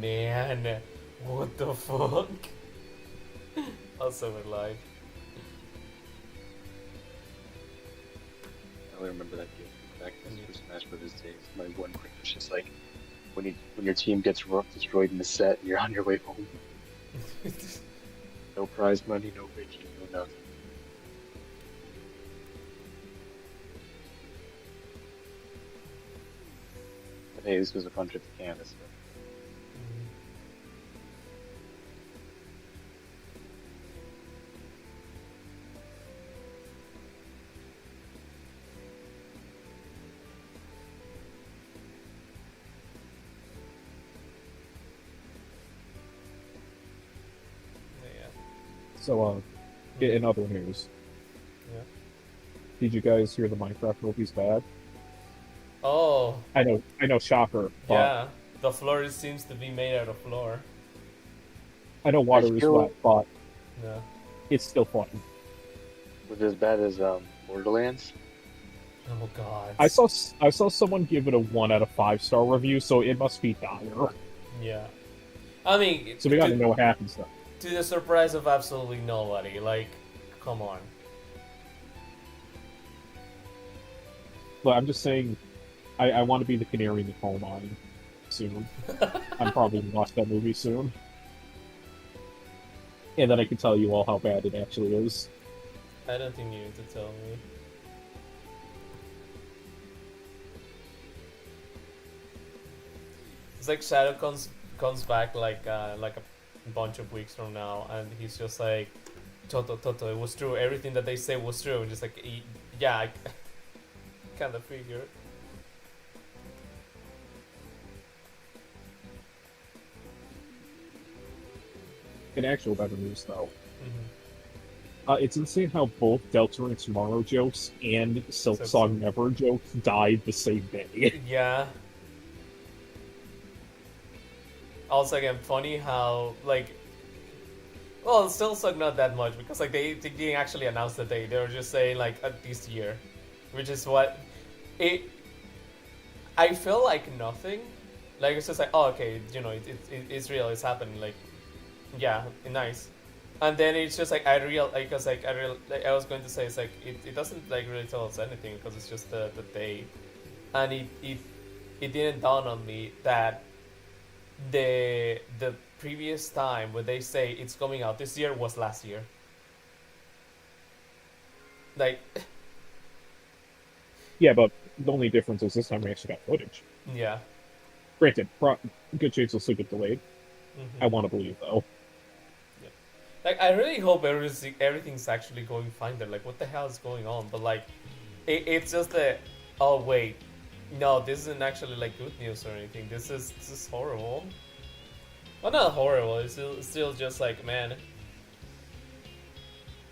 man, what the fuck? Also in life. I only remember that game back in the Super Smash Bros. Days. My one quick was just like when your team gets destroyed in the set and you're on your way home. No prize money, no vacation, no nothing. But hey, this was a fun trip to Canada, so. So, in other news, Yeah. did you guys hear the Minecraft movie's bad? Oh, I know, shocker, but yeah. The floor seems to be made out of floor. I know water is wet, but Yeah. it's still fun. Was it as bad as Borderlands? Oh god. I saw someone give it a 1 out of 5-star review, so it must be dire. Yeah. I mean, So we gotta know what happens though. to the surprise of absolutely nobody. Like, come on. But I'm just saying, I want to be the canary in the coal mine soon. I'm probably gonna watch that movie soon. And then I can tell you all how bad it actually is. I don't think you need to tell me. It's like Shadow comes back like a bunch of weeks from now, and he's just like, Toto, it was true. Everything that they say was true. Just like, yeah, I kind of figured. In actual better news, though, Mm-hmm. it's insane how both Delta and Tomorrow jokes and Silk Song Never jokes died the same day. Yeah. Also, again, funny how, like, well, still suck not that much, because, like, they didn't actually announce the date. They were just saying, like, this year. Which is what... I feel like nothing. Like, it's just like, oh, okay, you know, it's real, it's happening, like, yeah, nice. And then it's just like, I was going to say, it's like, it doesn't, like, really tell us anything, because it's just the date. And it didn't dawn on me that the previous time when they say it's coming out this year was last year. Like, Yeah, but the only difference is this time we actually got footage. yeah. Granted, good chance it'll still get delayed. Mm-hmm. I want to believe, though. Yeah. Like, I really hope everything's actually going fine there. Like, what the hell is going on? But, like, it's just that, oh, wait. No, this isn't actually, like, good news or anything. This is horrible. Well, not horrible. It's still just like, man.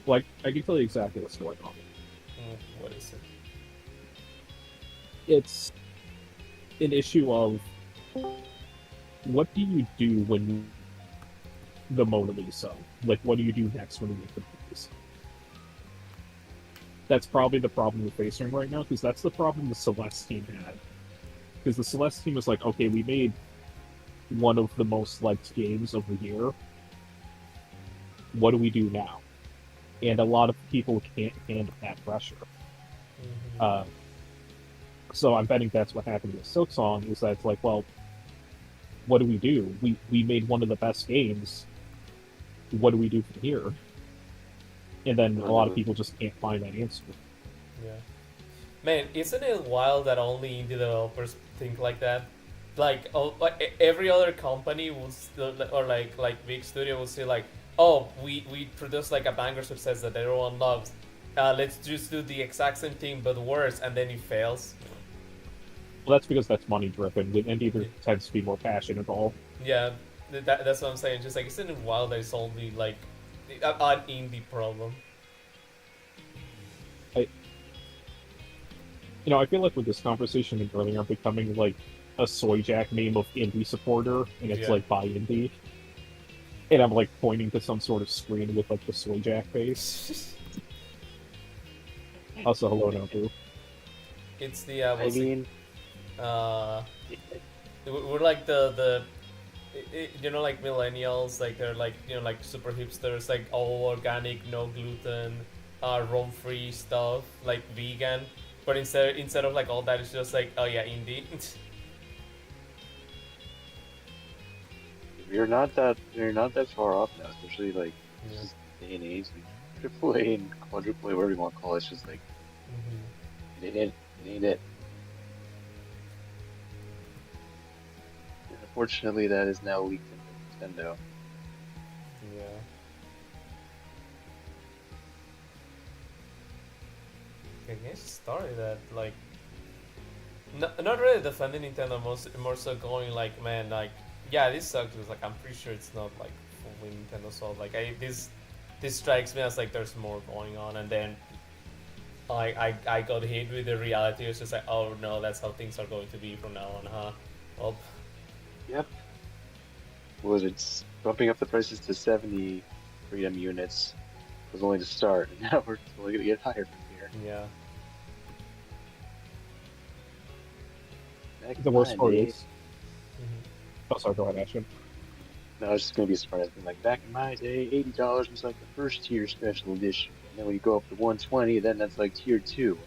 Like, I can tell you exactly what's going on. What is it? It's an issue of what do you do when the Mona Lisa? Like, what do you do next when you make the movies? That's probably the problem we're facing right now, because that's the problem the Celeste team had. Because the Celeste team was like, okay, we made one of the most liked games of the year. What do we do now? And a lot of people can't handle that pressure. Mm-hmm. So I'm betting that's what happened with Silksong, is that it's like, well, what do we do? We made one of the best games. What do we do from here? And then a lot of people just can't find that answer. Yeah. Man, isn't it wild that only indie developers think like that? Like, every other company will still, or like big studio will say like, oh, we produce like a banger success that everyone loves. Let's just do the exact same thing but worse, and then it fails. Well, that's because that's money driven. With indie, there tends to be more passion involved. Yeah, that's what I'm saying. Just like, isn't it wild that it's only like an indie problem? I feel like with this conversation and earlier, I'm becoming like a soy jack meme of indie supporter, and it's like by indie, and I'm like pointing to some sort of screen with like the soy jack face. Also, hello, Nobu. It's the we're like the you know, like millennials, like they're like, you know, like super hipsters, like all organic, no gluten, rum free stuff, like vegan. But instead of like all that, it's just like, oh yeah, indie. You're not that far off now, especially like Yeah. this day and age, like triple A and quadruple A, whatever you want to call it. It's just like Hmm. it ain't it. It ain't it. And unfortunately, that is now leaked into Nintendo. Yeah. I guess story that like not really defending Nintendo, more so going like, man, like, yeah, this sucks. It's like I'm pretty sure it's not like fully Nintendo fault. Like this strikes me as like there's more going on, and then I got hit with the reality. It's just like, oh no, that's how things are going to be from now on, huh? Well, Yep. What was it? Bumping up the prices to 70 freedom units was only the start, and now we're only gonna get higher from here. yeah. Back The in worst my part day, is, Hmm. oh, sorry, go ahead, Ashton. no, it's just gonna be surprising. Like back in my day, $80 was like the first tier special edition, and then when you go up to 120, then that's like tier two.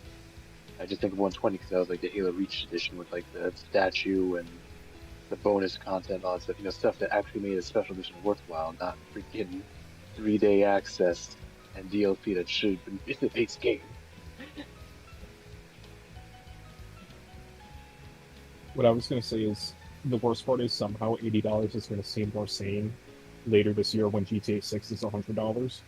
I just think of 120 because that was like the Halo Reach edition with like the statue and the bonus content, all that stuff. You know, stuff that actually made a special edition worthwhile, not freaking 3-day access and DLC that should have been in the base game. What I was going to say is the worst part is somehow $80 is going to seem more sane later this year when GTA 6 is $100.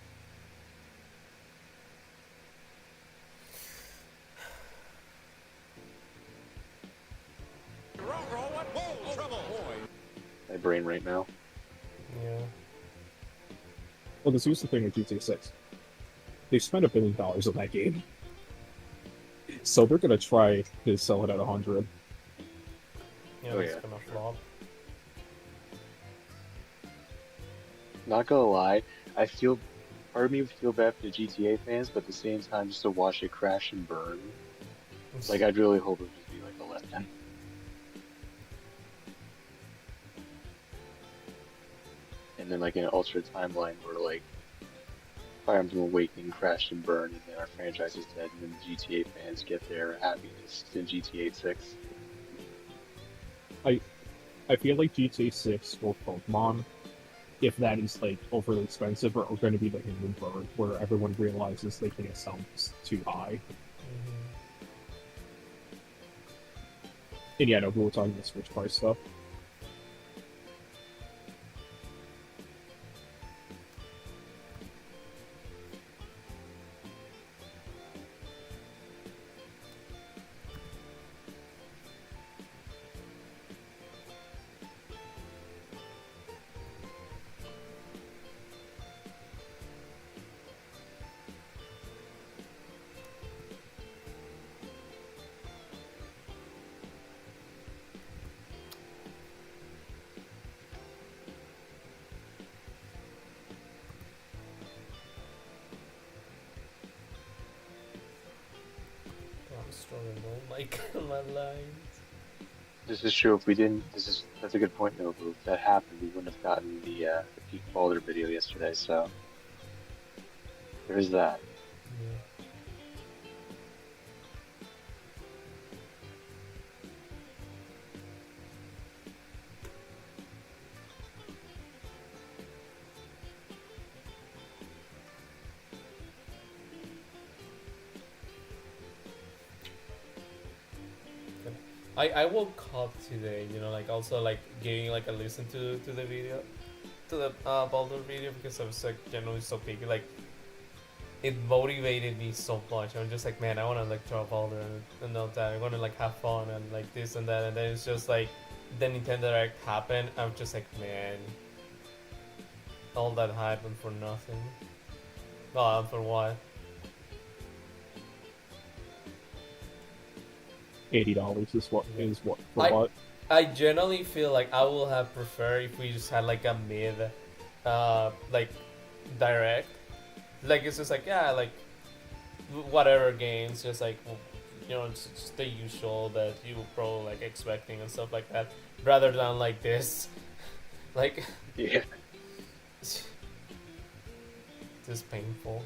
My brain right now. Yeah. Well, because here's the thing with GTA 6. They spent $1 billion on that game. So they're going to try to sell it at 100. Yeah, Oh, it's yeah. gonna flop. Not gonna lie, part of me feel bad for the GTA fans, but at the same time, just to watch it crash and burn, like I'd really hope it would just be like a letdown. And then like in an alternate timeline where like Fire Emblem Awakening crashed and burned, and then our franchise is dead, and then the GTA fans get their happiness in GTA 6. I feel like GTA 6 or Pokemon, if that is like overly expensive, are going to be like a new bird where everyone realizes they can't sell this too high. Hmm. And yeah, no, we were talking about Switch price stuff. I'm struggling. Oh my god, my lines. This is true. If we didn't, that's a good point, Nobu. If that happened, we wouldn't have gotten the Peak Boulder video yesterday. So there's that. Yeah. I woke up today, you know, like also like giving like a listen to the video, to the Baldur video, because I was like generally so picky. Like it motivated me so much. I'm just like, man, I want to like draw Baldur and all that. I want to like have fun and like this and that. And then it's just like the Nintendo Direct happened. I'm just like, man, all that hype and for nothing. Oh, and for what? $80 is what for I- what? I generally feel like I would have preferred if we just had like a mid, like direct. Like it's just like, yeah, like whatever games, just like, you know, just the usual that you were probably like expecting and stuff like that, rather than like this. Like, Yeah. just painful.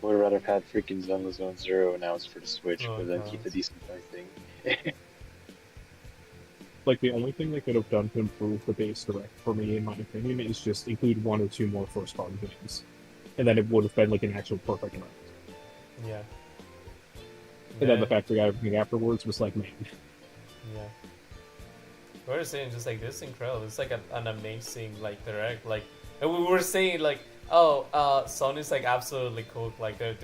I would rather have had freaking Zone Zero announced for the Switch, Oh but then keep god. the decent pricing. Like, the only thing they could have done to improve the base direct, for me, in my opinion, is just include 1 or 2 more first-party games. And then it would have been, like, an actual perfect direct. Yeah. And then the Man, fact we got everything afterwards was like, man. yeah. We were saying just like this is incredible. It's like an amazing like direct. Like, and we were saying like, oh, Sony's like absolutely cooked. Like they're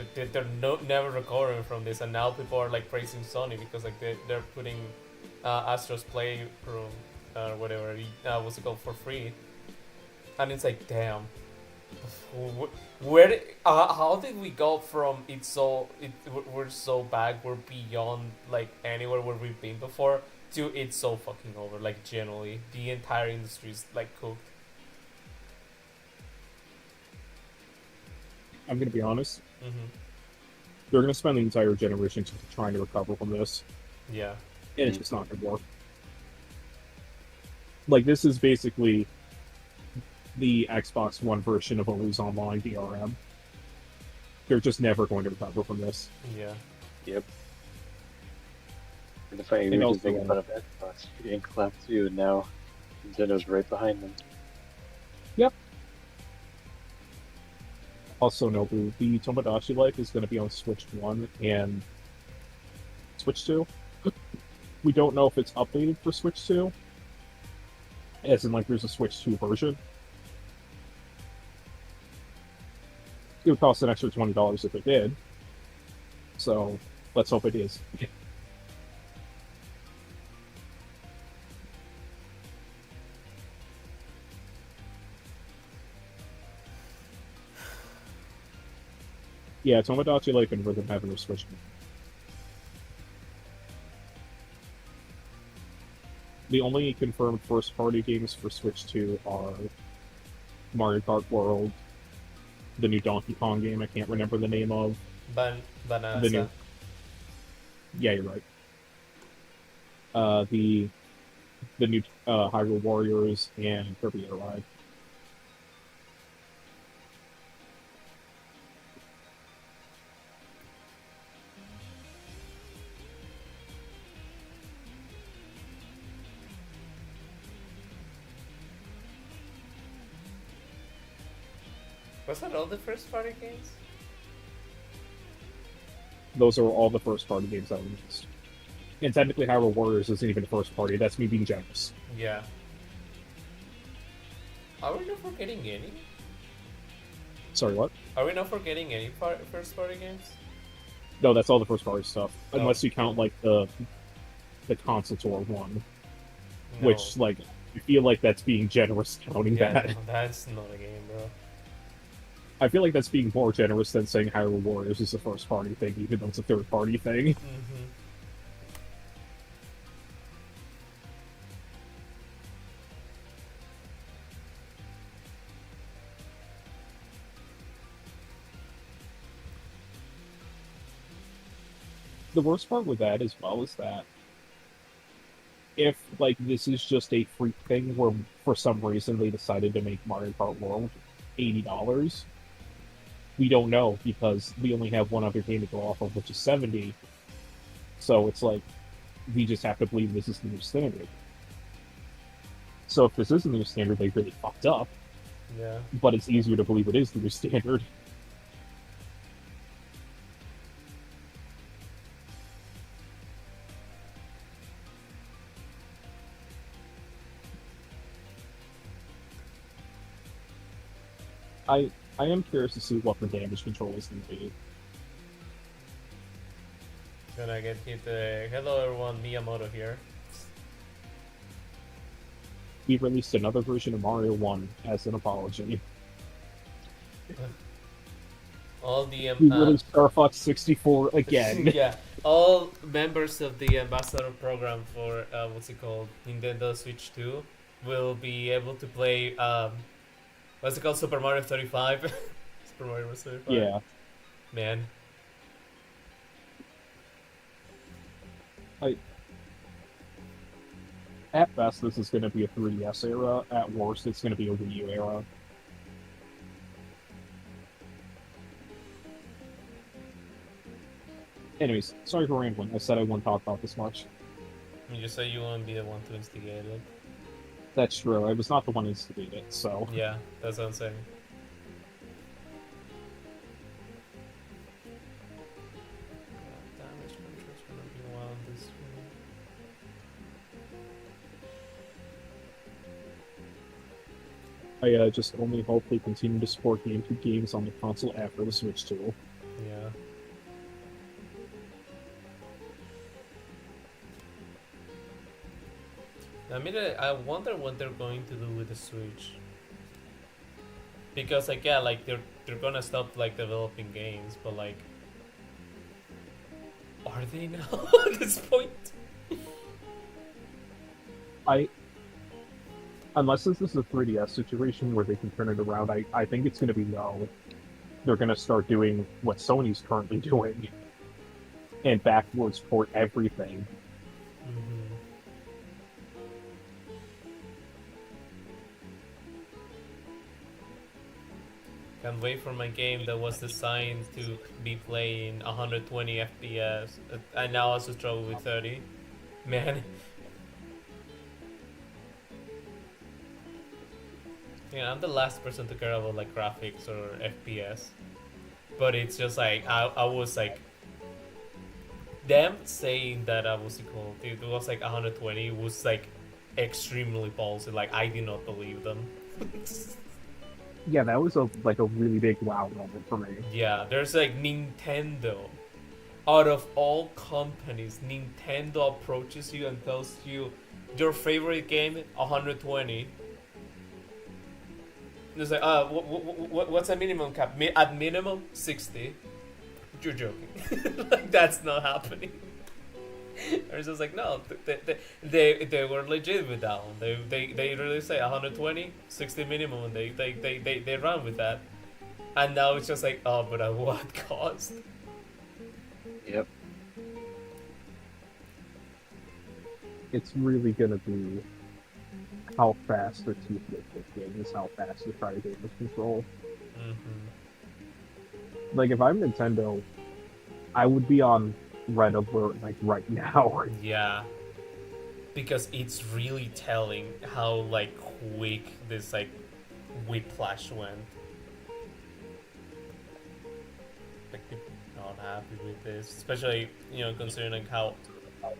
never recovering from this, and now people are like praising Sony because like they're putting Astro's Playroom or whatever what's it called for free, and it's like damn. Where how did we go from we're so back, we're beyond like anywhere where we've been before, to it's so fucking over? Like generally the entire industry is like cooked. I'm gonna be honest. Mm-hmm. They're gonna spend the entire generation trying to recover from this, Yeah. and it's just not gonna work. Like, this is basically the Xbox One version of Always Online DRM. They're just never going to recover from this. Yeah. Yep. And the funny And weird also, thing about Xbox getting clapped too, and now Nintendo's right behind them. Yep. Also, Nobu, the Tomodachi Life is going to be on Switch 1 and Switch 2. We don't know if it's updated for Switch 2, as in, like, there's a Switch 2 version. It would cost an extra $20 if it did. So, let's hope it is. Yeah, Tomodachi Life and Rhythm Heaven are Switch 1. The only confirmed first-party games for Switch 2 are Mario Kart World, the new Donkey Kong game I can't remember the name of. Banana. The new... Yeah, you're right. The new Hyrule Warriors and Kirby Air Ride. Was that all the first party games? Those are all the first-party games that were released. And technically Hyrule Warriors isn't even a first-party, that's me being generous. Yeah. Are we not forgetting any? Sorry, what? Are we not forgetting any first party games? No, that's all the first-party stuff. Oh. Unless you count, like, the console tour one. No. Which, like, I feel like that's being generous counting Yeah, that. no, that's not a game, bro. I feel like that's being more generous than saying Hyrule Warriors is a first-party thing, even though it's a third-party thing. Mm-hmm. The worst part with that as well is that if, like, this is just a freak thing where for some reason they decided to make Mario Kart World $80, we don't know because we only have one other game to go off of, which is 70. So it's like, we just have to believe this is the new standard. So if this is the new standard, they really fucked up, Yeah. but it's easier to believe it is the new standard. I am curious to see what the damage control is going to be. Gonna get hit. Hello everyone, Miyamoto here. We released another version of Mario 1 as an apology. All the We released Star Fox 64 again. yeah, all members of the ambassador program for what's it called, Nintendo Switch 2, will be able to play what's it called, Super Mario 35. Super Mario 35. Yeah. Man. At best, this is going to be a 3DS era. At worst, it's going to be a Wii U era. Anyways, sorry for rambling. I said I wouldn't talk about this much. You just say you want to be the one to instigate it. That's true. I was not the one who instigated it, so... Yeah, that's what I'm saying. Damage control's gonna be wild this one. I just only hope they continue to support GameCube games on the console after the Switch too. Yeah. I mean, I wonder what they're going to do with the Switch. Because like, yeah, like they're gonna stop like developing games, but like, are they now at this point? Unless this is a 3DS situation where they can turn it around, I think it's going to be no. They're going to start doing what Sony's currently doing and backwards port everything. Mm-hmm. Can't wait for my game that was designed to be playing 120 FPS. I now also struggle with 30. Man. Yeah, I'm the last person to care about like graphics or FPS. But it's just like I was like them saying that I was equal it was like 120 was like extremely ballsy. Like I did not believe them. Yeah, that was a really big wow moment for me. Yeah, there's like Nintendo. Out of all companies, Nintendo approaches you and tells you your favorite game 120. It's like, what's a minimum cap? At minimum 60. You're joking. Like that's not happening. It's just like no, they were legit with that one. They really say 120, 60 minimum, and they run with that. And now it's just like, oh, but at what cost? Yep. It's really gonna be how fast their teeth get this game is how fast they try to get this control. Mm-hmm. Like if I'm Nintendo, I would be on red alert like right now. Yeah, because it's really telling how like quick this like whiplash went. Like people are not happy with this, especially considering like how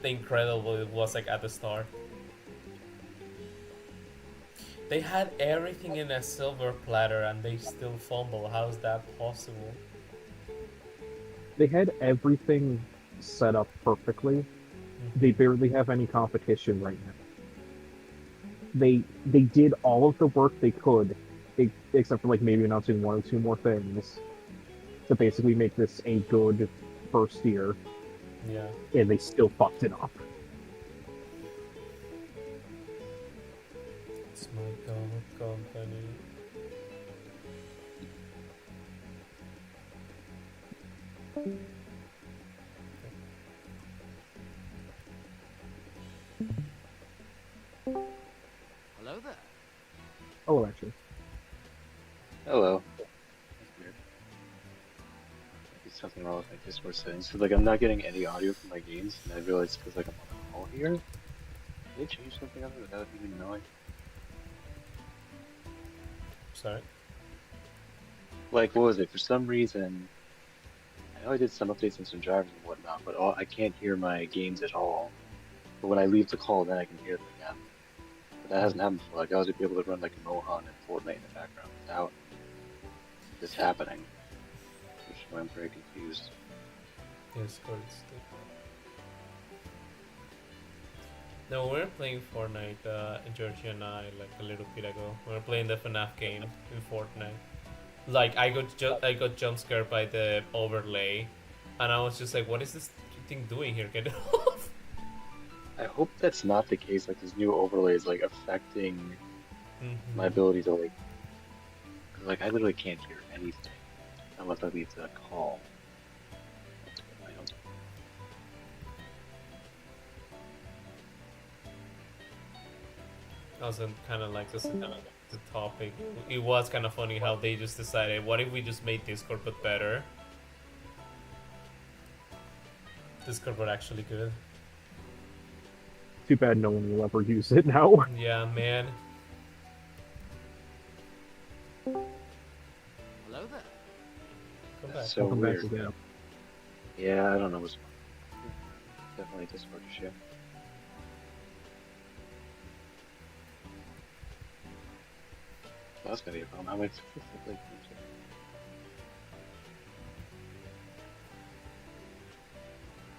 incredible it was like at the start. They had everything in a silver platter and they still fumble. How is that possible? They had everything set up perfectly. Mm-hmm. They barely have any competition right now. They did all of the work they could, except for like maybe announcing one or two more things to basically make this a good first year. Yeah. And they still fucked it up. It's my god company. Hello there. Oh, actually. Hello. That's weird. Maybe something wrong with my Discord settings. Cause like I'm not getting any audio from my games, and I realized because like I'm on a call here. Did they change something on it without even knowing? Sorry. Like what was it? For some reason, I know I did some updates on some drivers and whatnot, but I can't hear my games at all. But when I leave the call, then I can hear them again. But that hasn't happened before. Like I was able to run like Mohan and Fortnite in the background without this happening, which is why I'm very confused. Yes, good stuff. No, we were playing Fortnite, Georgia and I, like a little bit ago. We were playing the FNAF game in Fortnite. Like I got jump scared by the overlay, and I was just like, "What is this thing doing here? Get it off!" I hope that's not the case. Like this new overlay is like affecting my ability to like, 'cause, like I literally can't hear anything unless I leave the call. I don't. Also, kind of like this kind of the topic. It was kind of funny how they just decided, what if we just made Discord but better? Discord were actually good. Too bad no one will ever use it now. Yeah, man. Hello there. Come back. That's so Welcome back weird. again. Yeah, I don't know what's definitely Discord shit. Well, that's gonna be a problem. How am I supposed to play games?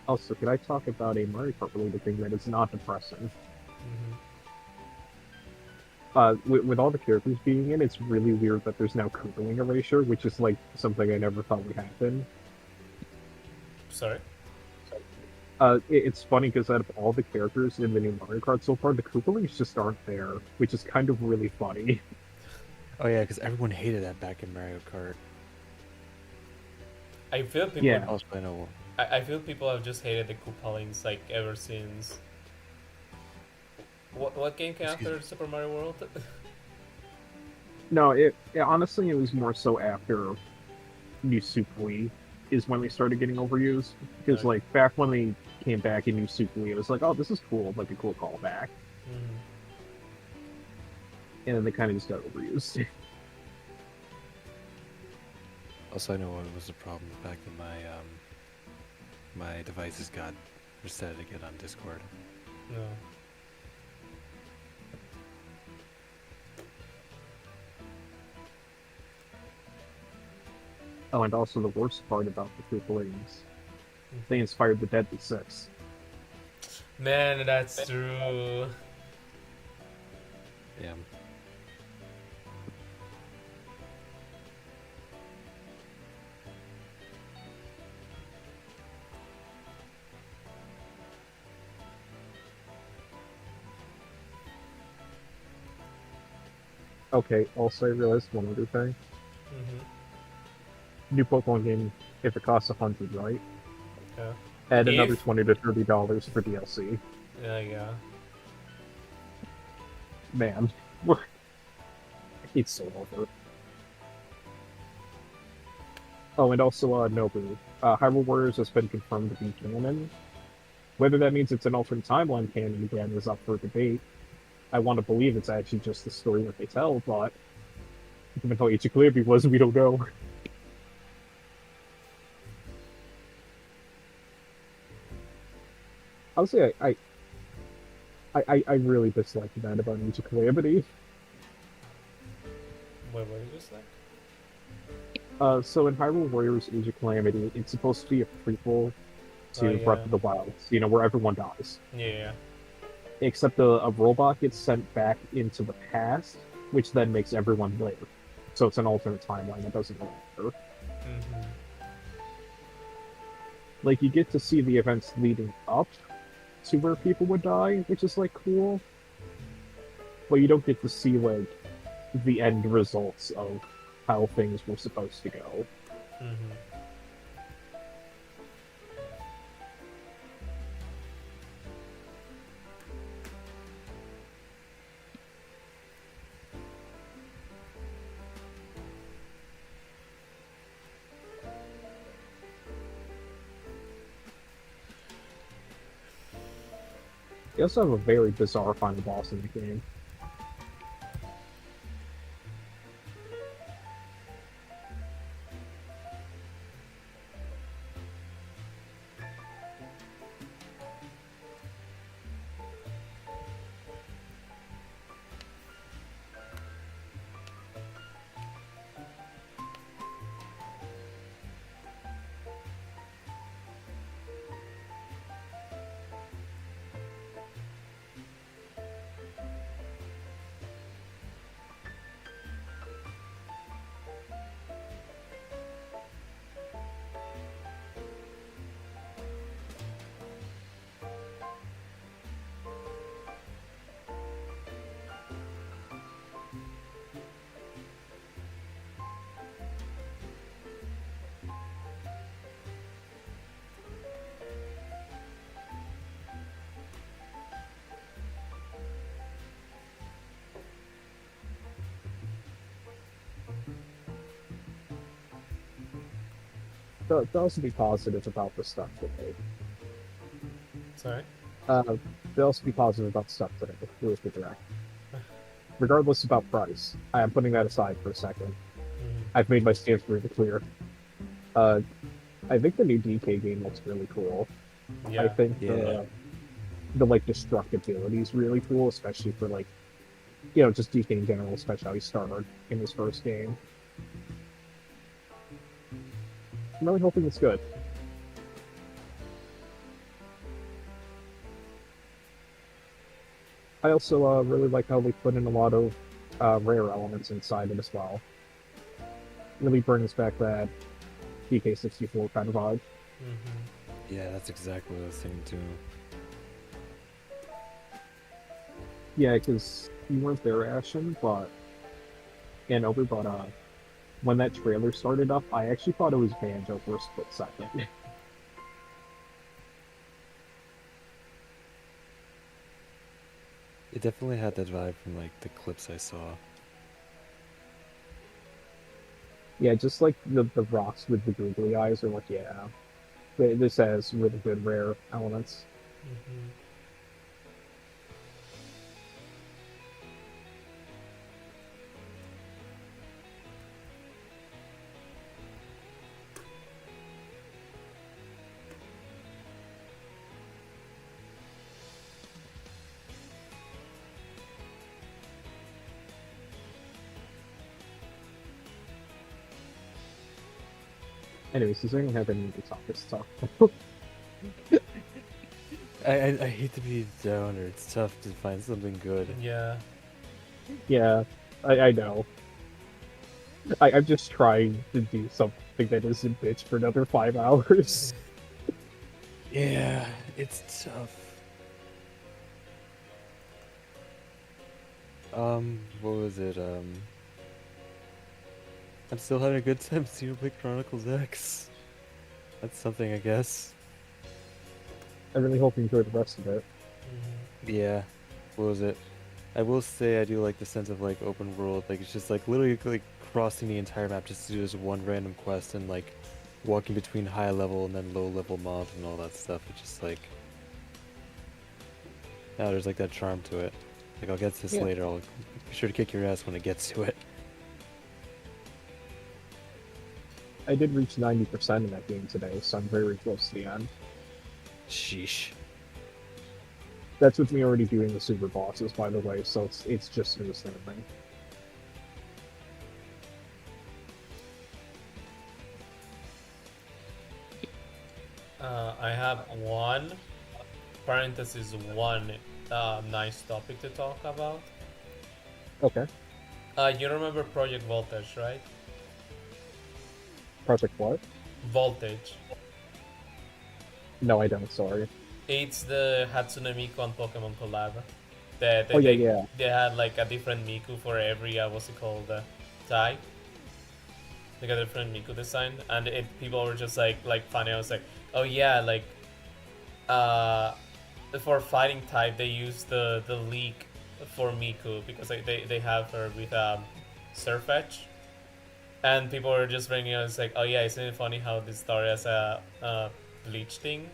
Also, could I talk about a Mario Kart related thing that is not depressing? With all the characters being in, it's really weird that there's now Koopaling erasure, which is like something I never thought would happen. Sorry? It's funny because out of all the characters in the new Mario Kart so far, the Koopalings just aren't there, which is kind of really funny. Oh yeah, because everyone hated that back in Mario Kart. I feel people. Yeah. Also, I know. I feel people have just hated the Koopalings like ever since. What game came Excuse after me. Super Mario World? No, honestly it was more so after New Super Wii is when they started getting overused. Because Okay. like back when they came back in New Super Wii, it was like, oh, this is cool, like a cool callback, and then they kind of just got overused. Also, I know what was the problem back in my devices got reset again on Discord. No. Oh, and also the worst part about the Koopalings, they inspired the Deadly Six. Man, that's true. Yeah. Okay, also I realized one other thing. New Pokemon game, if it costs $100, right? Yeah. Add another If- $20 to $30 for DLC. Yeah. Man, it's so over. Oh, and also, Nobu. Hyrule Warriors has been confirmed to be canon. Whether that means it's an alternate timeline canon again is up for debate. I want to believe it's actually just the story that they tell, but given how Age of Calamity was, we don't know. I'll say I really dislike that about Age of Calamity. What were you just like? So in Hyrule Warriors Age of Calamity, it's supposed to be a prequel to Oh, yeah. Breath of the Wild, where everyone dies. Yeah. Except a robot gets sent back into the past, which then makes everyone live. So it's an alternate timeline that doesn't matter. Like, you get to see the events leading up to where people would die, which is, like, cool. But you don't get to see, like, the end results of how things were supposed to go. You also have a very bizarre final boss in the game. They also be positive about the stuff today. Sorry. They also be positive about stuff today with the direct. Regardless about price, I am putting that aside for a second. Mhm. I've made my stance really clear. I think the new DK game looks really cool. Yeah. I think Yeah. the like destructibility is really cool, especially for like, you know, just DK in general, especially how he started in his first game. I'm really hoping it's good. I also really like how they put in a lot of rare elements inside it as well. Really brings back that DK64 kind of vibe. Mm-hmm. Yeah, that's exactly what I was thinking too. Yeah, because you weren't there, Ashen, but and over, but when that trailer started up, I actually thought it was Banjo for a split second. It definitely had that vibe from like the clips I saw. Yeah, just like the rocks with the googly eyes are like, yeah, this has really good rare elements. Mm-hmm. Anyways, does anyone have any new topics to talk I hate to be a downer. It's tough to find something good. Yeah. Yeah, I know. I'm just trying to do something that isn't bitch for another 5 hours. Yeah, it's tough. What was it? I'm still having a good time seeing Xenoblade Chronicles X. That's something, I guess. I really hope you enjoy the rest of it. Mm-hmm. Yeah. What was it? I will say I do like the sense of like open world. Like it's just like literally like crossing the entire map just to do this one random quest and like walking between high level and then low level mobs and all that stuff. It's just like now there's like that charm to it. Like I'll get to this Yeah. later. I'll be sure to kick your ass when it gets to it. I did reach 90% in that game today, so I'm very close to the end. Sheesh. That's with me already doing the super bosses, by the way, so it's just smooth sailing. I have one nice topic to talk about. Okay. You remember Project Voltage, right? Project what? Voltage. No, I don't, sorry. It's the Hatsune Miku and Pokemon collab. They, Oh, yeah. They had like a different Miku for every, what's it called, type. They got a different Miku design, and people were just like funny. I was like, oh yeah, like, for fighting type they use the leak for Miku because like they have her with Surf Edge, and people were just bringing us like, oh yeah, isn't it funny how this story has a bleach thing,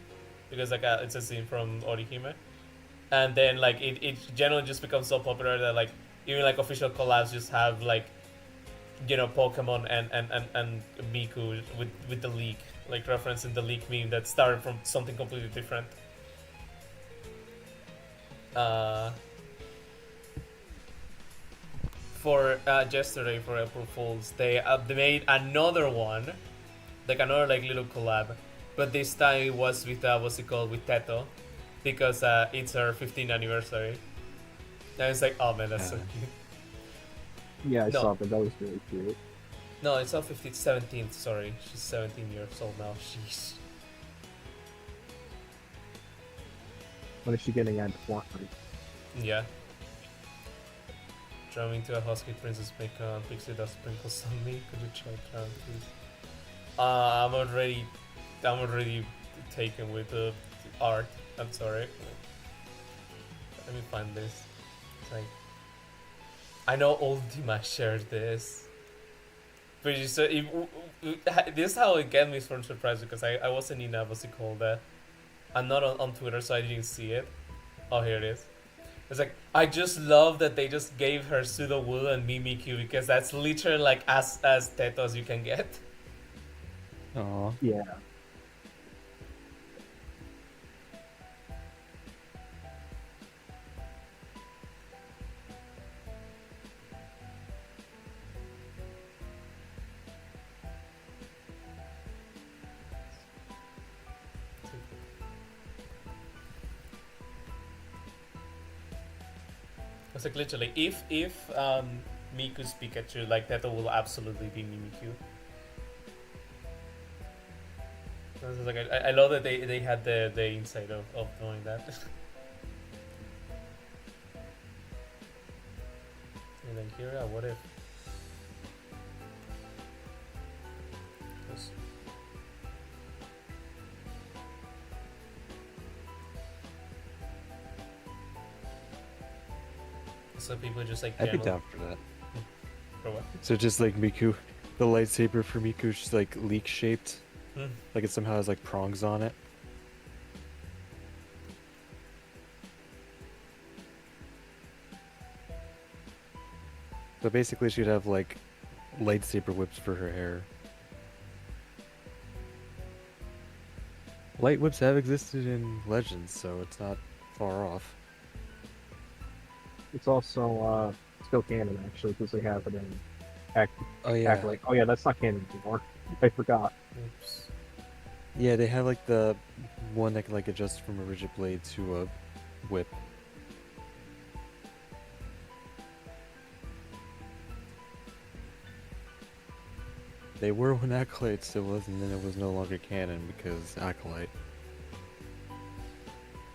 because like it's a scene from Orihime, and then like it generally just becomes so popular that like even like official collabs just have like, you know, Pokemon and Miku with the leak, like referencing the leak meme that started from something completely different. For yesterday for April Fools, they made another one, like another like little collab, but this time it was with what's it called, with Teto, because it's her 15th anniversary. And it's like, oh man, that's so cute. Yeah, I No. saw that. That was really cute. No, it's not 15th, 17th. Sorry, she's 17 years old now. Sheesh. When is she getting into Fortnite? Yeah. Drumming to a husky princess make pixie dust sprinkles on me. Could you try it out, please? I'm already taken with the art. I'm sorry. Let me find this. It's like, I know Ultima shared this, But you said this is how it get me from surprise because I wasn't in what's it called I'm not on Twitter, so I didn't see it. Oh, here it is. It's like, I just love that they just gave her Pseudo Wool and Mimikyu because that's literally like as teto as you can get. Aw. Yeah. It's like literally, if Miku's Pikachu, like that will absolutely be Mimikyu. This is like I love that they had the insight of knowing that. And then here, what if? Yes. So people just like I'd be general- down for that. For what? So just like Miku, the lightsaber for Miku is just like leek shaped. Hmm. Like it somehow has like prongs on it. So basically she'd have like lightsaber whips for her hair. Light whips have existed in Legends, so it's not far off. It's also still canon actually because they have it in act Oh yeah. like, oh yeah, that's not canon anymore. I forgot. Oops. Yeah, they have like the one that can like adjust from a rigid blade to a whip. They were when Acolyte still was, and then it was no longer canon because Acolyte.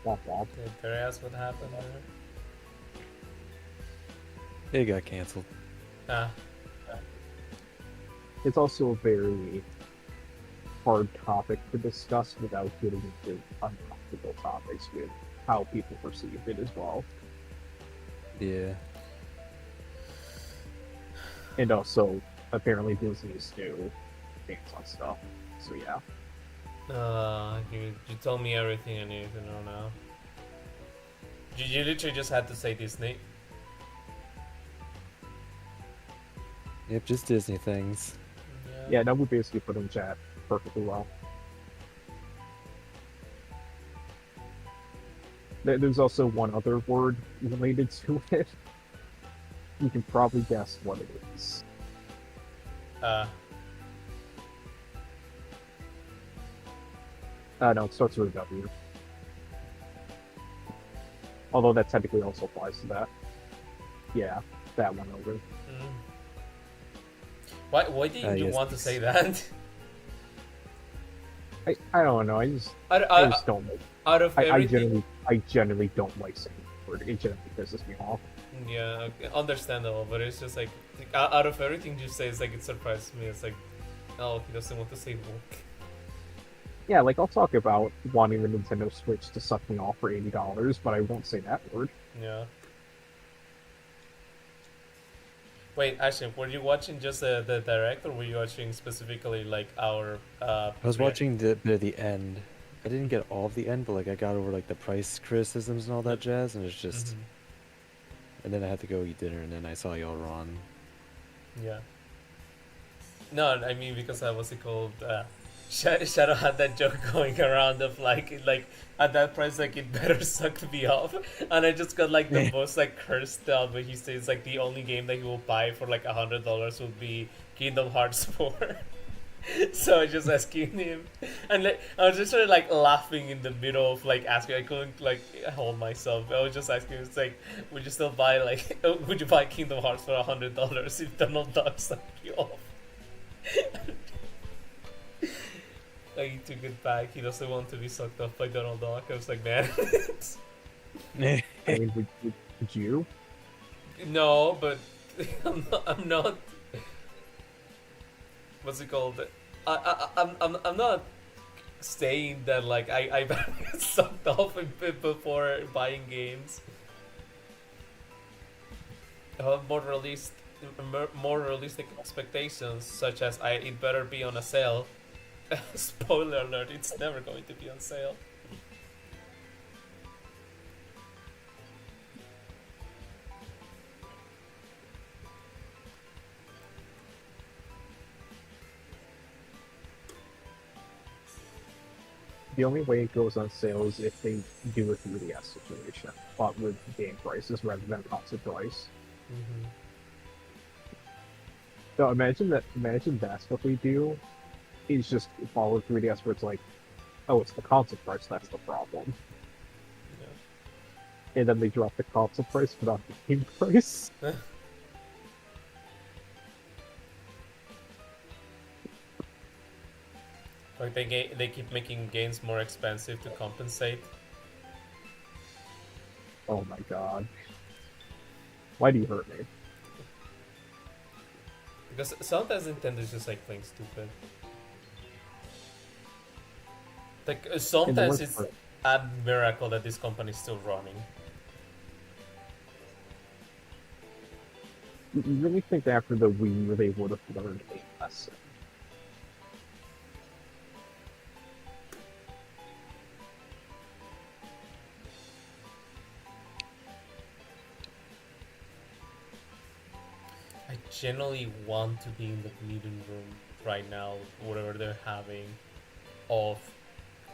Womp womp. Did I ask what happened there? It got canceled. Ah. It's also a very hard topic to discuss without getting into uncomfortable topics with how people perceive it as well. Yeah. And also, apparently Disney's new things on stuff. So yeah. You told me everything I needed to know now. You literally just had to say Disney. Yep, just Disney things. Yeah, that would basically put in chat perfectly well. There's also one other word related to it. You can probably guess what it is. No, it starts with a W. Although that technically also applies to that. Yeah, that one over. Why didn't you Yes, want to please. say that? I don't know. I just don't like. Out of I everything, generally don't like saying the word. It generally pisses me off. yeah, okay, understandable. But it's just like out of everything you say, it's like it surprised me. It's like, oh, he doesn't want to say woke. Yeah, like I'll talk about wanting the Nintendo Switch to suck me off for $80, but I won't say that word. Yeah. Wait, actually, were you watching just the direct, or were you watching specifically like our? I was watching the bit of the end. I didn't get all of the end, but like I got over like the price criticisms and all that jazz, and it's just. And then I had to go eat dinner, and then I saw y'all were on. Yeah. No, I mean because what's it called? Shadow had that joke going around of like at that price like it better suck me off, and I just got like the most like cursed out where he says like the only game that he will buy for like $100 would be Kingdom Hearts 4. So I just asking him, and like I was just sort of like laughing in the middle of like asking. I couldn't like hold myself. I was just asking. It's like, would you still buy like? Would you buy Kingdom Hearts for $100 if Donald Duck sucked you off? Like he took it back. He doesn't want to be sucked off by Donald Duck. I was like, man. I mean, would you? No, but I'm not. What's it called? I'm not saying that like I get sucked off before buying games. More released more realistic expectations, such as it better be on a sale. Spoiler alert: it's never going to be on sale. The only way it goes on sale is if they do a 3DS situation, but with game prices rather than console price. Mm-hmm. So imagine that's what we do. Is just follow 3DS where it's like, oh, it's the console price that's the problem, Yeah. and then they drop the console price but not the game price. Like they keep making games more expensive to compensate. Oh my god. Why do you hurt me? Because sometimes Nintendo's just like playing stupid. Like sometimes worst it's part- a miracle that this company is still running. You really think after the Wii they would have learned a lesson? I genuinely want to be in the meeting room right now, whatever they're having, of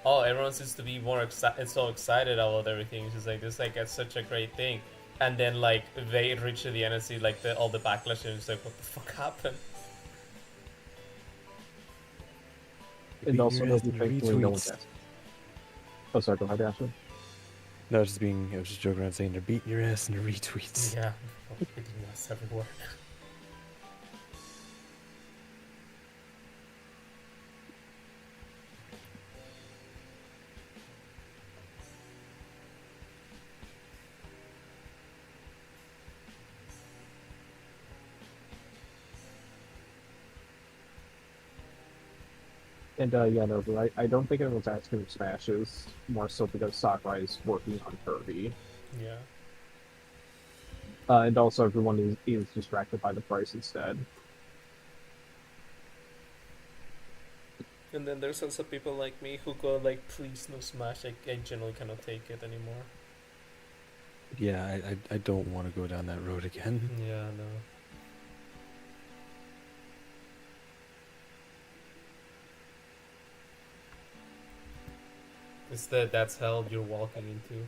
oh, everyone seems to be more so excited about everything. It's just like this, like it's such a great thing, and then like they reach to the end and see like all the backlash, and it's like, what the fuck happened? And also, Beat your ass nobody in thankfully no retweets. one's asked. Oh, sorry, go ahead, Ashley. No, I was just joking around saying they're beating your ass in the retweets. Yeah, hitting us everywhere. And yeah, no, but I don't think anyone's asking for Smashes, more so because Sakurai is working on Kirby. Yeah. And also everyone is distracted by the price instead. And then there's also people like me who go like, please no Smash. I generally cannot take it anymore. Yeah, I don't want to go down that road again. Yeah, no. It's that's hell you're walking into.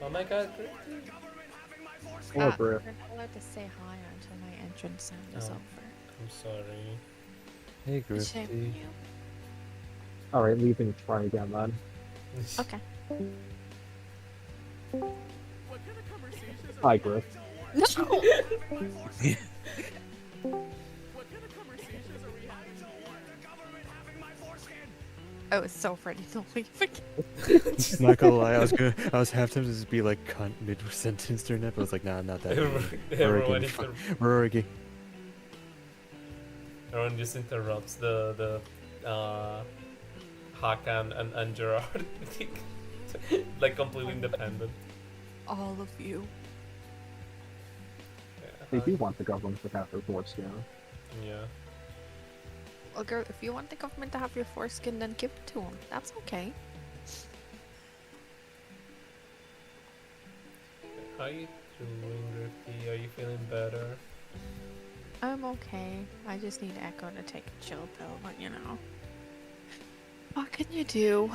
Oh my god, Griff. Hello, Griff. You're not allowed to say hi until my entrance sound is Oh. over. I'm sorry. Hey, Shame on Griffy. you. Alright, leave and try again then. Okay. Hi, Griff. No! I was so ready to leave again. Not gonna lie, I was half tempted to just be like cunt mid sentence during that, but I was like, nah, not that. Everyone, Morrigan. everyone just interrupts the Hakan and Gerard. Like completely independent. All of you. They do want the government to have their foreskin. Yeah. Well, girl, if you want the government to have your foreskin, then give it to them. That's okay. How you doing, Griffy? Are you feeling better? I'm okay. I just need Echo to take a chill pill, but you know. What can you do?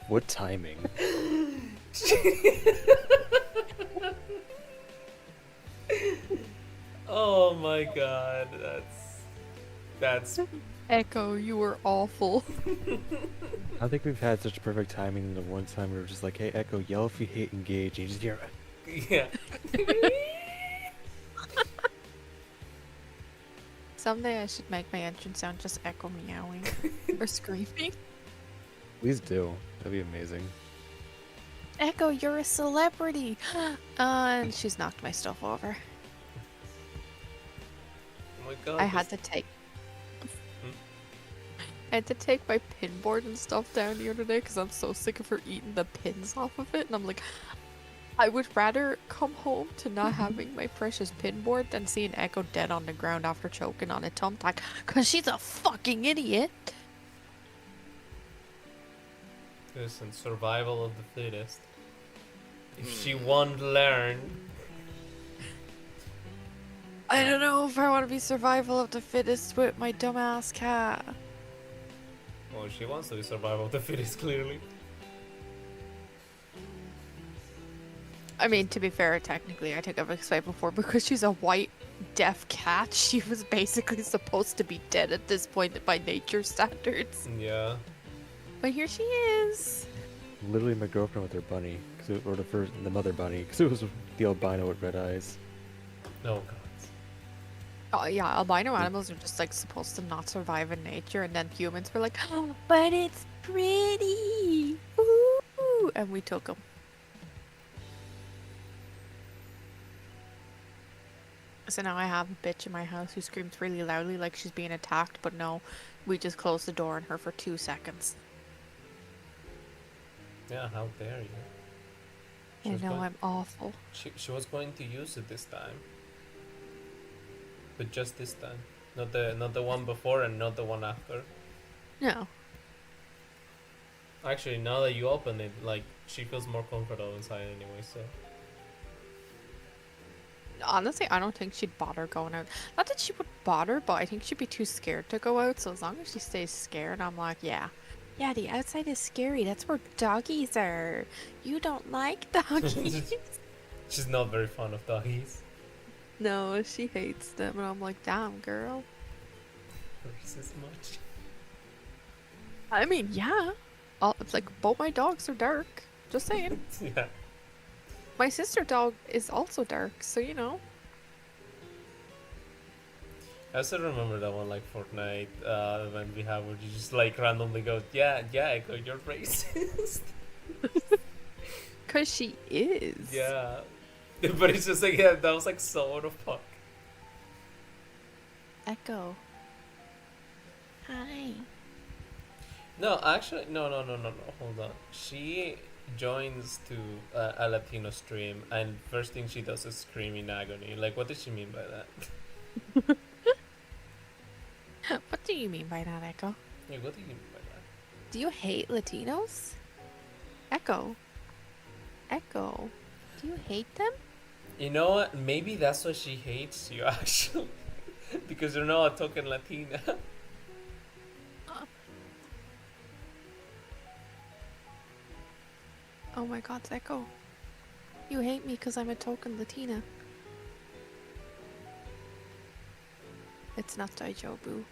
What timing? Oh my god, that's Echo, you were awful. I think we've had such perfect timing the one time we were just like, hey Echo, yell if you hate engage, and you just hear yeah. Someday I should make my entrance sound just Echo meowing or screaming. please do. That'd be amazing. Echo, you're a celebrity. And she's knocked my stuff over. Oh my god. I had to take. I had to take my pin board and stuff down the other day because I'm so sick of her eating the pins off of it, and I'm like, I would rather come home to not having my precious pin board than seeing Echo dead on the ground after choking on a thumbtack, because she's a fucking idiot. Listen, survival of the fittest. If she won't learn. I don't know if I want to be survival of the fittest with my dumbass cat. Well, she wants to be survival of the fittest, clearly. I mean, to be fair, technically, I think I've explained before, because she's a white, deaf cat, she was basically supposed to be dead at this point by nature standards. Yeah. But here she is. Literally my girlfriend with her bunny, or the mother bunny, because it was the albino with red eyes. Oh god. Oh yeah, albino animals are just like supposed to not survive in nature, and then humans were like, oh, but it's pretty. Ooh, and we took them. So now I have a bitch in my house who screams really loudly like she's being attacked, but no, we just closed the door on her for 2 seconds. Yeah, how dare you? She I was know, going- I'm awful. She was going to use it this time. But just this time. Not the one before and not the one after. No. Actually, now that you open it, like, she feels more comfortable inside anyway, so... Honestly, I don't think she'd bother going out. Not that she would bother, but I think she'd be too scared to go out, so as long as she stays scared, I'm like, yeah. Yeah, the outside is scary. That's where doggies are. You don't like doggies. She's not very fond of doggies. No, she hates them, and I'm like, damn, girl. Hers as much. I mean, yeah. It's like, both my dogs are dark. Just saying. Yeah. My sister dog is also dark, so you know. I also remember that one, like, Fortnite event we have where you just, like, randomly go, yeah, Echo, you're racist. Because she is. Yeah. But it's just like, yeah, that was, like, so what the fuck. Echo. Hi. No, actually, no, hold on. She joins to a Latino stream, and first thing she does is scream in agony. Like, what does she mean by that? What do you mean by that, Echo? Like, what do you mean by that? Do you hate Latinos? Echo. Echo. Do you hate them? You know what? Maybe that's why she hates you, actually. Because you're not a token Latina. Oh my god, Echo. You hate me because I'm a token Latina. It's not Daijobu.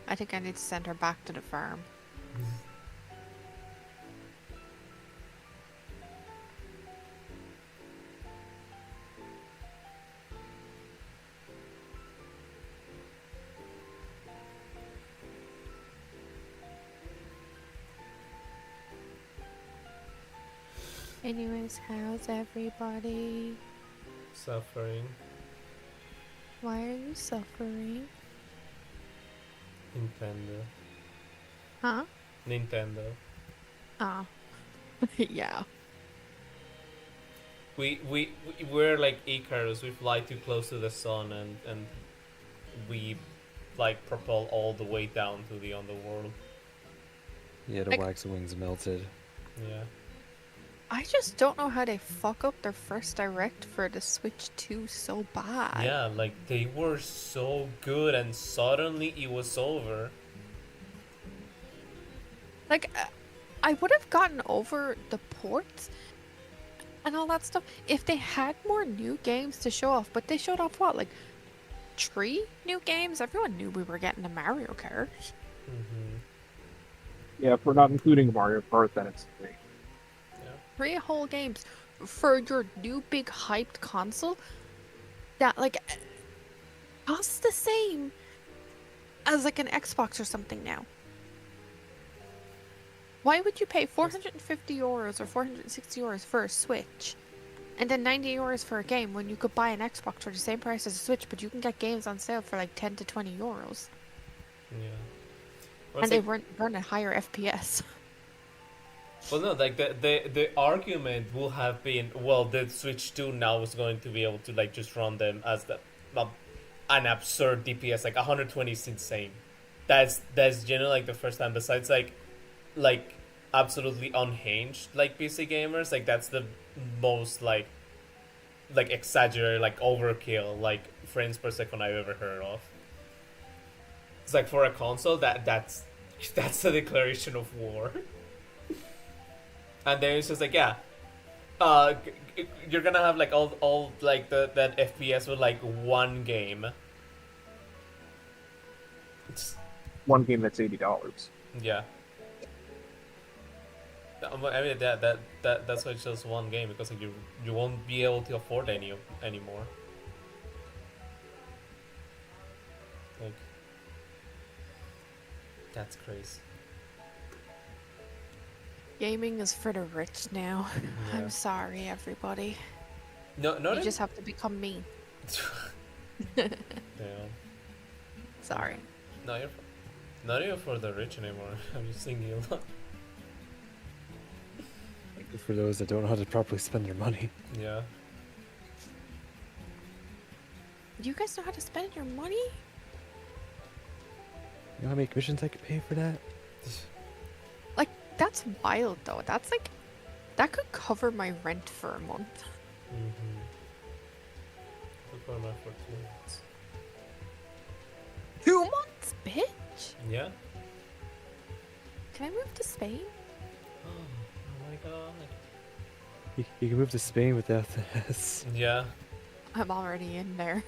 I think I need to send her back to the farm. Anyways, how's everybody? Suffering. Why are you suffering? Nintendo. Huh? Nintendo. Ah. Yeah. We're like Icarus. We fly too close to the sun, and we like propel all the way down to the underworld. Yeah, the Like- wax wings melted. Yeah. I just don't know how they fuck up their first direct for the Switch 2 so bad. Yeah, like they were so good, and suddenly it was over. Like, I would have gotten over the ports and all that stuff if they had more new games to show off, but they showed off what, like 3 new games? Everyone knew we were getting a Mario Kart. Mm-hmm. Yeah, if we're not including Mario Kart, then it's 3. 3 whole games for your new big hyped console that like costs the same as like an Xbox or something now. Why would you pay 450 euros or 460 euros for a Switch, and then 90 euros for a game when you could buy an Xbox for the same price as a Switch, but you can get games on sale for like 10 to 20 euros, Yeah. Well, and it's they like, run at higher FPS. well, no, like the argument will have been, well, the Switch 2 now is going to be able to like just run them as an absurd DPS, like 120 is insane. That's generally like the first time. Besides like absolutely unhinged like PC gamers, like that's the most like exaggerated, like overkill, like frames per second I've ever heard of. It's like for a console that's a declaration of war. And then it's just like, yeah, you're gonna have like all like that FPS with like one game. It's, One game that's $80. yeah. I mean that's why it's just one game, because like you won't be able to afford anymore. Like, that's crazy. Gaming is for the rich now. Yeah. I'm sorry, everybody. No, You just have to become me. Yeah. Sorry. No, you're not even for the rich anymore. I'm just thinking a lot. For those that don't know how to properly spend their money. Yeah. Do you guys know how to spend your money? You know how many commissions I could pay for that? Like, that's wild though. That's like, that could cover my rent for a month. Mm-hmm. Look what my for 2 months. 2 months, bitch? Yeah. Can I move to Spain? Oh my god. You can move to Spain without the S. Yeah. I'm already in there.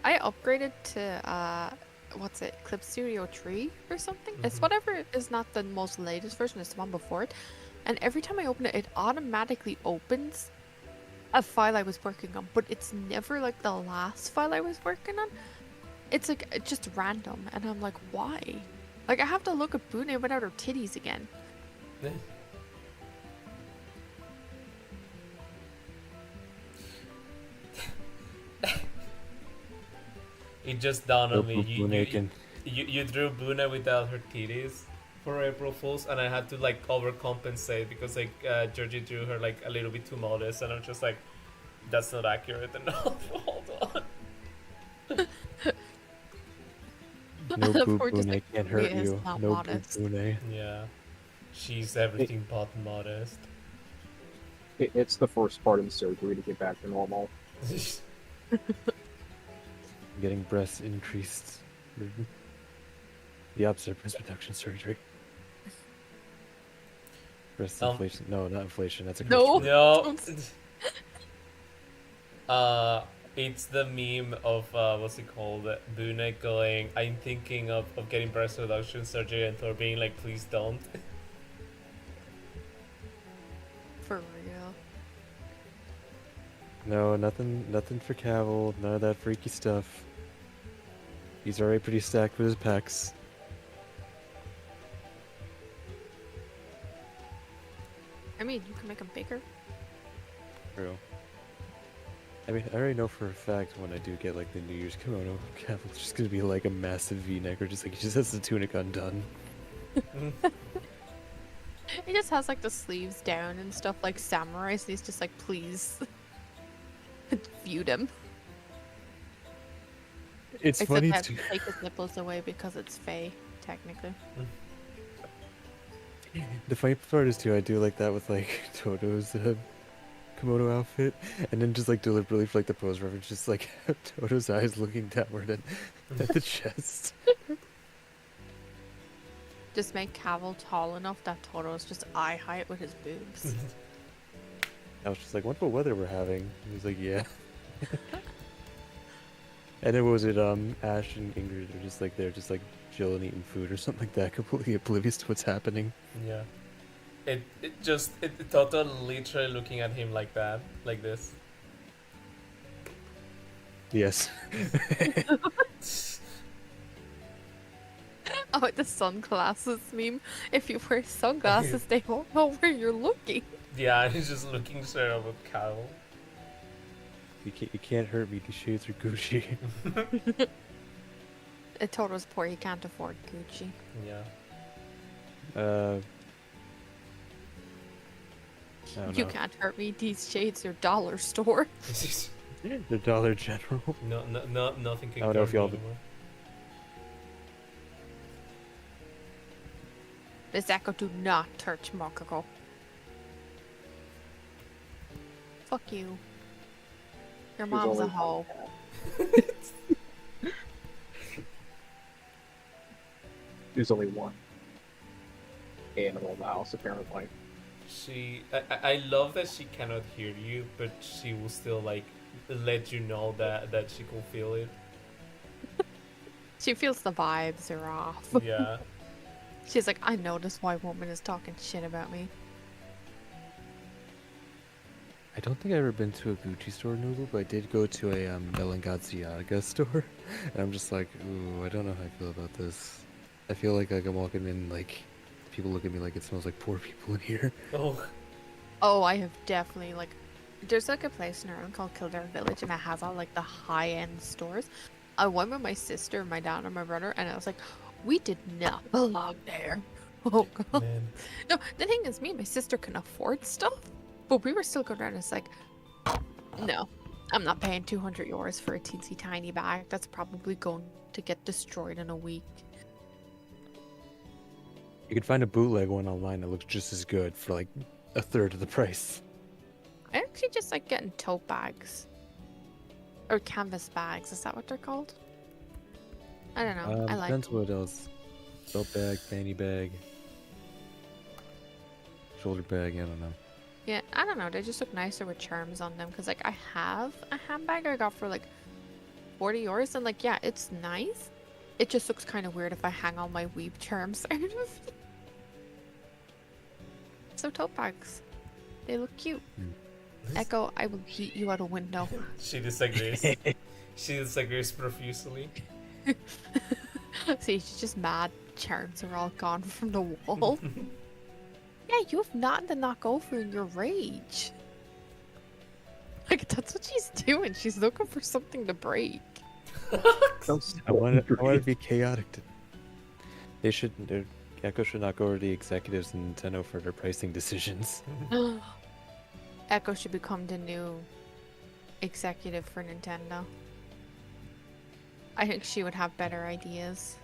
I upgraded to what's it, Clip Studio 3 or something? It's Mhm. whatever is not the most latest version, it's the one before it. And every time I open it, it automatically opens a file I was working on, but it's never like the last file I was working on. It's like just random, and I'm like, why? Like I have to look at Buné without her titties again. It just dawned on me. Buné You drew Buné without her titties for April Fools, and I had to like overcompensate because like Georgie drew her like a little bit too modest, and I'm just like, that's not accurate enough. Hold on. No boo Or just Buné like, can't hurt Buné is you. not No boo modest. Buné. Yeah, she's everything but modest. It's the first part of the surgery to get back to normal. Getting breasts increased. The opposite of breast reduction surgery. Breast inflation. No, not inflation. That's a No. No. It's the meme of what's it called? Buné going, I'm thinking of getting breast reduction surgery, and Thor being like, please don't. For real. No, nothing for Cavill. None of that freaky stuff. He's already pretty stacked with his pecs. I mean, you can make them bigger. True. I mean, I already know for a fact when I do get like the New Year's kimono, Cavill's just gonna be like a massive V-neck, or just like he just has the tunic undone. He just has like the sleeves down and stuff like samurais. And he's just like, please, feud him. It's Except funny I have to too. take his nipples away because it's Fae, technically. The funny part is too, I do like that with like Toto's kimono outfit, and then just like deliberately for like the pose reference, just like Toto's eyes looking downward at the chest. Just make Cavill tall enough that Totoro's just eye height with his boobs. I was just like, wonder what weather we're having. He was like, yeah. And then what was it, Ash and Ingrid are just like, they're just like chilling, eating food or something like that, completely oblivious to what's happening. Yeah. It Toto literally looking at him like that, like this. Yes. Oh, the sunglasses meme. If you wear sunglasses, they won't know where you're looking. Yeah, he's just looking straight up at Kyle. You can't hurt me. These shades are Gucci. Toto's poor. He can't afford Gucci. Yeah. I don't You know. can't hurt me. These shades are dollar store. The Dollar General. Nothing can I don't know if hurt me y'all- anymore. This Echo do not touch Mokoko. Fuck you. Your She's mom's a always hoe. There's only one animal in the house, apparently. I love that she cannot hear you, but she will still like let you know that she can feel it. She feels the vibes are off. Yeah. She's like, I know this white woman is talking shit about me. I don't think I've ever been to a Gucci store, Noodle, but I did go to a Melangaziaga store. And I'm just like, ooh, I don't know how I feel about this. I feel like I'm walking in, like, people look at me like it smells like poor people in here. Oh. Oh, I have definitely, like, there's like a place in Ireland called Kildare Village, and it has all like the high-end stores. I went with my sister, my dad, and my brother, and I was like, we did not belong there. Oh god. Man. No, the thing is, me and my sister can afford stuff, but we were still going around. And it's like, no, I'm not paying 200 euros for a teensy tiny bag. That's probably going to get destroyed in a week. You can find a bootleg one online that looks just as good for like a third of the price. I actually just like getting tote bags. Or canvas bags, is that what they're called? I don't know. I like Depends what else. Belt bag, fanny bag, shoulder bag, I don't know. Yeah, I don't know. They just look nicer with charms on them. Because, like, I have a handbag I got for, like, 40 euros. And, like, yeah, it's nice. It just looks kind of weird if I hang all my weeb charms out of it. So, tote bags. They look cute. Echo, I will heat you out a window. She disagrees. She disagrees profusely. See, she's just mad. Charms are all gone from the wall. Yeah, you have nothing to knock over in your rage. Like, that's what she's doing. She's looking for something to break. I want to be chaotic. They shouldn't. Echo should not go over the executives in Nintendo for their pricing decisions. Echo should become the new executive for Nintendo. I think she would have better ideas.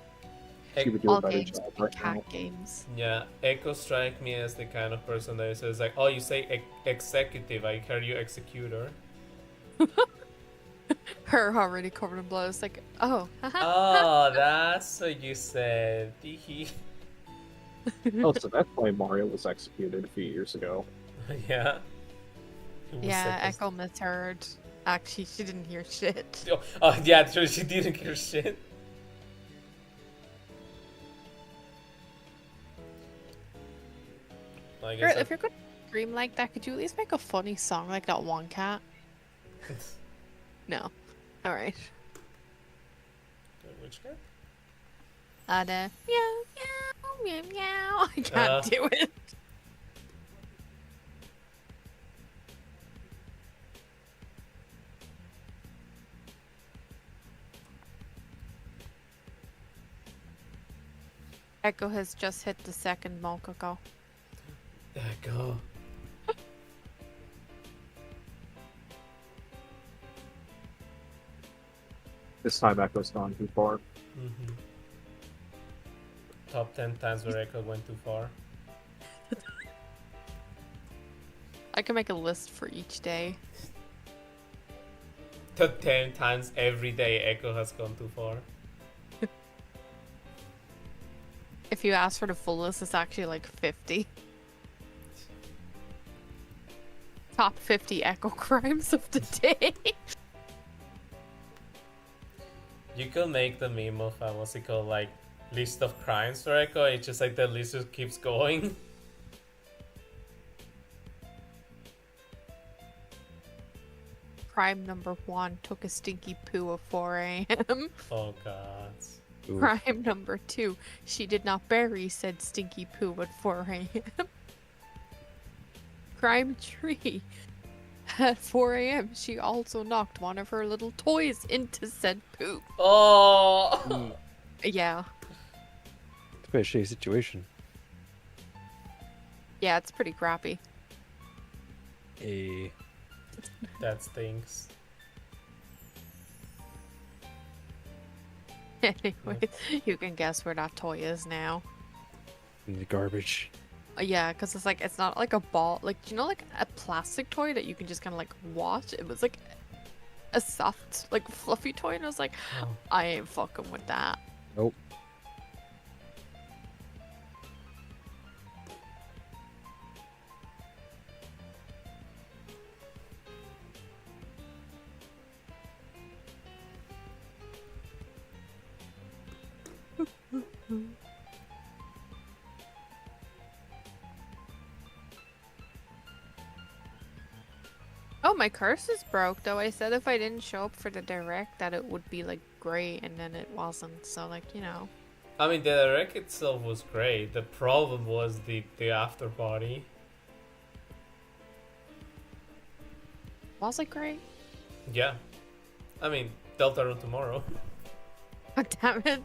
She would do All a better games job would be right cat now. games. Yeah, Echo strike me as the kind of person that says like, oh, you say executive, I heard you executor. Her already covered in blood. It's like, oh, haha. Oh, that's what you said. Oh, so that's why Mario was executed a few years ago. Yeah. It was Yeah, supposed- Echo misheard. Actually, she didn't hear shit. Oh, yeah, true, she didn't hear shit. I Girl, guess if you're gonna scream like that, could you at least make a funny song like that one cat? No. Alright. Which guy? The meow, meow, meow, meow. I can't do it. Echo has just hit the second Mokoko. Echo. This time Echo's gone too far. Mm-hmm. Top 10 times where Echo went too far. I can make a list for each day. The 10 times every day Echo has gone too far. If you ask for the full list, it's actually like 50. Top 50 Echo crimes of the day. You could make the meme of what's it called, like list of crimes for Echo. It's just like the list just keeps going. Crime number 1, took a stinky poo at 4 a.m. Oh god. Oof. Crime number 2. She did not bury said stinky poo at 4 a.m. Crime 3. At 4 a.m., she also knocked one of her little toys into said poo. Oh, Yeah. It's quite a shitty situation. Yeah, it's pretty crappy. A that stinks. Anyways, you can guess where that toy is now. in the garbage. Yeah, because it's like, it's not like a ball, like, you know, like a plastic toy that you can just kind of like watch? It was like a soft, like fluffy toy, and I was like, Oh. I ain't fucking with that. Nope. Oh, my curse is broke, though. I said if I didn't show up for the direct that it would be like great, and then it wasn't. So, like, you know. I mean, the direct itself was great. The problem was the after party. Was it great? Yeah. I mean, Deltarune tomorrow. God damn it.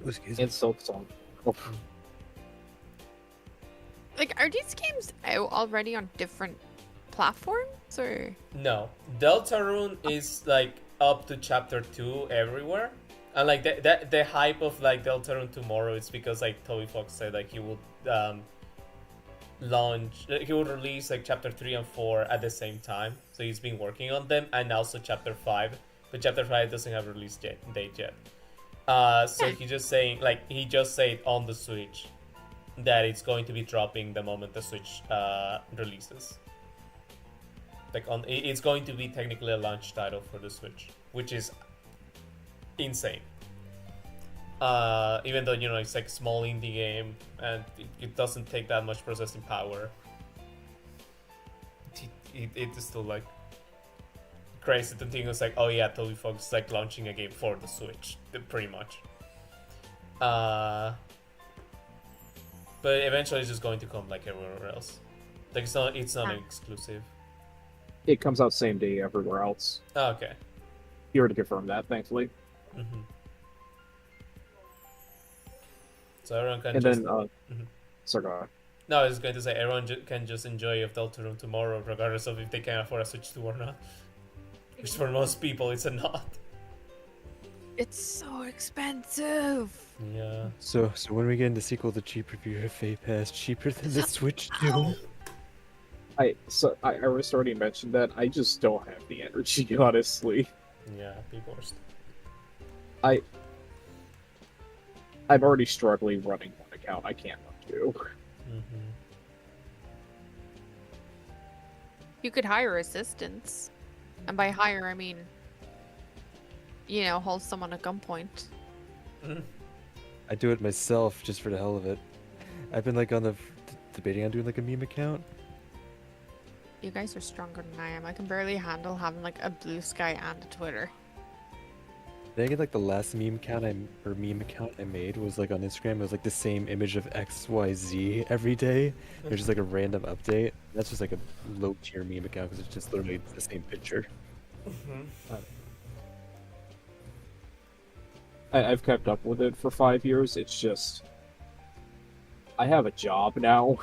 Excuse me. And Silk Song. Oh, Like, are these games out already on different platforms, or? No, Deltarune is like up to chapter 2 everywhere, and like the hype of like Deltarune tomorrow is because like Toby Fox said like he would he would release like chapter 3 and 4 at the same time, so he's been working on them, and also chapter 5, but chapter 5 doesn't have a release date yet. So he just saying like he just said on the Switch that it's going to be dropping the moment the Switch releases. Like it's going to be technically a launch title for the Switch, which is insane. Even though, you know, it's like a small indie game and it doesn't take that much processing power, it is still like crazy to think it's like, oh yeah, Toby Fox is like launching a game for the Switch, pretty much. But eventually it's just going to come like everywhere else. Like it's not an exclusive. it comes out same day everywhere else. Oh, okay. You already confirmed that, thankfully. Mm-hmm. So everyone can And just... then, Mhm. sorry, go ahead. No, I was going to say everyone can just enjoy of Deltarune tomorrow, regardless of if they can afford a Switch 2 or not. Which for most people, it's a not. It's so expensive. Yeah. So when we get into sequel, the cheap review of Fate Pass cheaper than the Switch 2? I was already mentioned that. I just don't have the energy, honestly. Yeah, people are... I'm already struggling running one account. I can't run two. Mm-hmm. You could hire assistants. And by hire, I mean, you know, hold someone at gunpoint. I do it myself just for the hell of it. I've been like on the debating on doing like a meme account. You guys are stronger than I am. I can barely handle having like a Blue Sky and a Twitter. I think like the last meme account I made was like on Instagram. It was like the same image of XYZ every day. It was just like a random update. That's just like a low tier meme account because it's just literally the same picture. Mm-hmm. I've kept up with it for 5 years. It's just I have a job now.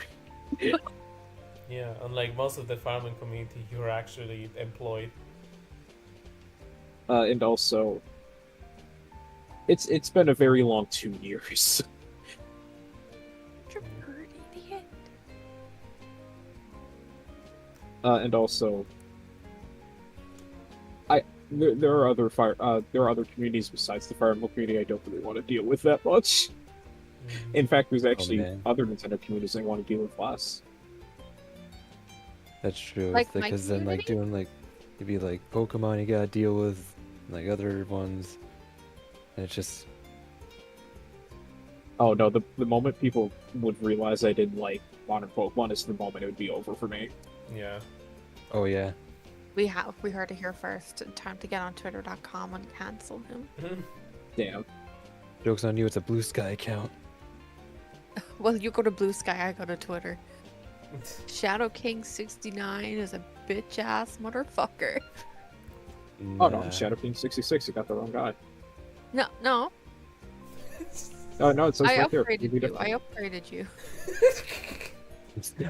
Yeah, unlike most of the farming community, you're actually employed. And also, it's been a very long 2 years. And also, there are other communities besides the Fire Emblem community I don't really want to deal with that much. In fact, there's actually man. other Nintendo communities I want to deal with less. That's true. Like my Because then like doing like it'd be like Pokemon you gotta deal with, like other ones, and it's just Oh no, the moment people would realize I didn't like modern Pokemon is the moment it would be over for me. Yeah. oh yeah. We heard it here first. Time to get on Twitter.com and cancel him. Damn. Joke's on you, it's a Blue Sky account. Well, you go to Blue Sky, I go to Twitter. Shadow King 69 is a bitch ass motherfucker. Oh no, Nah. Shadow King 66. You got the wrong guy. No, Oh no, it says I right there. upgraded Maybe you. I upgraded you.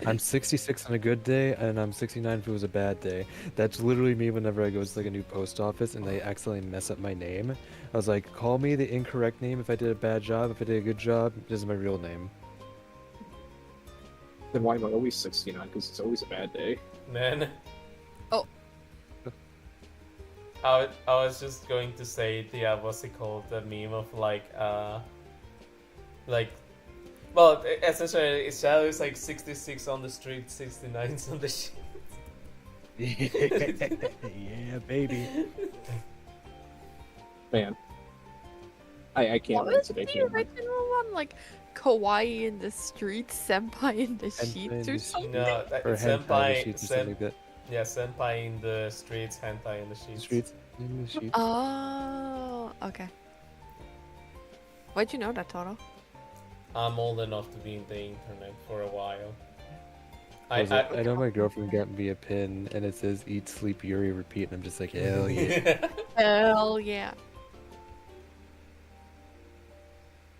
I'm 66 on a good day, and I'm 69 if it was a bad day. That's literally me whenever I go to like a new post office and they accidentally mess up my name. I was like, call me the incorrect name if I did a bad job. If I did a good job, this is my real name. Then why am I always 69? Because it's always a bad day. Man. Oh. I was just going to say the what's it called? The meme of well, essentially, Shadow is like 66 on the street, 69 on the sheet. Yeah, baby. Man. I can't What wait was today. the original one? Like kawaii in the streets, senpai in the Senpai in sheets the or sheets. something? No, Or it's hentai in the senpai. sheets or something like that. Yeah, senpai in the streets, hentai in the sheets. Streets in the sheets. Oh, okay. Why'd you know that, Toto? I'm old enough to be in the internet for a while. I know my girlfriend got me a pin and it says eat, sleep, Yoryi, repeat, and I'm just like, hell yeah. Hell yeah.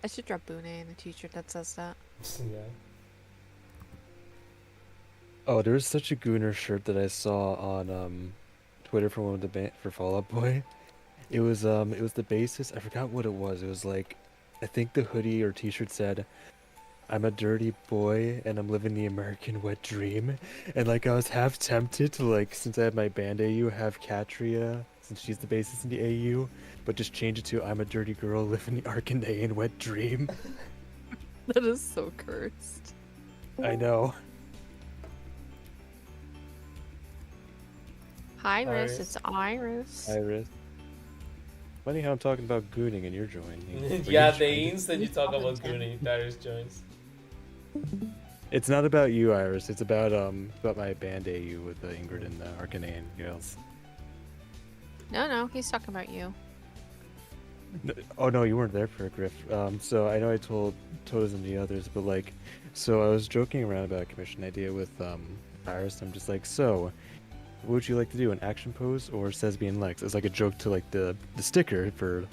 I should drop Buné in the t-shirt that says that. Yeah. Oh, there was such a Gooner shirt that I saw on Twitter from one of the for Fall Out Boy. It was the bassist. I forgot what it was. It was like, I think the hoodie or t-shirt said, "I'm a dirty boy and I'm living the American wet dream." And like I was half tempted to like, since I had my band AU, have Katria, since she's the bassist in the AU, but just change it to "I'm a dirty girl living the Arcandean wet dream." That is so cursed. I know. Hi, Iris. Iris. It's Iris. Iris. Funny how I'm talking about gooning and you're joining. Or Yeah, you're the joining. instant you talk about Commenting. Goonie, Darius joins. It's not about you, Iris. It's about my band AU with Ingrid and the Arcanine girls. No, he's talking about you. No, oh no, you weren't there for it, Griff. So I know I told Todas and the others, but like, so I was joking around about a commission idea with Iris. I'm just like, so, what would you like to do, an action pose or Sesbian Lex? It's like a joke to like the sticker for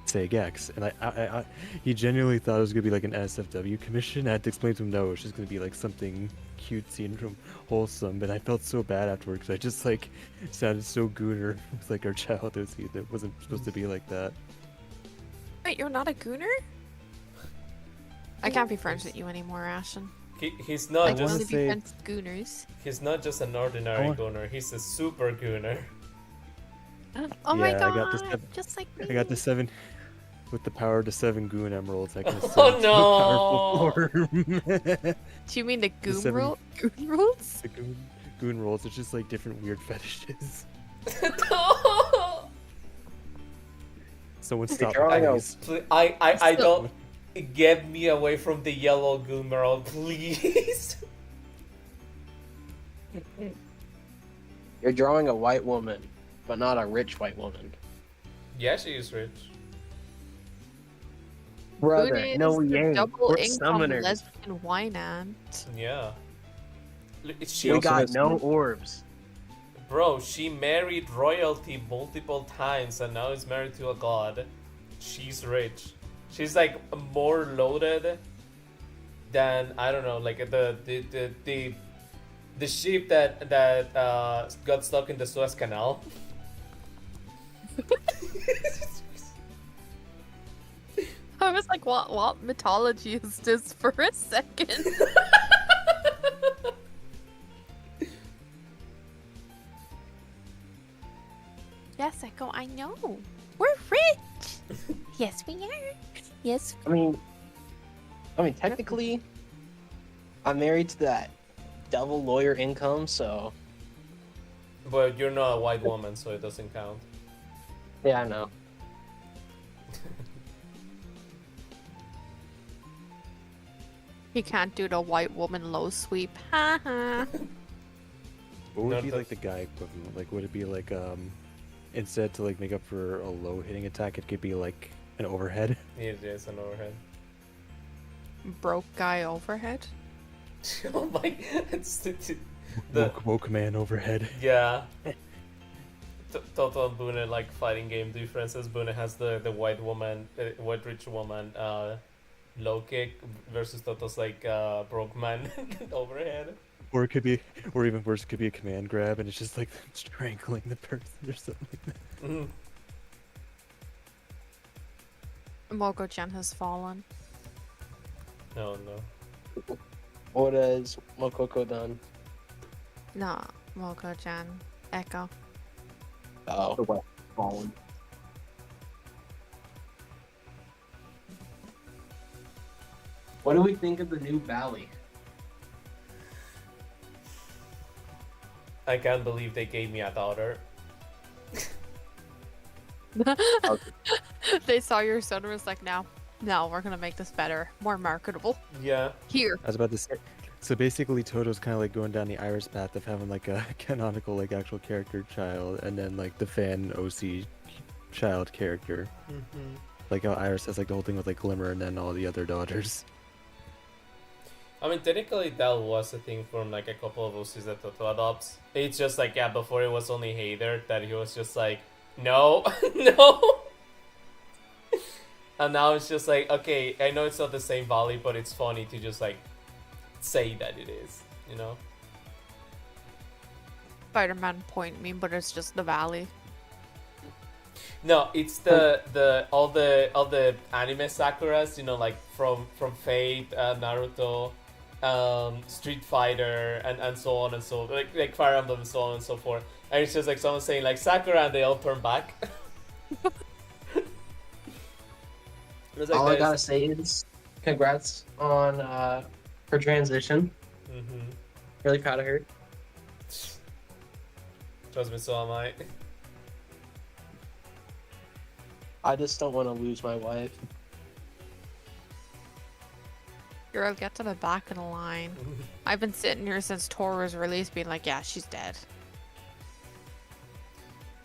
say Gex, and I he genuinely thought it was gonna be like an SFW commission. I had to explain to him no, it's just gonna be like something cutesy and wholesome. But I felt so bad afterwards because I just like sounded so gooner with like our childhood scene that wasn't supposed to be like that. Wait, you're not a gooner? I can't be friends with you anymore, Ashen. He's I not can just only be say- friends with gooners. he's not just an ordinary Oh. gooner. He's a super gooner. Oh my Yeah, god, I got this step- just like me. I got the 7 with the power to 7 goon emeralds. I can ascend Oh, to a powerful form. Do you mean the goon seven- rule? Goon rules? The goon rolls. It's just like different weird fetishes. Someone stop drawing a- these. I don't. Get me away from the yellow goomerald, please. You're drawing a white woman, but not a rich white woman. Yeah, she is rich. Brother, Buné no, is we the ain't. double We're income summoners. lesbian wine aunt. Yeah. She, We also got has- no orbs. bro, she married royalty multiple times and now is married to a god. She's rich. She's like more loaded than I don't know, like the ship that got stuck in the Suez Canal. I was like, what mythology is this for a second? Yes, Echo, I know. We're rich. Yes, we are. Yes. I mean, technically, I'm married to that devil lawyer income, so But you're not a white woman, so it doesn't count. yeah, I know. He can't do the white woman low sweep. Ha ha. What would Not be the- like the guy equivalent? Like, would it be like instead to like make up for a low hitting attack, it could be like an overhead? It is an overhead. Broke guy overhead. Oh my! It's the Woke man overhead. yeah. Total Buné like fighting game differences. Buné has the white woman, white rich woman, low kick versus Toto's like broke man overhead. Or it could be, or even worse, it could be a command grab, and it's just like strangling the person or something like that. Mhm. Moko-chan has fallen. Oh no. What has Mokoko done? No, Moko-chan. Echo. Oh. The West fallen. What do we think of the new Valley? I can't believe they gave me a daughter. They saw your son and was like, no, we're gonna make this better, more marketable. Yeah. Here. I was about to say. So basically, Toto's kind of like going down the Iris path of having like a canonical, like actual character child, and then like the fan OC child character. Mm-hmm. Like how Iris has like the whole thing with like Glimmer, and then all the other daughters. I mean, technically that was a thing from like a couple of OCs that Toto adopts. It's just like, yeah, before it was only Heider that he was just like, no, no. And now it's just like, okay, I know it's not the same Valley, but it's funny to just like say that it is, you know? Spider-Man point me, but it's just the valley. No, it's the all the anime Sakuras, you know, like from Fate, Naruto, Street Fighter, and so on and so like Fire Emblem and so on and so forth. And it's just like someone saying like Sakura, and they all turn back. It was like All I this. gotta say is, congrats on her transition. Mhm. Really proud of her. Trust me, so am I. I just don't want to lose my wife. Girl, get to the back of the line. I've been sitting here since Tor was released being like, yeah, she's dead.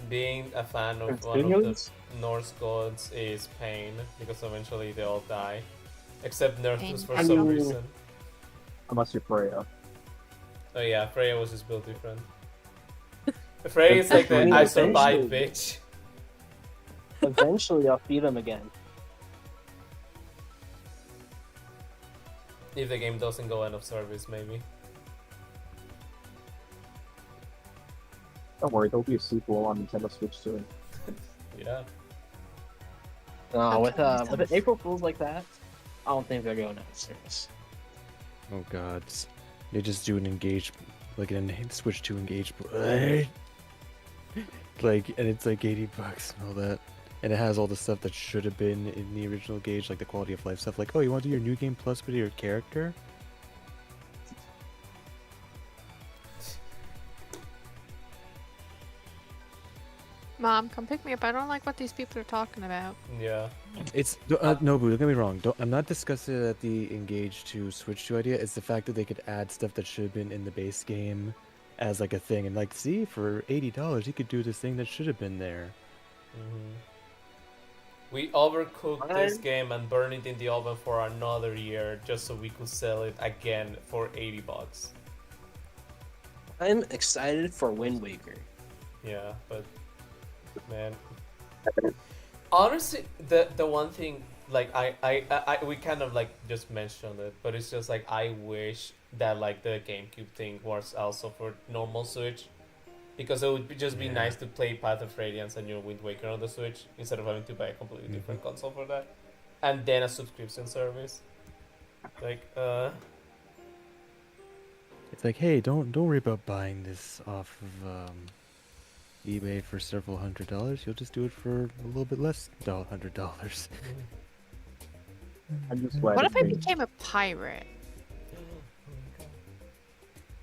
Being a fan of one of the Norse gods is pain because eventually they all die, except Nerthus for Pain. some reason. Unless you're Freya. Oh yeah, Freya was just built different. Freya is like the Eventually. I survived bitch. Eventually, I'll feed him again. If the game doesn't go end of service, maybe. Don't worry, there'll be a sequel on Nintendo Switch soon. Yeah. No, with Okay, an April Fools like that, I don't think they're going out of service. Oh god, they just do an engage, like an Switch to engage play. Like, and it's like $80 and all that. And it has all the stuff that should have been in the original Gauge, like the quality of life stuff. Like, oh, you want to do your new game plus with your character? Mom, come pick me up. I don't like what these people are talking about. Yeah. It's no, boo. Don't get me wrong. I'm not discussing that the Engage to Switch to idea. It's the fact that they could add stuff that should have been in the base game as like a thing, and like, see, for $80, you could do this thing that should have been there. Mm-hmm. We overcooked this game and burned it in the oven for another year just so we could sell it again for $80. I'm excited for Wind Waker. Yeah, but man, honestly, the one thing like I we kind of like just mentioned it, but it's just like I wish that like the GameCube thing was also for normal Switch, because it would just be nice to play Path of Radiance and Wind Waker on the Switch instead of having to buy a completely different console for that, and then a subscription service. Like It's like, hey, don't worry about buying this off of eBay for several $100s. You'll just do it for a little bit less than $100. I'm just glad What it if I came- became a pirate?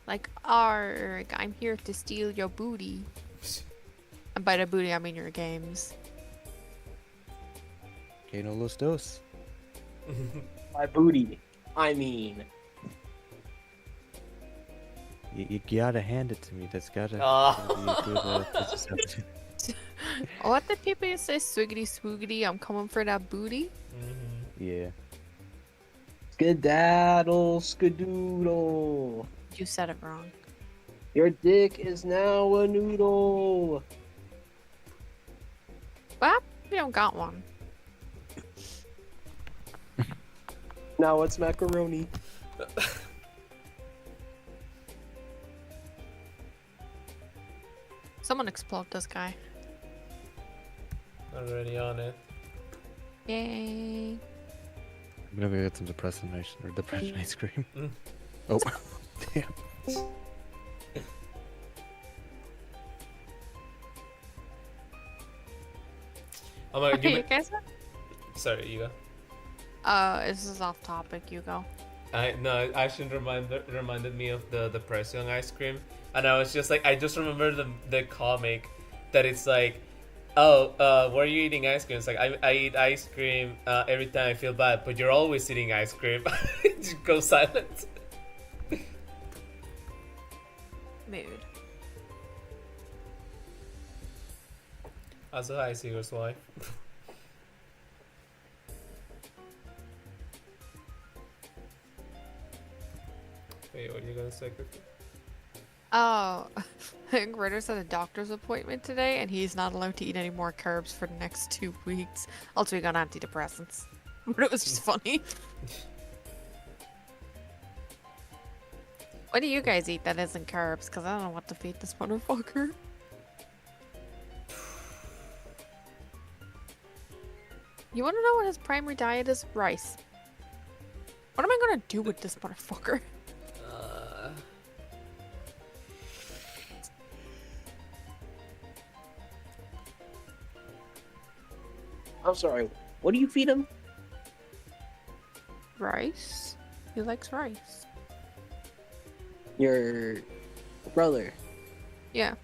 Like, arg, I'm here to steal your booty. And by the booty, I mean your games. Que no los dos. My booty. I mean. You gotta hand it to me. That's gotta Ah. be a good perception. What the people you say? Swiggity swoogity, I'm coming for that booty. Yeah. Skedaddle, skadoodle. You said it wrong. Your dick is now a noodle. Well, we don't got one. Now it's macaroni. Someone explode this guy. Already on it. Yay. I'm gonna go get some depression ice cream. Mm. Oh, damn. Oh my god, Okay, you guys. Sorry, you go. This is off topic. You go. No, Ashen reminded me of the Presiong ice cream, and I was just like, I just remember the comic that it's like, oh, where are you eating ice cream? It's like I eat ice cream every time I feel bad, but you're always eating ice cream. Just go silent. Mood. Also, hi, Seager's wife. Wait, what are you gonna say, Griff? Oh, Gritter's at a doctor's appointment today, and he's not allowed to eat any more carbs for the next 2 weeks. Also, he got antidepressants. But it was just funny. What do you guys eat that isn't carbs? Because I don't know what to feed this motherfucker. You want to know what his primary diet is? Rice. What am I gonna do with this motherfucker? I'm sorry. What do you feed him? Rice. He likes rice. Your brother. Yeah.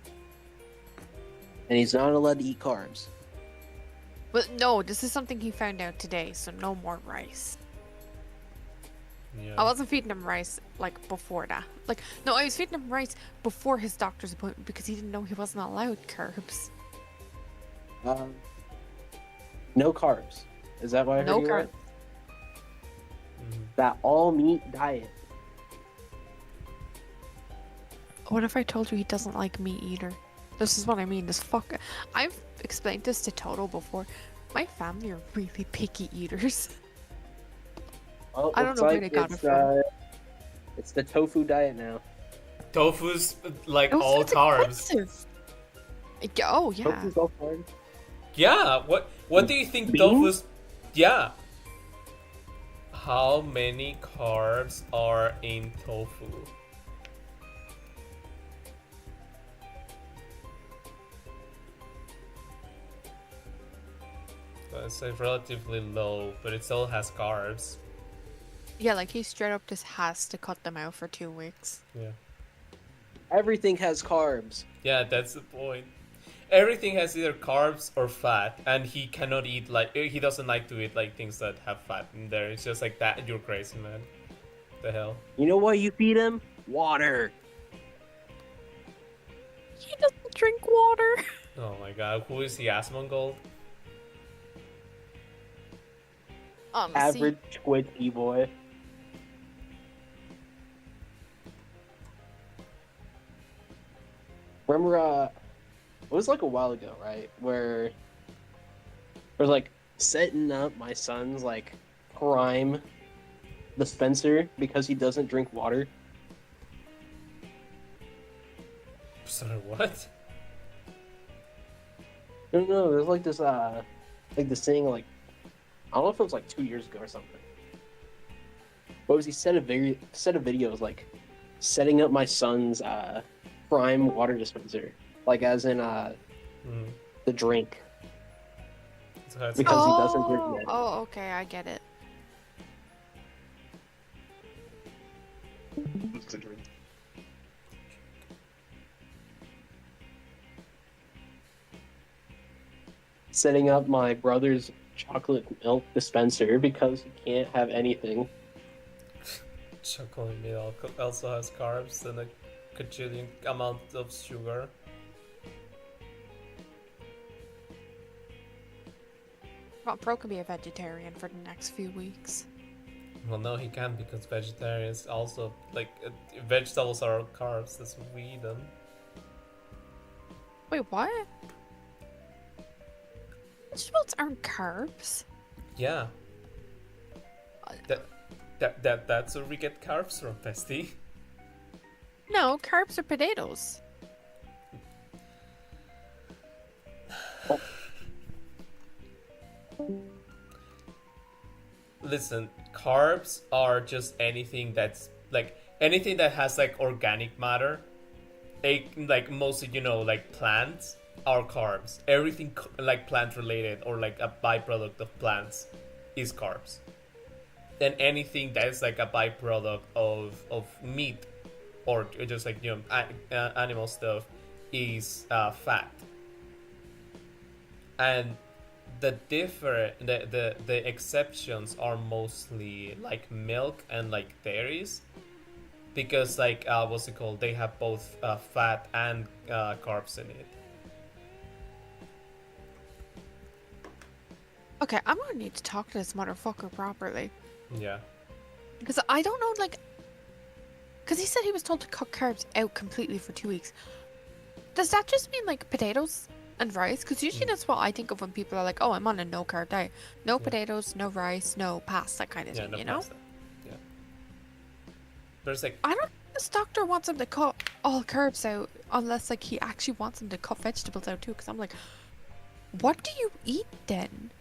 And he's not allowed to eat carbs. But no, this is something he found out today, so no more rice. Yeah. I wasn't feeding him rice, like, before that. Like, no, I was feeding him rice before his doctor's appointment because he didn't know he wasn't allowed carbs. No carbs. Is that why I heard No you carbs. right? That all meat diet. What if I told you he doesn't like meat either? This is what I mean, this fuck. I've explained this to Toto before. My family are really picky eaters. Well, I don't looks know where like they got it it's, from. It's the tofu diet now. Tofu's like Tofu's all carbs. expensive. Oh, yeah. Tofu's all carbs. Yeah. What do you think Beans? tofu's? Yeah. How many carbs are in tofu? It's like relatively low, but it still has carbs. Yeah, like he straight up just has to cut them out for 2 weeks. Yeah. Everything has carbs. Yeah, that's the point. Everything has either carbs or fat, and he cannot eat like he doesn't like to eat like things that have fat in there. It's just like that. You're crazy, man. The hell? You know what you feed him? Water. He doesn't drink water. Oh my god, who is the Asmongold? Honestly, Average twitchy boy. Remember, it was like a while ago, right? Where I was like setting up my son's like prime dispenser because he doesn't drink water. Sorry, what? No, there's like this this thing like I don't know if it was like 2 years ago or something. What was he set of videos like setting up my son's prime water dispenser, like as in the drink. So that's Because he doesn't drink yet. Oh, okay, I get it. What's the drink? Setting up my brother's chocolate milk dispenser because he can't have anything. chocolate milk also has carbs and a kajillion amount of sugar. Well, Pro can be a vegetarian for the next few weeks. Well, no, he can't because vegetarians also like vegetables are carbs. That's vegan. Wait, what? Vegetables aren't carbs. Yeah. That's where we get carbs from, Pesty. No, carbs are potatoes. Listen, carbs are just anything that's like anything that has like organic matter, like mostly like plants are carbs. Everything like plant related or like a byproduct of plants is carbs. And anything that is like a byproduct of meat or just like animal stuff is fat. And the exceptions are mostly like milk and like dairies, because like what's it called? They have both fat and carbs in it. Okay, I'm gonna need to talk to this motherfucker properly. Yeah. Because I don't know, like... Because he said he was told to cut carbs out completely for 2 weeks. Does that just mean, like, potatoes and rice? Because usually that's what I think of when people are like, oh, I'm on a no-carb diet. No potatoes, no rice, no pasta kind of thing, No you know? pasta. Yeah. There's like... I don't think this doctor wants him to cut all carbs out unless, like, he actually wants him to cut vegetables out, too. Because I'm like, what do you eat, then?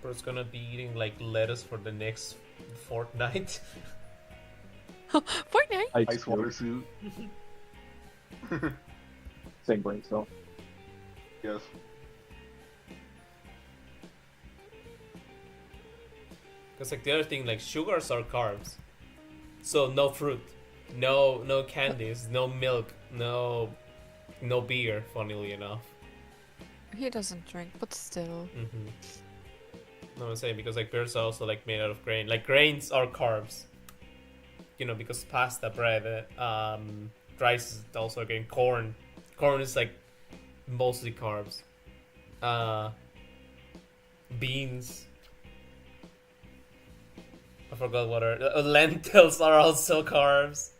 Bro's gonna be eating like lettuce for the next fortnight. Fortnite? Ice water suit. Same brain cell. Yes. Because like the other thing, like sugars are carbs, so no fruit, no candies, no milk, no beer. Funnily enough. He doesn't drink, but still. Mm-hmm. No, I'm saying because like beers are also like made out of grain. Like grains are carbs. Because pasta, bread, rice is also again corn. Corn is like mostly carbs. Beans. I forgot what are lentils are also carbs.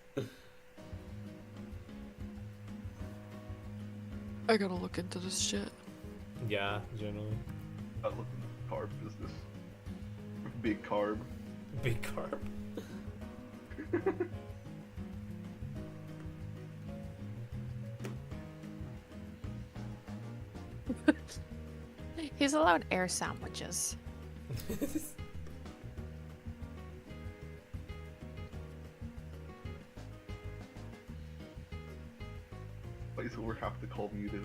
I gotta look into this shit. Yeah, generally. I look at carb business. Big carb. Big carb. He's allowed air sandwiches. Place where we have to call muted.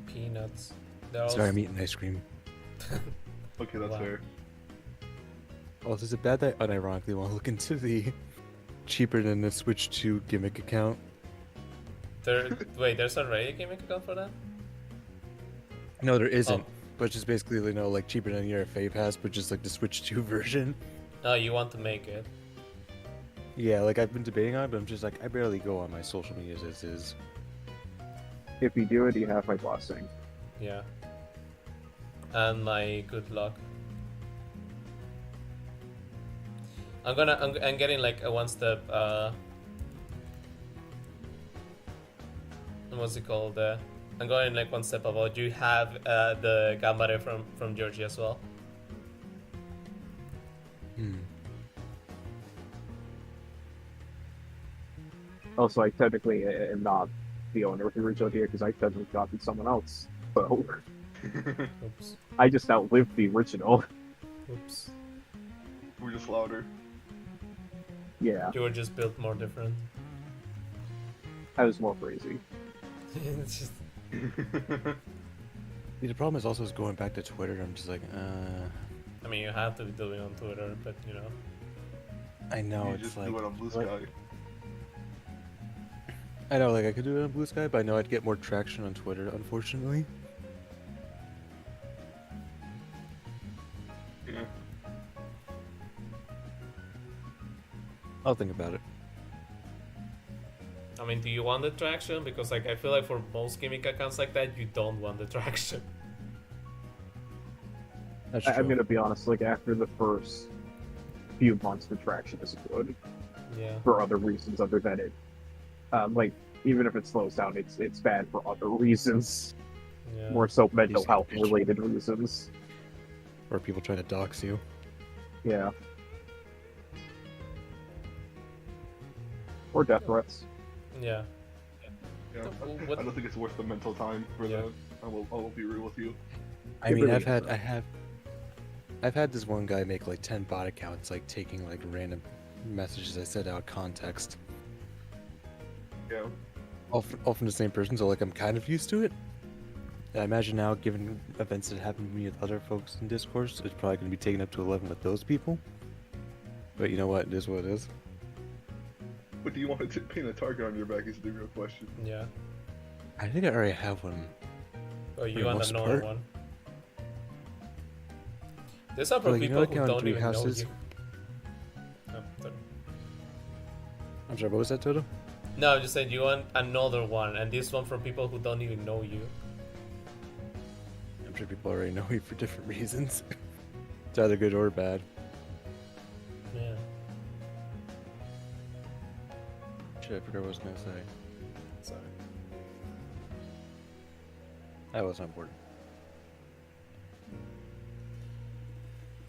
Peanuts. Sorry, I'm eating ice cream. Okay, that's Wow. fair. Also, is it bad that I unironically want to look into the cheaper than the Switch 2 gimmick account? Wait, there's already a gimmick account for that? No, there isn't. Oh. But just basically, like cheaper than your FA Pass, but just like the Switch 2 version. Oh, you want to make it? Yeah, like I've been debating on it, but I'm just like, I barely go on my social medias as is. If you do it, you have my blessing. Yeah. And my good luck. I'm getting like a one step. What's it called? I'm going like one step above. Do you have the Gambare from Yoryi as well? Also, I technically am not the owner of the original here because I technically copied someone else. So Oops. I just outlived the original. Oops. We're just louder. Yeah, You were just built more different. I was more crazy. It's just, The problem is also is going back to Twitter. I'm just like, I mean, you have to do it on Twitter, but I know You it's just like, do it on Blue what? Sky. I know, like I could do it on Blue Sky, but I know I'd get more traction on Twitter, unfortunately. I'll think about it. I mean, do you want the traction? Because like I feel like for most gimmick accounts like that, you don't want the traction. That's true. I'm gonna be honest. Like after the first few months, the traction is good Yeah. for other reasons other than it. Like even if it slows down, it's bad for other reasons. Yeah. More so mental These health pictures. related reasons. Or people try to dox you. Yeah. Or death threats. Yeah. Yeah, What- I don't think it's worth the mental time for Yeah. that. I will be real with you. I It mean, really I've had this one guy make like 10 bot accounts, like taking like random messages I said out of context, Yeah. all from the same person. So like I'm kind of used to it. And I imagine now, given events that happen to me with other folks in discourse, it's probably going to be taken up to 11 with those people. But you know what? It is what it is. But do you want to paint a target on your back is the real question. Yeah. I think I already have one. Oh, For you the want most another part. one? There's a But, like, you know, people like who on don't even know houses? you. Oh, sorry. I'm sorry, what was that, Toto? No, I'm just saying you want another one, and this one from people who don't even know you. I'm sure people already know me for different reasons. It's either good or bad. Yeah. Shit, I forgot what I was going to say. Sorry. That wasn't important.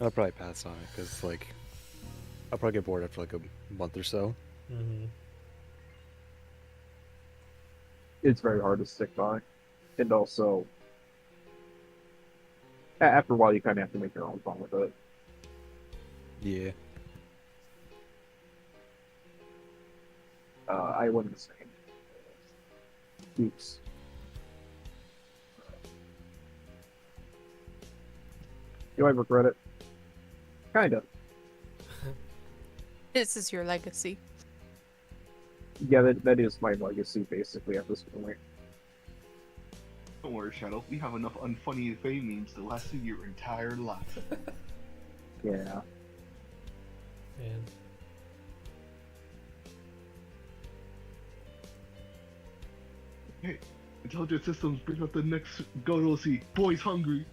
I'll probably pass on it, because, like, I'll probably get bored after, like, a month or so. Mm-hmm. It's very hard to stick by. And also, after a while, you kind of have to make your own fun with it. Yeah. I wouldn't say. Oops. Do I regret it? Kinda. This is your legacy. Yeah, that is my legacy, basically, at this point. Don't worry, Shadow. We have enough unfunny fame memes to last you your entire life. Yeah. Man. Hey, intelligent systems bring up the next Godosy. Boys hungry.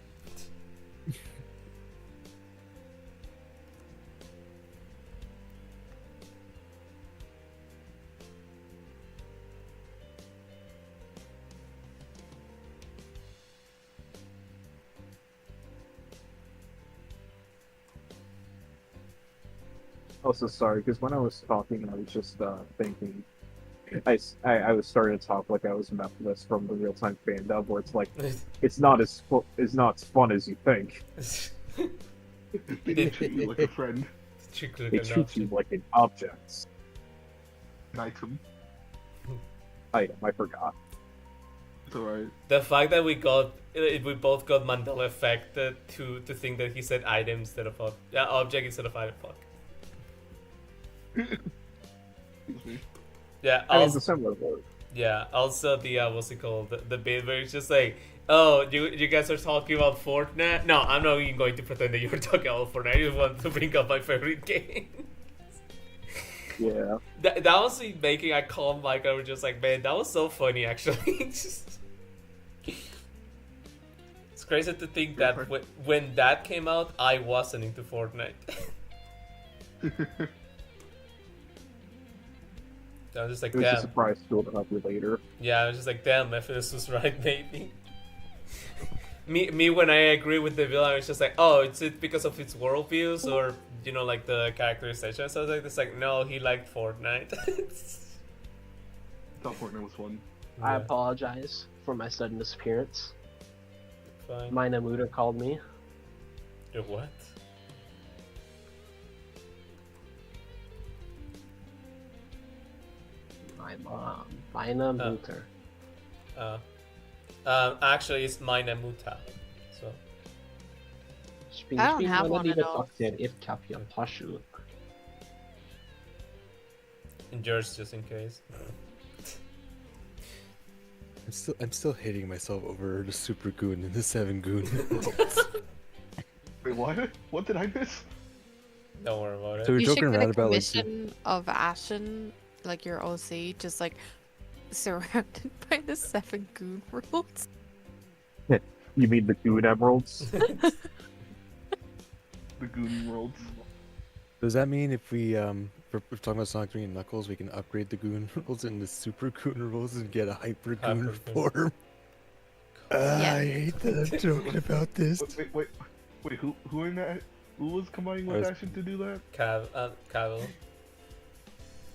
Also, sorry, because when I was talking, I was just thinking. I was starting to talk like I was Methodist from the real time fan dub, where it's like it's not as fun as you think. They treat you like a friend. They treat you like an object. An item. Item, I forgot. It's alright. The fact that we both got Mandela affected to think that he said item instead of object instead of item. Fuck. Excuse me. Yeah. I mean, Also, it's a similar word. yeah. Also, the what's it called? The bit where it's just like, oh, you guys are talking about Fortnite. No, I'm not even going to pretend that you're talking about Fortnite. I just want to bring up my favorite game. Yeah. That was me making a calm mic. I was just like, man, that was so funny. Actually, it's crazy to think that when that came out, I wasn't into Fortnite. I was just like, It was a damn. surprise to help you later. Yeah, I was just like, damn, Mephis was right, maybe. me, when I agree with the villain, I was just like, oh, it's it because of its worldviews or, you know, like the characterization. So I was like, it's like, no, he liked Fortnite. I thought Fortnite was fun. I Yeah, apologize for my sudden disappearance. fine. My Namuda called me. Your what? My mom. Mina Mutter. Actually, it's my Namuta. So, I don't have one at all. If Kapia Pashu. and yours just in case. I'm still hating myself over the Super Goon and the 7 Goon. Wait, what? What did I miss? Don't worry about it. So we're You should joking get a around about like commission of Ashen, like your OC, just like surrounded by the 7 goon worlds. You mean the Goon Emeralds? The Goon Worlds. Does that mean if we're talking about Sonic 3 and Knuckles, we can upgrade the Goon rolls into Super Goon rolls and get a Hyper Goon Hyper Goon. form? Yeah. I hate that I'm joking about this. Wait, who in that? Who was combining with I was- Ashen to do that? Cavill.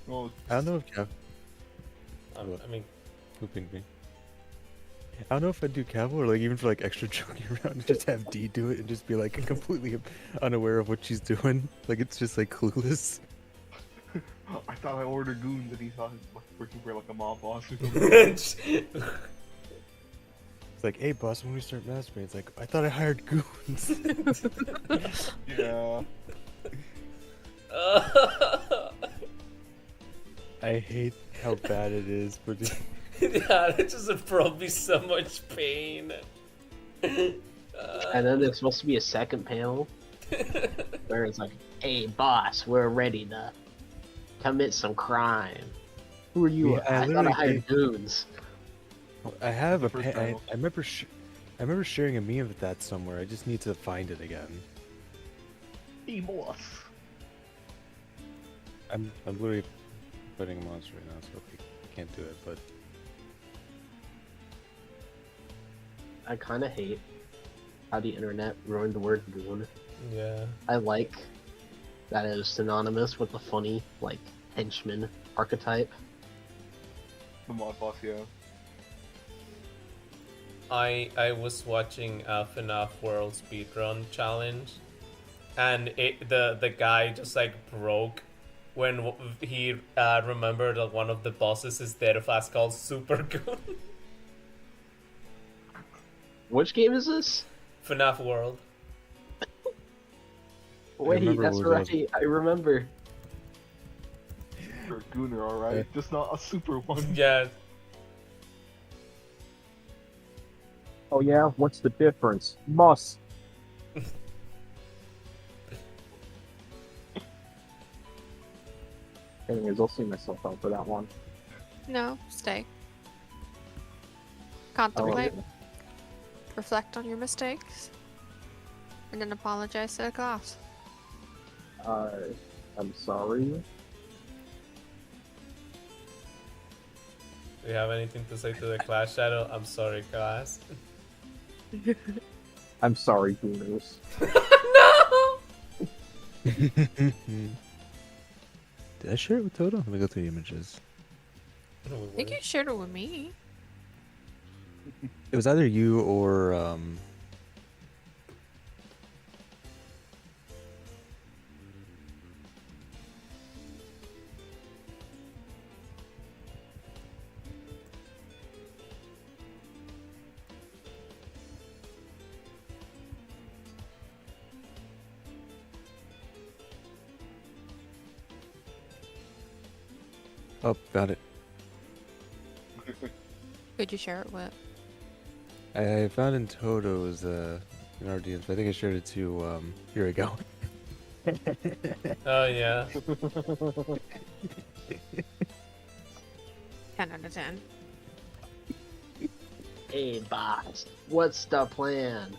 Oh, I don't know if Cav... I mean, Who pinged me? I don't know if I'd do Cavill or like even for like extra joking around and just have D do it and just be like completely unaware of what she's doing. Like it's just like clueless. I thought I ordered goons and he thought he was working for like a mob boss or something. It's like, hey boss, when we start masturbating, it's like, I thought I hired goons. Yeah. I hate how bad it is, but yeah, that just brought me so much pain. And then there's supposed to be a second panel where it's like, "Hey, boss, we're ready to commit some crime. Who are you? Yeah, I I thought I literally hired goons." I have a First I panel. remember sharing a meme of that somewhere. I just need to find it again. Hey, boss. I'm literally putting a monster right now, so I can't do it. But I kind of hate how the internet ruined the word goon. Yeah. I like that it is synonymous with the funny, like, henchman archetype. The mob boss, yeah. I was watching a FNAF World Speedrun Challenge, and the guy just like broke when he remembered that one of the bosses is dead fast called Super Goon. Which game is this? FNAF World. Wait, remember that's what it was. right. I remember. You're a gooner, alright. Just not a super one. Yeah. Oh yeah, what's the difference? Must. Anyways, I'll see myself out for that one. No, stay. Oh, Contemplate, reflect on your mistakes, and then apologize to the class. I'm sorry. Do you have anything to say to the class, Shadow? I'm sorry, class. I'm sorry, Gooners. No! did I share it with Toto? Let me go through the images. I think you shared it with me. It was either you or oh, got it. Who'd you share it with? I found in Toto's in our DMs. I think I shared it to here we go. Oh yeah. 10 out of 10. Hey, boss, what's the plan?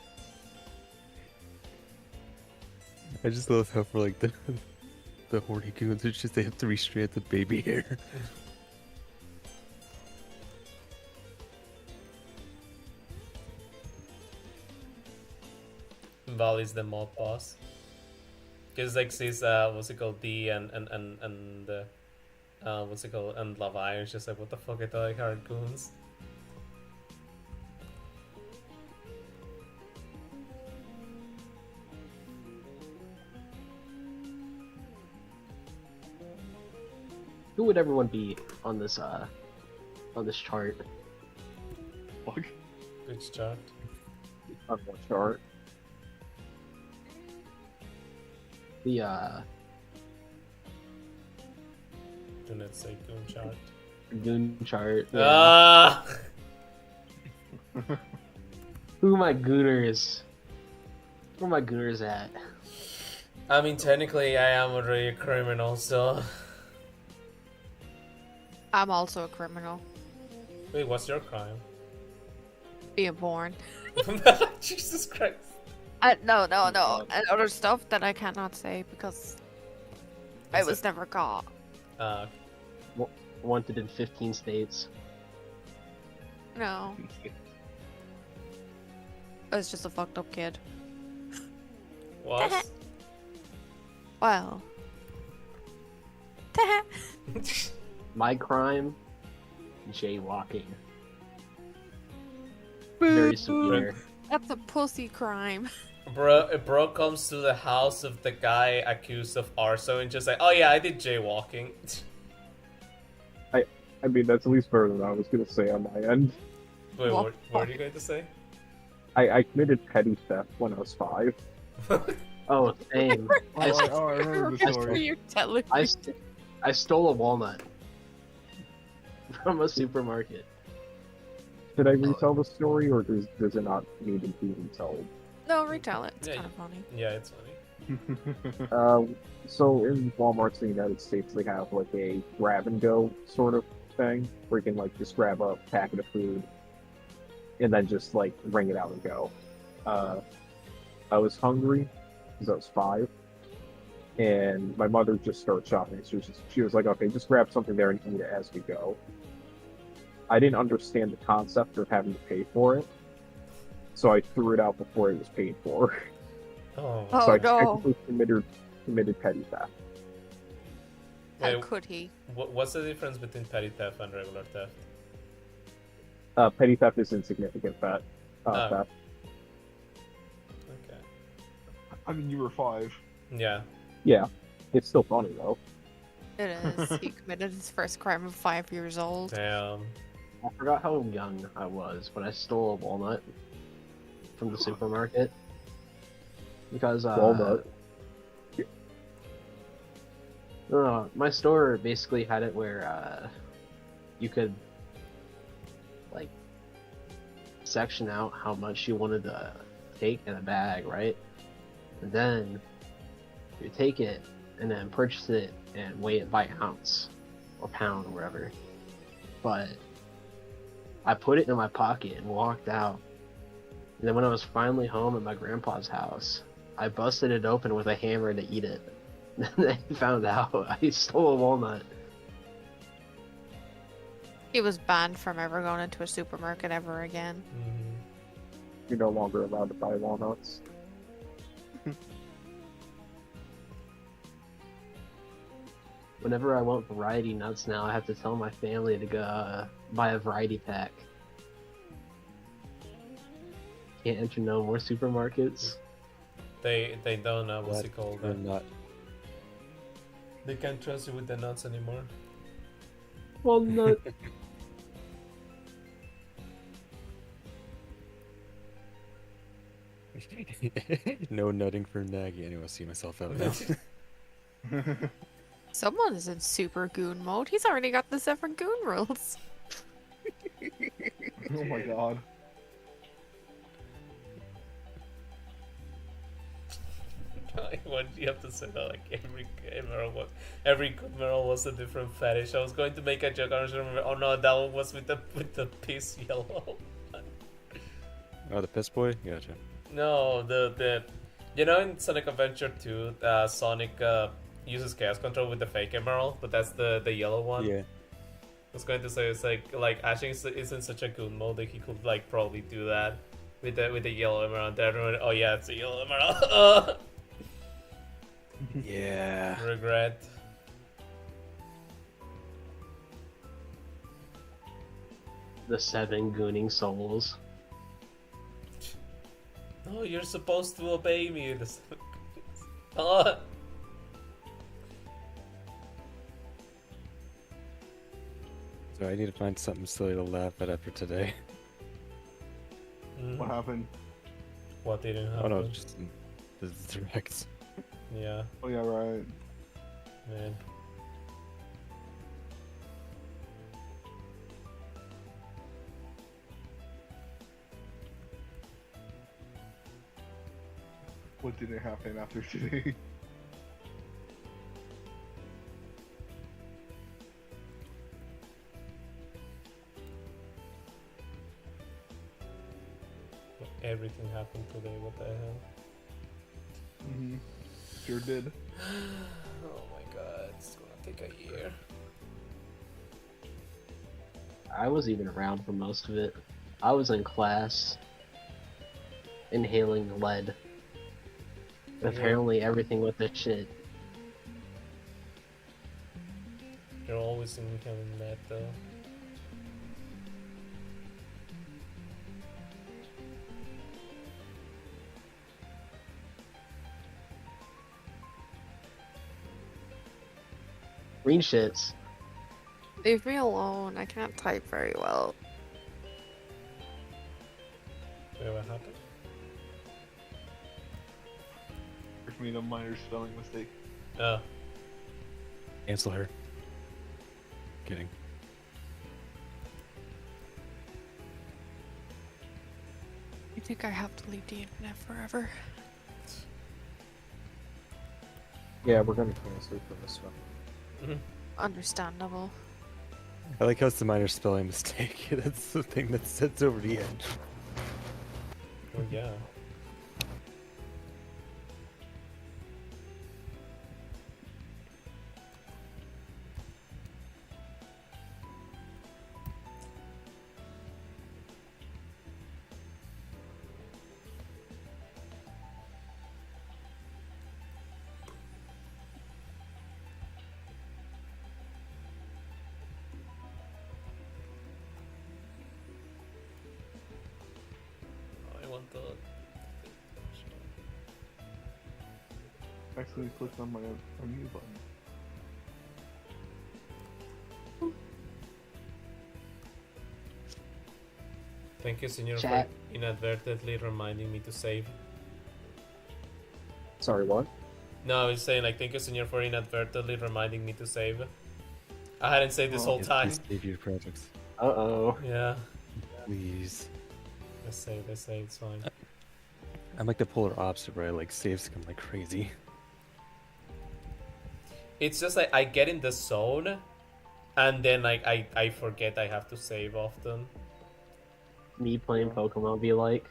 I just love how for like the horny goons, it's just they have 3 strands of baby hair. Vali's the mob boss. Cause like sees what's it called, D and what's it called, and Levi is just like, what the fuck, I thought I hired goons. Who would everyone be on this chart? Fuck. Which chart? On what chart? The Do not say goon chart. goon chart. Yeah. Ah! Who are my gooners? Where are my gooners at? I mean, technically, I am already a criminal, so. I'm also a criminal. Wait, what's your crime? Being born. Jesus Christ. No, God. and other stuff that I cannot say because I Is was it- never caught. Uh, Wanted in 15 states. No, I was just a fucked up kid. was? Well. My crime, jaywalking. Very severe. That's a pussy crime. Bro comes to the house of the guy accused of arson and just like, oh yeah, I did jaywalking. I mean, that's at least better than I was gonna say on my end. Wait, Well, what are you going to say? I committed petty theft when I was 5. Oh, same. I remember the story. You're telling I, me. st- I stole a walnut from a supermarket. Did I retell the story, or does it not need to be retold? No, retell it. It's Yeah, kind of funny. Yeah, it's funny. So in Walmarts in the United States, they have like a grab and go sort of thing, where you can like just grab a packet of food and then just like bring it out and go. I was hungry because I was 5, and my mother just started shopping. She was like, okay, just grab something there and eat it as we go. I didn't understand the concept of having to pay for it, so I threw it out before it was paid for. Oh. Oh, So I no. technically committed petty theft. How Wait, could he? what's the difference between petty theft and regular theft? Petty theft is insignificant theft. Oh. Theft. Okay. I mean, you were 5. Yeah. Yeah, it's still funny though. It is. He committed his first crime at 5 years old. Damn. I forgot how young I was when I stole a walnut from the supermarket. Because, Walnut. No, my store basically had it where, you could, like, section out how much you wanted to take in a bag, right? And then you take it and then purchase it and weigh it by ounce or pound or whatever. But I put it in my pocket and walked out. And then when I was finally home at my grandpa's house, I busted it open with a hammer to eat it. And they found out I stole a walnut. He was banned from ever going into a supermarket ever again. Mhm. You're no longer allowed to buy walnuts. Whenever I want variety nuts now, I have to tell my family to go buy a variety pack. Can't enter no more supermarkets. They don't know what's it called. Or not. They can't trust you with the nuts anymore. Walnut. No nutting for Naggy. Anyway, I see myself out now. Someone is in super goon mode. He's already got the 7 goon rules. Oh my god. Why did you have to say that? Like every good Merle was a different fetish. I was going to make a joke. I was remember. Oh no, that one was with the piss yellow. Oh, the piss boy? Gotcha. No, the in Sonic Adventure 2, Sonic uses chaos control with the fake emerald, but that's the yellow one. Yeah. I was going to say it's like Ash is in such a good mode that he could like probably do that with the yellow emerald. Everyone, oh yeah, it's a yellow emerald. Yeah. Regret. The 7 gooning souls. No, you're supposed to obey me. Oh. So I need to find something silly to laugh at after today. What happened? What didn't Oh happen? no, just the direct. Yeah, Oh yeah, right. man. What didn't happen after today? Everything happened today. What the hell? Mm-hmm. Sure did. Oh my god, it's gonna take a year. I was even around for most of it. I was in class, inhaling lead. Yeah. Apparently everything with this shit. You're always in having that though. Green shits. Leave me alone. I can't type very well. Wait, what happened? Griff made a minor spelling mistake. Oh. Cancel her. Kidding. I think I have to leave the internet forever. Yeah, we're gonna cancel for this one. Understandable. I like how it's a minor spelling mistake. That's the thing that sets over the edge. Oh yeah. I want the. Accidentally clicked on my unmute button. Thank you, Senor, for Chat. inadvertently reminding me to save. Sorry, what? No, I was saying like thank you, Senor, for inadvertently reminding me to save. I hadn't saved this whole Yes, time. please save your projects. Uh-oh. Yeah. Please. I saved, it's fine. I'm like the polar opposite, where I like saves come like crazy. It's just like I get in the zone and then like I forget I have to save often. Me playing Pokemon be like.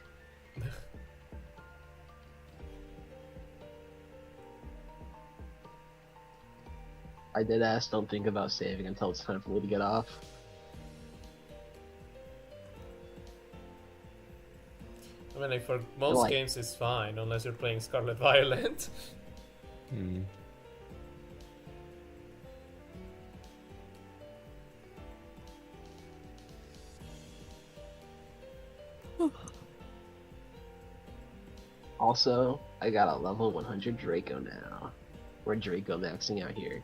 I did ask, don't think about saving until it's time for me to get off. I mean like for most Like- games it's fine unless you're playing Scarlet Violet. Hmm. Also, I got a level 100 Draco now. We're Draco maxing out here.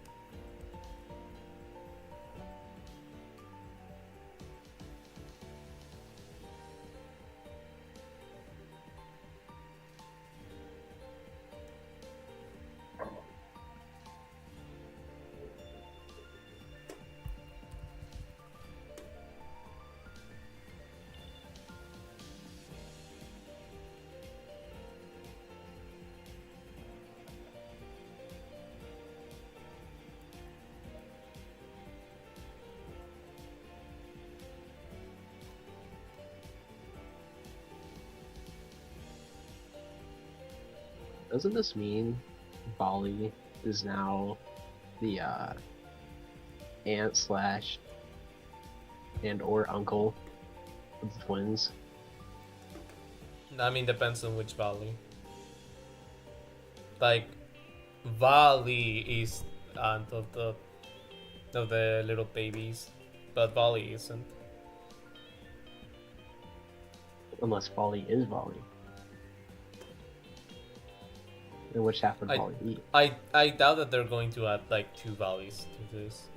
Doesn't this mean Bali is now the aunt slash and or uncle of the twins? I mean depends on which valley. Like Valley is aunt of the little babies, but Valley isn't. Unless Bali is Bali. In which half would I- Bali be? I doubt that they're going to add like two valleys to this.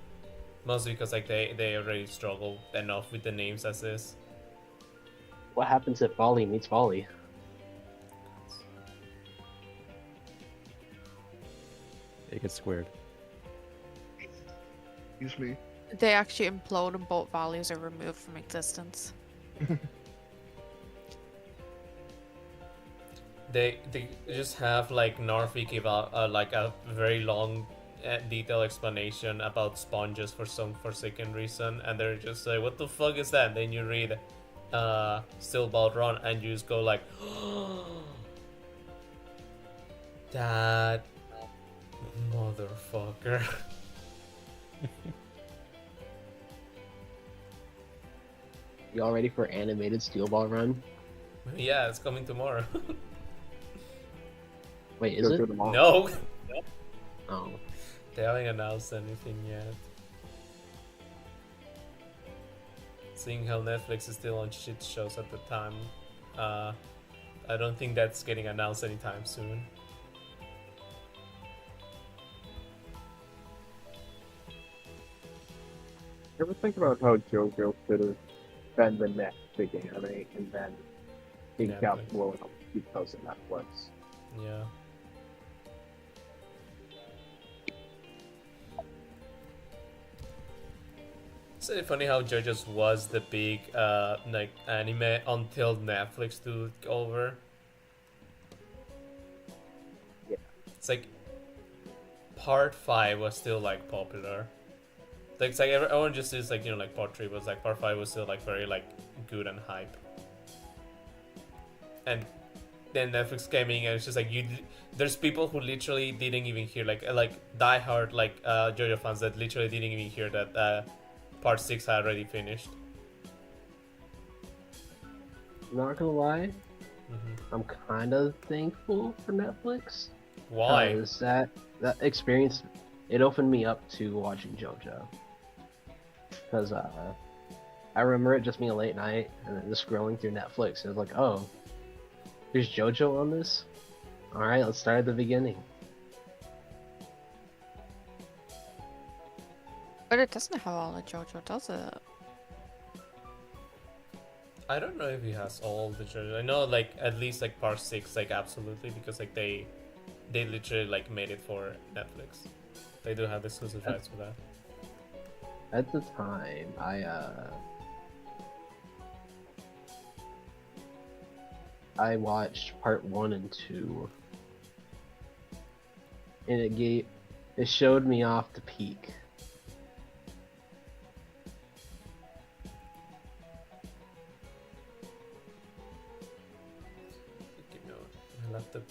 Mostly because like they already struggle enough with the names as is. What happens if Bali meets Bali? It gets squared. Excuse me. They actually implode and both values are removed from existence. They just have like Narfi give out like a very long detailed explanation about sponges for some forsaken reason, and they're just like, what the fuck is that? Then you read Steel Ball Run, and you just go like, that motherfucker. Y'all ready for animated Steel Ball Run? Yeah, it's coming tomorrow. Wait, is it? No, Oh. they haven't announced anything yet. Seeing how Netflix is still on shit shows at the time, I don't think that's getting announced anytime soon. Ever think about how JoJo could have been the next big anime and then it got Netflix. blown up because of Netflix? Yeah. It's really funny how JoJo's was the big like anime until Netflix took over. Yeah. It's like part 5 was still like popular. Like, it's like everyone just is like, you know, like part 3 was like part 5 was still like very like good and hype. And then Netflix came in and it's just like there's people who literally didn't even hear like diehard like JoJo fans that literally didn't even hear that part 6 had already finished. Not gonna lie, Mm-hmm. I'm kind of thankful for Netflix. Why? Because that experience, it opened me up to watching JoJo. Because I remember it just being a late night and then just scrolling through Netflix. It was like, oh, there's JoJo on this? Alright, let's start at the beginning. But it doesn't have all of JoJo, does it? I don't know if he has all the JoJo. I know like at least like part 6 like absolutely, because like they literally like made it for Netflix. They do have exclusive rights for that. At the time, I watched part 1 and 2. And it showed me off the peak. Give me I'll have to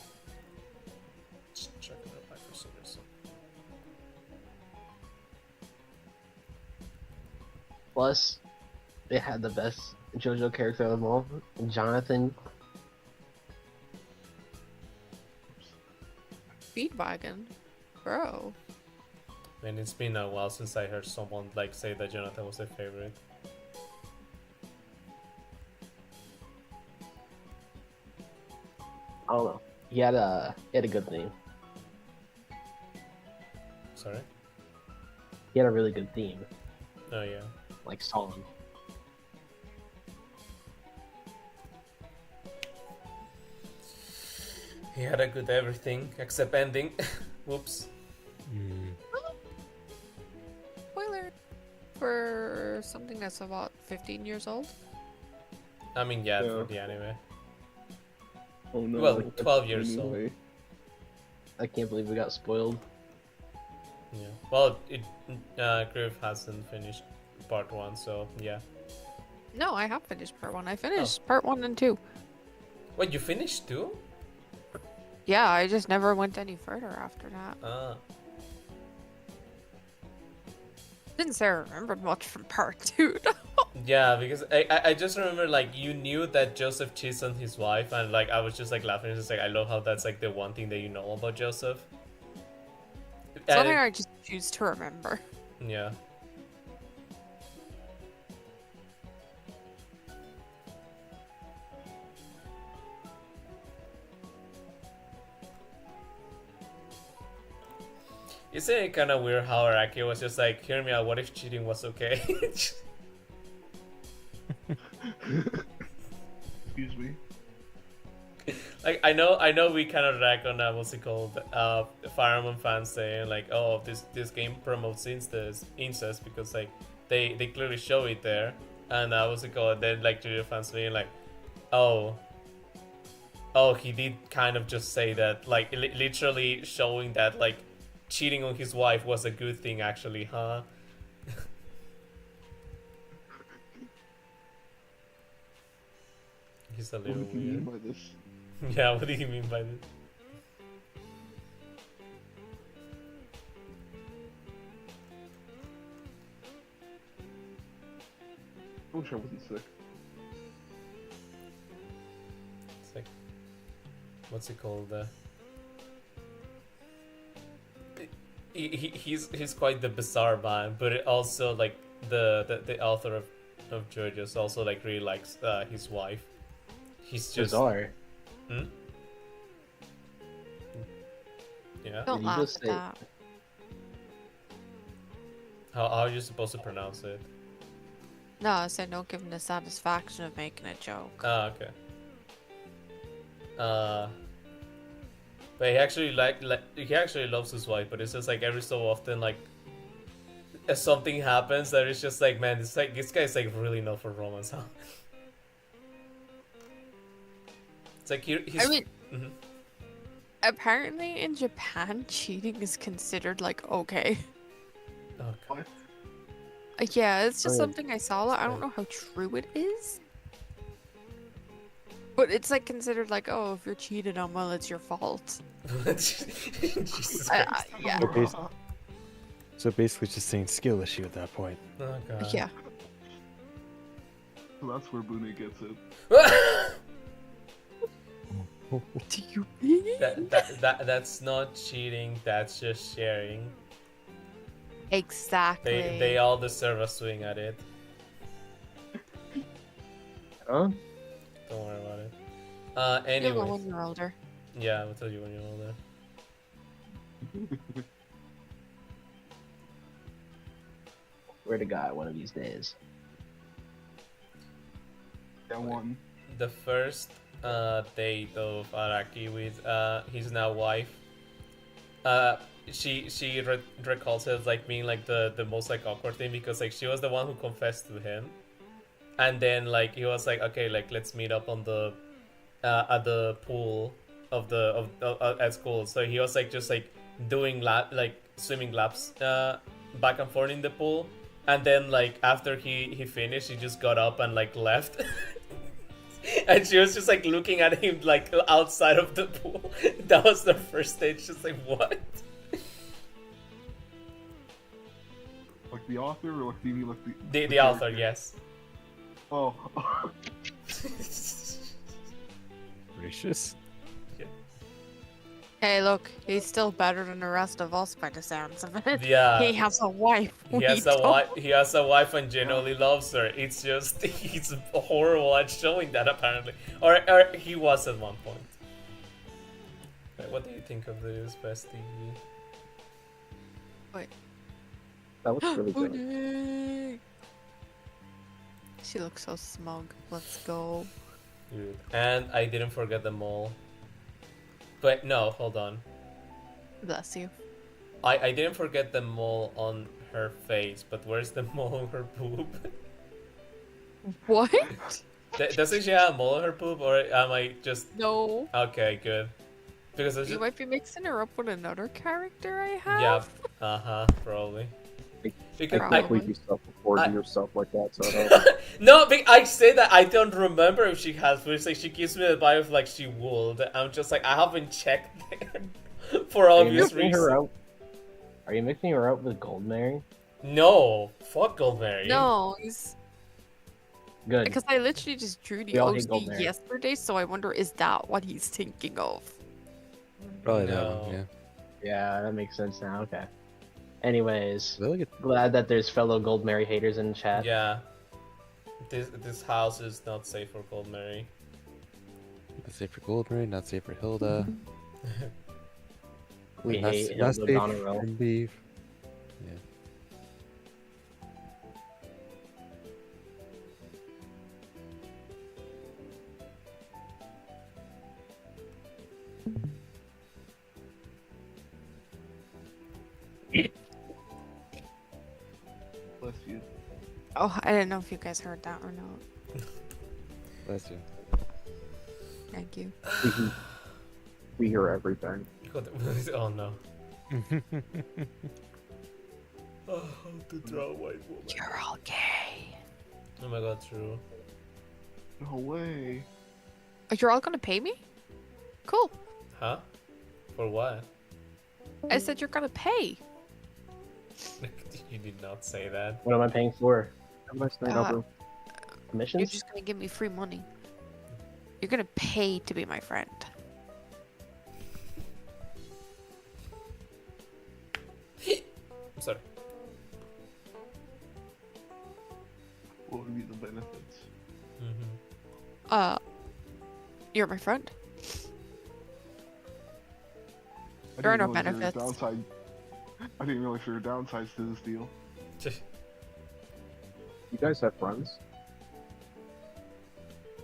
check it out for some reason. Plus, it had the best JoJo character of them all, Jonathan. Speedwagon? Bro. Man, it's been a while since I heard someone like say that Jonathan was their favorite. I don't know. He had a good theme. Sorry? He had a really good theme, Oh yeah. like song. He had a good everything except ending. Whoops. Mm. Spoiler for something that's about 15 years old. I mean, yeah, Yeah. for the anime. Oh no. Well, that's 12 years old. anyway. I can't believe we got spoiled. Yeah. Well, Griff hasn't finished part 1, so yeah. No, I have finished part 1. I finished part 1 and 2. Wait, you finished too? Yeah, I just never went any further after that. Ah. Didn't say I remembered much from part 2. Yeah, because I just remember like you knew that Joseph cheats on his wife, and like I was just like laughing. It's just like I love how that's like the one thing that you know about Joseph. Something And- I just choose to remember. Yeah. Isn't it kind of weird how Araki was just like, hear me out, what if cheating was okay? Excuse me. Like, I know we kind of rag on what's it called, Fire Emblem fans saying like, oh, this game promotes incest because like they clearly show it there, and what's it called? Then like JoJo fans being like, oh, he did kind of just say that, like literally showing that like cheating on his wife was a good thing actually, huh? He's a What little do you mean weird. by this? Yeah, what do you mean by this? I wish I wasn't sick. It's like, what's it called? He's quite the bizarre man, but it also like the author of JoJo's also like really likes his wife. He's just Bizarre. Hmm? Yeah. Don't you laugh just at say- that. How are you supposed to pronounce it? No, I said don't give him the satisfaction of making a joke. Ah, okay. But he actually he actually loves his wife, but it's just like every so often like if something happens that it's just like, man, this guy's like really not for romance, huh? It's like he's I mean, Mhm. apparently in Japan, cheating is considered like okay. Oh, God. What? Yeah, it's just Oh, yeah. something I saw. I don't know how true it is. But it's like considered like, oh, if you're cheated on, well, it's your fault. Jesus Christ. Yeah. So basically, it's just saying skill issue at that point. Oh, God. Yeah. So that's where Buné gets it. Do you mean? That's not cheating. That's just sharing. Exactly. They all deserve a swing at it. Huh? Don't worry about it. You'll know Anyway, when you're older. yeah, I'll tell you when you're older. Swear to God, one of these days. That one. The first date of Araki with his now wife, she recalls it as like being like the most like awkward thing because like she was the one who confessed to him, and then like he was like, okay, like let's meet up on the at the pool of at school. So he was like just like doing swimming laps back and forth in the pool, and then like after he finished, he just got up and like left. And she was just like looking at him like outside of the pool. That was the first date. Just like, what? Like the author or like the The author, yes. Oh. Gracious. Hey, look, he's still better than the rest of us by the sounds of it. Yeah. He has a wife. He has a wife. He has a wife and genuinely loves her. It's just he's horrible at showing that apparently, or he was at one point. Wait, what do you think of this, bestie? That looks really good. Buné. She looks so smug. Let's go. Dude. And I didn't forget the mole. But no, hold on. Bless you. I didn't forget the mole on her face, but where's the mole on her poop? What? Doesn't she have a mole on her poop, or am I just No. okay? Good, because it's You just, might be mixing her up with another character I have. yeah, probably. I Because Probably. I, can't believe you self-reported I- yourself like that, so no, but I say that I don't remember if she has, but it's like she gives me the vibe of like she would. I'm just like I haven't checked there for Are you obvious mixing her reasons. out? Are you mixing her out with Gold Mary? No, fuck Goldberry. No, he's Good. because I literally just drew the We all hate OC Goldberry. yesterday, so I wonder is that what he's thinking of? Probably that No. one, yeah. Yeah, that makes sense now. Okay. Anyways, Really good. glad that there's fellow Gold Mary haters in the chat. Yeah. This house is not safe for Goldberry. Not safe for Goldberry, not safe for Hilda. We not, hate not Hilda safe Goneril. for Beef. Yeah. Bless you. Oh, I didn't know if you guys heard that or not. Bless you. Thank you. we hear everything. Oh no. Oh, how to draw a white woman. You're all gay. Oh my god, true. No way. You're all gonna pay me? Cool. Huh? For what? I said you're gonna pay. You did not say that. What am I paying for? How much night out, bro? You're Commissions? just gonna give me free money. You're gonna pay to be my friend. I'm sorry. What would be the benefits? Mm-hmm. You're my friend. I There are didn't no realize there was benefits. Downside. I didn't realize there were downsides to this deal. You guys have friends?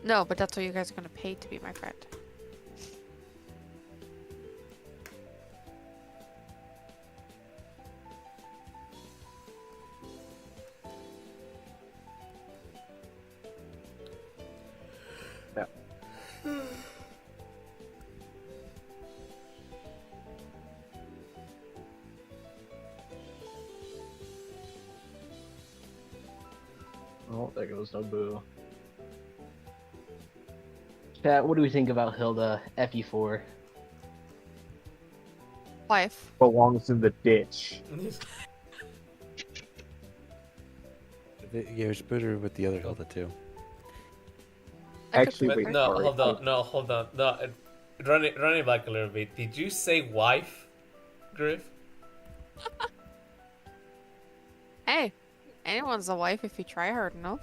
No, but that's why you guys are gonna pay to be my friend. Oh, there goes Nobu. Chat, what do we think about Hilda FE4? Wife. Belongs in the ditch. Yeah, we should put her with the other Hilda too. I could Actually, put wait, her- No, sorry. hold on. No, hold on. No, run it back a little bit. Did you say wife, Griff? Hey, anyone's a wife if you try hard enough.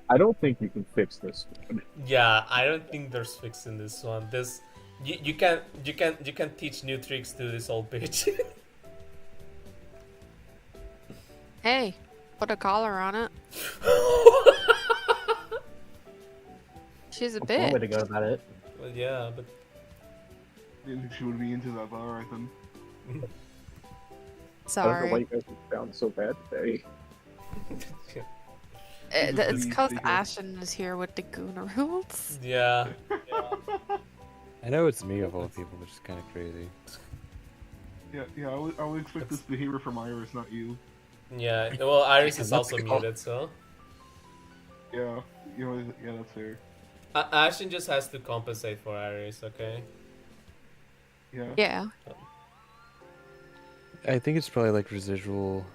I don't think you can fix this one. Yeah, I don't think there's fixing this one. This, you can teach new tricks to this old bitch. Hey, put a collar on it. She's a That's one way to bitch. go about it. Well, yeah, but I didn't think she would be into that, but alright then. I don't know why Sorry. you guys sound so bad today. It's because Bigger. Ashen is here with the Guna rules. yeah. I know it's me of all people, which is kind of crazy. Yeah, I would expect this behavior from Iris, not you. Yeah, well, Iris is Let's also go. muted, so Yeah, yeah, that's fair. Ashen just has to compensate for Iris, okay? Yeah. Yeah. I think it's probably like residual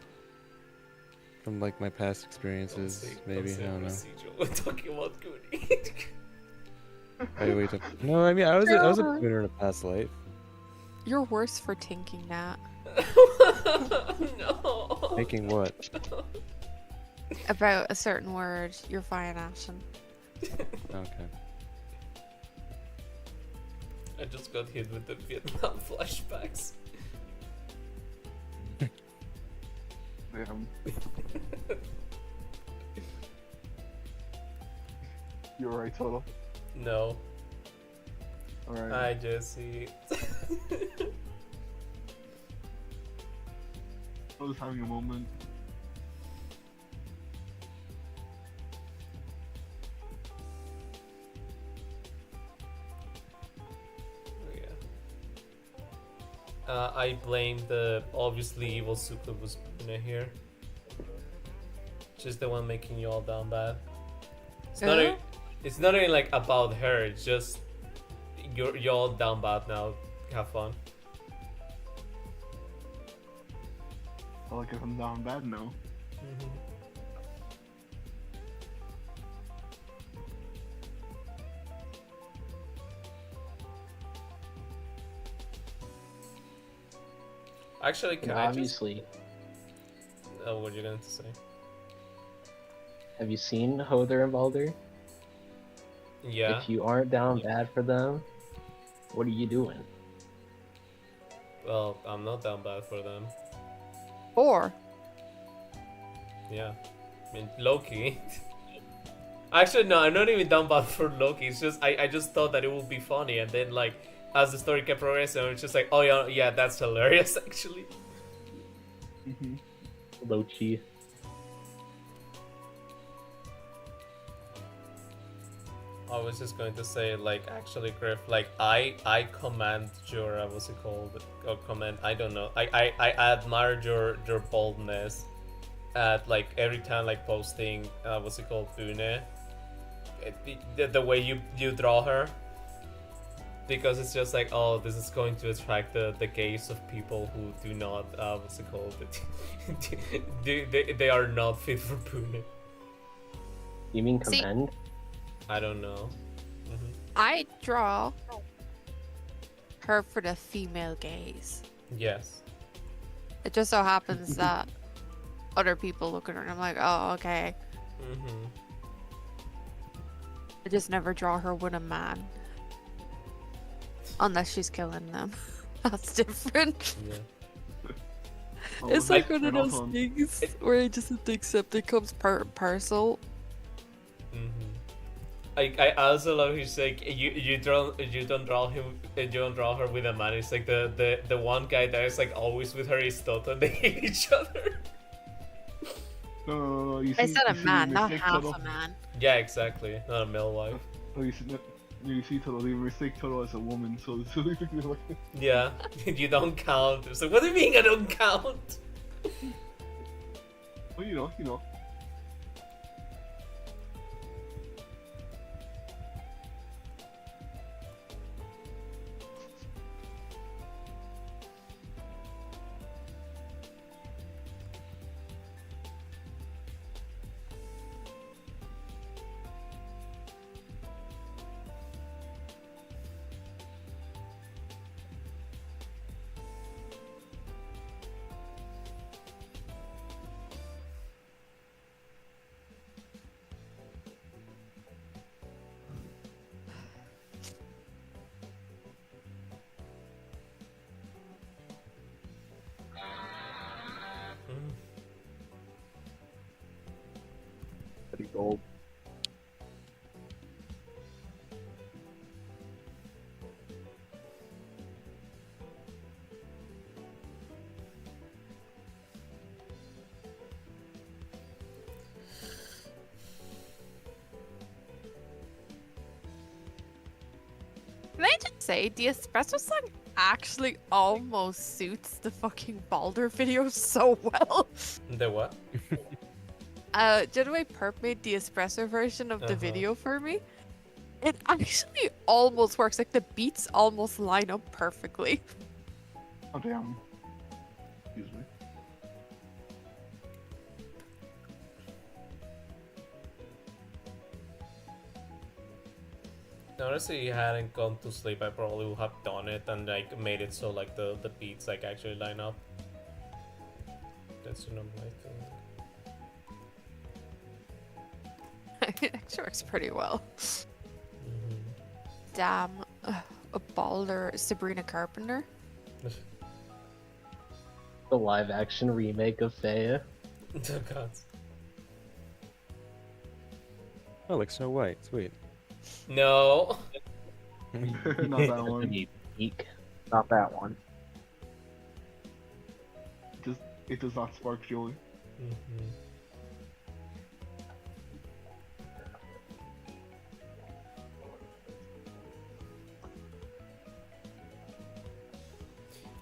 from like my past experiences, maybe. I don't know. We're talking about Goonie. Wait. No, I mean I was a Buné in a past life. You're worse for tinking that. No. Thinking what? About a certain word, you're fine, Ashen. Okay. I just got hit with the Vietnam flashbacks. Damn. You're right, Total. No. Alright. Hi, Jesse. I was having a moment. I blame the obviously evil succubus Buné here. She's the one making you all down bad. It's not. Huh? It's not even like about her. It's just you're all down bad now. Have fun. I like if I'm down bad now. Actually, can And I just? obviously, Oh, what are you going to say? have you seen Hodor and Balder? Yeah. If you aren't down bad for them, what are you doing? Well, I'm not down bad for them. Or Yeah. I mean, Loki. Actually, no, I'm not even down bad for Loki. It's just I just thought that it would be funny, and then like as the story kept progressing, it's just like, oh yeah, that's hilarious actually. Lochi. I was just going to say, like, actually, Griff, like, I command your, what's it called? Or comment, I don't know. I admire your boldness at, like, every time, like, posting, what's it called, Buné. the way you draw her, because it's just like, oh, this is going to attract the gaze of people who do not what's it called? they are not fit for Buné. You mean See- command? I don't know. Mhm. I draw her for the female gaze. Yes. It just so happens that other people look at her and I'm like, oh, okay. Mm-hmm. I just never draw her with a man. Unless she's killing them. That's different. Yeah. Oh, It's like, like one of and those also- things where I just accept it comes part and parcel. Mm-hmm. I also love he's like you don't draw her with a man. It's like the one guy that is like always with her is Toto and they hate each other. No, you see, I said a you see man, the not mistake, half Toto? a man. Yeah, exactly. Not a male wife. Oh, you see Toto, they mistake Toto as a woman, so they think they're like, Yeah, you don't count. It's like, what do you mean I don't count? well, you know. Mm. Pretty gold. Can I just say, the espresso song actually almost suits the fucking Baldur video so well. The what? Do you know why Perp made the espresso version of the Uh-huh. video for me? It actually almost works. Like the beats almost line up perfectly. Oh damn. Excuse me. Honestly, you hadn't gone to sleep, I probably would have done it and like made it so like the beats like actually line up. That's what I'm like. It actually works pretty well. Mm-hmm. Damn, a Baldur Sabrina Carpenter. The live action remake of Faya. Oh god. Oh, like Snow White. Sweet. No. Not that one. Peak. Not that one. It does not spark joy. Mm-hmm.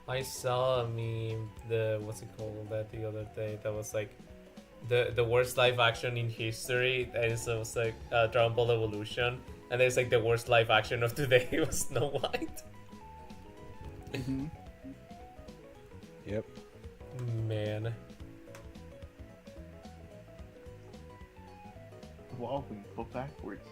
I saw a meme, what's it called, that the other day that was like the worst live action in history, and so it was like Dragon Ball Evolution, and it's like the worst live action of today was Snow White. Mm-hmm. Yep. Man. Evolving, go backwards.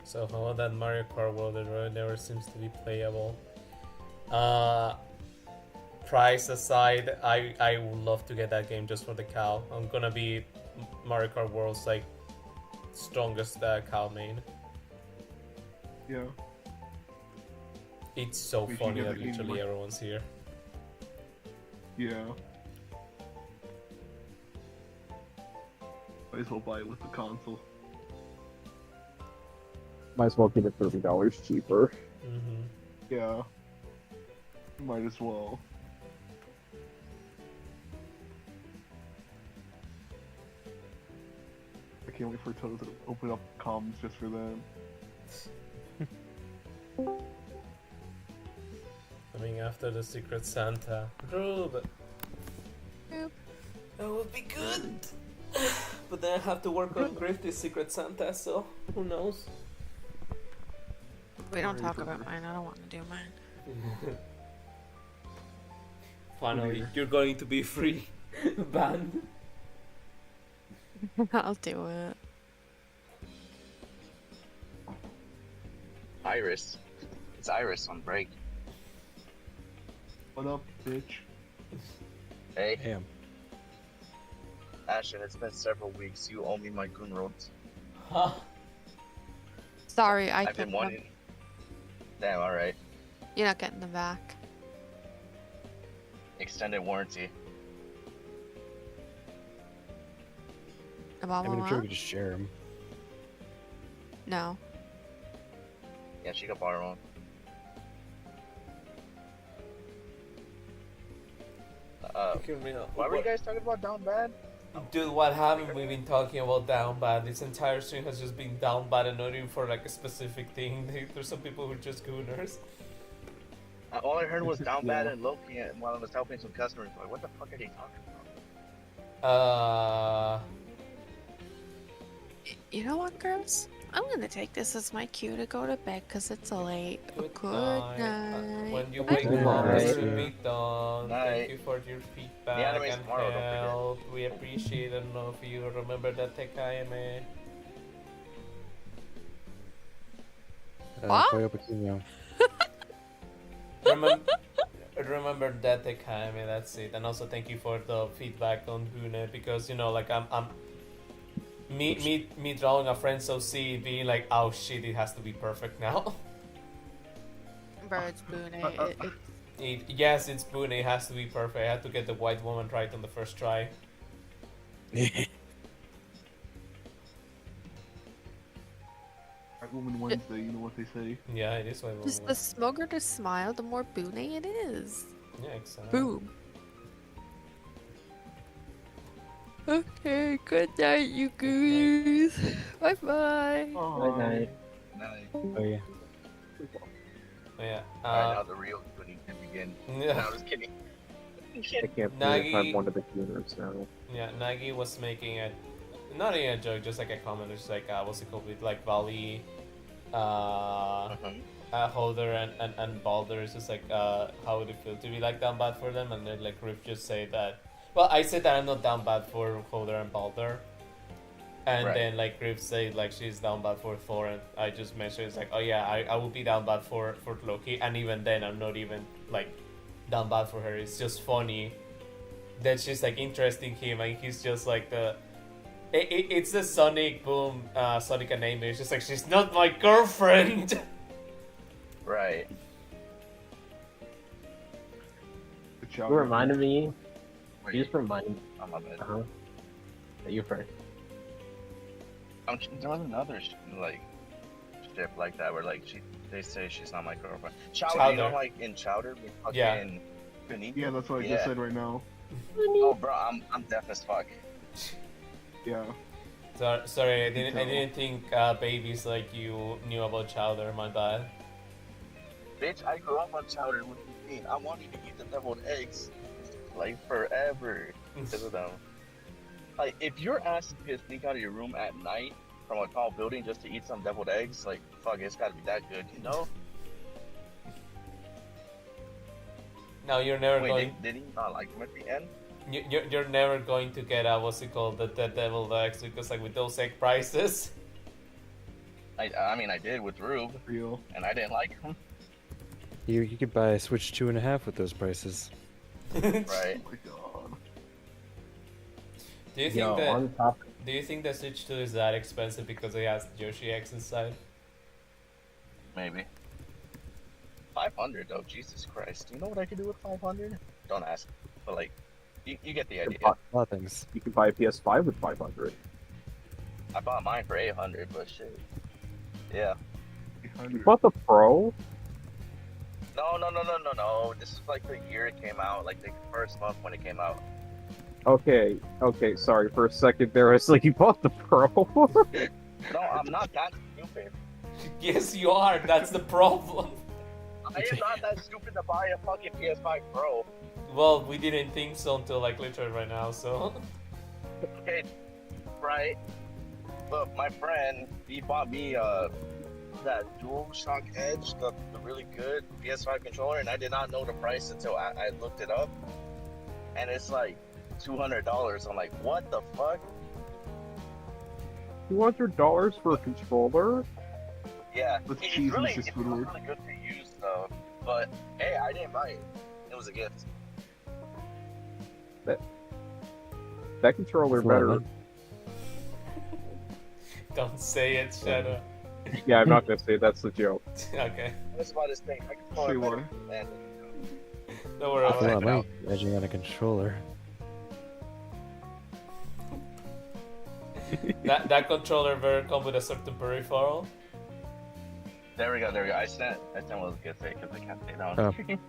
So how about that Mario Kart World? It really never seems to be playable. Price aside, I would love to get that game just for the cow. I'm gonna be Mario Kart World's like strongest cow main. Yeah. It's so We should funny get that the Game literally Boy. everyone's here. Yeah. Might as well buy it with the console. Might as well get it $30 cheaper. Mm-hmm. Yeah. Might as well. I can't wait for Toto to open up comms just for them. Coming after the Secret Santa. Rube. Yep. That would be good. But then I have to work on Griff the Secret Santa, so who knows? We don't talk about mine. I don't want to do mine. Finally, you're going to be free. Banned. I'll do it. Iris. It's Iris on break. What up, bitch? Hey, Damn. Ashton, it's been several weeks. You owe me my goon ropes. Huh? Sorry, I I've took been them. wanting. Damn, alright. You're not getting them back. Extended warranty. I mean, I'm sure we could just share them. No. Yeah, she got borrow one. Why were you guys talking about down bad? Dude, what haven't we been talking about down bad? This entire stream has just been down bad and not even for like a specific thing. There's some people who are just gooners. All I heard was down bad and Loki while I was helping some customers. Like, what the fuck are they talking about? You know what, girls? I'm gonna take this as my cue to go to bed because it's late. Good night. When you Bye. wake Good up, night. it should be done. Night. Thank you for your feedback anime's and tomorrow, don't forget. help. We appreciate it. I don't know if you remember that TKM. What? Koyo Pequeno. Remember that TKM. That's it. And also thank you for the feedback on Buné because you know, like I'm me drawing a friend so see being like, oh shit, it has to be perfect now. Bro, it's Buné. Yes, it's Buné. It has to be perfect. I had to get the white woman right on the first try. White Woman Wednesday, you know what they say. Yeah, it is white woman. Just the smoker to smile, the more Buné it is. Yeah, exactly. Boom. Okay, good night, you guys. Bye bye. Night night. Night. Oh yeah. Oh, yeah. Alright, now the real gooning can begin. No, Yeah. I was kidding. I can't believe Nagi. I'm one of the tuners now. Yeah, Nagi was making a, not even a joke, just like a comment, just like, what's it called, with like Valley, Holder and Balder, it's just like, how would it feel to be like down bad for them? And then like Griff just say that, well, I said that I'm not down bad for Holder and Balder. And Right. then like Griff said like she's down bad for Thor, and I just mentioned it's like, oh yeah, I would be down bad for Loki, and even then I'm not even like down bad for her. It's just funny that she's like interesting him, and he's just like the it's the Sonic Boom Sonic and Amy. It's just like, she's not my girlfriend. Right. Good job. You reminded me. Wait, You just reminded me. I'm my bad. That you're first. There was another like ship like that where like they say she's not my girlfriend. Chowder, you know, Chowder. like in Chowder, we fucking Yeah. Benito. Yeah, that's what I just said right now. Oh, bro, I'm deaf as fuck. Yeah. Sorry, I didn't think babies like you knew about Chowder. My bad. Bitch, I grew up on Chowder. What do you mean? I wanted to eat the deviled eggs like forever because of them. Like, if your ass is gonna sneak out of your room at night from a tall building just to eat some deviled eggs, like, fuck, it's gotta be that good, you know? Now you're never Wait, going. did he not like him at the end? You're never going to get what's it called, the deviled eggs, because like with those egg prices. I mean, I did with Rube, Real. and I didn't like him. You could buy a Switch 2.5 with those prices. Right. Oh my god. Do you think Yo, that? on top. Do you think the Switch 2 is that expensive because it has Yoshi X inside? Maybe. $500 500 though. Jesus Christ. You know what I could do with 500? Don't ask. But like, you get the You idea. can A lot of things. buy a PS5 with 500. I bought mine for 800, but shit. Yeah. You bought the Pro? No. This is like the year it came out, like the first month when it came out. Okay, sorry. For a second there, I was like, you bought the Pro? No, I'm not that stupid. Yes, you are. That's the problem. I am not that stupid to buy a fucking PS5 Pro. Well, we didn't think so until like literally right now, so. Okay, right. Look, my friend, he bought me that DualShock Edge, the really good PS5 controller, and I did not know the price until I looked it up. And it's like $200. I'm like, what the fuck? $200 for a controller? Yeah, Let's it's cheese really, Mrs. it's Woodward. really good to use though. But hey, I didn't buy it. It was a gift. That controller That's a lot of better. money. Don't say it, Shadow. Yeah, I'm not gonna say that's the joke. Okay. That's about this thing. I can call Say it better why. than Don't worry That's a about lot of it. money edging on a controller. That controller better come with a certain peripheral. There we go. I sent what I was gonna say because I can't say that Oh. one.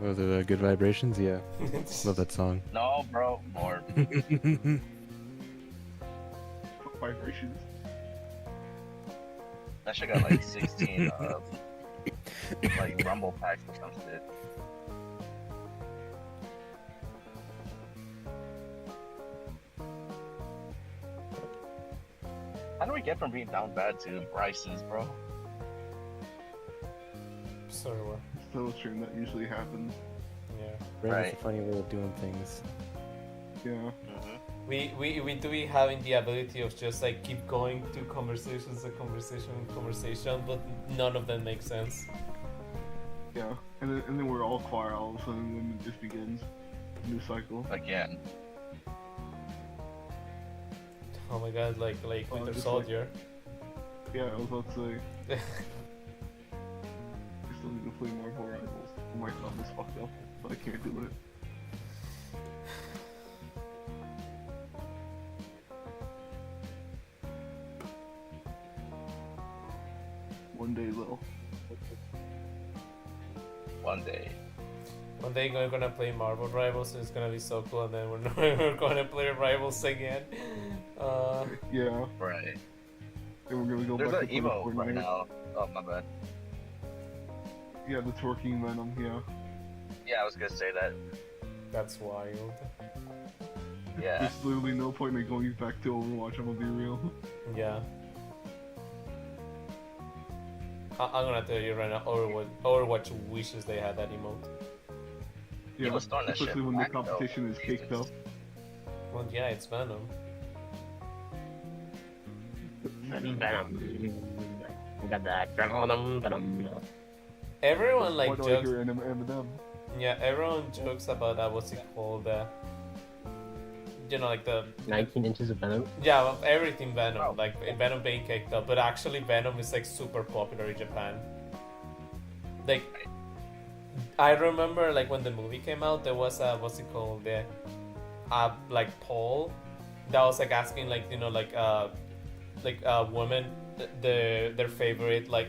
Was it Good Vibrations? Yeah. Love that song. No, bro, more. Vibrations. That shit got like 16 like rumble packs or some shit. How do we get from being down bad to Bryson's, bro? Sorry, what? So true, that usually happens. Yeah. Brain is Right. a funny way of doing things. Yeah. Mm-hmm. We do be having the ability of just like keep going to conversations and conversation, but none of them make sense. Yeah. And then we're all quiet all of a sudden when it just begins. New cycle. Again. Oh my god, like Oh, Winter just Soldier. Yeah, I was about to say. I still need to play more Rivals. My thumb is fucked up, but I can't do it. One day, though. One day. One day we're gonna play Marvel Rivals, and it's gonna be so cool, and then we're gonna play Rivals again. Yeah. Right. And we're gonna go There's back an to play emo Fortnite. right now. Oh, my bad. Yeah, the twerking Venom, yeah. Yeah, I was gonna say that. That's wild. Yeah. There's literally no point in going back to Overwatch, I'm gonna be real. Yeah. I'm gonna tell you right now, Overwatch wishes they had that emote. Yeah, was throwing that shit especially when the back, though. competition is kicked up. Well, yeah, it's Venom. Everyone Why like do I jokes. hear Eminem? Yeah, everyone jokes about that. What's it called? You know, like the 19 inches of venom. yeah, of everything Venom, like Venom being kicked up, but actually Venom is like super popular in Japan. Like, I remember like when the movie came out, there was a what's it called? The like poll that was like asking like like women their favorite like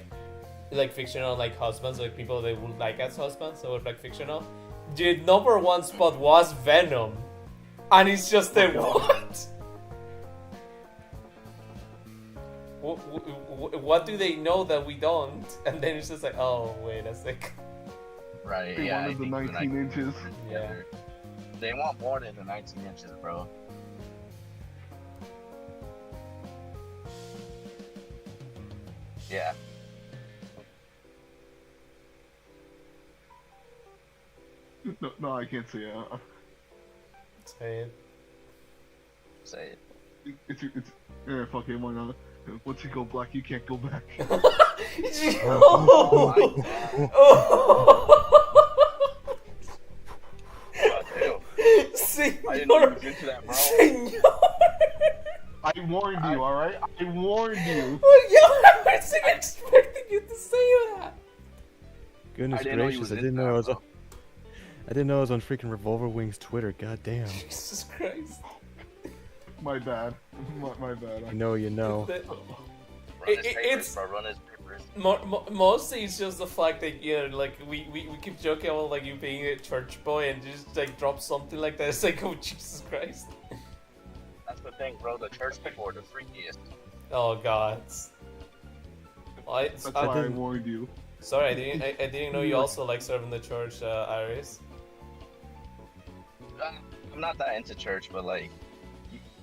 fictional like husbands, like people they would like as husbands, so like fictional. The number one spot was Venom. And it's just a what? What do they know that we don't? And then it's just like, oh wait a sec. Right, They yeah. I wanted the think 19 inches. Yeah. They want more than the 19 inches, bro. Yeah. No, I can't say it. Say it. Say it. It's yeah, fuck it, why not? Once you go black, you can't go back. Oh my God, ew. I didn't know you was into that, bro. Senor. I warned you, alright? I warned you. Yo, I wasn't expecting you to say that. Goodness I didn't know he gracious, was I didn't in know I that, was bro. on, I didn't know I was on freaking Revolver Wings Twitter. God damn. Jesus Christ. My bad. My bad. You know, you know. The- Run his It- papers, it's- bro. Run his papers. Mostly it's just the fact that, you know, like, we keep joking about, like, you being a church boy and just, like, drop something like that. It's like, oh, Jesus Christ. That's the thing, bro. The church people are the freakiest. Oh, God. That's why I warned you. Sorry, I didn't know you also, like, serve in the church, Iris. I'm not that into church, but like,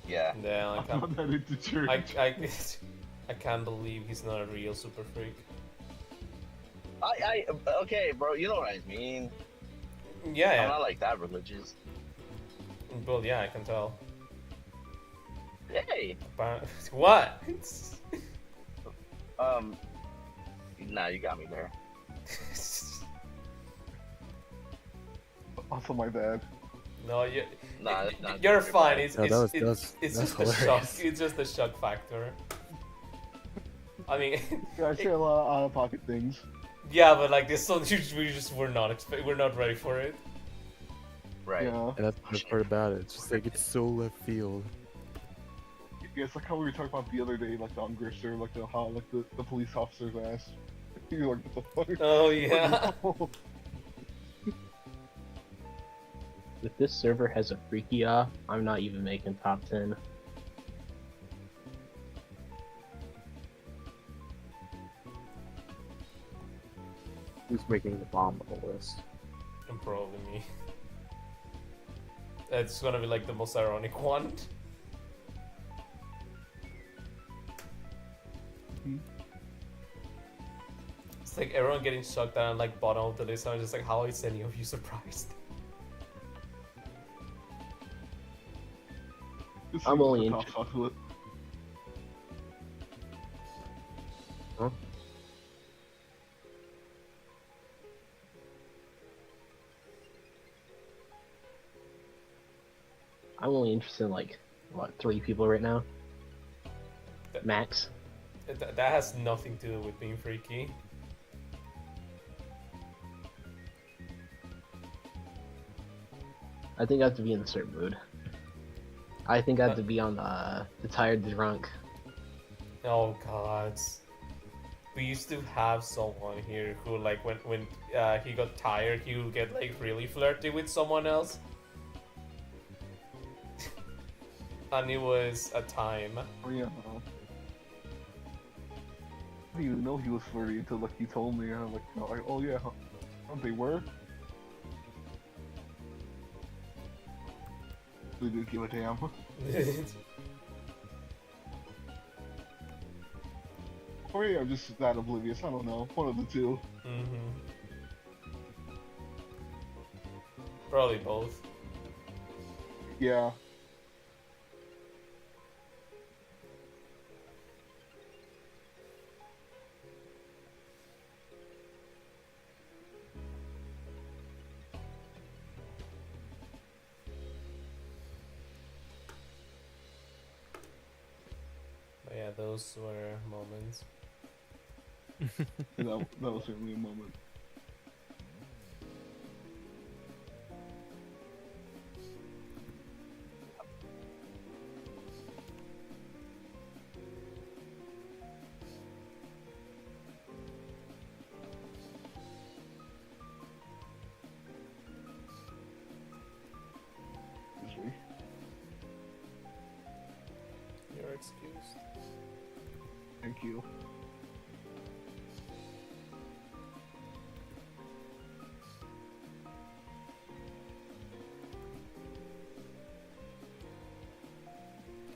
yeah. Yeah, I I'm can't... not that into church. I can't believe he's not a real super freak. Okay, bro. You know what I mean. Yeah, I'm yeah. not like that religious. Well, yeah, I can tell. Hey. What? Nah, you got me there. Also, my bad. No, you. Nah, that's not- You're fine. It's No, it's that's just the shock. hilarious. It's just the shock factor. I mean, Yeah, I say a lot of out-of-pocket things. yeah, but like this one, we're not ready for it. Right. Yeah. And that's the best part about it. It's just like, it's so left field. Yeah, it's like how we were talking about the other day, like on Grifter, like how like the police officer's ass. You're like, what the fuck? Oh yeah. If this server has a freaky I'm not even making top 10. Who's making the bomb on the list? And probably me. It's gonna be like the most ironic one. It's like everyone getting shocked down like bottom of the list. I'm just like, how is any of you surprised? I'm only Top chocolate. Huh? I'm only interested in like, what, 3 people right now? Max? That has nothing to do with being freaky. I think I have to be in a certain mood. I think I have to be on the tired drunk. Oh god. We used to have someone here who like when he got tired he would get like really flirty with someone else. And it was a time. Oh yeah. I didn't even know he was flirty until like he told me. I'm like, no, oh yeah, huh? They were. They didn't give a damn. Or yeah, I'm just that oblivious. I don't know. One of the two. Probably both. Yeah. But yeah, those were moments. that was certainly a moment. Excuse me. You're excused. Thank you.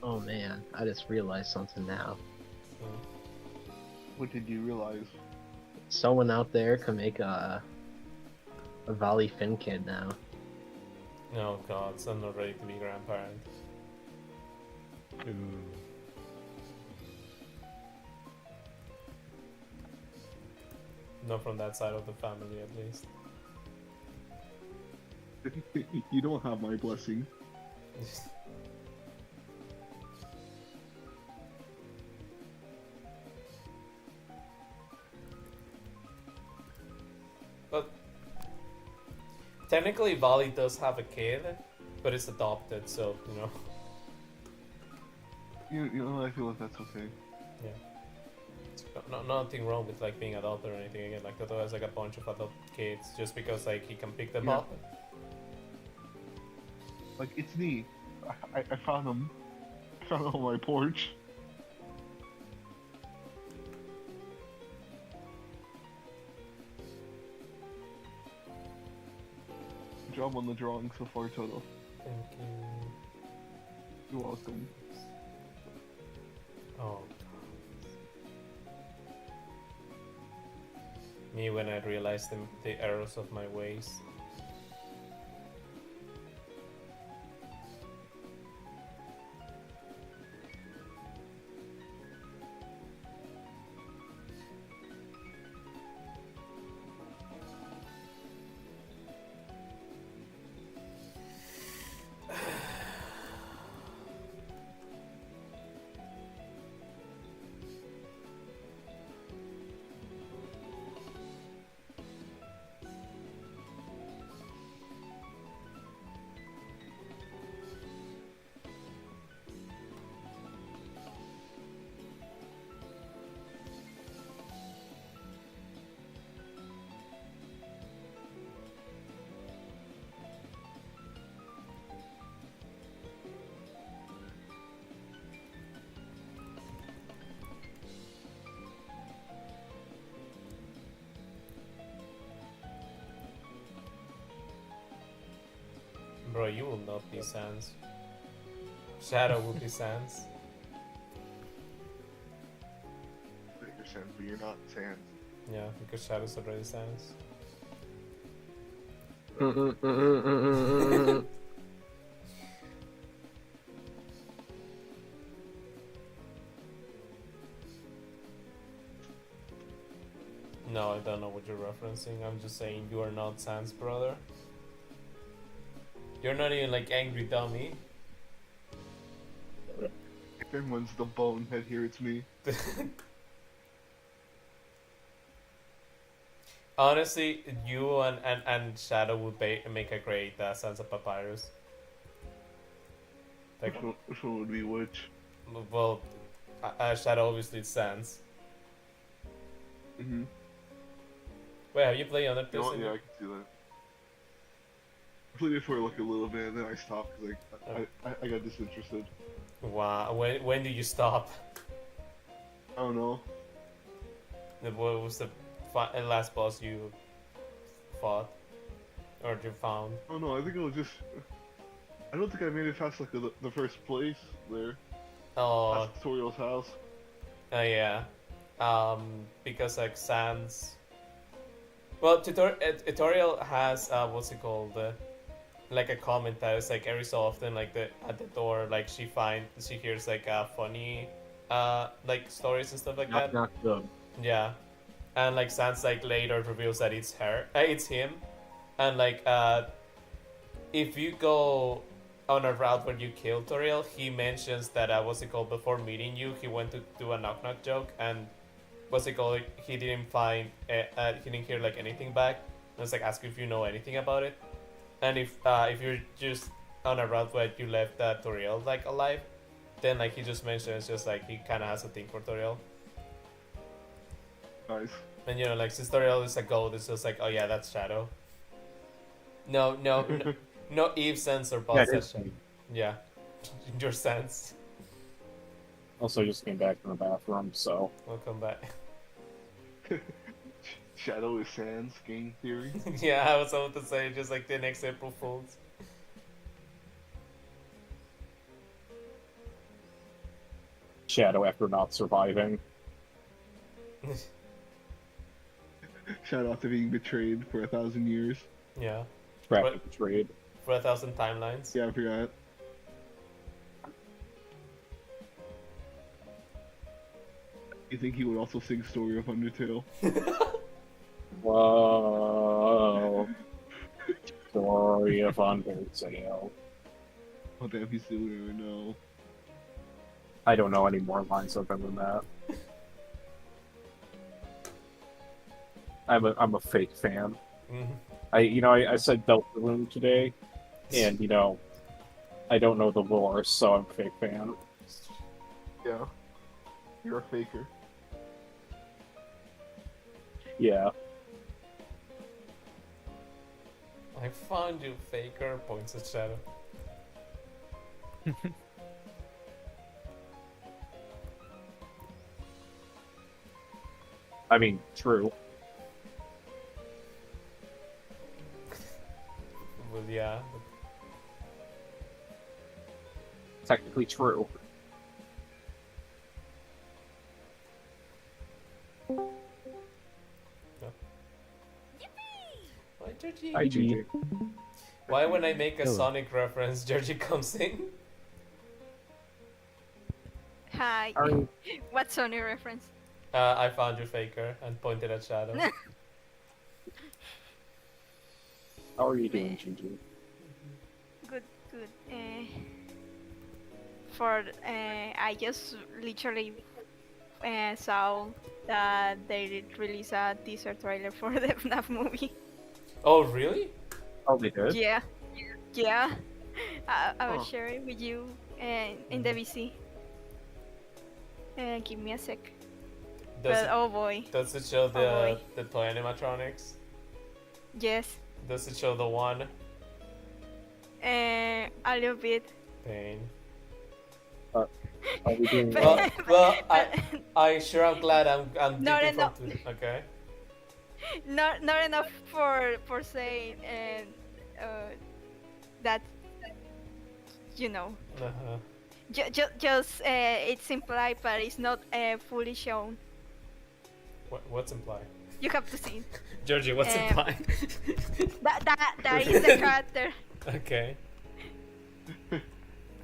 Oh man, I just realized something now. What did you realize? Someone out there can make a Valley Fin kid now. Oh god, so I'm not ready to be grandparent. Ooh. Not from that side of the family at least. You don't have my blessing. technically Vali does have a kid, but it's adopted, so you know. You know, I feel like that's okay. Yeah. Nothing wrong with like being adopted or anything. Again, like Toto has like a bunch of adopted kids just because like he can pick them Yeah. up. Like, it's me. I found them. I found them on my porch. Good job on the drawing so far, Toto. Thank you. You're welcome. Oh. Me when I realized the errors of my ways. Bro, you will not be Sans. Shadow will be Sans. You're Sans, but you're not Sans. Yeah, because Shadow's already Sans. No, I don't know what you're referencing. I'm just saying you are not Sans, brother. You're not even like angry dummy. If anyone's the bonehead here, it's me. Honestly, you and Shadow would make a great Sans of Papyrus. Like, Which one would be which? well, Shadow obviously is Sans. Mm-hmm. Wait, have you played on it? You know what? Yeah, I can see that. I played it for like a little bit, and then I stopped because I got disinterested. Wow, when did you stop? I don't know. What was the last boss you fought? Or you found? Oh no, I think it was just. I don't think I made it past like the first place there. Oh, Past Tutorial's house. yeah. Because like Sans. Well, tutorial has what's it called? Like a comment that is like every so often, like at the door, like she hears like funny, like stories and stuff like that. Not good. Yeah, and like Sans like later reveals that it's it's him, and like if you go on a route where you kill Toriel, he mentions that what's it called, before meeting you, he went to do a knock knock joke, and what's it called, he didn't find he didn't hear like anything back. And it's like ask if you know anything about it, and if you're just on a route where you left Toriel like alive, then like he just mentions just like he kind of has a thing for Toriel. Nice. And you know, like since Toriel is a gold, it's just like, oh yeah, that's Shadow. No, no Eve sense or boss session. Yeah, your sense. Also, just came back from the bathroom, so. Welcome back. Shadow is Sans game theory. Yeah, I was about to say just like the next April Fools. Shadow after not surviving. Shout out to being betrayed for 1,000 years. Yeah. Trapped betrayed. For 1,000 timelines. Yeah, I forgot. You think he would also sing Story of Undertale? Whoa. Story of Undertale. Oh damn, he's still there, no. I don't know any more lines other than that. I'm a fake fan. I said Deltarune today, and I don't know the lore, so I'm a fake fan. Yeah. You're a faker. Yeah. I found you, faker. Points at Shadow. I mean, true. Well, yeah. Technically true. Why, Georgie? Hi, GG. Why when I make a Hello. Sonic reference, Georgie comes in? Hi. Are- What Sony reference? I found you, faker, and pointed at Shadow. How are you doing, GG? Good, good. I just literally saw that they did release a teaser trailer for the FNAF movie. Oh, really? Oh, they did? Yeah, yeah. I will Huh. share it with you in the VC. Give me a sec. Does But oh boy, does it show boy. the toy animatronics? yes. Does it show the one? A little bit. Pain. Are we doing But- Well, well, but- I sure am glad I'm No, dipping no, from two. Okay. not enough for saying that Uh-huh. just it's implied but it's not fully shown. What's implied? You have to see. Georgie, what's implied? That is the character. Okay.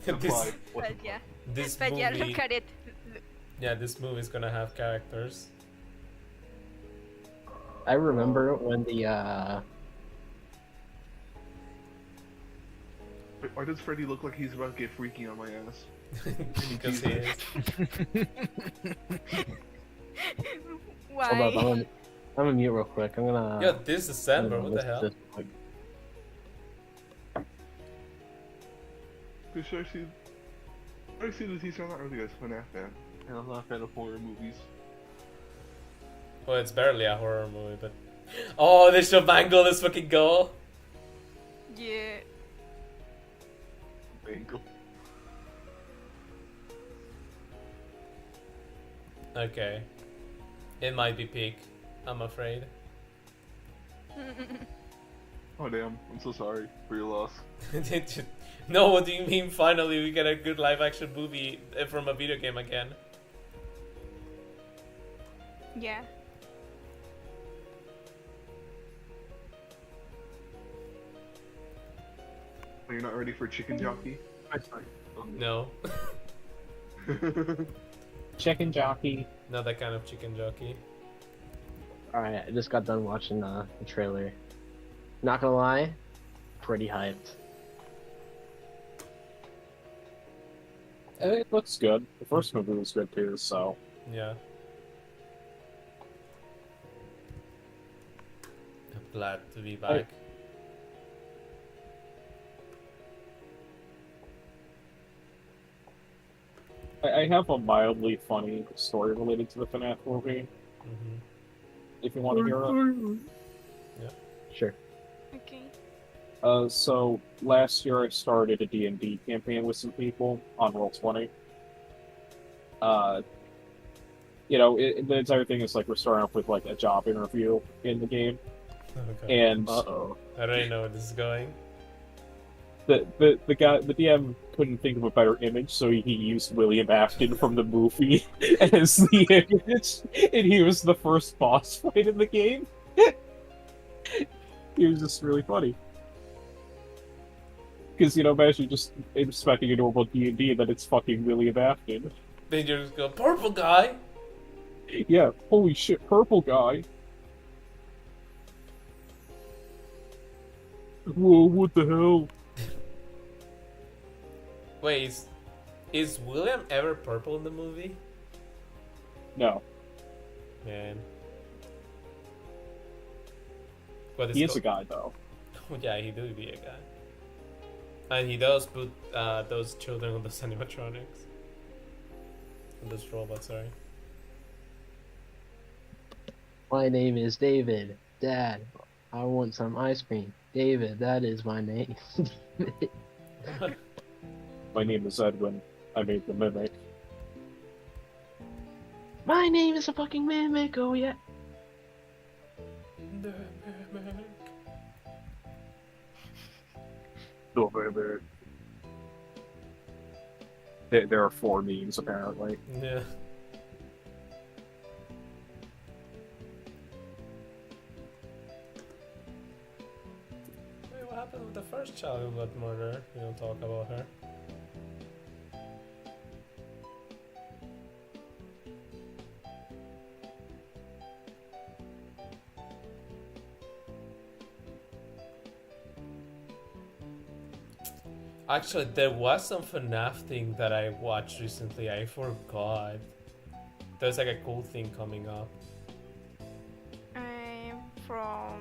Implied. But yeah, this but movie, yeah, look at it. yeah, this movie is gonna have characters. I remember when the Why does Freddy look like he's about to get freaky on my ass? Because he is. Why? hold up, I'm gonna mute real quick. I'm gonna. Yo, this December, I'm gonna what the listen hell? to this quick. Should I see the teaser? I'm not really a FNAF fan, and I'm not a fan of horror movies. Well, it's barely a horror movie, but... Oh, they show Mangle this fucking goal! Yeah. Angle. Okay. It might be peak, I'm afraid. Oh damn, I'm so sorry for your loss. No, what do you mean finally we get a good live action movie from a video game again? Yeah. Are you not ready for Chicken Jockey? No. Chicken jockey. Not that kind of chicken jockey. Alright, I just got done watching the trailer. Not gonna lie, pretty hyped. It looks good. The first movie was good too, so. Yeah. Glad to be back. I have a mildly funny story related to the FNAF movie, Mm-hmm. if you want to hear it. Sure. Okay. So last year I started a D&D campaign with some people on Roll20. The entire thing is like we're starting off with like a job interview in the game, Okay. and I already know where this is going. the DM couldn't think of a better image, so he used William Afton from the movie as the image, and he was the first boss fight in the game. He was just really funny. Because, imagine just expecting a normal D&D and then it's fucking William Afton. Then you just go, purple guy! Yeah, holy shit, purple guy. Whoa, what the hell? Wait, is William ever purple in the movie? No. Man. What is He is co- a guy, though. Yeah, he do be a guy. And he does put those children on those animatronics. On those robots, sorry. My name is David. Dad, I want some ice cream. David, that is my name. My name is Edwin. I made the mimic. My name is a fucking mimic, oh yeah. No, mimic. There are 4 memes, apparently. Yeah. Wait, what happened with the first child who got murdered? You don't talk about her. Actually, there was some FNAF thing that I watched recently. I forgot. There's like a cool thing coming up. From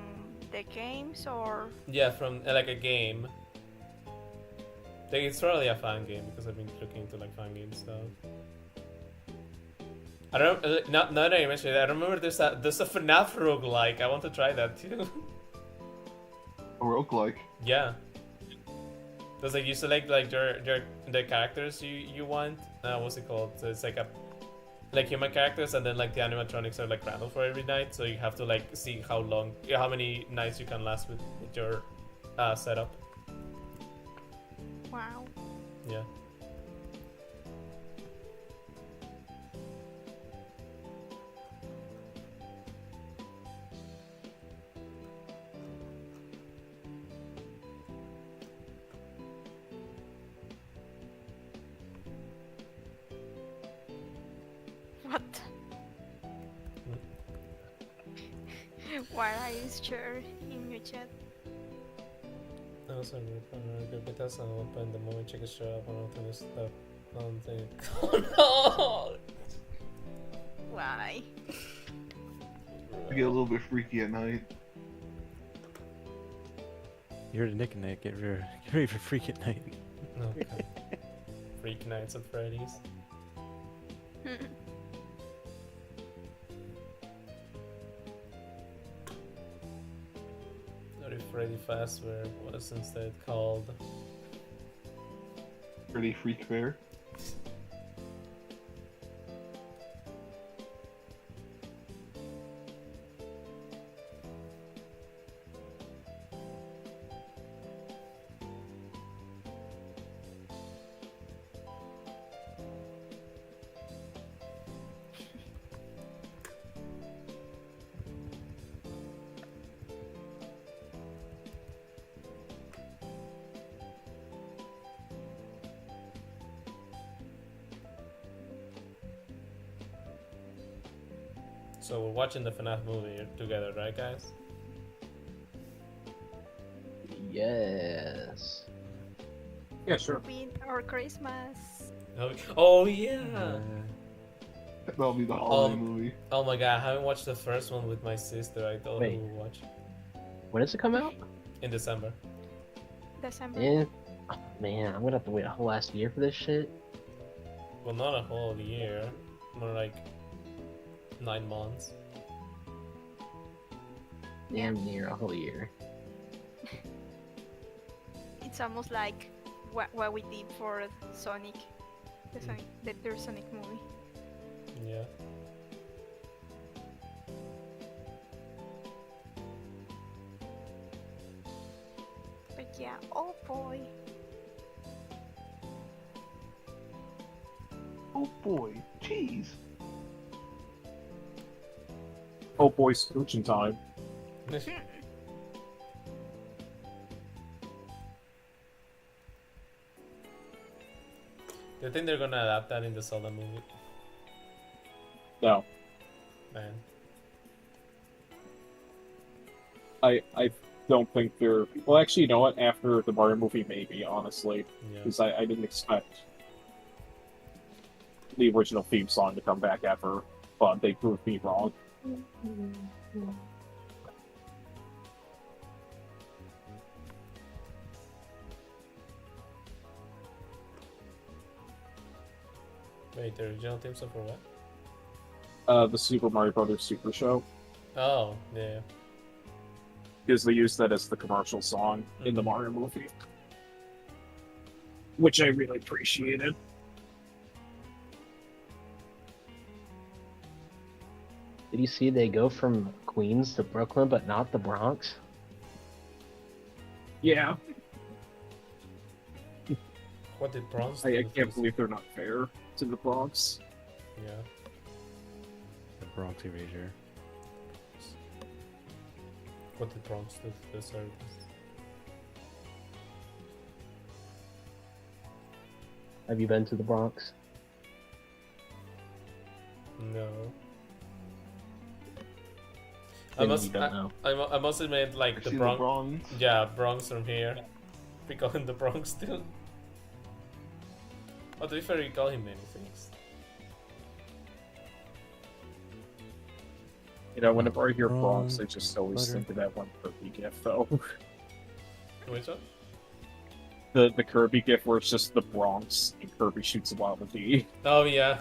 the games or Yeah, from like a game. Like, it's probably a fan game because I've been looking into like fan game stuff. I don't. Now that you mention it, I remember there's a FNAF roguelike. I want to try that too. A roguelike. Yeah. There's like you select like the characters you want. What's it called? So it's like human characters, and then like the animatronics are like random for every night. So you have to like see how many nights you can last with your setup. wow. Yeah. What? Why are you sure in your chat? No, sorry, repeat that and open the movie, check it straight up and open this stuff. Oh Why? I get a little bit freaky at night. You heard a Nick and Nick. Get ready for Freak at Night. no! Okay. Freak Nights at Freddy's. Or if Freddy Fazbear was instead called. Pretty freak fair. So we're watching the FNAF movie together, right, guys? Yes. Yeah, sure. Be our Christmas. Oh yeah! That'll be the holiday Um, movie. Oh my god, I haven't watched the first one with my sister. I told her Wait. we'll watch When does it come out? in December. December. Yeah. Oh, man, I'm gonna have to wait a whole last year for this shit. Well, not a whole year, more like 9 months. Damn near a whole year. It's almost like what we did for Sonic, their Sonic movie. Yeah. But yeah, oh boy. Oh boy, jeez. Oh boy, scooching time. Do you think they're gonna adapt that in the Zelda movie? No. Man. I don't think they're... Well, actually, you know what? After the Mario movie, maybe, honestly. Yeah. Because I didn't expect the original theme song to come back ever, but they proved me wrong. Wait, the original theme song for what? The Super Mario Brothers Super Show, Oh, yeah. because they used that as the commercial song in the Mario movie, which I really appreciated. Did you see they go from Queens to Brooklyn, but not the Bronx? Yeah, What did Bronze I do? can't believe they're not fair to the Bronx. Yeah. The Bronx Erasure. What did Bronze do to the service? Have you been to the Bronx? No. Then you don't know. I must admit, like, I the see Bronx. the Bronx. Yeah, Bronx from here. We call him the Bronx still. Oh, to be fair, we call him many things. You know, whenever I hear Bronx, I Bronx, just always butter. think of that one Kirby gif, though. Which one? The Kirby gif where it's just the Bronx and Kirby shoots a Lava D. Oh, yeah.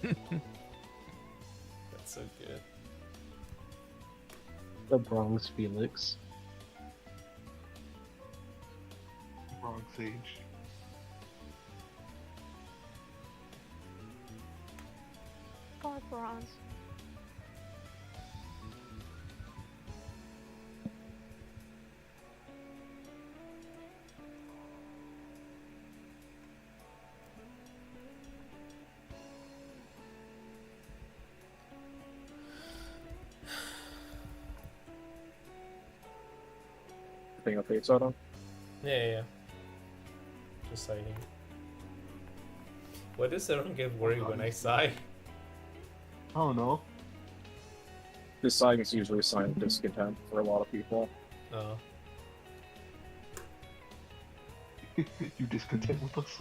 That's so good. The Bronx Felix. Bronx Age. God, bronze. Thing of face on him. Yeah. Just sighing. Why does everyone get worried when I sigh? I don't know. This sign is usually a sign of discontent for a lot of people. Oh. You discontent with us?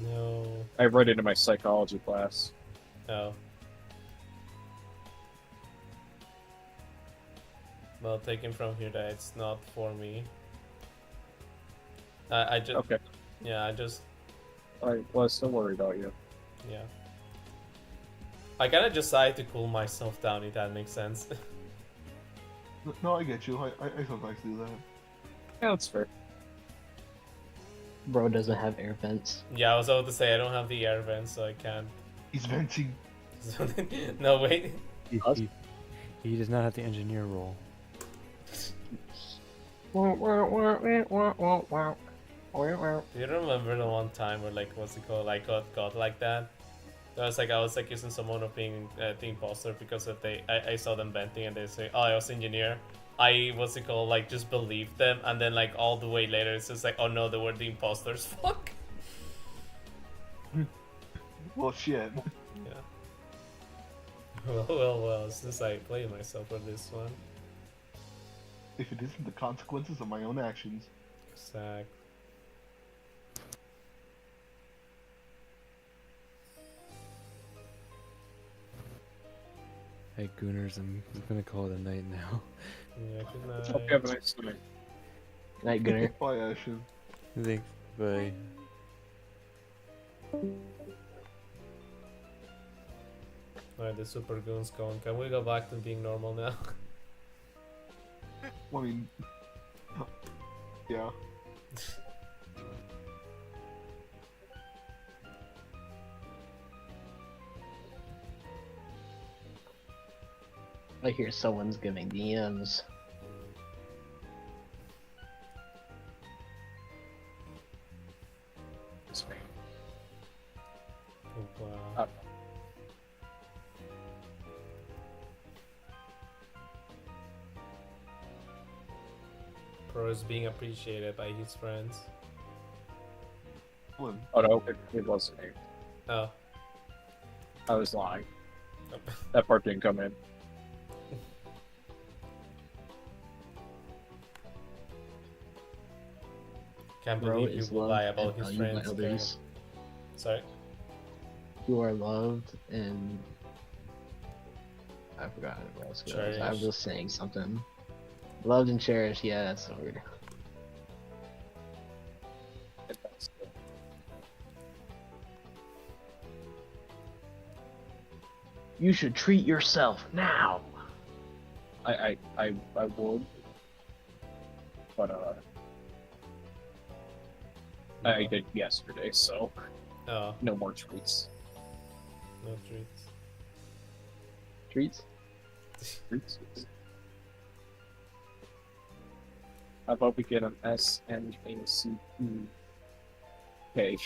No. I read it in my psychology class. Oh. Well, taken from here that it's not for me. I just. Okay. Yeah, I just. Alright, well, don't worry about you. Yeah. I kind of just sigh to cool myself down, if that makes sense. No, I get you. I sometimes do that. Yeah, that's fair. Bro doesn't have air vents. Yeah, I was about to say I don't have the air vent, so I can't. He's venting. No, wait. He does not have the engineer role. Do you remember the one time where, like, what's it called? I got like that. I was like accusing someone of being the imposter because of I saw them venting and they say, oh, I was engineer. I what's it called? Like, just believed them, and then like all the way later it's just like, oh no, they were the imposters. Fuck. Well, shit. Yeah. Well. Since I played myself for this one. If it isn't the consequences of my own actions. Exactly. Hey Gooners, I'm gonna call it a night now. Yeah, good night. Hope you have a nice night. Night, Gunner. Bye, Ashen. Thanks, bye. Alright, the super goon's gone. Can we go back to being normal now? I mean, yeah. I hear someone's giving DMs. Oh, wow. Pro is being appreciated by his friends. Well, Oh no, it wasn't me. Oh. I was lying. That part didn't come in. Can't Bro believe you is would lie loved about and his valued by friends. others. Sorry? You are loved and I forgot what else it was. I was Cherished. just saying something. Loved and cherished, yeah, that's the word. You should treat yourself now. I would, but I did yesterday, so Oh, no more treats. no treats. Treats? Treats. How about we get an SNACP? Okay,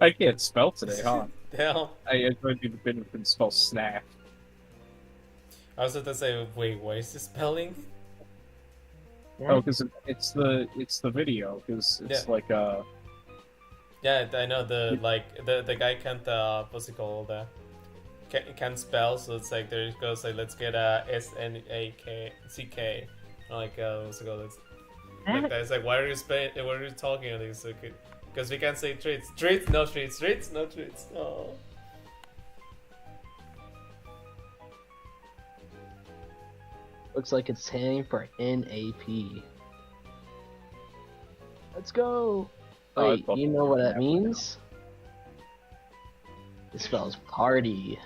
I can't spell today, huh? Hell. I don't even can spell snack. I was about to say, wait, what is the spelling? Oh, because it's the video, because it's Yeah. like Yeah, I know the guy can't what's it called? Can't spell, so it's like there it goes like let's get a SNACK. Like what's it called? It's like that. It's like why are you why are you talking on this? Because we can't say treats. Treats, no treats. Treats, no treats. Oh. Looks like it's time for NAP. Let's go. Oh, Wait, you know what that means? It spells party.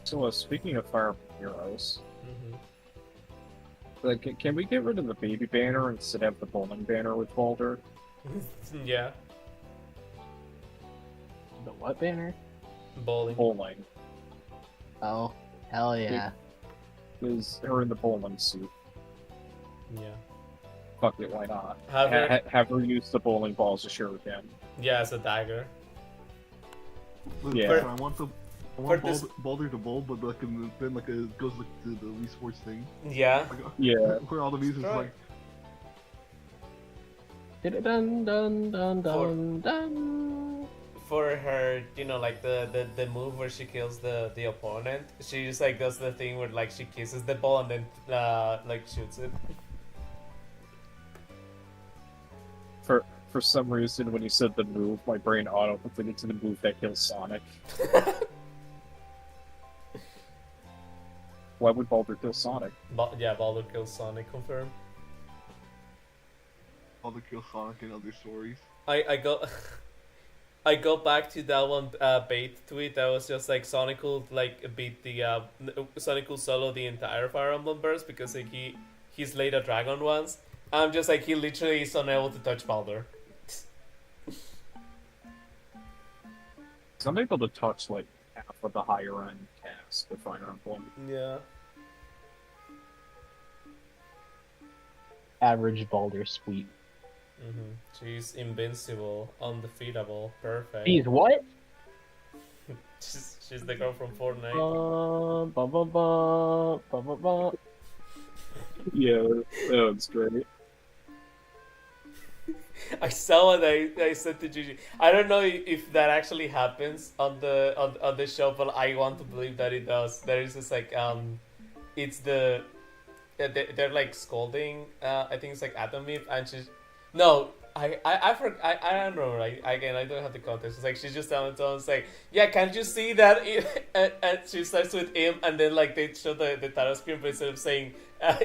So, speaking of Fire Emblem Heroes, Mm-hmm. like, can we get rid of the baby banner instead of the bowling banner with Baldur? Yeah, The what banner? bowling. Bowling. Oh, hell yeah. Is her in the bowling suit. Yeah. Fuck it, why not? Have her- Have her use the bowling balls to shuriken again. Yeah, as a dagger. Yeah. I want this- Baldur to bowl, but like and then like it goes like to the Wii Sports thing. Yeah. Like, Yeah. where all the music's Right. like Dun dun dun dun dun. For her, you know, like the move where she kills the opponent, she just like does the thing where like she kisses the ball and then like shoots it. For some reason, when you said the move, my brain auto-completed to the move that kills Sonic. Why would Baldur kill Sonic? Yeah, Baldur kills Sonic, confirm. Baldur kills Sonic and other stories. I go I go back to that one bait tweet that was just like Sonic will like beat the Sonic will solo the entire Fire Emblem burst because like he slayed a dragon once. I'm just like he literally is unable to touch Baldur. So I'm able to touch like half of the higher end cast of Fire Emblem. Yeah. Average Baldur sweep. She's invincible, undefeatable, perfect. He's what? she's the girl from Fortnite. Ba, ba, ba, ba, ba, ba. Yeah, that was great. I saw it. I said to Gigi, I don't know if that actually happens on the show, but I want to believe that it does. There is this like it's they're like scolding. I think it's like Atomif, and she's no. I don't know, right? Again, I don't have the context. It's like she's just telling someone, it's like, yeah, can't you see that? And she starts with him, and then like they show the title screen, but instead of saying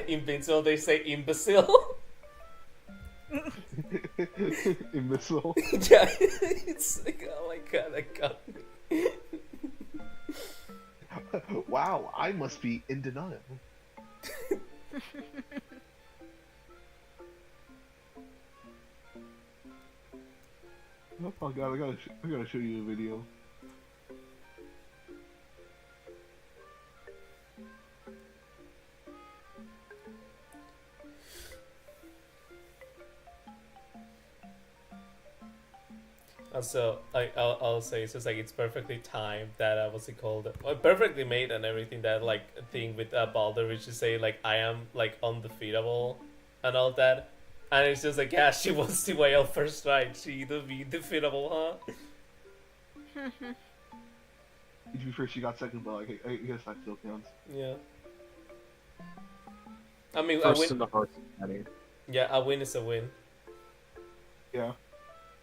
invincible, they say imbecile. Imbecile. Yeah, it's like, oh my god, I got me. Wow, I must be in denial. Oh god, I gotta show you a video. Also, I'll say it's just like it's perfectly timed that what's it called? Well, perfectly made and everything. That like thing with Baldur, which is say like I am like undefeatable and all that, and it's just like yeah, she wants to whale first strike. She the defeatable, huh? To be fair, she got second, but like, I guess that still counts. Yeah. I mean, First a win. in the heart. Yeah, a win is a win. Yeah.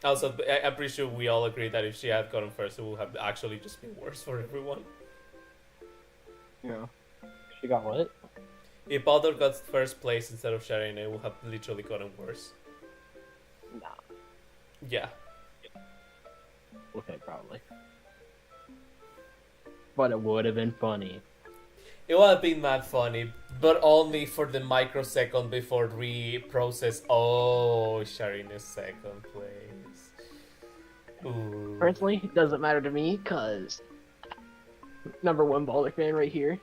Also, I'm pretty sure we all agree that if she had gotten first, it would have actually just been worse for everyone. Yeah. She got what? If Baldur got first place instead of Shireen, it would have literally gotten worse. Nah. Yeah. Okay, probably. But it would have been funny. It would have been mad funny, but only for the microsecond before reprocess. Oh, Shireen is second place. Ooh. Personally, it doesn't matter to me, cause #1 Baldur fan right here.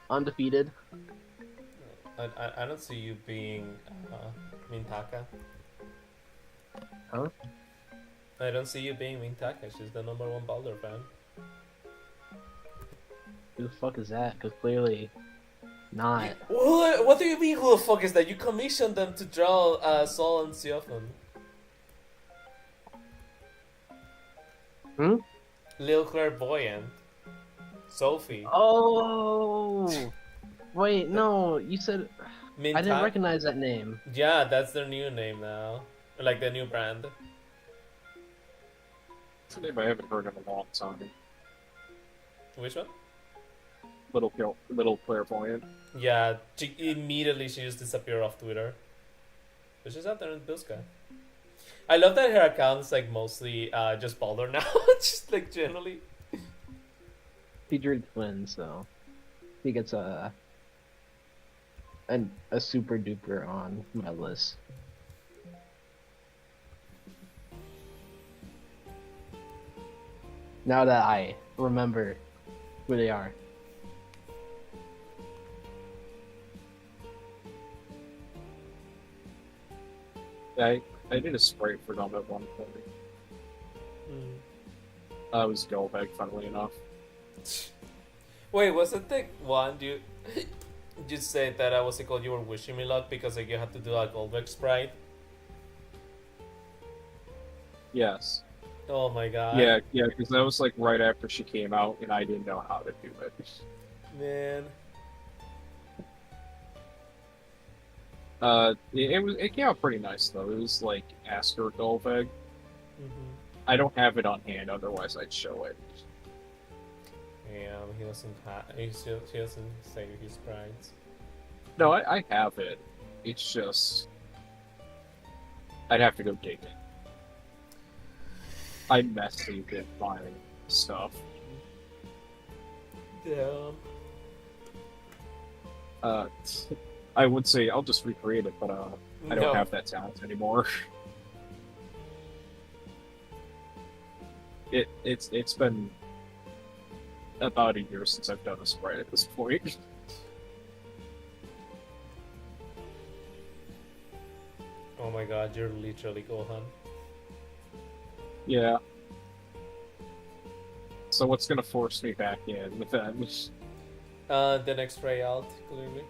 Undefeated. I don't see you being Mintaka. Huh? I don't see you being Mintaka. She's the #1 Baldur fan. Who the fuck is that? Cause clearly not. What do you mean, who the fuck is that? You commissioned them to draw Sol and Siofan. Hmm? Lil Clairvoyant. Sophie. Oh! Wait, no, you said... I didn't recognize that name. Yeah, that's their new name now. Like the new brand. It's a name I haven't heard in a long time. Which one? Little Clairvoyant. Yeah, she just disappeared off Twitter. But she's out there in Bilska. I love that her account is like mostly just Baldur now. Just like generally. He drew twins, so he gets a super duper on my list. Now that I remember who they are. I did a sprite for them at one point. It was Golbeg, funnily enough. Wait, wasn't the one you said that what's it called? You were wishing me luck because like you had to do a Goldberg sprite. Yes. Oh my god. Yeah, because that was like right after she came out, and I didn't know how to do it. Man. It came out pretty nice though. It was like Asker Golbeg. I don't have it on hand, otherwise I'd show it. Yeah, he doesn't say his sprites. No, I have it. It's just I'd have to go dig it. I'm messy with buying stuff. Damn. I would say I'll just recreate it, but I don't have that talent anymore. It's been about a year since I've done a sprite at this point. Oh my god, you're literally Gohan. Yeah. So what's gonna force me back in with that? The next Ray out, clearly.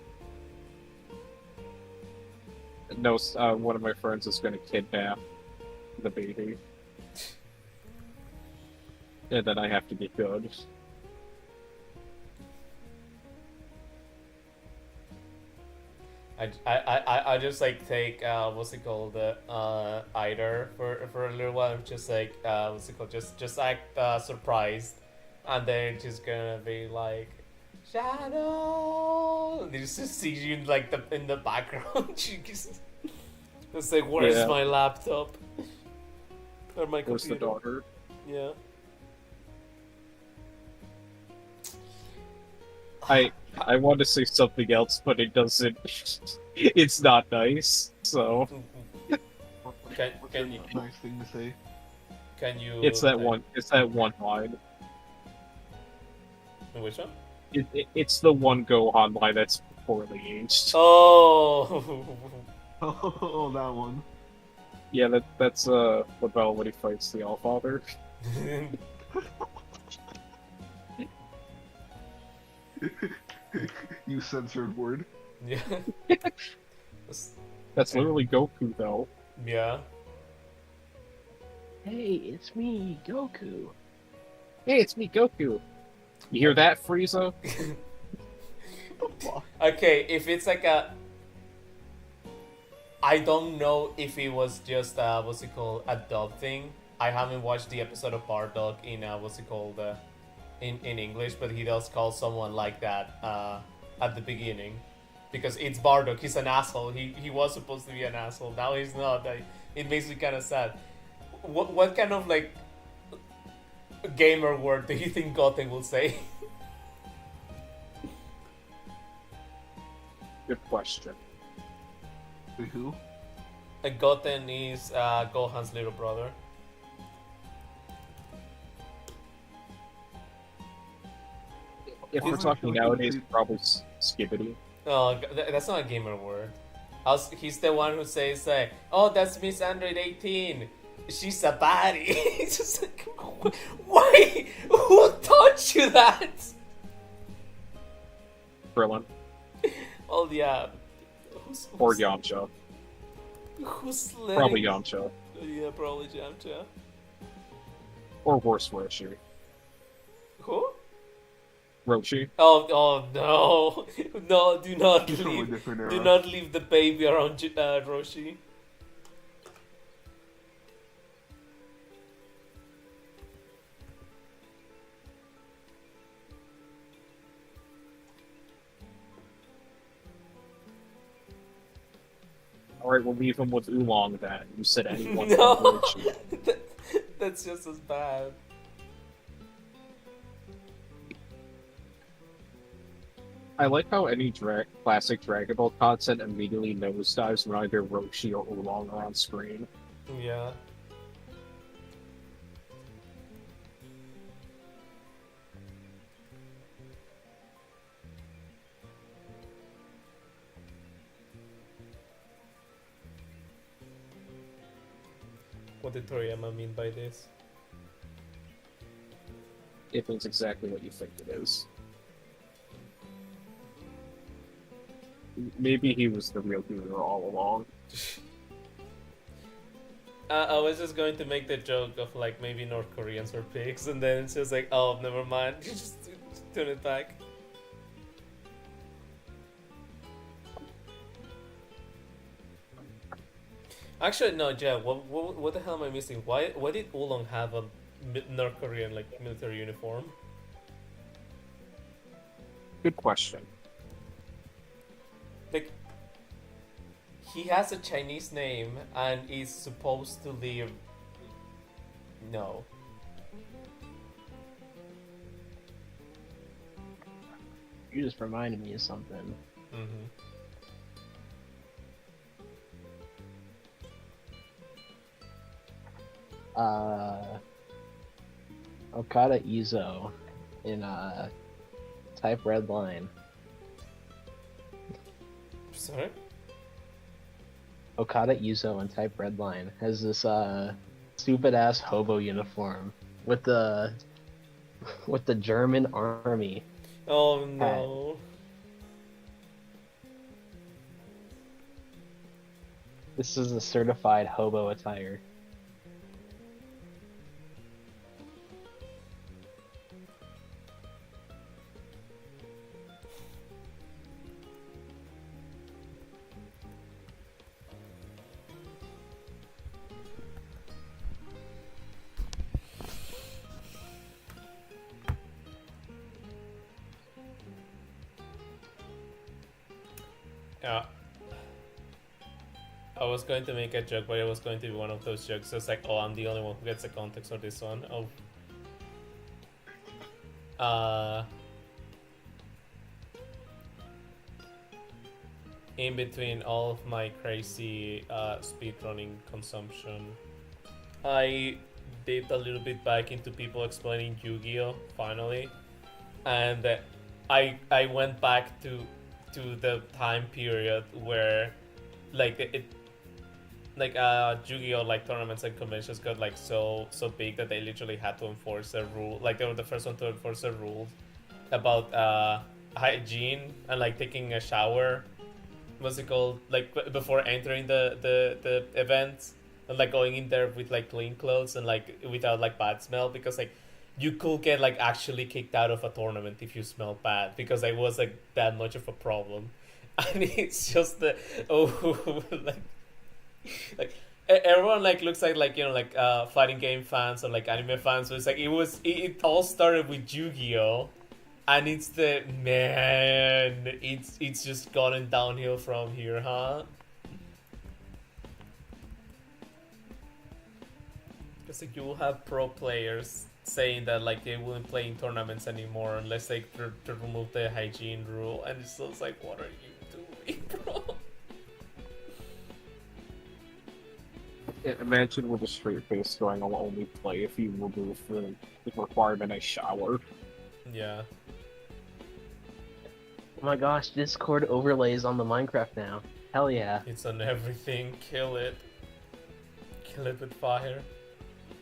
No, one of my friends is gonna kidnap the baby. And then I have to get good. I just like take what's it called Eider for a little while, just like what's it called, just act surprised, and then she's gonna be like Shadow, and you just see you in like in the background. It's like, where's my laptop or my computer? Where's the daughter? Yeah. I want to say something else, but it doesn't. It's not nice. So. Can you? Nice thing to say. Can you? It's that one. It's that one line. Which one? It's the one Gohan line that's poorly aged. Oh. Oh, that one. Yeah, that's Labelle when he fights the Allfather. You censored word. Yeah. That's literally Goku, though. Yeah. Hey, it's me, Goku. Hey, it's me, Goku. You hear that, Frieza? Okay, if it's like a... I don't know if it was just what's it called, a dub thing. I haven't watched the episode of Bardock in what's it called in English, but he does call someone like that at the beginning, because it's Bardock. He's an asshole. He was supposed to be an asshole. Now he's not. It makes me kind of sad. What kind of like gamer word do you think Goten will say? Good question. Wait, who? Goten is Gohan's little brother. If we're I talking feel like nowadays, it- probably Skibbity. Oh, that's not a gamer word. He's the one who says like, "Oh, that's Miss Android 18. She's a baddie." It's just like, why? Who taught you that? Krillin. Oh yeah. Or Yamcha. Who's letting... Probably Yamcha. Yeah, probably Yamcha. Or worse, Roshi. Who? Roshi. Oh no, no! Do not He's from a leave. different era. Do not leave the baby around Roshi. Alright, we'll leave him with Oolong then. You said anyone No, but Roshi. that's just as bad. I like how any classic Dragon Ball content immediately nosedives when either Roshi or Oolong are on screen. Yeah. What did Toriyama mean by this? It means exactly what you think it is. Maybe he was the real hero all along. I was just going to make the joke of like maybe North Koreans are pigs, and then it's just like, oh, never mind. Just turn it back. Actually, no, Jeff. What the hell am I missing? Why did Oolong have a North Korean like military uniform? Good question. Like, he has a Chinese name and is supposed to live. No. You just reminded me of something. Mm-hmm. Okada Izo in Type Red Line. Sorry? Okada Izo in Type Red Line has this stupid ass hobo uniform with the German army. Oh no. This is a certified hobo attire. Yeah. I was going to make a joke, but it was going to be one of those jokes. It's like, oh, I'm the only one who gets the context of this one. Oh. In between all of my crazy speedrunning consumption, I dipped a little bit back into people explaining Yu-Gi-Oh! Finally, and I went back to the time period where like Yu-Gi-Oh! Like tournaments and conventions got like so big that they literally had to enforce a rule. Like they were the first one to enforce a rule about hygiene and like taking a shower. What's it called? Like before entering the event, and like going in there with like clean clothes and like without like bad smell, because like you could get like actually kicked out of a tournament if you smell bad, because it was like that much of a problem. And it's just the like like everyone like looks like fighting game fans or like anime fans. So it's like it all started with Yu-Gi-Oh, and it's it's just gotten downhill from here, huh? Because like, you will have pro players saying that like they wouldn't play in tournaments anymore unless they to remove the hygiene rule, and it's just like, what are you doing, bro? Imagine with a straight face going, I'll only play if you remove the requirement I shower. Yeah. Oh my gosh, Discord overlays on the Minecraft now. Hell yeah. It's on everything. Kill it. Kill it with fire.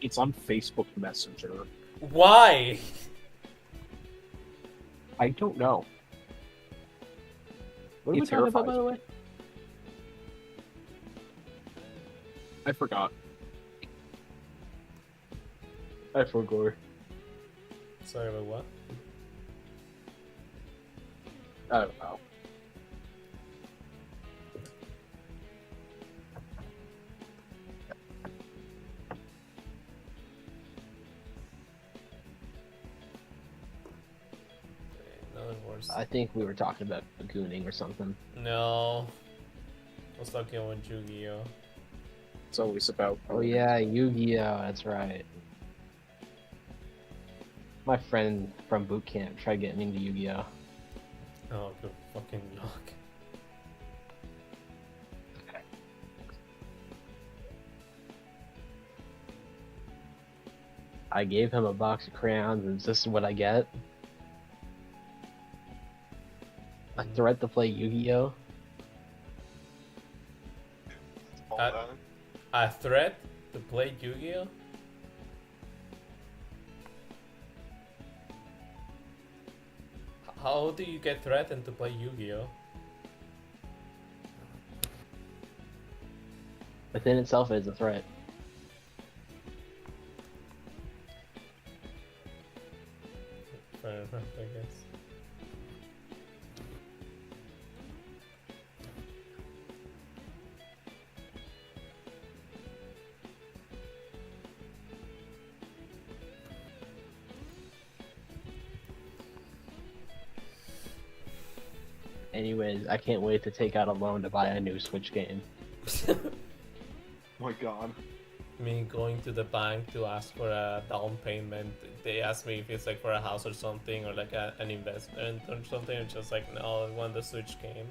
It's on Facebook Messenger. Why? I don't know. What are we talking about, by the way? I forgot. I forgot. Sorry about what? I don't know. I think we were talking about gooning or something. No. I was talking about Yu-Gi-Oh. It's always about... Oh yeah, Yu-Gi-Oh, that's right. My friend from boot camp tried getting into Yu-Gi-Oh. Oh, good fucking luck. I gave him a box of crayons, and this is what I get. A threat to play Yu-Gi-Oh. A threat to play Yu-Gi-Oh? How do you get threatened to play Yu-Gi-Oh? Within itself is a threat. Fair enough, I guess. Anyways, I can't wait to take out a loan to buy a new Switch game. Oh my god. Me going to the bank to ask for a down payment. They ask me if it's like for a house or something, or like an investment or something. It's just like, no, I want the Switch game.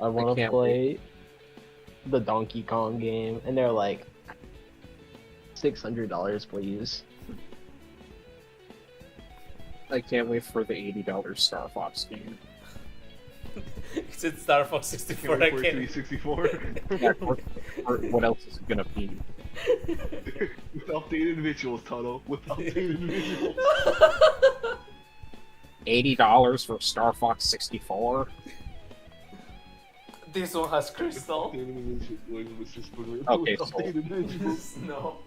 I want to play the Donkey Kong game, and they're like, $600, please. I can't wait for the $80 Star Fox game. Is it Star Fox 64 Can't wait for it to again? be 64. Or what else is it gonna be? With updated visuals, Tuttle. With updated visuals. $80 for Star Fox 64? This one has crystal. Okay, so No.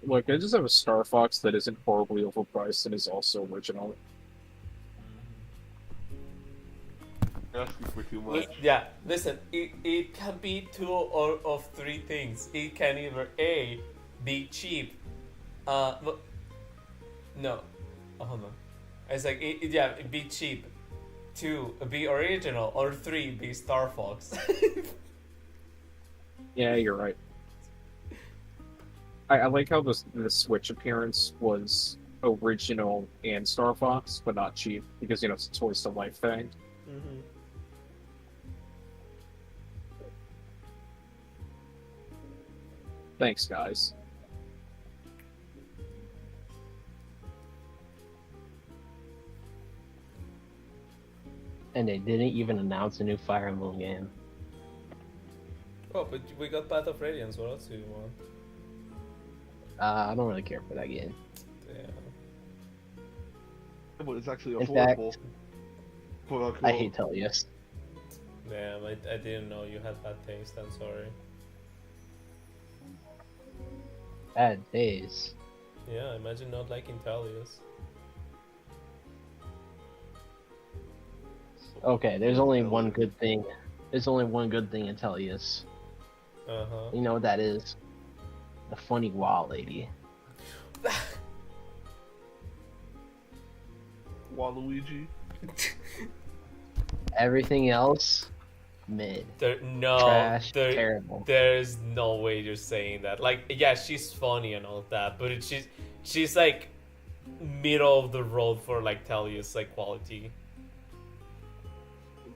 look, I just have a Star Fox that isn't horribly overpriced and is also original. You're asking for too much. Yeah, listen, it can be two or of three things. It can either A, be cheap, no, hold on. It's like, be cheap, 2, be original, or 3, be Star Fox. Yeah, you're right. I like how the Switch appearance was original and Star Fox, but not cheap, because, you know, it's a Toys to Life thing. Mm-hmm. Thanks, guys. And they didn't even announce a new Fire Emblem game. Oh, but we got Path of Radiance, what else do you want? I don't really care for that game. Yeah. But it's actually In affordable. fact, Quote, unquote. I hate Tellius. Damn, I didn't know you had bad taste, I'm sorry. Bad days. Yeah, imagine not liking Talius. Okay, there's only one good thing. There's only one good thing in Tellius. Uh-huh. You know what that is? The funny wall lady. Waluigi. Everything else, mid. Terrible. There's no way you're saying that. Like, yeah, she's funny and all that, but she's like middle of the road for like Tellius like quality.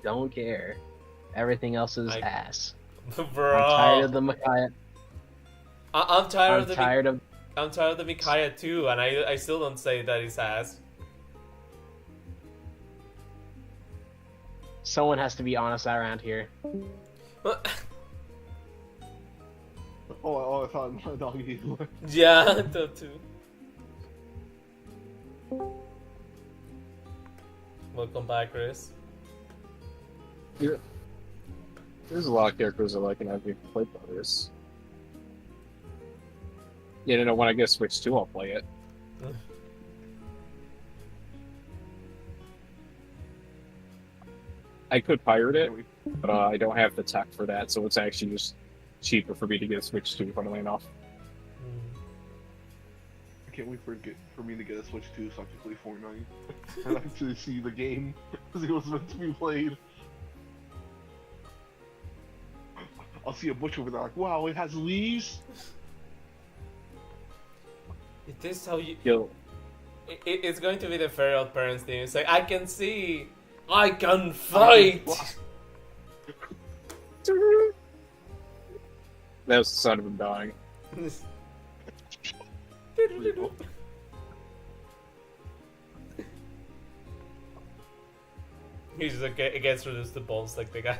Don't care. Everything else is ass. Bro. I'm tired of the Micaiah. I'm tired of I'm tired of the Micaiah too, and I still don't say that he's ass. Someone has to be honest around here. Oh, I thought my doggy. Yeah, that too. Welcome back, Chris. Yeah. There's a lot of characters I like, and I've played others. Yeah, no, when I get Switch 2, I'll play it. I could pirate it, but I don't have the tech for that, so it's actually just cheaper for me to get a Switch 2, funnily enough. I can't wait for me to get a Switch 2 so I can play Fortnite and actually see the game because it was meant to be played. I'll see a butcher over there like, wow, it has leaves? It is how you... Yo. It's going to be the feral parents thing. It's like, I can see... I can fight! That was the sound of him dying. He just like, gets reduced to balls like the guy.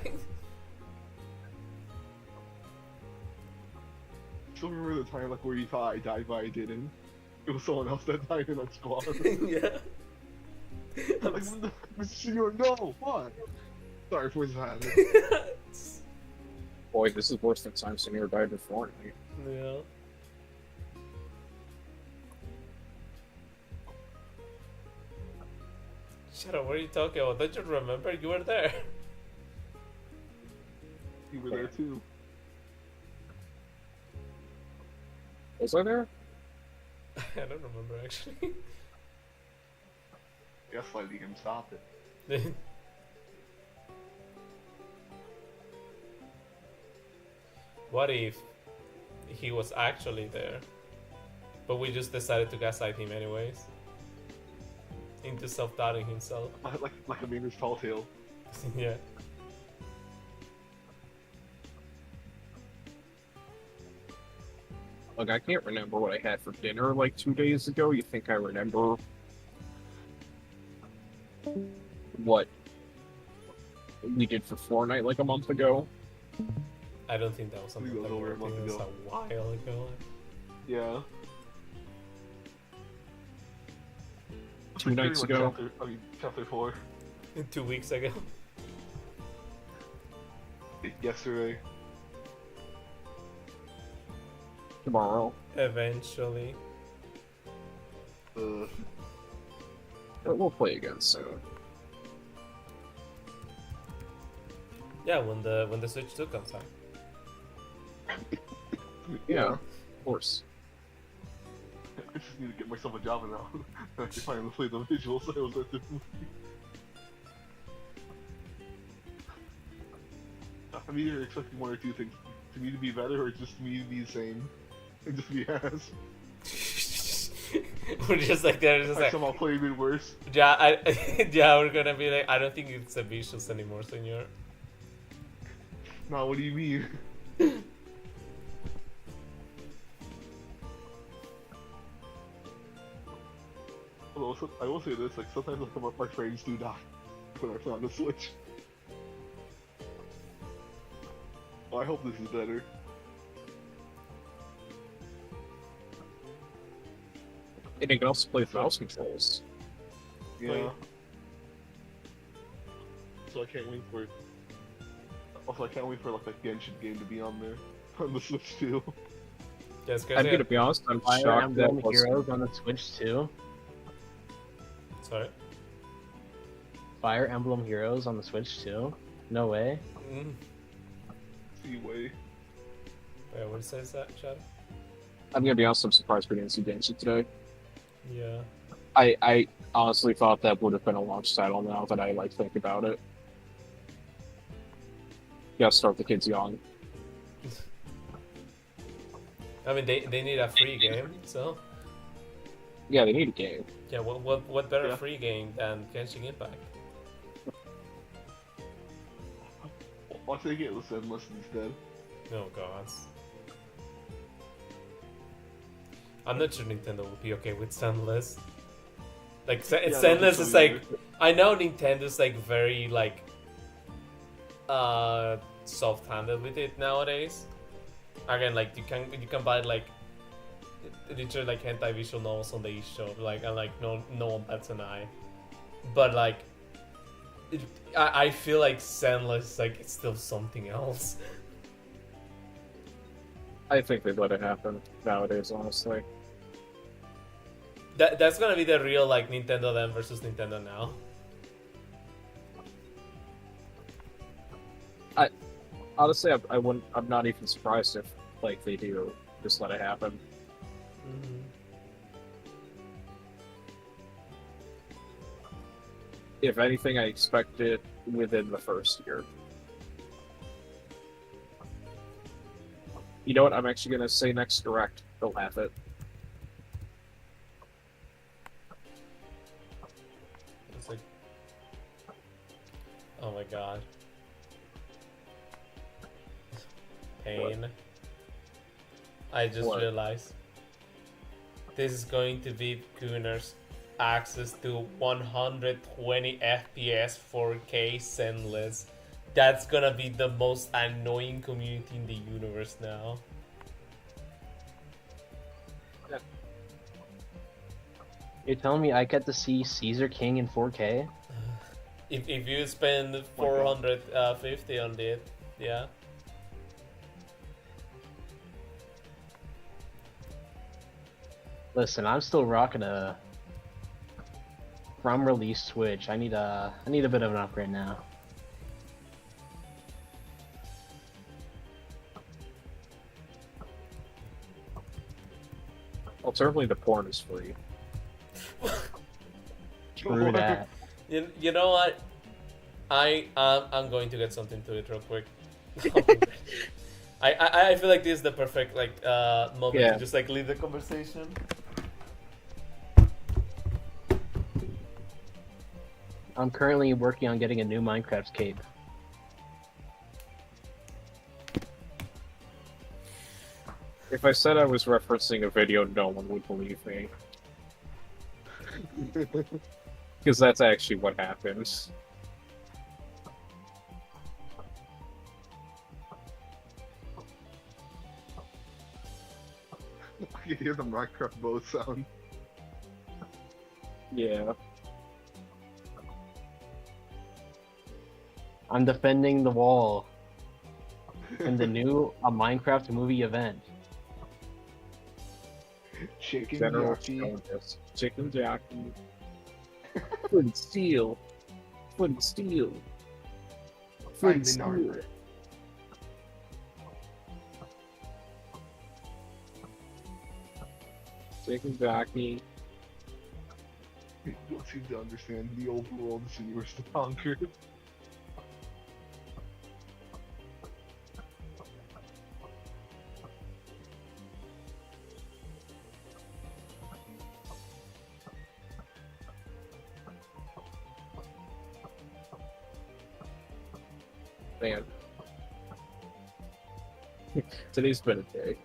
Still remember the time like where you thought I died but I didn't? It was someone else that died in that squad. Yeah. Like, Mr. Senior, no! What? Sorry for what's happening. Boy, this is worse than time Senior died before. Yeah. Shut up, what are you talking about? Don't you remember? You were there. You were there too. Was I there? I don't remember actually. Gaslighting him, stop it. What if he was actually there, but we just decided to gaslight him anyways? Into self-doubting himself. Like a Maynard's tall tale. Yeah. Look, I can't remember what I had for dinner like 2 days ago. You think I remember what we did for Fortnite like a month ago? I don't think that was something It was that over a worked. month It was ago. a while ago. Yeah. 2 nights ago. Chapter 4. 2 weeks ago. Yesterday. Tomorrow. Eventually. But we'll play again soon. Yeah, when the Switch 2 comes out. Yeah, of course. I just need to get myself a job now. I can finally play the visuals I was at the movie. I'm either expecting one or two things. To me to be better or just me to be the same. And just be ass. We're just like there, just like somehow play even worse. Yeah, yeah, we're gonna be like, I don't think it's a visuals anymore, senor. No, what do you mean? Although, I will say this, like, sometimes my frames do die when I play on the Switch. Well, I hope this is better. And you can also play with mouse controls. Yeah. So I can't wait for... Also, I can't wait for, like, a Genshin game to be on there. On the Switch, too. Yes, I'm gonna be honest, I'm Fire shocked that Emblem Heroes on the Switch too. Sorry? Fire Emblem Heroes on the Switch too? No way. Mm. See way. Wait, what says that, Shadow? I'm gonna be honest, I'm surprised we didn't see Genshin today. Yeah. I honestly thought that would have been a launch title now that I like think about it. Yeah, start the kids young. I mean, they need a free game, so Yeah, they need a game. yeah. What better Yeah. free game than Genshin Impact? Why should they get the Endless instead? Oh god. I'm not sure Nintendo will be okay with Sunless. Like Yeah, Sunless that's is what like, I know Nintendo's like very like soft-handed with it nowadays. Again, like you can buy like literally like hentai visual novels on the eShop, like, and like no one bats an eye. But like I feel like Sunless like it's still something else. I think they'd let it happen nowadays, honestly. That's gonna be the real like Nintendo then versus Nintendo now. Honestly, I wouldn't. I'm not even surprised if like they do just let it happen. Mm-hmm. If anything, I expect it within the first year. You know what? I'm actually gonna say next direct they'll have it. It's like, oh my god. Pain. I just What? realized this is going to be Gooner's access to 120 FPS 4K Zenless. That's gonna be the most annoying community in the universe now. You're telling me I get to see Caesar King in 4K? If you spend 450 on it, yeah. Listen, I'm still rocking a from release Switch. I need a bit of an upgrade now. Alternatively, the porn is free. True that. You know what? I'm going to get something to it real quick. I feel like this is the perfect like moment Yeah. to just like leave the conversation. I'm currently working on getting a new Minecraft cape. If I said I was referencing a video, no one would believe me. Because that's actually what happens. I can hear the Minecraft bow sound. Yeah. I'm defending the wall in the new Minecraft movie event. Chicken General jockey. Jonas. Chicken jockey. Foot and steel. Foot and steel. Foot Find and the steel. Narmer. Chicken jockey. It don't seem to understand the old world is yours to conquer. Man. Today's been a day.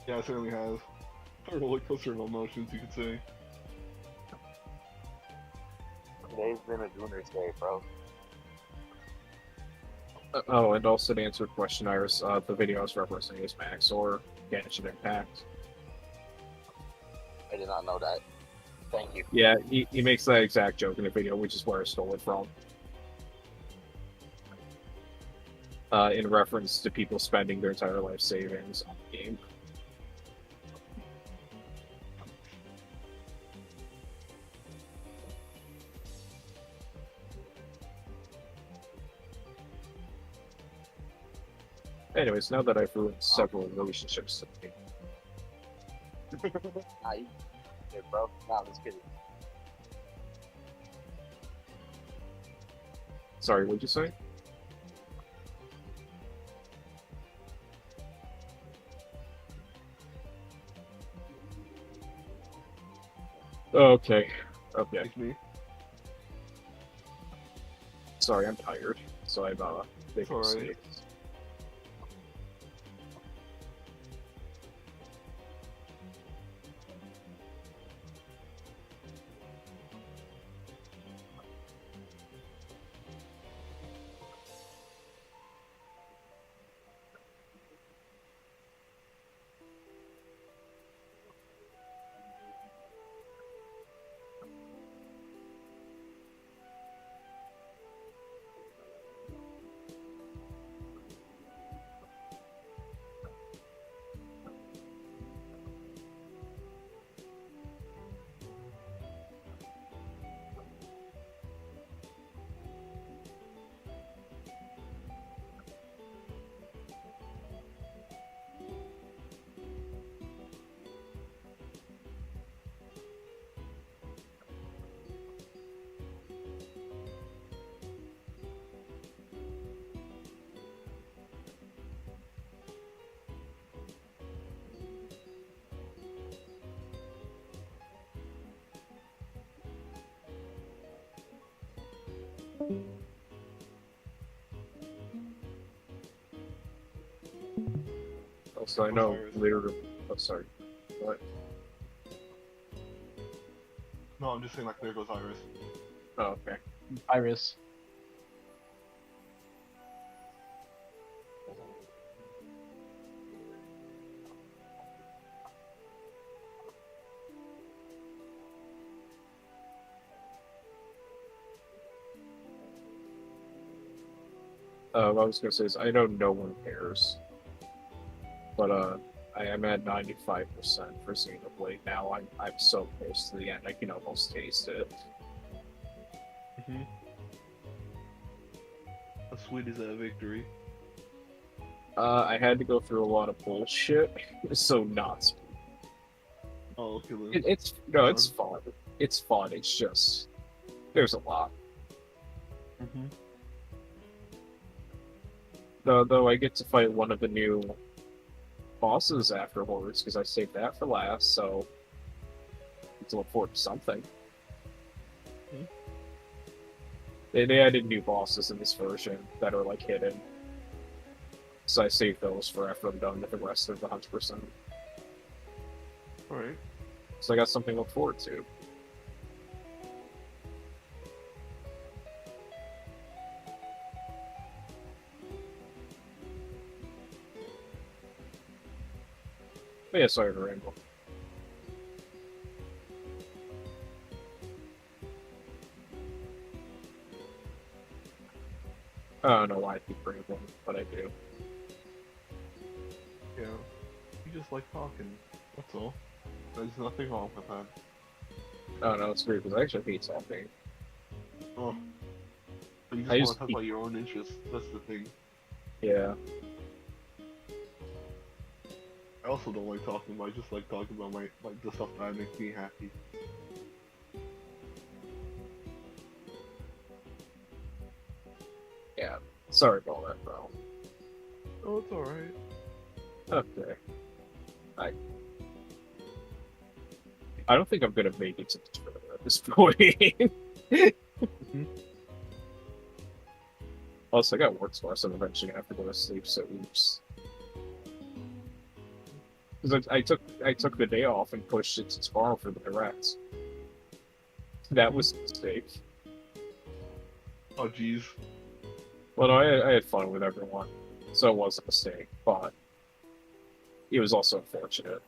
Yeah, it certainly has. A roller coaster of emotions, you could say. Today's been a Gooner's day, bro. Oh, and also to answer the question, Iris, the video I was referencing is Max or Genshin Impact. I did not know that. Thank you. Yeah, he makes that exact joke in the video, which is where I stole it from. In reference to people spending their entire life savings on the game. Anyways, now that I've ruined several relationships today, Nah, you yeah, bro. Nah, let's get it. sorry, what'd you say? Okay. Okay. It's me. Sorry, I'm tired, so I'm making alright. mistakes. Also, I know Osiris. later. Oh, sorry. What? No, I'm just saying like there goes Iris. Oh, okay. Iris. What I was gonna say is I know no one cares, but I am at 95% for Xenoblade now. I'm so close to the end. I can almost taste it. Mm-hmm. How sweet is that victory? I had to go through a lot of bullshit, so not sweet. Oh, okay then. It's fun. It's fun. It's just there's a lot. Mm-hmm. Though I get to fight one of the new bosses afterwards because I saved that for last, so get to look forward to something. Hmm. They added new bosses in this version that are like hidden, so I saved those for after I'm done with the rest of the 100%. Alright. So I got something to look forward to. But yeah, sorry to ramble. I don't know why I keep rambling, but I do. Yeah. You just like talking. That's all. There's nothing wrong with that. I don't know, it's weird because I actually hate talking. Oh. But you I just want just to talk keep- about your own interests. That's the thing. Yeah. I also don't like talking, but I just like talking about the stuff that makes me happy. Yeah. Sorry about that, bro. Oh, it's alright. Okay. I don't think I'm gonna make it to the trailer at this point. Also, I got work tomorrow, so I'm eventually gonna have to go to sleep, so oops. Because I took the day off and pushed it to tomorrow for the direct. That was a mistake. Oh, jeez. Well, no, I had fun with everyone, so it was a mistake, but it was also unfortunate.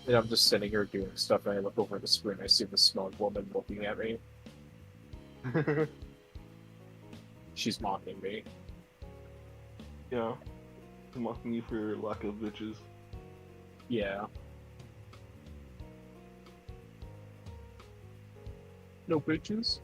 And I'm just sitting here doing stuff, and I look over the screen, I see the smug woman looking at me. She's mocking me. Yeah. I'm mocking you for your lack of bitches. Yeah. No bitches?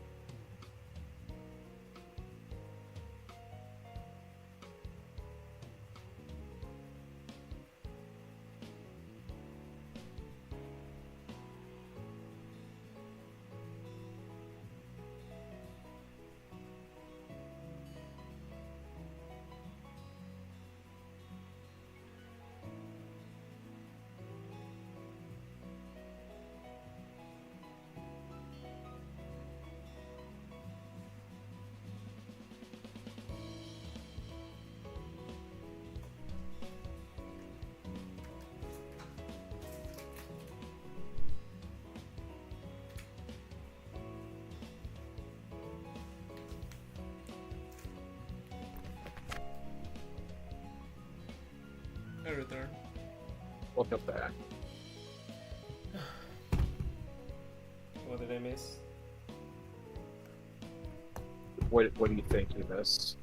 I return. Look at that. What did I miss? What do you think you missed?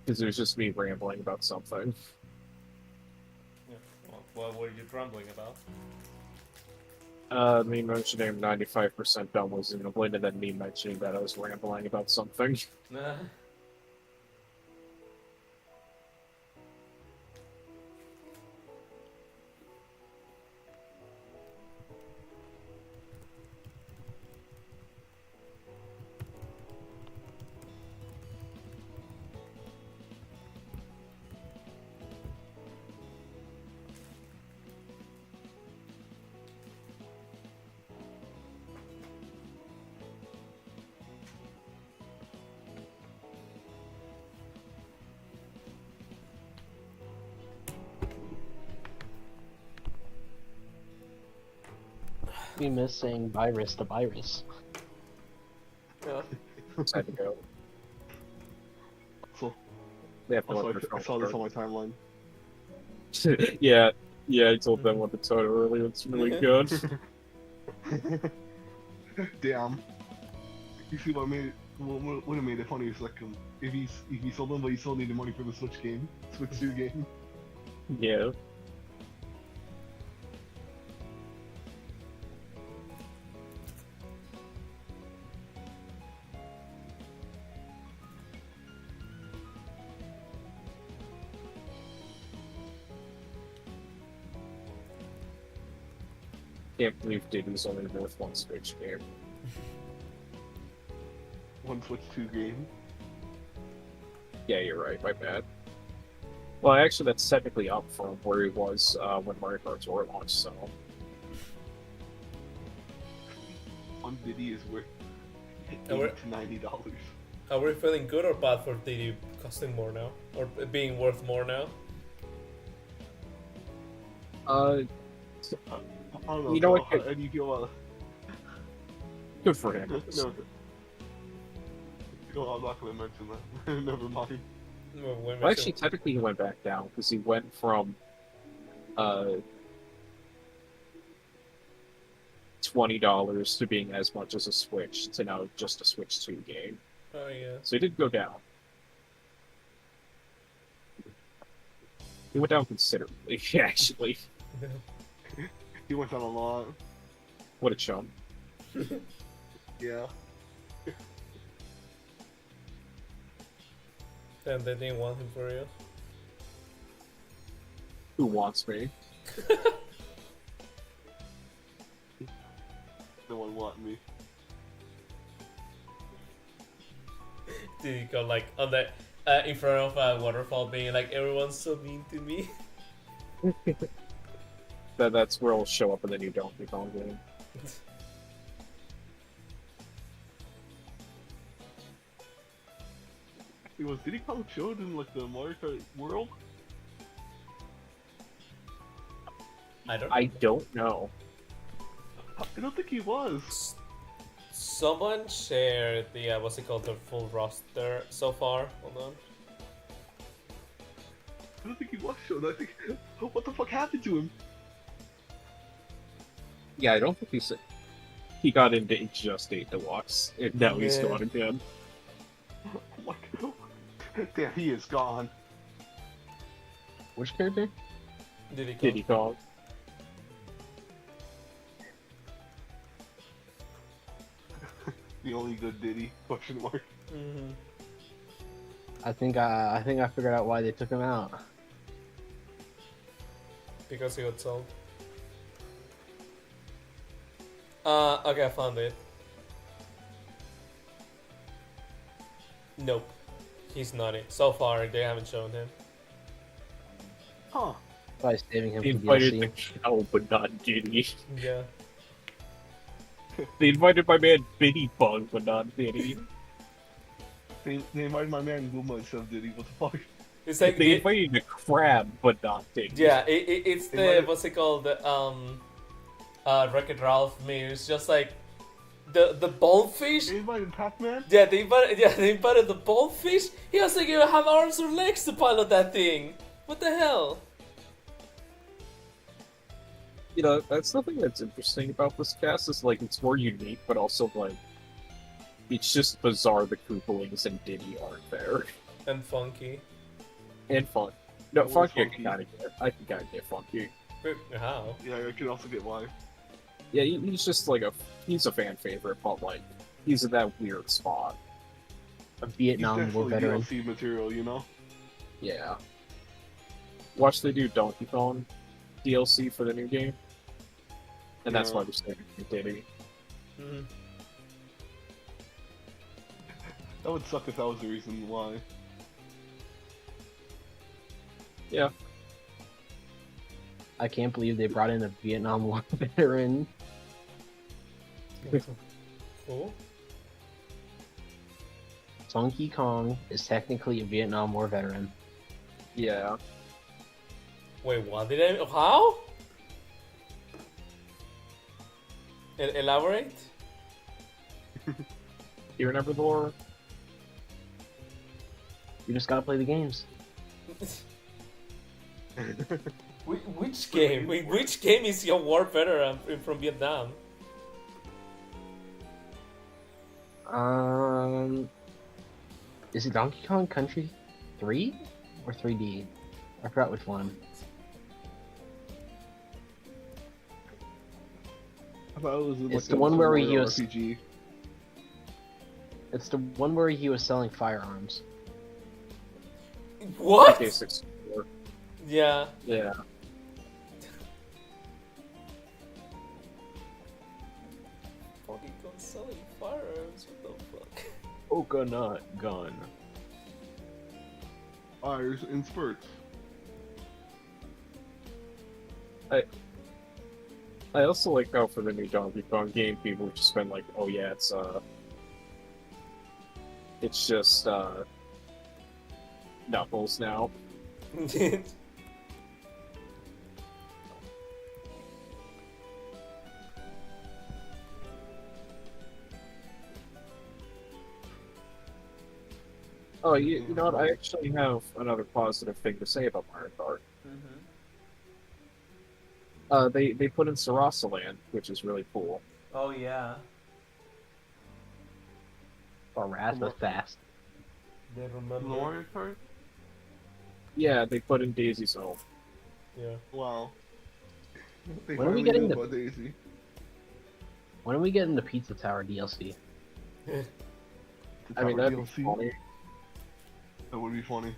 Because it was just me rambling about something. Yeah. Well, what were you grumbling about? Me mentioning 95% done was in England, and then me mentioning that I was rambling about something. Nah. We miss saying virus to virus. Yeah. Had to go. So, They have to also, let their I phone saw this start. on my timeline. yeah, I told them what the total earlier. It's really good. Damn. You see what made it, what it made it funny is like if he sold them, but he still needed money for the Switch game, Switch 2 game. Yeah. Can't believe Diddy's only worth one Switch game. One Switch 2 game. Yeah, you're right. My bad. Well, actually, that's technically up from where he was when Mario Kart Tour launched. So One Diddy is worth Oh, we're- $80 to $90. Are we feeling good or bad for DD costing more now? Or being worth more now? I don't know. You know what? How do you feel about good for him. No. No, I'm not gonna mention that. Never mind. Well, actually, technically, he went back down because he went from $20 to being as much as a Switch to now just a Switch 2 game. Oh yeah. So he did go down. He went down considerably, actually. He went down a lot. What a chum. Yeah. And they didn't want him for real. Who wants me? No one want me. Did he go like on the in front of a waterfall, being like, "Everyone's so mean to me." That's where it'll show up in the new Donkey Kong game. Was Diddy Kong showed in like the Mario Kart world? I don't know. I don't think he was. Someone shared the what's it called, the full roster so far. Hold on. I don't think he was shown. I think, what the fuck happened to him? Yeah, I don't think he got into just 8 Deluxe, and now he's Yeah. gone again. Oh my god. Damn, he is gone. Which character? Diddy Kong. The only good Diddy? Question mark. Mm-hmm. I think I figured out why they took him out. Because he got sold. Okay, I found it. Nope. He's not it. So far, they haven't shown him. Huh. By saving him They for invited DLC. the cow, but not Diddy. Yeah. They invited my man Biddy Bug, but not Diddy. They invited my man Guma instead of Diddy. What the fuck? It's like They invited the crab, but not Diddy. yeah, it's They the might- what's it called? The Wreck-It Ralph meme. It's just like the bonefish. They invited Pac-Man? Yeah, they invited the bonefish. He was like, you have arms or legs to pilot that thing. What the hell? You know, that's the thing that's interesting about this cast is like it's more unique, but also like it's just bizarre the Koopalings and Diddy aren't there. And funky. And fun. No, Always Funky funky. I can kinda get Funky. But how? Yeah, I can also get why. Yeah, he's just like he's a fan favorite, but like he's in that weird spot. A He's Vietnam War definitely veteran. DLC material, you know? Yeah. Watch they do Donkey Kong DLC for the new game. And that's Yeah. why they're saying Diddy. Mm. That would suck if that was the reason why. Yeah. I can't believe they brought in a Vietnam War veteran. Cool. Donkey Kong is technically a Vietnam War veteran. Yeah. Wait, what did I? How? Elaborate. You remember the lore? You just gotta play the games. Which game? Wait, which game is your war veteran from Vietnam? Is it Donkey Kong Country 3 or 3D? I forgot which one. I thought it was like It's the one where he Mario was- RPG. It's the one where he was selling firearms. What? AK-64. Yeah. Yeah. Donkey Kong selling firearms. What the fuck? Coconut gun. Fires in spurts. I also like how for the new Donkey Kong game, people have just been like, oh yeah, it's just, Knuckles now. Oh, you know what? I actually have another positive thing to say about Mario Kart. They put in Sarasa Land, which is really cool. Oh yeah. Or Rasmus Fast. They remember. Mario Kart? Yeah, they put in Daisy's Home. Yeah. Wow. They When are we finally getting knew the- about Daisy. When are we getting the Pizza Tower DLC? The I mean, Tower that'd be DLC? funny. That would be funny.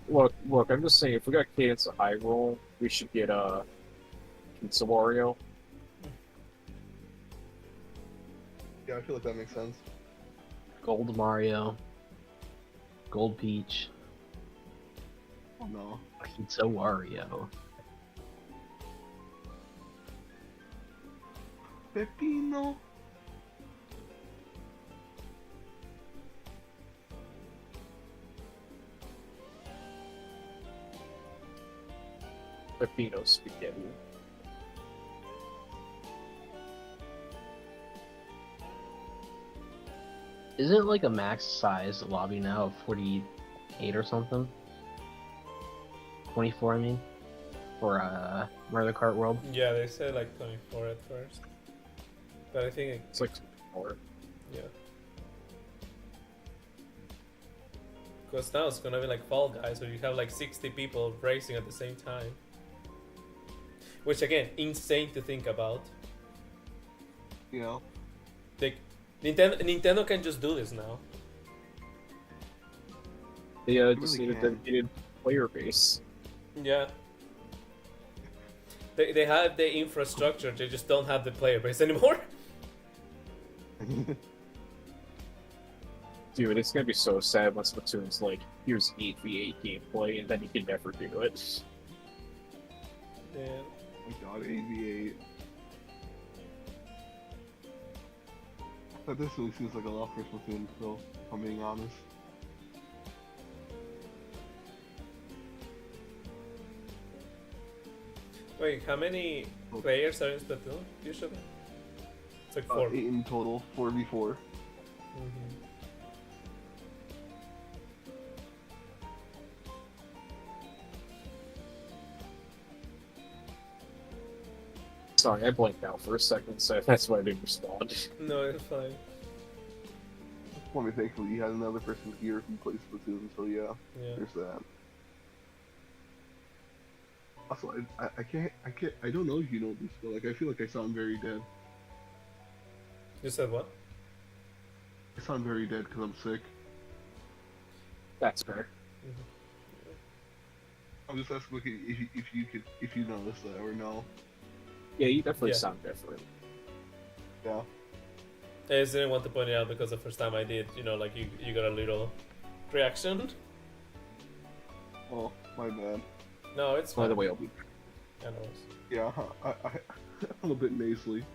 Look, I'm just saying, if we got Cadence of Hyrule, we should get, Pizza Wario. Yeah, I feel like that makes sense. Gold Mario. Gold Peach. Oh no. Pizza Wario. Pepino. Pepino Spaghetti. Isn't it like a max size lobby now of 48 or something? 24, I mean, for Mario Kart World. Yeah, they said like 24 at first, but I think It's like 4. yeah. Because now it's gonna be like Fall Guys, where you have like 60 people racing at the same time. Which again, insane to think about. You know? Like, Nintendo can just do this now. They Really just need a can. dedicated player base. Yeah. They have the infrastructure, they just don't have the player base anymore. Dude, it's gonna be so sad when Splatoon's like, here's 8v8 gameplay, and then you can never do it. Yeah. Oh my god, AV8. But this really seems like a lot for Splatoon, though, if I'm being honest. Wait, how many players are in Splatoon usually? It's like 4. 8 in total, 4v4. Sorry, I blanked out for a second, so that's why I didn't respond. No, it's fine. I mean, thankfully, you had another person here who plays Splatoon, so yeah, Yeah. there's that. Also, I don't know if you know this, but like, I feel like I sound very dead. You said what? I sound very dead because I'm sick. That's fair. I'm just asking like, if you noticed that or no. Yeah, you definitely Yeah. sound different. Yeah. I just didn't want to point it out because the first time I did, you know, like you got a little reaction. Oh, my bad. No, it's By fine. the way, I'll be I know. Yeah, I'm a bit nasally.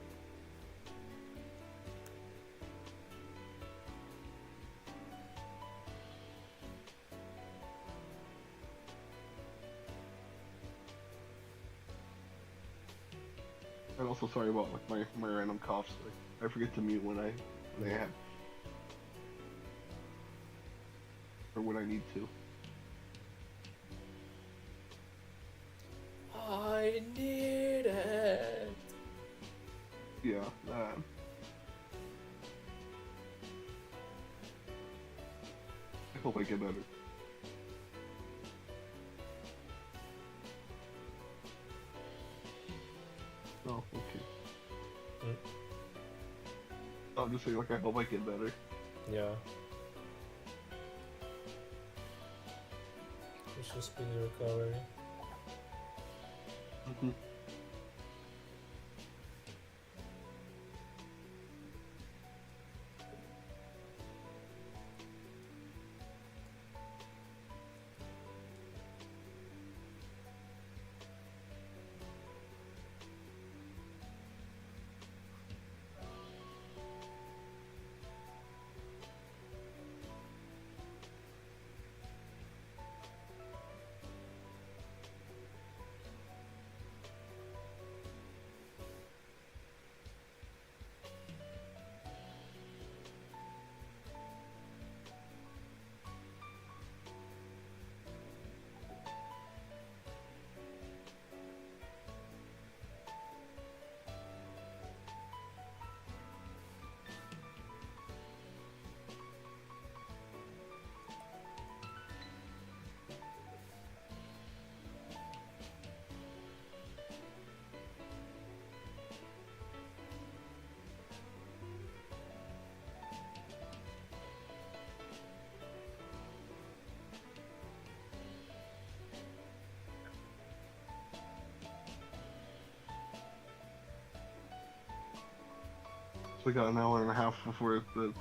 And also sorry about like my random coughs. Like, I forget to mute when I have or when I need to. I need it. Yeah, that. I hope I get better. Oh, okay. Hmm? I'm just saying, like, I hope I get better. Yeah. It's just speedy recovery. Mm-hmm. So we got an hour and a half before the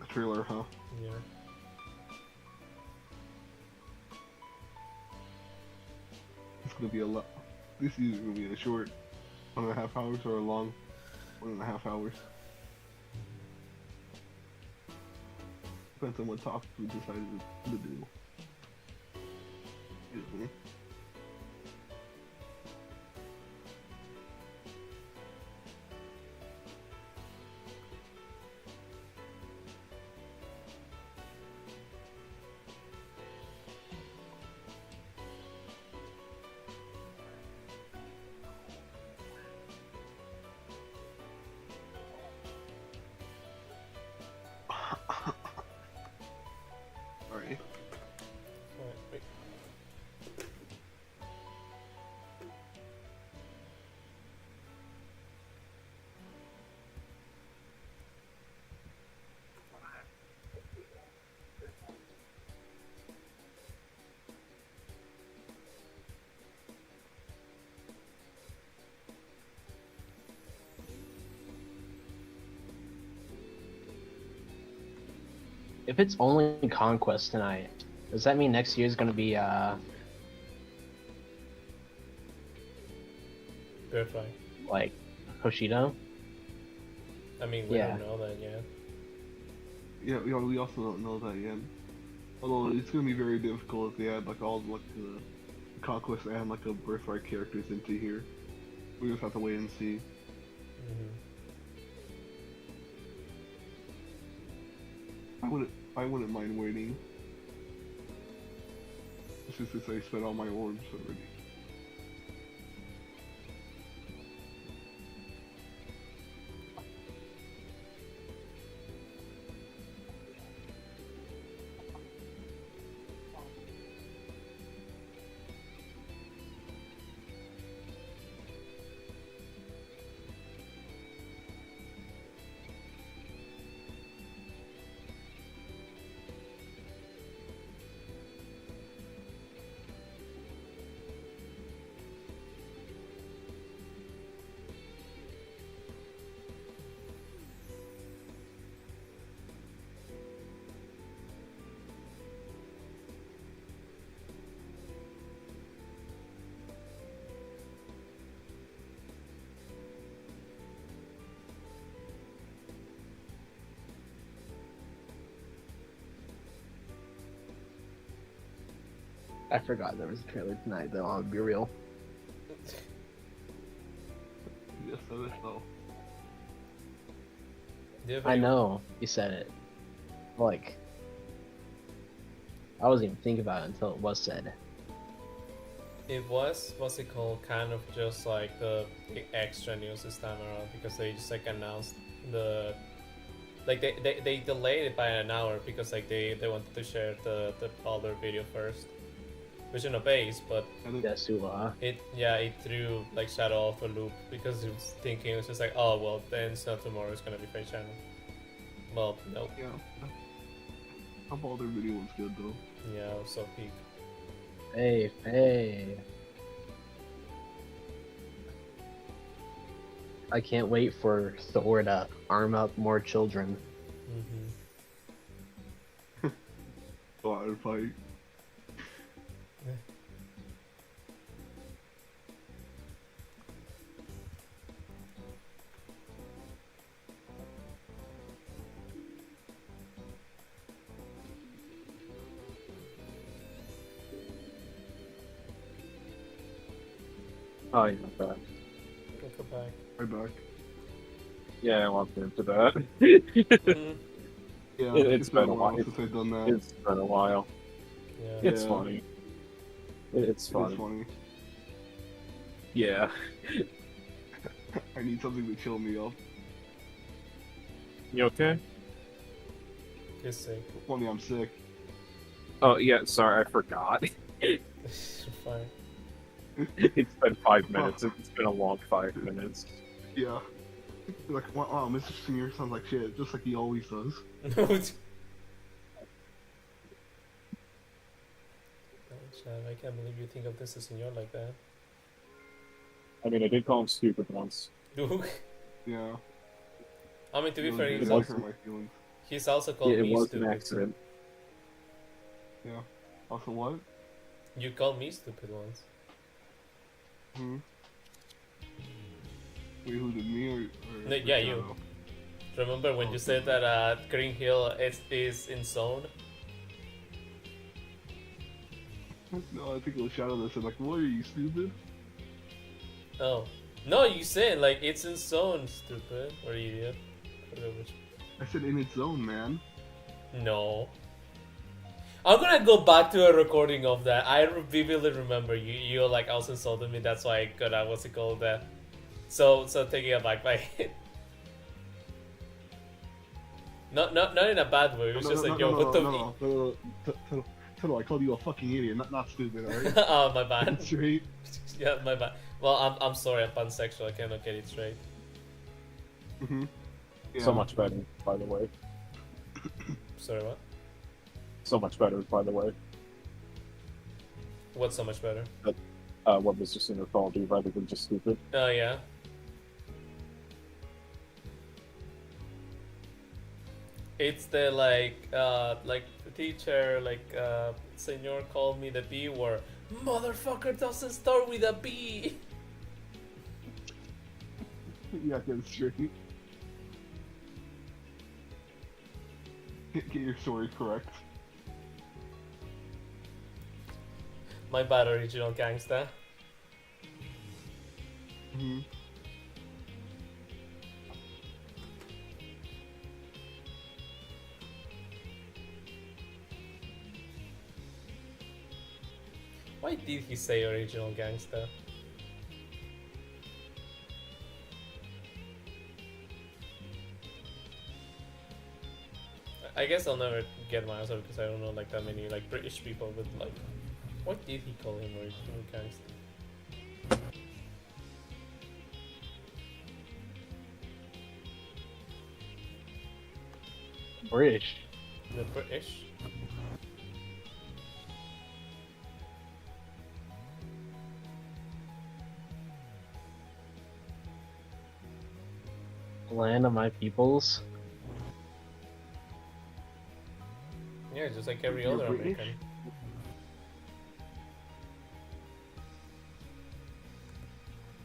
trailer, huh? Yeah. It's gonna be a lot. This is either gonna be a short 1.5 hours or a long 1.5 hours. Depends on what talks we decided to do. Excuse me. if it's only Conquest tonight, does that mean next year is gonna be Verify. like Hoshido? I mean, we Yeah. don't know that yet. Yeah, we also don't know that yet. Although it's gonna be very difficult if they add like all like the Conquest and like a Birthright characters into here. We just have to wait and see. Mhm. I wouldn't mind waiting. Just since I spent all my orbs already. I forgot there was a trailer tonight, though. I'll be real. Yes, that is so. Do you have I any- know you said it. Like, I wasn't even thinking about it until it was said. It was, what's it called, kind of just like the extra news this time around because they just like announced the, like they delayed it by an hour because like they wanted to share the older video first, which in a base, but Yasuwa. it threw like Shadow off a loop because it was thinking it was just like, oh well, then it's not tomorrow, it's gonna be Face Channel. Well, nope. Yeah. I thought their video was good though. Yeah, it was so peak. Hey. I can't wait for Thor to arm up more children. Mm-hmm. Fire fight. Oh, yeah, back. Go back. Right back. Yeah, I want into that. Mhm. Yeah, It's been a while. since I've done that. It's been a while. Yeah. It's Yeah. funny. It's It is funny. funny. Yeah. I need something to chill me up. You okay? Kiss sick. Funny, I'm sick. Oh, yeah, sorry, I forgot. Fine. It's been 5 minutes. It's been a long 5 minutes. Yeah. Like, wow, Mr. Senior sounds like shit, just like he always does. I can't believe you think of this as senior like that. I mean, I did call him stupid once. Yeah. I mean, to be It fair, was- he's it also, hurt my feelings. he's also called Yeah, it me was an stupid. accident. Yeah. Also, what? You called me stupid once. Hmm. Wait, who did me or No, yeah, you. Shadow? Remember when you said that Green Hill is in zone? No, I think it was Shadow that said, like, what, are you stupid? Oh. No, you said, like, it's in zone, stupid. Or idiot. Whatever. I said in its own, man. No. I'm gonna go back to a recording of that. I vividly remember you like also insulted me. That's why I got what's it called that. So taking it back by it. Not in a bad way. It was just like, yo, what the? No, I called you a fucking idiot, not stupid, alright? Oh, my bad. Straight. Yeah, my bad. Well, I'm sorry. I'm pansexual. I cannot get it straight. Mm-hmm. Yeah. So much better, by the way. Sorry, what? So much better, by the way. What's so much better? What Mr. Singer called you rather than just stupid. Oh yeah. It's the like the teacher, senor called me the B word. Motherfucker doesn't start with a B. Yeah, get it straight. Get your story correct. My bad, original gangsta. Mm-hmm. Why did he say original gangsta? I guess I'll never get my answer because I don't know like that many like British people with like. What did he call him original gangsta? British. The British. Land of my peoples. Yeah, just like every You're other British? American.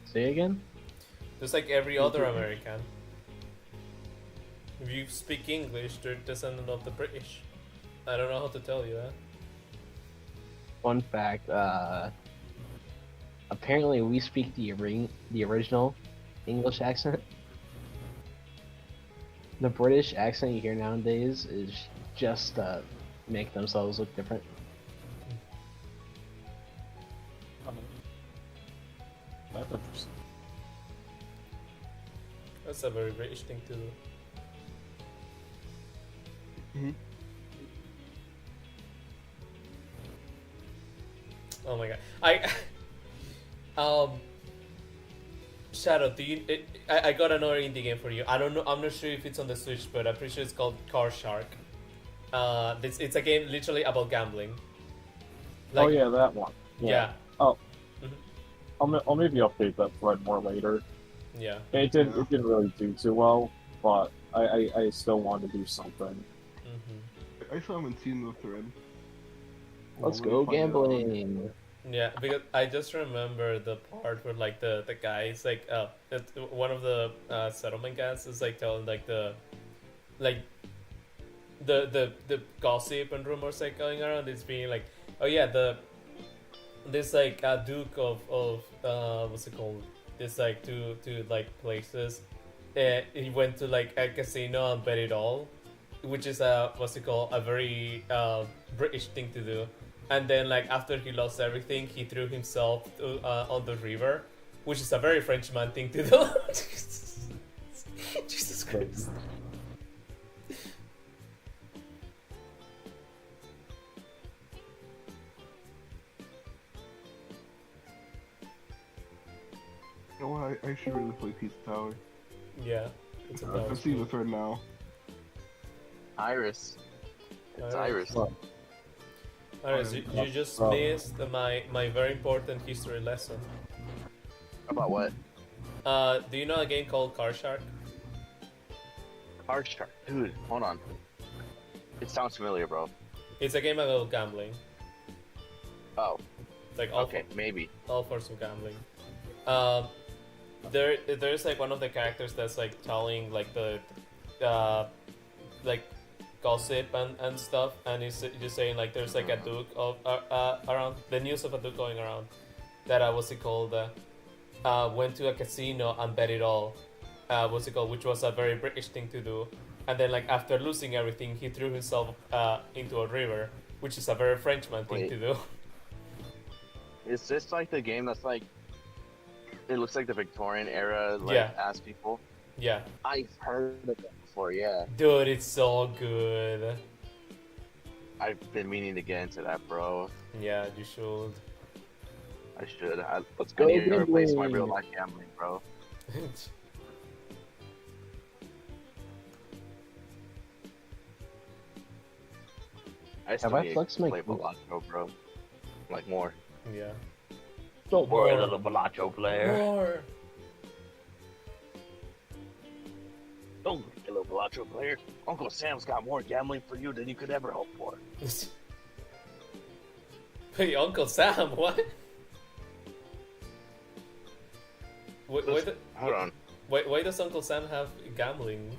Say again? Just like every other American. If you speak English, they're descendant of the British. I don't know how to tell you that. Fun fact, apparently we speak the original English accent. The British accent you hear nowadays is just make themselves look different. That's interesting. That's a very British thing to do. Mm-hmm. Oh my god. Shadow, do you? I got another indie game for you. I don't know. I'm not sure if it's on the Switch, but I'm pretty sure it's called Car Shark. It's a game literally about gambling. Oh yeah, that one. Yeah. Oh. Mhm. I'll maybe update that thread more later. Yeah. It didn't really do too well, but I still want to do something. Mm-hmm. I still haven't seen the thread. Let's I'll go find it out. gambling. Yeah, because I just remember the part where like the guys like one of the settlement guys is like telling like the gossip and rumors like going around. It's being like, oh yeah, this like Duke of what's it called? This like two like places. He went to like a casino and bet it all, which is what's it called? A very British thing to do. And then, like, after he lost everything, he threw himself on the river, which is a very Frenchman thing to do. Jesus Christ. Oh, I should really play Pizza Tower. Yeah, it's a I've seen the thread now. Iris. It's Iris. Iris. Alright, you just missed my very important history lesson. About what? Do you know a game called Car Shark? Car Shark. Dude, hold on. It sounds familiar, bro. It's a game about gambling. Oh. Like all Okay, maybe. all sorts of gambling. There's like one of the characters that's like telling like the like gossip and stuff, and he's just saying like there's like a duke of around the news of a duke going around that what's it called went to a casino and bet it all, what's it called, which was a very British thing to do, and then like after losing everything he threw himself into a river, which is a very Frenchman thing to do. Is this like the game that's like it looks like the Victorian era like ass people? Yeah. I've heard of that before, yeah. Dude, it's so good. I've been meaning to get into that, bro. Yeah, you should. I should. Let's go I need to replace my gambling. real life gambling, bro. I still Have I need flexed to my play Bellagio, bro. Like more. Yeah. Don't worry, little Bellagio player. More. Don't worry, little Bellagio Mulatto player. Uncle Sam's got more gambling for you than you could ever hope for. Hey, Uncle Sam, what? Hold on. Why does Uncle Sam have gambling?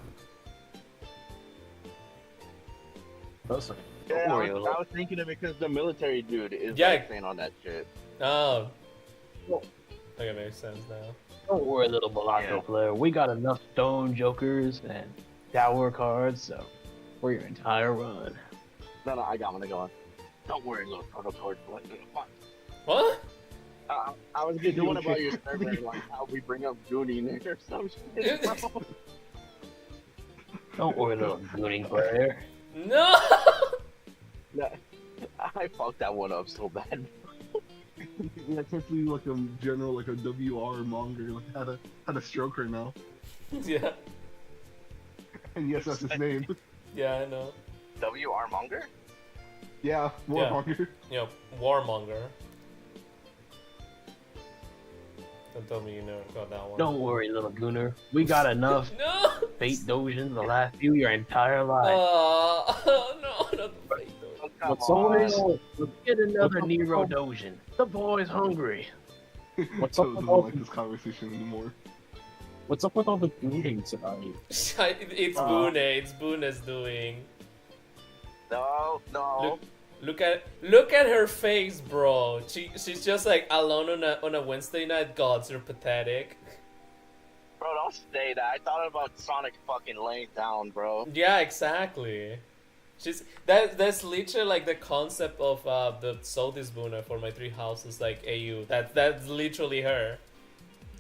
Listen, Yeah, don't I worry, was thinking of it because the military dude is Yeah. like saying on that shit. Oh. Well- Okay, makes sense now. don't worry, little mulatto Yeah. player. We got enough stone jokers and tower cards, so for your entire run. No, I got one. Don't worry, little protocol. What? I was just doing about your server, like how we bring up Gooning or some shit. Bro. Don't worry, little gooning player. No! No, I fucked that one up so bad. Yeah, essentially like a general, like a WR monger, like had a stroke right now. Yeah. And yes, that's his name. Yeah, I know. WR Monger? Yeah, warmonger. Yeah, warmonger. Don't tell me you never got that one. Don't worry, little gooner. We got enough No! fate dojins to last you your entire life. Oh, no, not the fake though. What's on? Let's get another Nero dojin. The boy's hungry. What's up So with I all don't like this conversation anymore. What's up with all the gooning tonight? It's Buné. It's Buné's doing. No. Look at her face, bro. She's just like alone on a Wednesday night. Gods, you're pathetic. Bro, don't say that. I thought about Sonic fucking laying down, bro. Yeah, exactly. That's literally like the concept of the Soldis Buné for my three houses, like AU. That's literally her.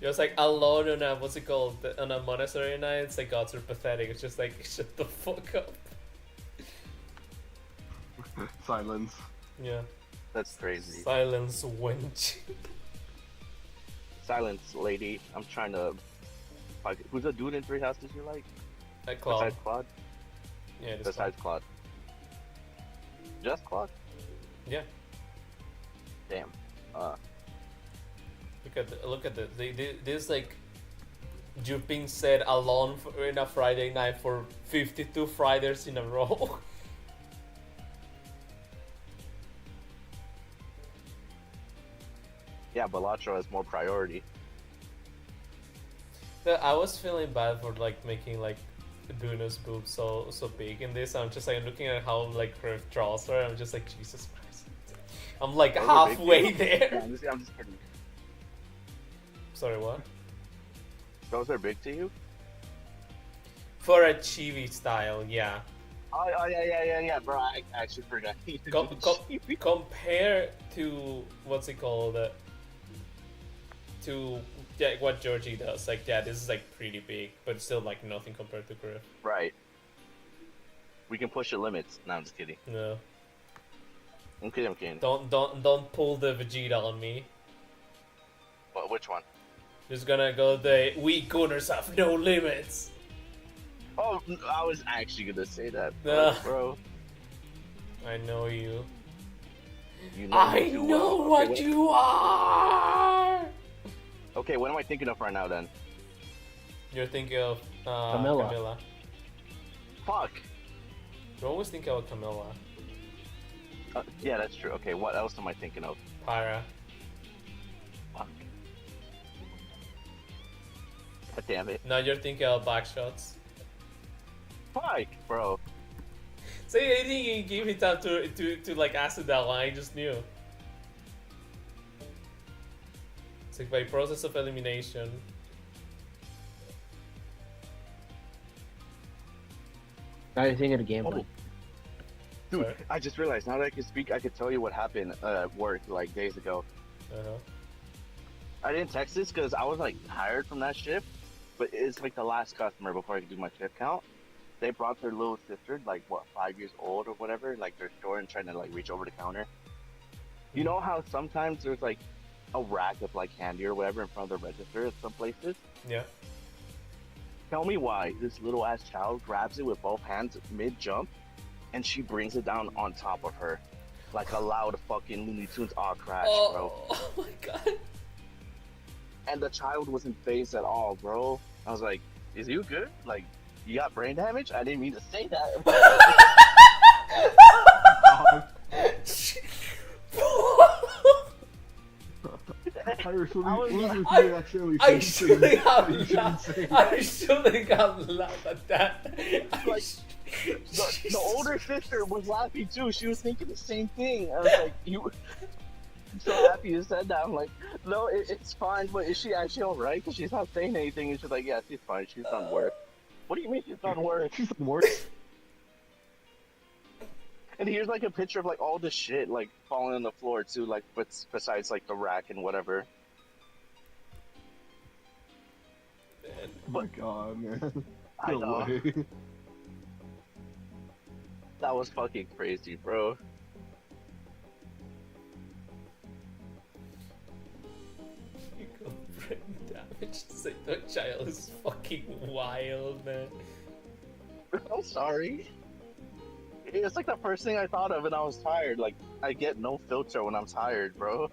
It was like alone on a what's it called on a monastery night. It's like gods are pathetic. It's just like shut the fuck up. Silence. Yeah. That's crazy. Silence, wench. Silence, lady. I'm trying to. Like, who's a dude in three houses you like? Like Claude. Besides Claude? Yeah, just Besides Claude. Just Claude? Yeah. Damn. Look at this. This like you've been said alone in a Friday night for 52 Fridays in a row. Yeah, Balatro has more priority. I was feeling bad for like making like Buna's boobs so big in this. I'm just like looking at how like Griff draws her. I'm just like Jesus Christ. I'm like Those are big halfway to you? there. Yeah, I'm just kidding. Sorry, what? Those are big to you? For a chibi style, yeah. Oh yeah, bro. I actually forgot. Compare to what's it called? To yeah, what Yoryi does. Like yeah, this is like pretty big, but still like nothing compared to Griff. Right. We can push the limits. No, I'm just kidding. No. I'm kidding. Don't pull the Vegeta on me. What? Which one? Just gonna go the we Gunners have no limits. Oh, I was actually gonna say that, bro. I know you. You know I me too know well. what Okay, you are. Okay, what am I thinking of right now then? You're thinking of Camilla. Camilla. Fuck. You're always thinking of Camilla. Yeah, that's true. Okay, what else am I thinking of? Pyra. Fuck. God damn it. No, you're thinking of Backshots. Fuck, bro. See, I think you gave me time to like ask it that one. I just knew. It's like by process of elimination. Now you're thinking of gameplay. Oh. Dude, Sorry. I just realized now that I can speak, I could tell you what happened at work like days ago. Uh-huh. I didn't text this because I was like tired from that shift, but it's like the last customer before I could do my shift count. They brought their little sister, like what, 5 years old or whatever, like their store and trying to like reach over the counter. You know how sometimes there's like a rack of like candy or whatever in front of the register at some places? Yeah. Tell me why this little ass child grabs it with both hands mid jump and she brings it down on top of her. Like a loud fucking Looney Tunes aw crash, bro. Oh my god. And the child wasn't phased at all, bro. I was like, is you good? Like, You got brain damage? I didn't mean to say that. Iris, what I was do you like- think accidentally I said shouldn't things have that you shouldn't laughed. say? I shouldn't have laughed at that. Like, the older sister was laughing too. She was thinking the same thing. I was like, "You." I'm so happy you said that. I'm like, "No, it's fine." But is she actually all right? Because she's not saying anything. And she's like, "Yeah, she's fine. She's done work." What do you mean she's done work? She's done work. And here's like a picture of like all the shit like falling on the floor too, like besides like the rack and whatever. Oh my god, man. I No know. way. That was fucking crazy, bro. You got brain damage. Say the child is fucking wild, man. I'm sorry. It's like the first thing I thought of when I was tired. Like, I get no filter when I'm tired, bro.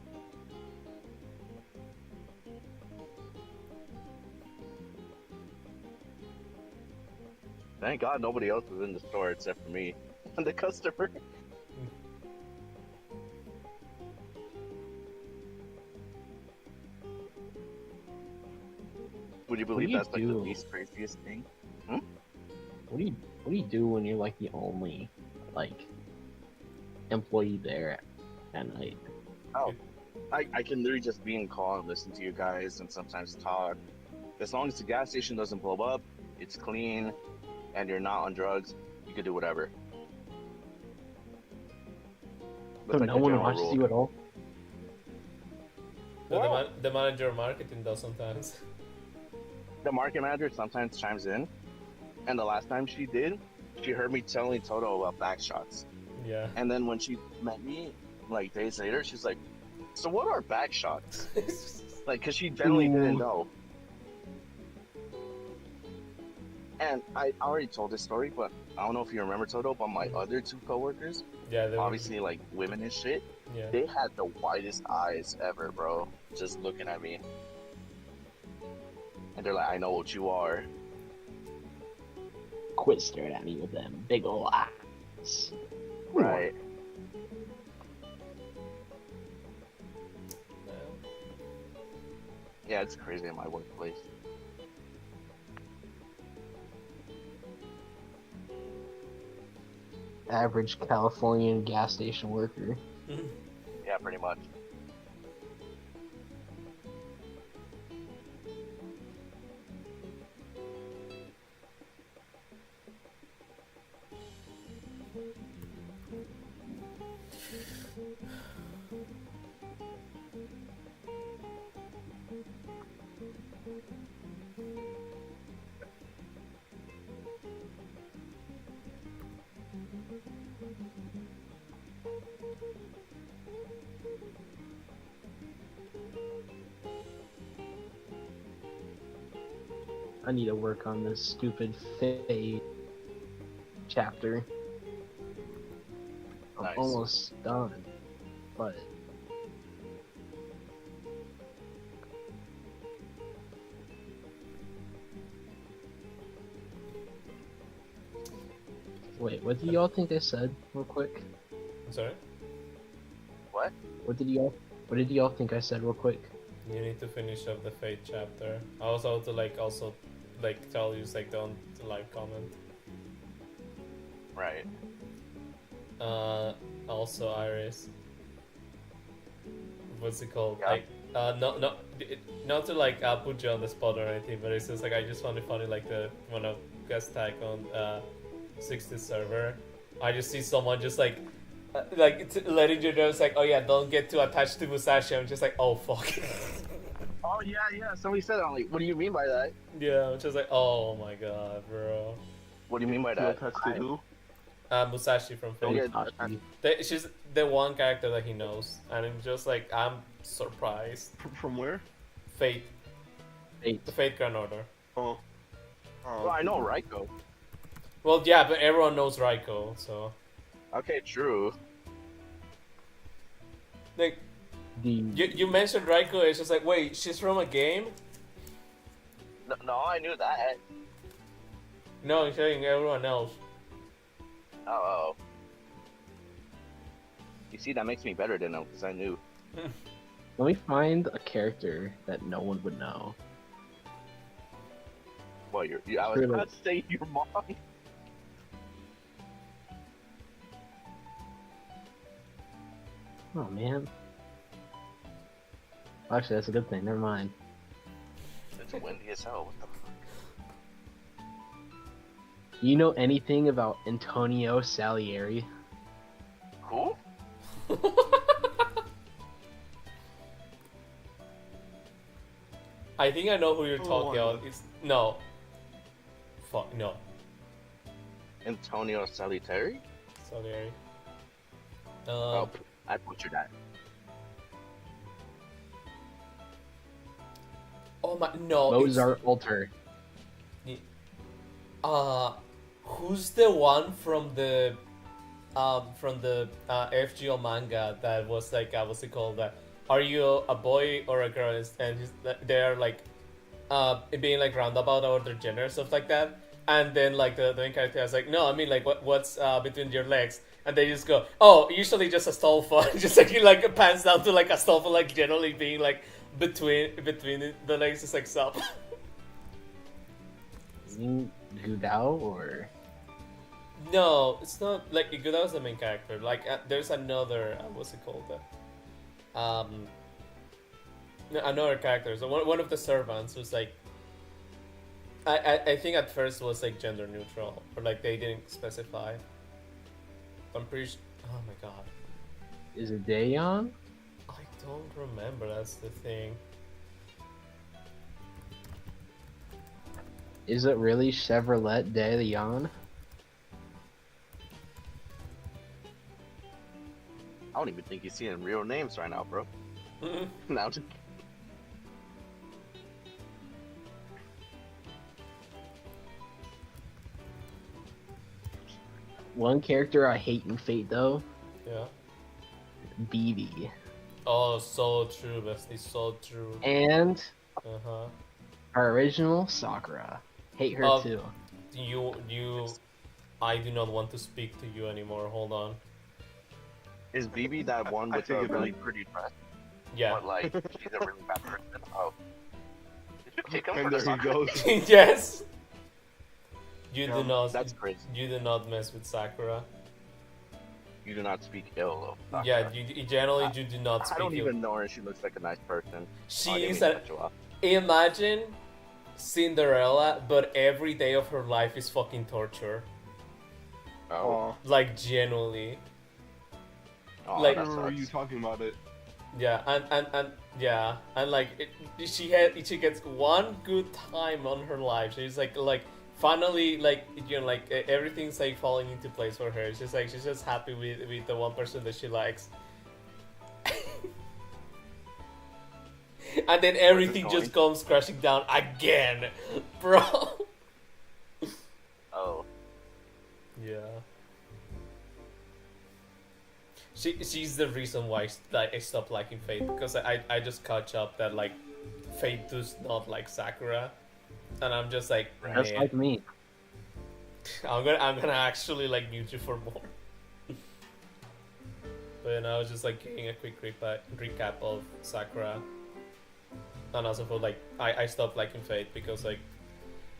Thank God nobody else was in the store except for me and the customer. Would you believe do you that's like the do? least craziest thing? What do you do when you're like the only like employee there at night? Oh, I can literally just be in call and listen to you guys and sometimes talk. As long as the gas station doesn't blow up, it's clean, and you're not on drugs, you can do whatever. So That's like no the one general watches rule. you at all? The manager of marketing does sometimes. The market manager sometimes chimes in, and the last time she did, she heard me telling Toto about back shots. Yeah. And then when she met me, like days later, she's like, "So what are back shots?" Like, cause she generally didn't know. And I already told this story, but I don't know if you remember, Toto, but my other two coworkers, Yeah, they were, obviously like women and shit, yeah. they had the widest eyes ever, bro. Just looking at me. And they're like, "I know what you are." Quit staring at me with them big ol' eyes. Right. Yeah, it's crazy in my workplace. Average Californian gas station worker. Yeah, pretty much. I need to work on this stupid fade chapter. I'm Nice. almost done, but wait, what do y'all think I said real quick? I'm sorry? What? What did y'all think I said real quick? You need to finish up the Fate chapter. I was also tell you like don't like comment. Right. Also Iris. What's it called? Yeah. Like not to like put you on the spot or anything, but it's just like I just found it funny like when I guest tag on 60 server, I just see someone just like letting you know it's like, oh yeah, don't get too attached to Musashi. I'm just like, oh fuck. Oh yeah. Somebody said that. I'm like, what do you mean by that? Yeah, I'm just like, oh my god, bro. What do you mean by Feel that? attached to who? Musashi from Fate. Okay. She's the one character that he knows, and I'm just like, I'm surprised. From where? Fate, Fate. the Fate Grand Order. Oh. Well, I know Raiko. Well, yeah, but everyone knows Raiko, so Okay, true. like The you mentioned Raiko, it's just like, wait, she's from a game? No, I knew that. No, I'm saying everyone else. Oh. You see, that makes me better than them because I knew. Let me find a character that no one would know. Well, I was about to say your mom. Oh man. Actually, that's a good thing. Never mind. It's windy as hell. What the fuck? You know anything about Antonio Salieri? Who? I think I know who you're talking about. It's no. Fuck no. Antonio Salieri? Salieri. Oh, I butchered that. Oh my no. Mozart Alter. Who's the one from the FGO manga that was like what's it called? Are you a boy or a girl? And they're like being like roundabout about their gender stuff like that. And then like the main character is like, no, I mean like what's between your legs? And they just go, oh, usually just a stolfa. Just like he like pans down to like a stolfa, like generally being like between the legs is like sub. Gudao or? No, it's not like Iguda was the main character. Like there's another what's it called? Another character. So one of the servants was like. I think at first it was like gender neutral, or like they didn't specify. I'm pretty. Oh my god. Is it Daeyeon? I don't remember. That's the thing. Is it really Chevrolet Daeyeon? I don't even think you're seeing real names right now, bro. Now, just... One character I hate in Fate though. Yeah. BB. Oh, so true, bestie. So true. And Uh-huh. our original Sakura. Hate her too. I do not want to speak to you anymore. Hold on. Is BB that one with a really pretty dress? Yeah. But like, she's a really bad person. Oh. Did you kick him And for the there he soccer? goes. Yes. You do not. That's crazy. You do not mess with Sakura. You do not speak ill of Sakura. Yeah, you generally you do not speak. I don't ill. even know her. She looks like a nice person. She's imagine Cinderella, but every day of her life is fucking torture. Oh. Like genuinely. Oh, Like, that Where are sucks. you talking about it? Yeah, and like she gets one good time on her life. She's like finally like like everything's like falling into place for her. She's just happy with the one person that she likes. And then everything just comes crashing down again, bro. Oh. Yeah. She's the reason why I stopped liking Fate, because I just catch up that like Fate does not like Sakura, and I'm just like, Just like me. I'm gonna actually like mute you for more. But then I was just like getting a quick recap of Sakura, and also for like I stopped liking Fate because like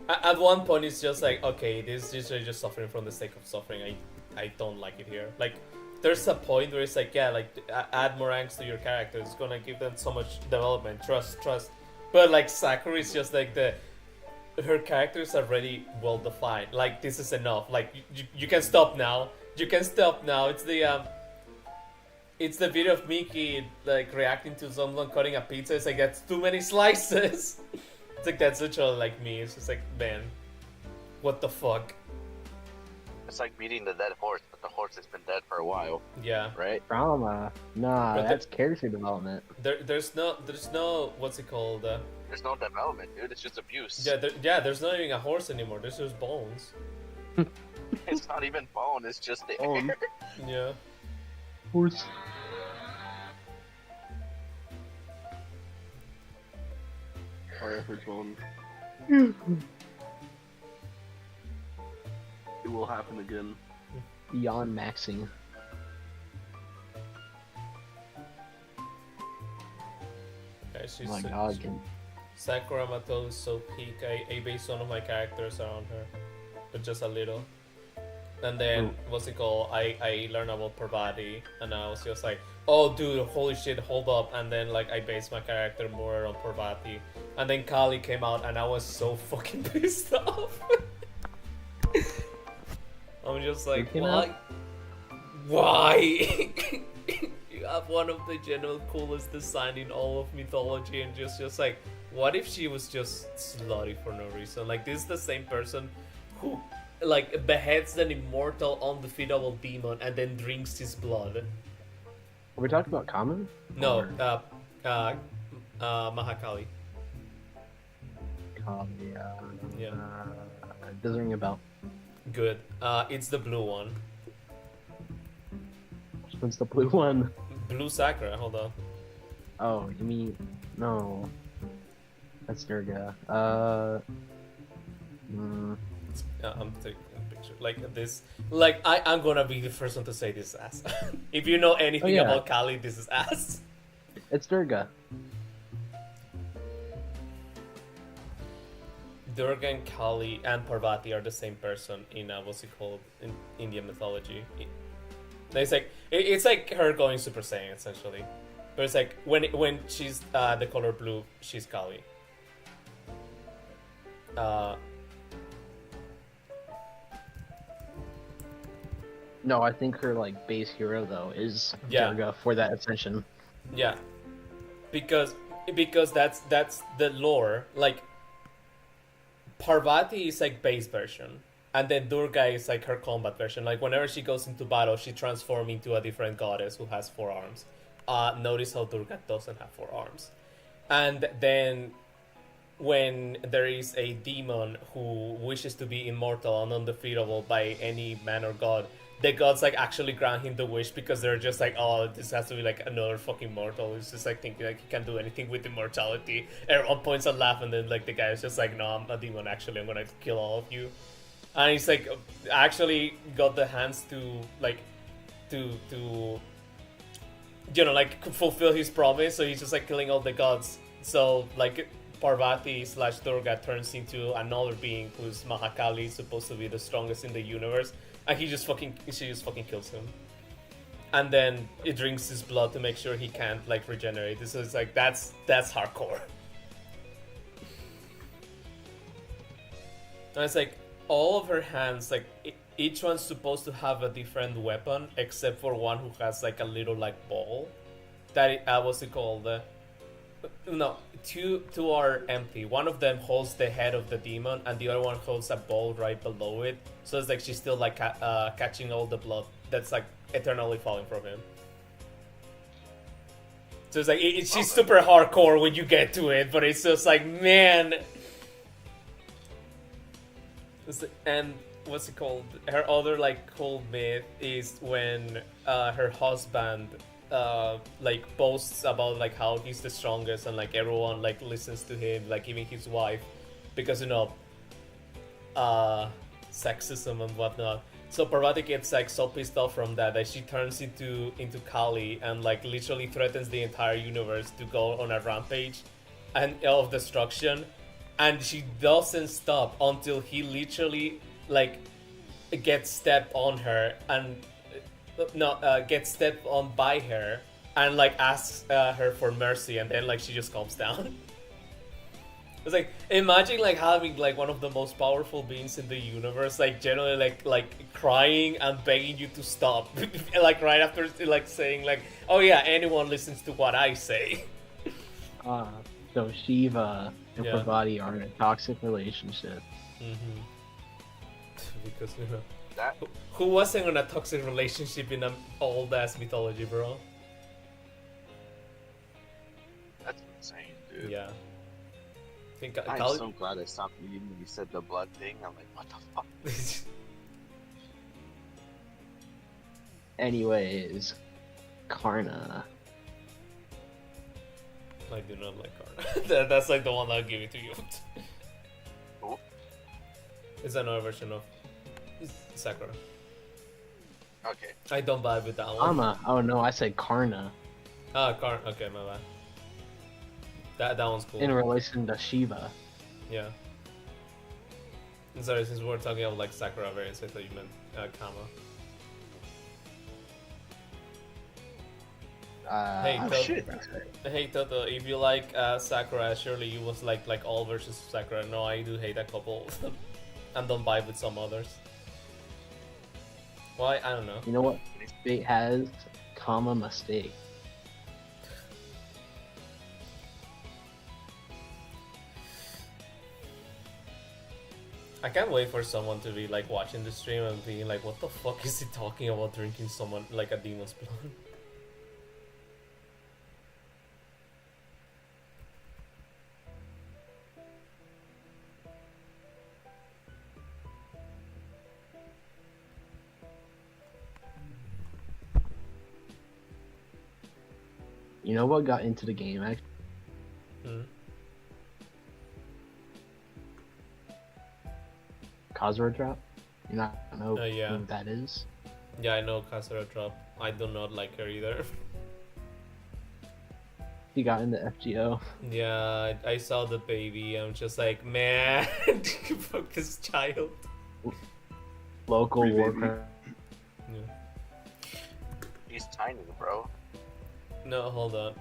at one point it's just like, okay, this is just suffering from the sake of suffering. I don't like it here. Like there's a point where it's like, yeah, like add more angst to your character. It's gonna give them so much development, trust. But like Sakura is just like her character is already well defined. Like this is enough. Like you can stop now. You can stop now. It's the video of Miki like reacting to someone cutting a pizza. It's like that's too many slices. It's like that's literally like me. It's just like, man, what the fuck? It's like beating the dead horse, but the horse has been dead for a while. Yeah. Right? Trauma. Nah, But that's character development. There's no what's it called? There's no development, dude. It's just abuse. Yeah, there's not even a horse anymore. There's just bones. It's not even bone. It's just the Bone. air. Yeah. Horse. Fire for bone. it will happen again. Beyond maxing. Guys, Oh she's my so, god, can... Sakura Mattel is so peak. I based one of my characters around her, but just a little. And then what's it called? I learned about Parvati, and I was just like, oh dude, holy shit, hold up. And then like I based my character more on Parvati, and then Kali came out, and I was so fucking pissed off. I'm just like, why? Why? You have one of the general coolest design in all of mythology, and just like, what if she was just slutty for no reason? Like, this is the same person who like beheads an immortal, undefeatable demon and then drinks his blood. Are we talking about Kamen? No, Mahakali. Kali, Yeah. Doesn't ring a bell. Good. It's the blue one. What's the blue one? Blue Sakura. Hold on. Oh, you mean no? That's Durga. I'm taking a picture. Like this. Like I'm gonna be the first one to say this is ass. If you know anything about Kali, this is ass. It's Durga. Durga and Kali and Parvati are the same person in what's it called in Indian mythology. It's like her going Super Saiyan essentially, but it's like when she's the color blue, she's Kali. No, I think her like base hero though is Durga for that ascension. Yeah, because that's the lore. Like Parvati is like base version, and then Durga is like her combat version. Like whenever she goes into battle, she transforms into a different goddess who has 4 arms. Notice how Durga doesn't have 4 arms, and then when there is a demon who wishes to be immortal and undefeatable by any man or god, the gods like actually grant him the wish because they're just like, oh, this has to be like another fucking mortal. It's just like thinking like he can't do anything with immortality. Everyone points and laugh, and then like the guy is just like, no, I'm a demon actually. I'm gonna kill all of you. And he's like actually got the hands to like to you know like fulfill his promise. So he's just like killing all the gods. So like Parvati / Durga turns into another being who's Mahakali, supposed to be the strongest in the universe. And she just fucking kills him, and then it drinks his blood to make sure he can't like regenerate. This is like that's hardcore. And it's like all of her hands, like each one's supposed to have a different weapon, except for one who has like a little like ball. That what's it called? No, two are empty. One of them holds the head of the demon, and the other one holds a ball right below it. So it's like she's still like catching all the blood that's like eternally falling from him. So it's like she's super hardcore when you get to it, but it's just like, man. And what's it called? Her other like cool myth is when her husband like boasts about like how he's the strongest, and like everyone like listens to him, like even his wife, because you know sexism and whatnot. So Parvati gets like so pissed off from that she turns into Kali and like literally threatens the entire universe to go on a rampage and of destruction, and she doesn't stop until he literally like gets stepped on her and gets stepped on by her and like asks her for mercy, and then like she just calms down. It's like, imagine like having like one of the most powerful beings in the universe like generally like crying and begging you to stop like right after like saying like, oh yeah, anyone listens to what I say. So Shiva and Parvati are in a toxic relationship. Mm-hmm. Because you know that who wasn't in a toxic relationship in an old ass mythology, bro? That's insane, dude. Yeah. I'm so glad I stopped reading when you said the blood thing. I'm like, what the fuck? Anyways, Karna. I do not like Karna. That's like the one I'll give it to you. Oh. It's another version of Sakura. Okay. I don't vibe with that one. Ama. Oh no, I said Karna Ah, okay, my bad. That one's cool. in relation to Shiva. Yeah. Sorry, since we're talking about like Sakura variants, I thought you meant Kama. Hey, Oh, Toto. shit. Hey Toto, if you like Sakura, surely you was like all versions of Sakura. No, I do hate a couple, and don't vibe with some others. Why? I don't know. You know what? Fate has comma mistake. I can't wait for someone to be like watching the stream and being like, "What the fuck is he talking about drinking someone like a demon's blood?" You know what got into the game actually? Hmm. Kazura drop? You not know Yeah. who that is? Yeah, I know Kasura drop. I do not like her either. He got into FGO. Yeah, I saw the baby. I'm just like, man, fuck this child. Local Free baby. Warcraft. Yeah. He's tiny, bro. No, hold on.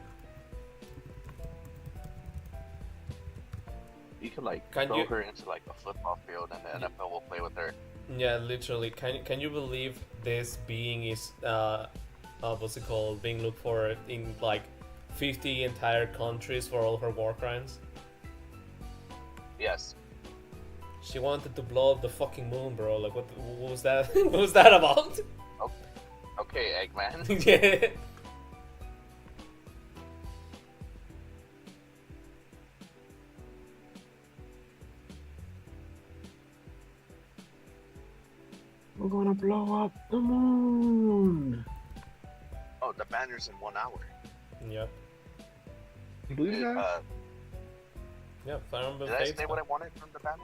You could like Can throw you- her into like a football field, and the NFL will play with her. Yeah, literally. Can you believe this being is what's it called? Being looked for in like 50 entire countries for all her war crimes. Yes. She wanted to blow up the fucking moon, bro. Like, what was that? What was that about? Okay, Eggman. Yeah. We're gonna blow up the moon. Oh, the banner's in 1 hour. Yep. You believe that? Yep. Fire Emblem Did I Fates. say what I wanted from the banner?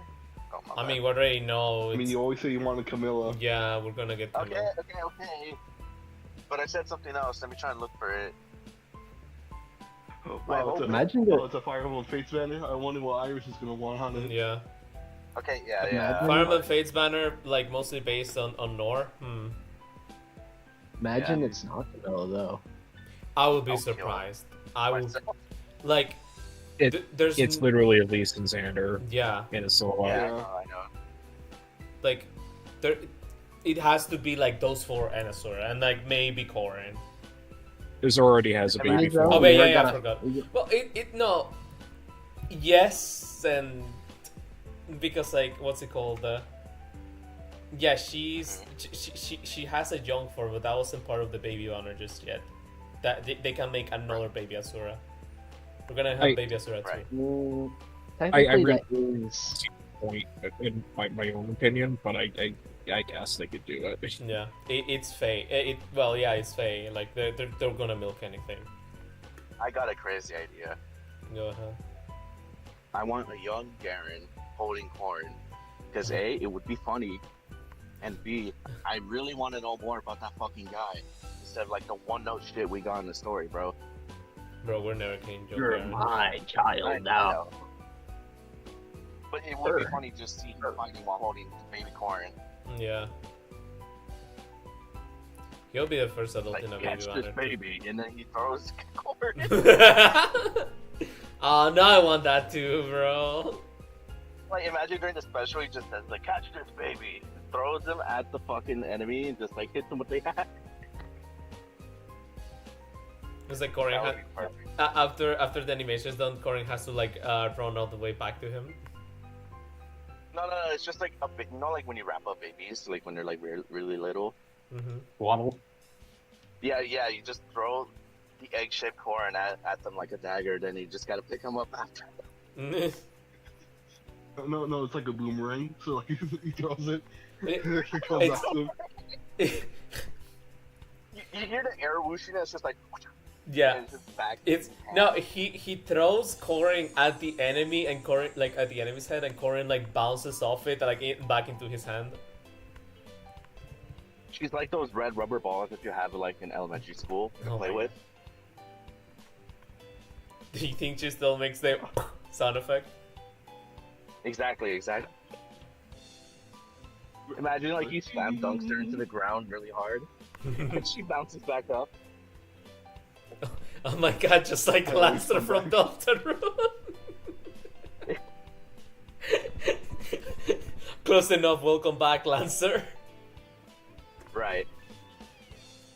Oh, my I bad. mean, we already know. I mean, it's- you always say you wanted Camilla. Yeah, we're gonna get Okay, Camille. okay. But I said something else. Let me try and look for it. Oh, I wow, hope- Imagine oh, that. it's a Fire Emblem Fates banner. I wonder what Iris is gonna want on it. Yeah. Okay, yeah. Imagine- Fire Emblem Fates banner, like mostly based on Nor. Imagine Yeah. it's not Camilla though. I would be I'll kill surprised. I would Myself. like. It- There's It's literally Elise and Xander yeah, in a solo. Yeah, Yeah. I know. like there. It has to be like those four and Asura, and like maybe Corrin. This already has a baby Imagine- form. Oh, we wait, were yeah, I gonna- forgot. we- Well, it no. Yes, and because like what's it called? Yeah, she has a young form, but that wasn't part of the baby banner just yet. That they can make another baby Asura. We're gonna have I- baby Asura too. Right. Technically, really- that is. Point in my own opinion, but I guess they could do it. Yeah, it's Faye. Well, yeah, it's Faye. Like they're gonna milk anything. I got a crazy idea. Go ahead. I want a young Garen holding Corrin. Because A, it would be funny. And B, I really want to know more about that fucking guy. Instead of like the one-note shit we got in the story, bro. Bro, we're never getting Joe You're Baron. my child I now. know. But it would be funny just seeing her fighting while holding baby Corrin. Yeah. He'll be the first adult Like, in a catch baby this banner. baby, and then he throws Corrin. Oh, no, I want that too, bro. Like, imagine during the special, he just says, like, catch this baby. Throws him at the fucking enemy and just, like, hits him with the hat. It's like Corrin That would be perfect. after the animation is done, Corrin has to like run all the way back to him. No, it's just like a bit, you know, like when you wrap up babies, like when they're like really little. Mm-hmm. Waddle. Yeah, you just throw the egg-shaped corn at them like a dagger, then you just gotta pick them up after. No, it's like a boomerang. So like he throws it. It- It comes it's- back to him. You hear the air whooshing, and it's just like, Yeah. and it's just back. It's no, he throws Corrin at the enemy and Corrin like at the enemy's head and Corrin like bounces off it like back into his hand. She's like those red rubber balls that you have like in elementary school to Oh play my with. Do you think she still makes the sound effect? Exactly. Imagine like you slam dunks her into the ground really hard, and she bounces back up. Oh my god, just like Lancer from Doctor Room. Close enough, welcome back, Lancer. Right.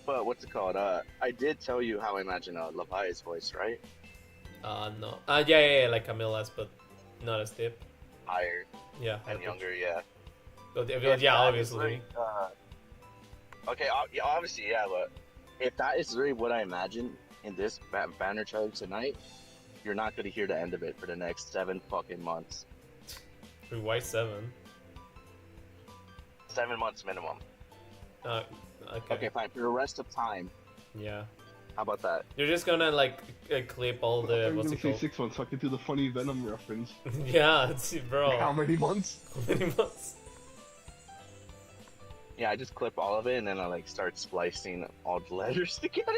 But what's it called? I did tell you how I imagine Levi's voice, right? No. Yeah, like Camilla's, but not as deep. Higher Yeah, and younger, yeah. But, If yeah, that is obviously. really, okay, yeah, obviously, yeah, but if that is really what I imagine in this banner trailer tonight, you're not going to hear the end of it for the next 7 fucking months. Why 7? 7 months minimum. Okay. Okay, fine. For the rest of time, Yeah. how about that? You're just gonna like clip all the I'm what's gonna it say called? 6 months so I can do the funny Venom reference. Yeah, bro. How many months? How many months? Yeah, I just clip all of it and then I like start splicing all the letters together.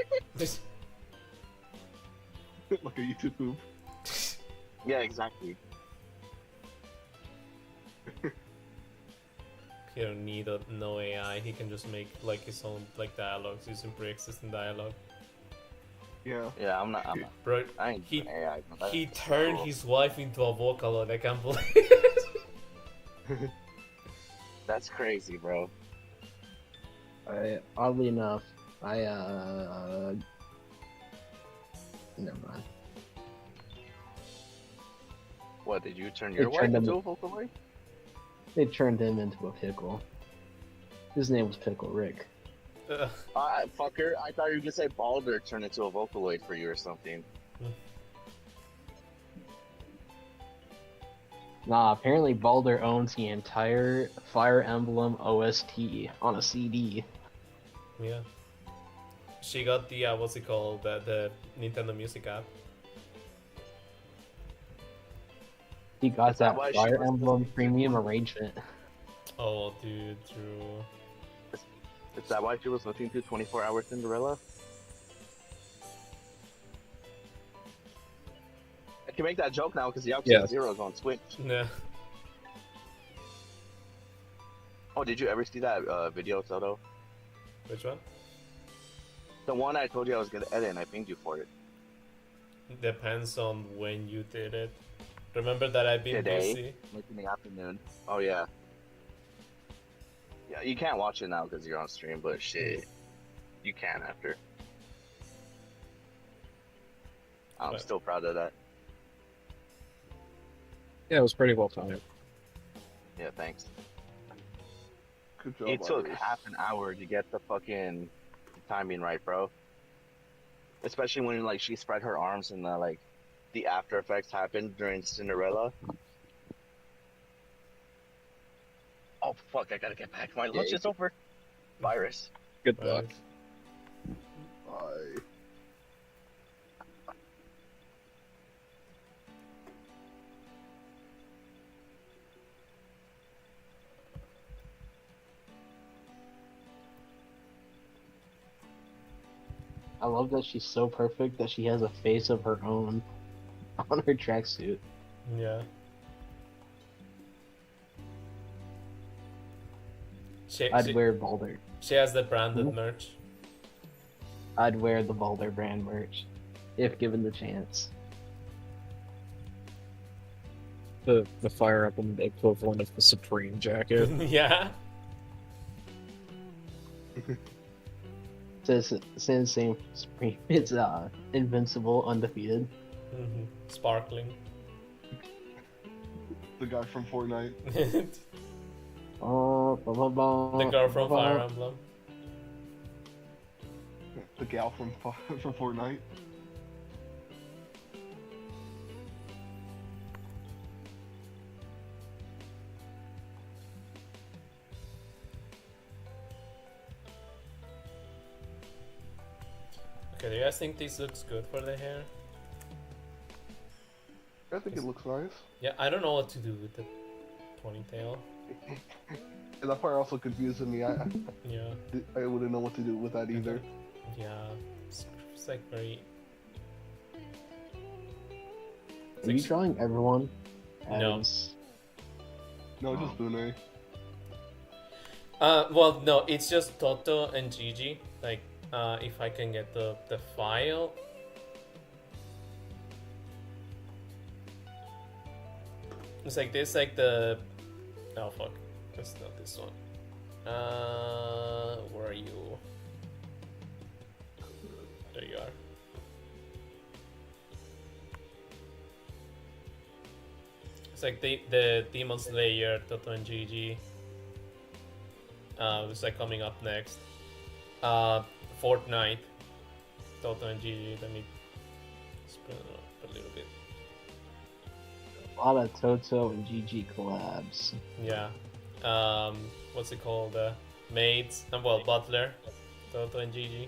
Like a YouTube poop. Yeah, exactly. He don't need no AI. He can just make like his own like dialogues using pre-existing dialogue. Yeah. Yeah, I'm not. Bro, I ain't he doing AI. but he that's turned cool. his wife into a Vocaloid. I can't believe it. That's crazy, bro. Oddly enough, never mind. What, did you turn your They wife turned into him- a Vocaloid? They turned him into a pickle. His name was Pickle Rick. Fucker, I thought you were gonna say Baldur turned into a Vocaloid for you or something. Nah, apparently Baldur owns the entire Fire Emblem OST on a CD. Yeah. She got the what's it called? The Nintendo Music app. He got that why she Fire was Emblem listening to premium one? arrangement. Oh, dude, true. Is that why she was listening to 24 Hour Cinderella? I can make that joke now because Yakuza Yeah. 0 is on Switch. Yeah. Oh, did you ever see that video, Soto? Which one? The one I told you I was gonna edit and I pinged you for it. Depends on when you did it. Remember that I've been Today? busy. Like in the afternoon. Oh, yeah. Yeah, you can't watch it now because you're on stream, but shit, you can after. I'm Right. still proud of that. Yeah, it was pretty well timed. Yeah, thanks. Good job, It took Iris. half an hour to get the fucking timing right, bro. Especially when like she spread her arms and like the after effects happened during Cinderella. Oh fuck! I gotta get back. My lunch is over. Virus. Good Right. luck. Bye. I love that she's so perfect that she has a face of her own on her tracksuit. Yeah. I'd wear Baldur. She has the branded Mhm. merch. I'd wear the Baldur brand merch if given the chance. The Fire Emblem equivalent of the Supreme jacket. Yeah. Says same Supreme. It's invincible, undefeated. Mhm. Sparkling. The guy from Fortnite. The Oh, girl from Fire Emblem. The gal from from Fortnite. Okay, do you guys think this looks good for the hair? I think it looks nice. Yeah, I don't know what to do with the ponytail. And that part also confuses me. Yeah. I wouldn't know what to do with that either. Yeah. It's like very. Are you drawing everyone? No. As... No, just Buné. Well, no, it's just Toto and Gigi. Like, if I can get the file. It's like this, like the. Oh fuck, that's not this one. Where are you? There you are. It's like the Demon Slayer, Toto and Gigi. It's like coming up next. Fortnite, Toto and Gigi. Let me spin it up a little bit. A lot of Toto and GG collabs. Yeah. What's it called? Maids. Well, Butler, Toto and Gigi.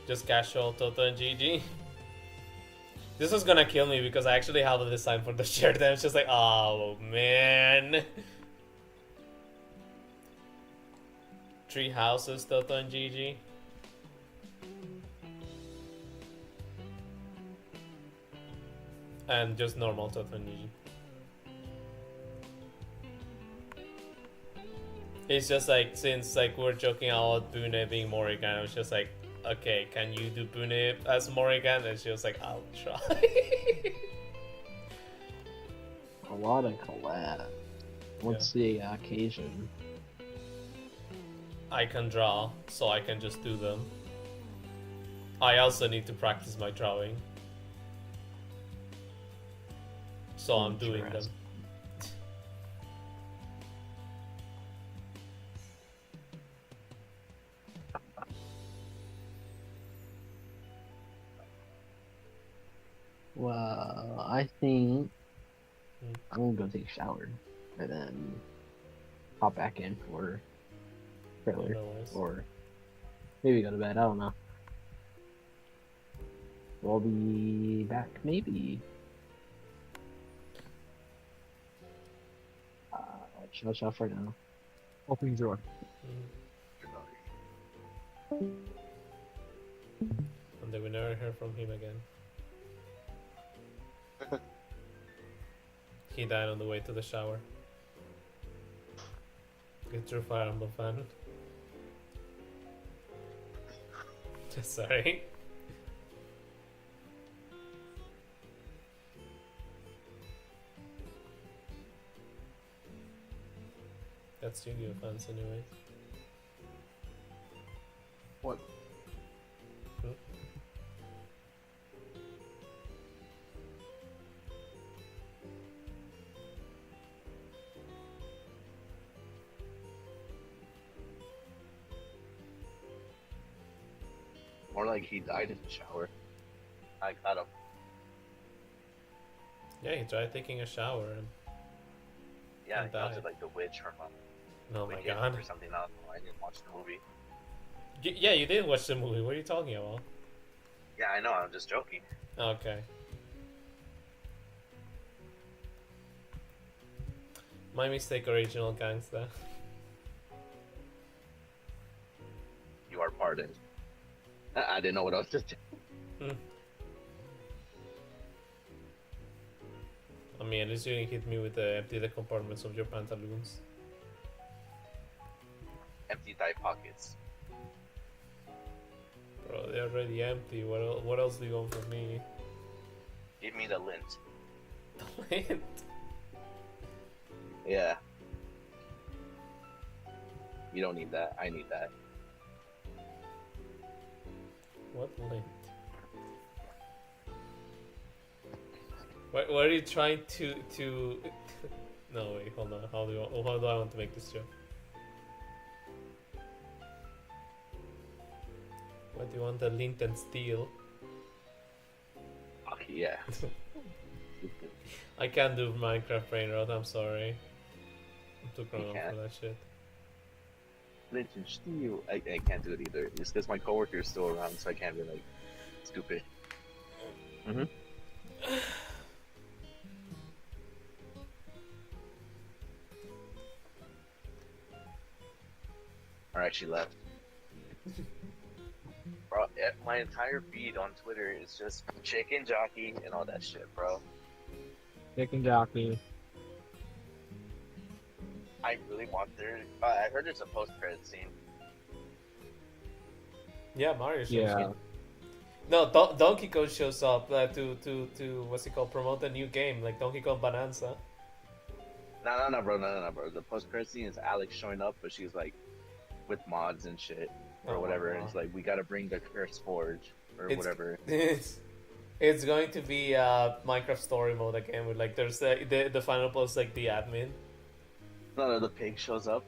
Just casual Toto and Gigi. This was gonna kill me because I actually have the design for the shirt and it's just like, oh man. 3 houses, Toto and Gigi. And just normal Toto and Gigi. It's just like, since like we're joking about Buné being Morrigan, I was just like, okay, can you do Buné as Morrigan? And she was like, I'll try. A lot of collab. What's the occasion? I can draw, so I can just do them. I also need to practice my drawing. So I'm doing them. Well, I think I'm gonna go take a shower and then hop back in for trailer, or maybe go to bed. I don't know. We'll be back maybe. Ciao for now. Hope you enjoy. And then we never hear from him again. He died on the way to the shower. Get your Fire Emblem fan. Sorry. That's Yu-Gi-Oh fans anyway. What? More like he died in the shower. I got him. Yeah, he tried taking a shower and Yeah, And he died. was like the witch from oh my Wicked god. or something else. I didn't watch the movie. Yeah, you did watch the movie. What are you talking about? Yeah, I know. I'm just joking. Okay. My mistake, original gangsta. You are pardoned. I didn't know what I was just. I mean, at least you didn't hit me with the empty the compartments of your pantaloons. Empty thigh pockets. Bro, they're already empty. What else do you want from me? Give me the lint. Lint? Yeah. You don't need that. I need that. What lint? What are you trying to No, wait, hold on. How do I want to make this joke? What do you want, the lint and steel? Okay, yeah. I can't do Minecraft brain rot, I'm sorry. I'm too grown up for that shit. Lint and steel. I can't do it either. It's because my coworker is still around, so I can't be like stupid. actually left. Bro, my entire feed on Twitter is just chicken jockey and all that shit, bro. Chicken jockey. I really want there. I heard there's a post-credit scene. Yeah, Mario shows Yeah. up. No, Donkey Kong shows up to what's it called, promote a new game like Donkey Kong Bonanza. No, bro. The post-credit scene is Alex showing up, but she's like with mods and shit or Oh, whatever. wow. And it's like we gotta bring the Curse Forge or whatever. It's going to be Minecraft story mode again with like there's the final boss like the admin. No, the pig shows up.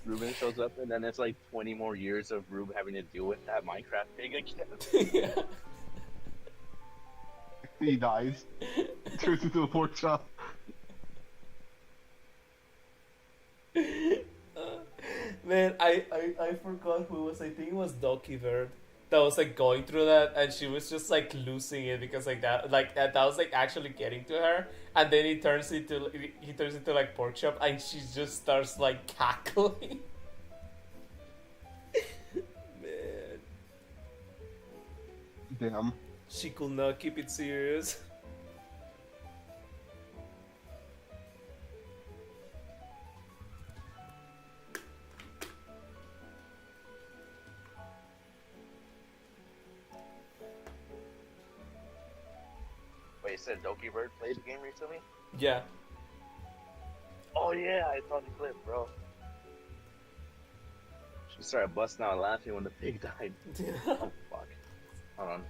Ruben shows up, and then it's like 20 more years of Rube having to deal with that Minecraft pig again. Yeah. He dies. Turns into a pork chop. Man, I forgot who it was. I think it was Doki Bird that was like going through that, and she was just like losing it because that was like actually getting to her, and then he turns into like pork chop, and she just starts like cackling. Man, Damn. she could not keep it serious. Wait, you said Doki Bird played the game recently? Yeah. Oh yeah, I saw the clip, bro. She started busting out laughing when the pig died. Oh fuck. Hold on.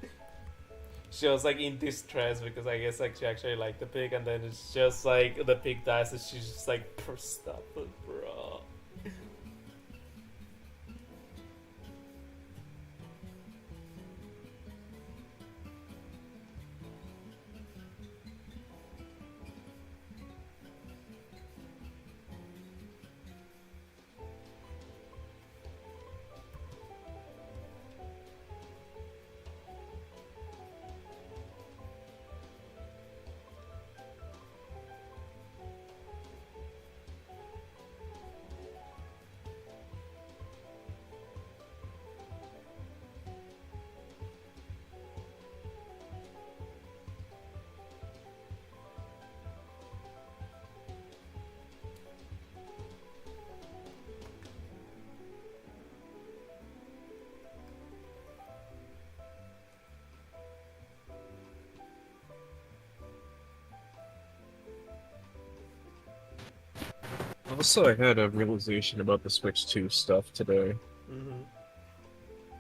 She was like in distress because I guess like she actually liked the pig, and then it's just like the pig dies and she's just like, stop it, bro. Also, I had a realization about the Switch 2 stuff today. Mm-hmm.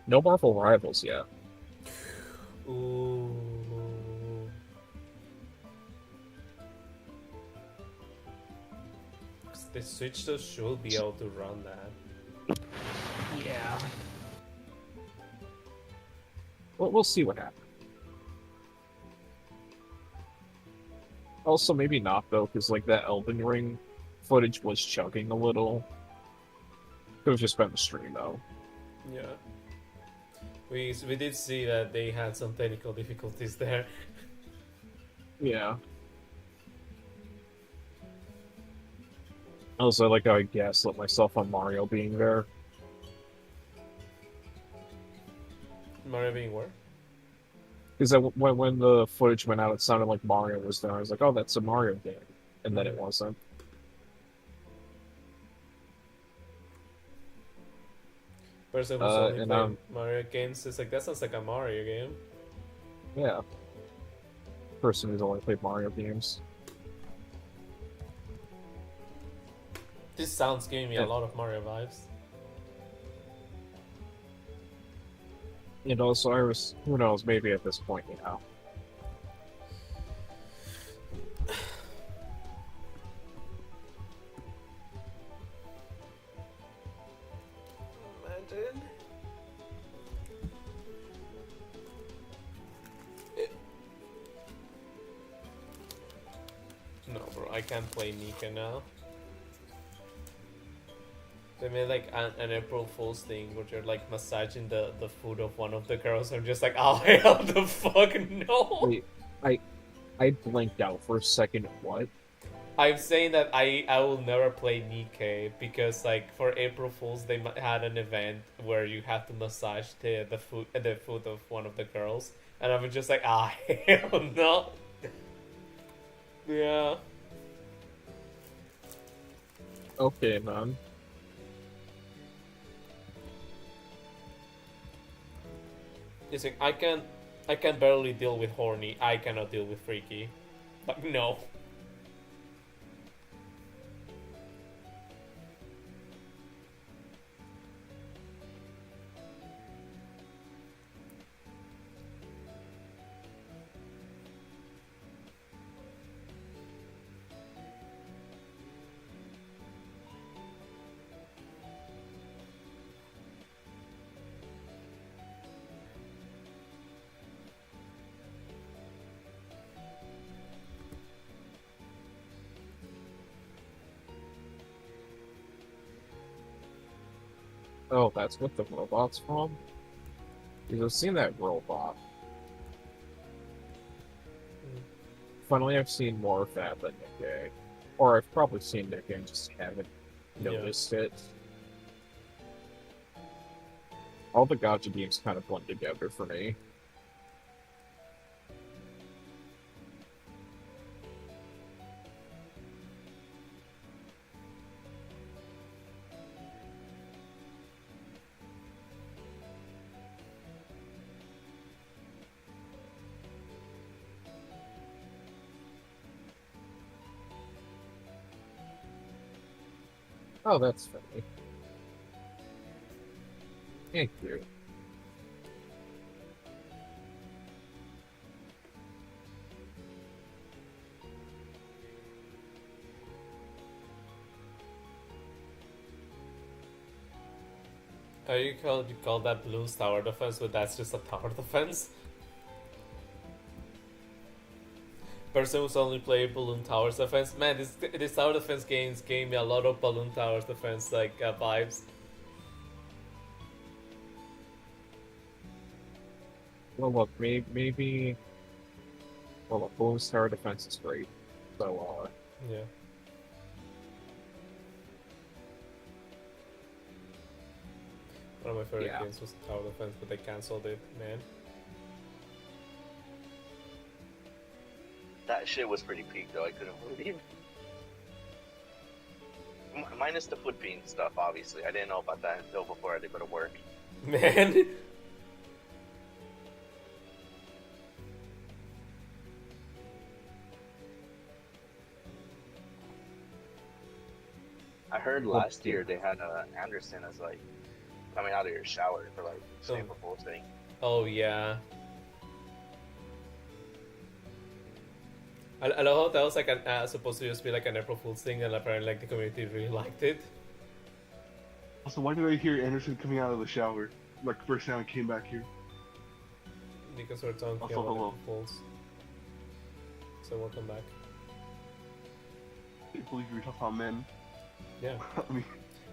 No Marvel Rivals yet. Ooh. The Switch though should be able to run that. Yeah. Well, we'll see what happens. Also, maybe not though, because like that Elden Ring footage was chugging a little. It was just been the stream though. Yeah. We did see that they had some technical difficulties there. Yeah. Also, like how I gaslit myself on Mario being there. Mario being where? Because when the footage went out, it sounded like Mario was there. I was like, oh, that's a Mario game. And then it wasn't. Person who's only and, played Mario games is like, that sounds like a Mario game. Yeah. Person who's only played Mario games. This sounds giving me a lot of Mario vibes. And also, Iris, who knows, maybe at this point, you know. Imagine. No, bro, I can't play Nika now. They made like an April Fool's thing where they're like massaging the foot of one of the girls. I'm just like, oh hell the fuck no! Wait, I blinked out for a second. What? I'm saying that I will never play Nikkei because like for April Fools they had an event where you have to massage the foot of one of the girls, and I'm just like hell no. Yeah. Okay, man. Listen, I can barely deal with horny. I cannot deal with freaky. Like no. Oh, that's what the robot's from? Because I've seen that robot. Finally, I've seen more of that than Nikkei. Or I've probably seen Nikkei and just haven't noticed it. All the gacha games kind of blend together for me. Oh, that's funny. Thank you. You call that Bloons tower defense, but that's just a tower defense. Person who's only played Balloon Towers defense. Man, this tower defense games gave me a lot of Balloon Towers defense like vibes. Well, look, maybe. Well, look, Bloons Tower Defense is great. So, Yeah. One of my favorite games was Tower Defense, but they cancelled it, man. That shit was pretty peak though, I couldn't believe. Minus the foot bean stuff, obviously. I didn't know about that until before I had to go to work. Man. I heard last year they had Anderson as like coming out of your shower for like sample posting. Oh yeah. I love how that was like supposed to just be like an April Fool's thing, and apparently like the community really liked it. Also, why did I hear Anderson coming out of the shower? Like first time I came back here. Because we're talking Also, about hello. April Fools. So welcome back. I can't believe you were talking about men. Yeah. I mean,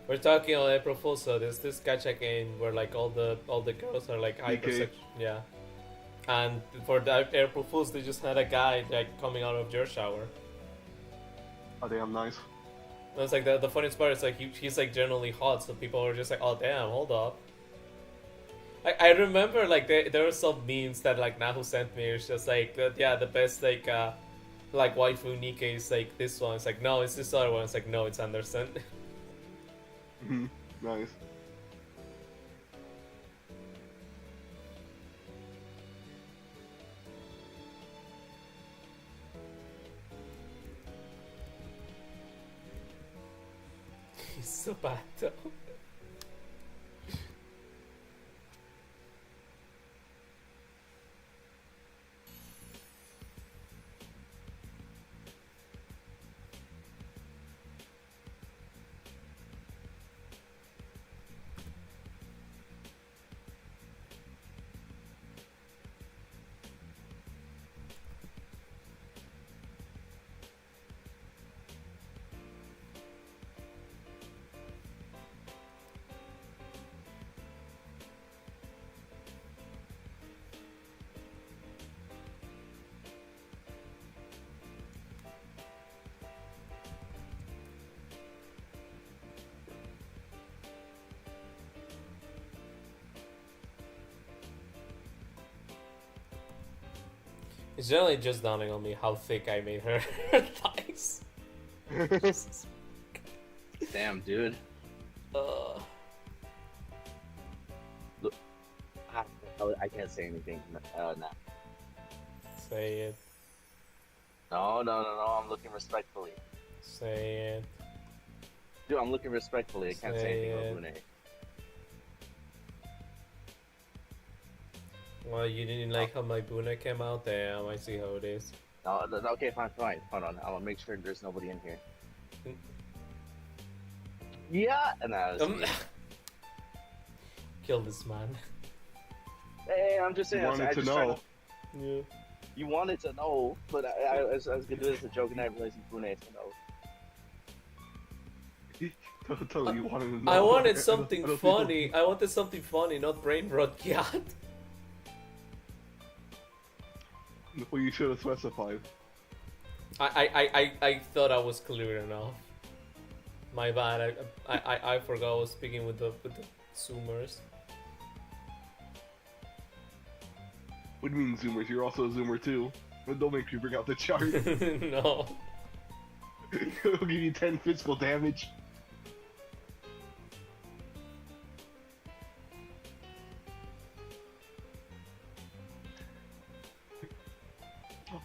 We're talking on April Fools, so there's this gacha game where like all the girls are like hypersexual. Yeah. And for the April Fools, they just had a guy like coming out of your shower. oh damn, nice. And it's like the funniest part is like he's like generally hot, so people were just like, oh damn, hold up. I remember like there were some memes that like Nahu sent me. It's just like the best like waifu Nikkei is like this one. It's like no, it's this other one. It's like no, it's Anderson. Nice. He's so bad though. It's generally just dawning on me how thick I made her thighs. Jesus. Damn, dude. Look, I can't say anything now. Say it. No. I'm looking respectfully. Say it. Dude, I'm looking respectfully. I can't say anything about Buné. Well, you didn't like how my Buné came out? Damn, I see how it is. No, okay, fine. Hold on. I'll make sure there's nobody in here. Yeah! And Kill this man. Hey, I'm just saying. You wanted to know. Yeah. You wanted to know, but I was gonna do this as a joke and I realized Buné to know. Tell me you wanted to know. I wanted something funny. I wanted something funny, not brain rot. God. Well, you should have specified. I thought I was clear enough. My bad. I forgot I was speaking with the Zoomers. What do you mean Zoomers? You're also a Zoomer too. But don't make me bring out the chart. No. It'll give you 10 physical damage.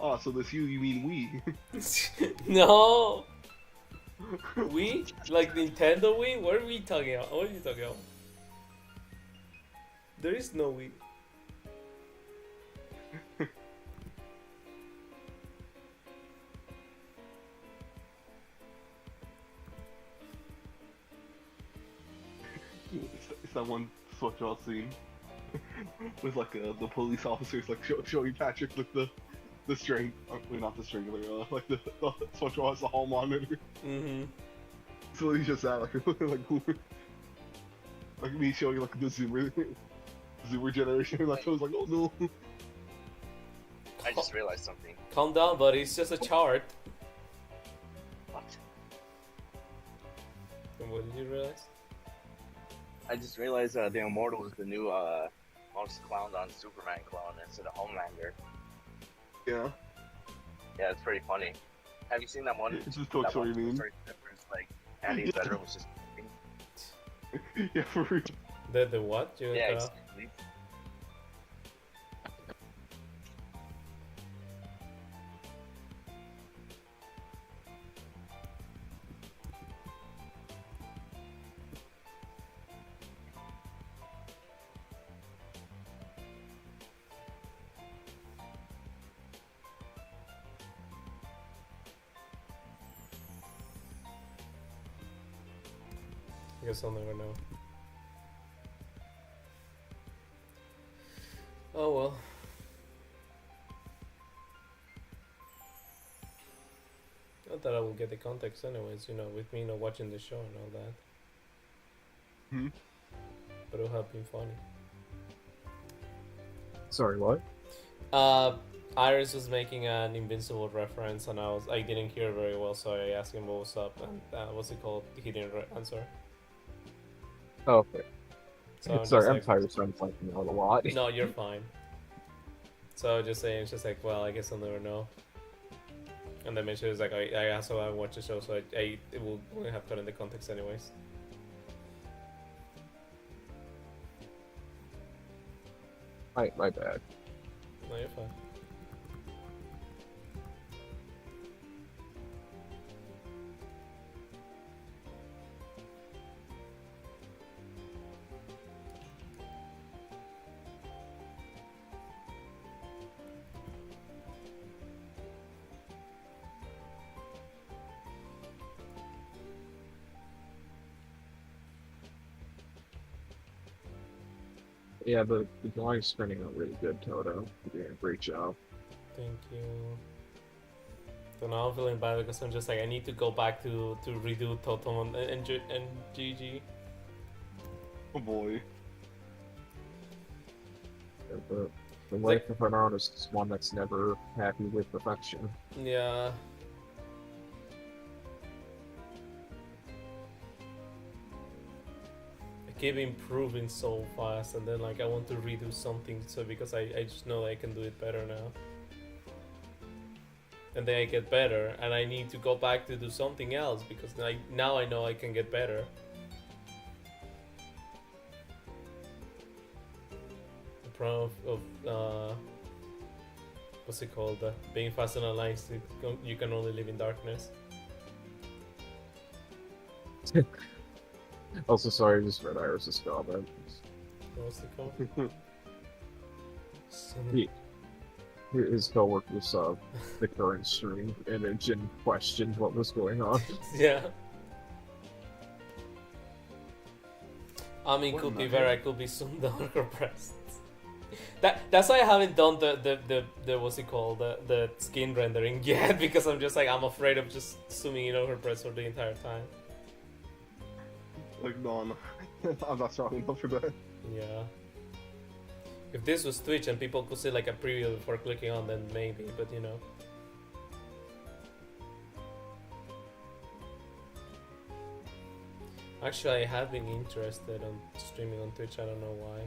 Oh, so this you mean we? No. We? Like Nintendo Wii? What are we talking about? What are you talking about? There is no Wii. It's that one switch off scene with like the police officers like showing Patrick like the string, wait, not the string, but like the switch off the hall monitor. Mm-hmm. So he's just that like me showing like the zoomer generation. Like I was like, oh no. I just realized something. Calm down, buddy. It's just a chart. What? And what did you realize? I just realized the Immortal is the new most clowned on Superman clone instead of Homelander. Yeah. Yeah, it's pretty funny. Have you seen that one? It's just Toy Story meme. Like Andy's bedroom was just. Yeah, for real. The what? Yeah, exactly. I guess I'll never know. Oh well. Not that I will get the context anyways, you know, with me not watching the show and all that. Hmm? But it'll have been funny. Sorry, what? Iris was making an Invincible reference and I didn't hear very well, so I asked him what was up and what's it called? He didn't answer. Oh, okay. So Sorry, I'm like, tired, so I'm blanking out a lot. No, you're fine. So just saying, it's just like, well, I guess I'll never know. And then she was like, I also haven't watched the show, so it will have got in the context anyways. My bad. No, you're fine. Yeah, the drawing's turning out really good, Toto. You're doing a great job. Thank you. So now I'm feeling bad because I'm just like, I need to go back to redo Totem and GG. Oh boy. Yeah, the life of an artist is one that's never happy with perfection. Yeah. I keep improving so fast and then like I want to redo something so because I just know I can do it better now. and then I get better, and I need to go back to do something else because now I know I can get better. The problem of what's it called? Being fast and aligned, you can only live in darkness. Also, sorry, I just read Iris's comment. What's it called? His coworker saw the current stream and it Jin questioned what was going on. Yeah. I mean, What could in be the very, hell? I could be soon darker breasts. That's why I haven't done the what's it called, the skin rendering yet, because I'm just like, I'm afraid of just zooming in on her breasts for the entire time. Like, no, I'm not strong enough for that. Yeah. If this was Twitch and people could see like a preview before clicking on, then maybe, but you know. Actually, I have been interested in streaming on Twitch, I don't know why.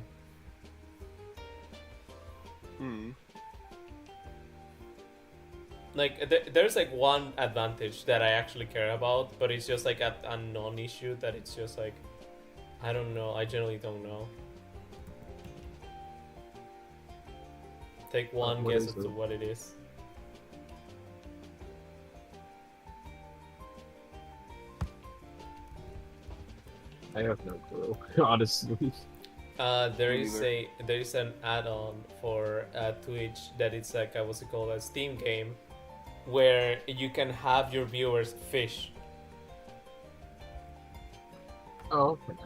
Like, there's like one advantage that I actually care about, but it's just like a non-issue that it's just like, I don't know, I generally don't know. Take one What guess is as to it? what it is. I have no clue, honestly. There Me is an add-on for Twitch that it's like what's it called, a Steam game, where you can have your viewers fish. Oh, okay.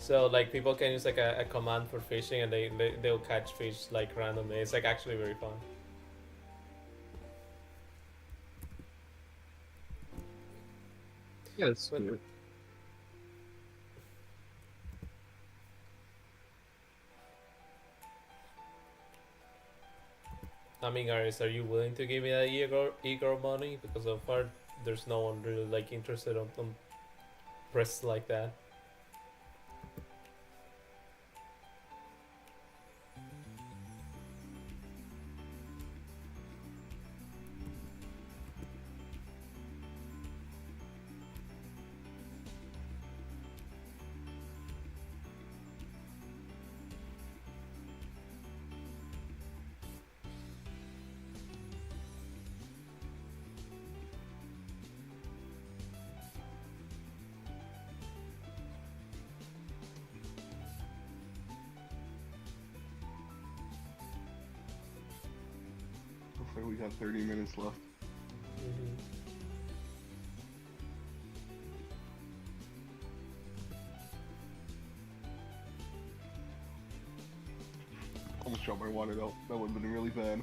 So like people can use like a command for fishing, and they'll catch fish like randomly. It's like actually very fun. Yeah, it's But- cute. I mean, Aris, are you willing to give me that e-girl money? Because so far there's no one really like interested on breasts like that. Looks like we got 30 minutes left. Almost shot my water out. That would have been really bad.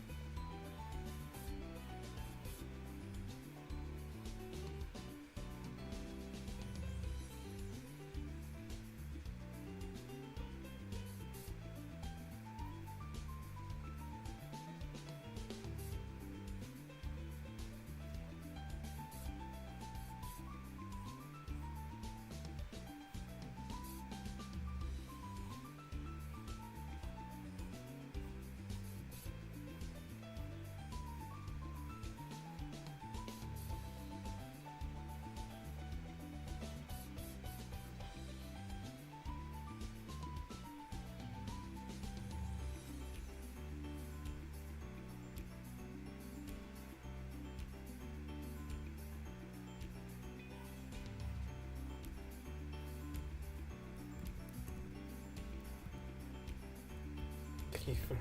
Kiefer.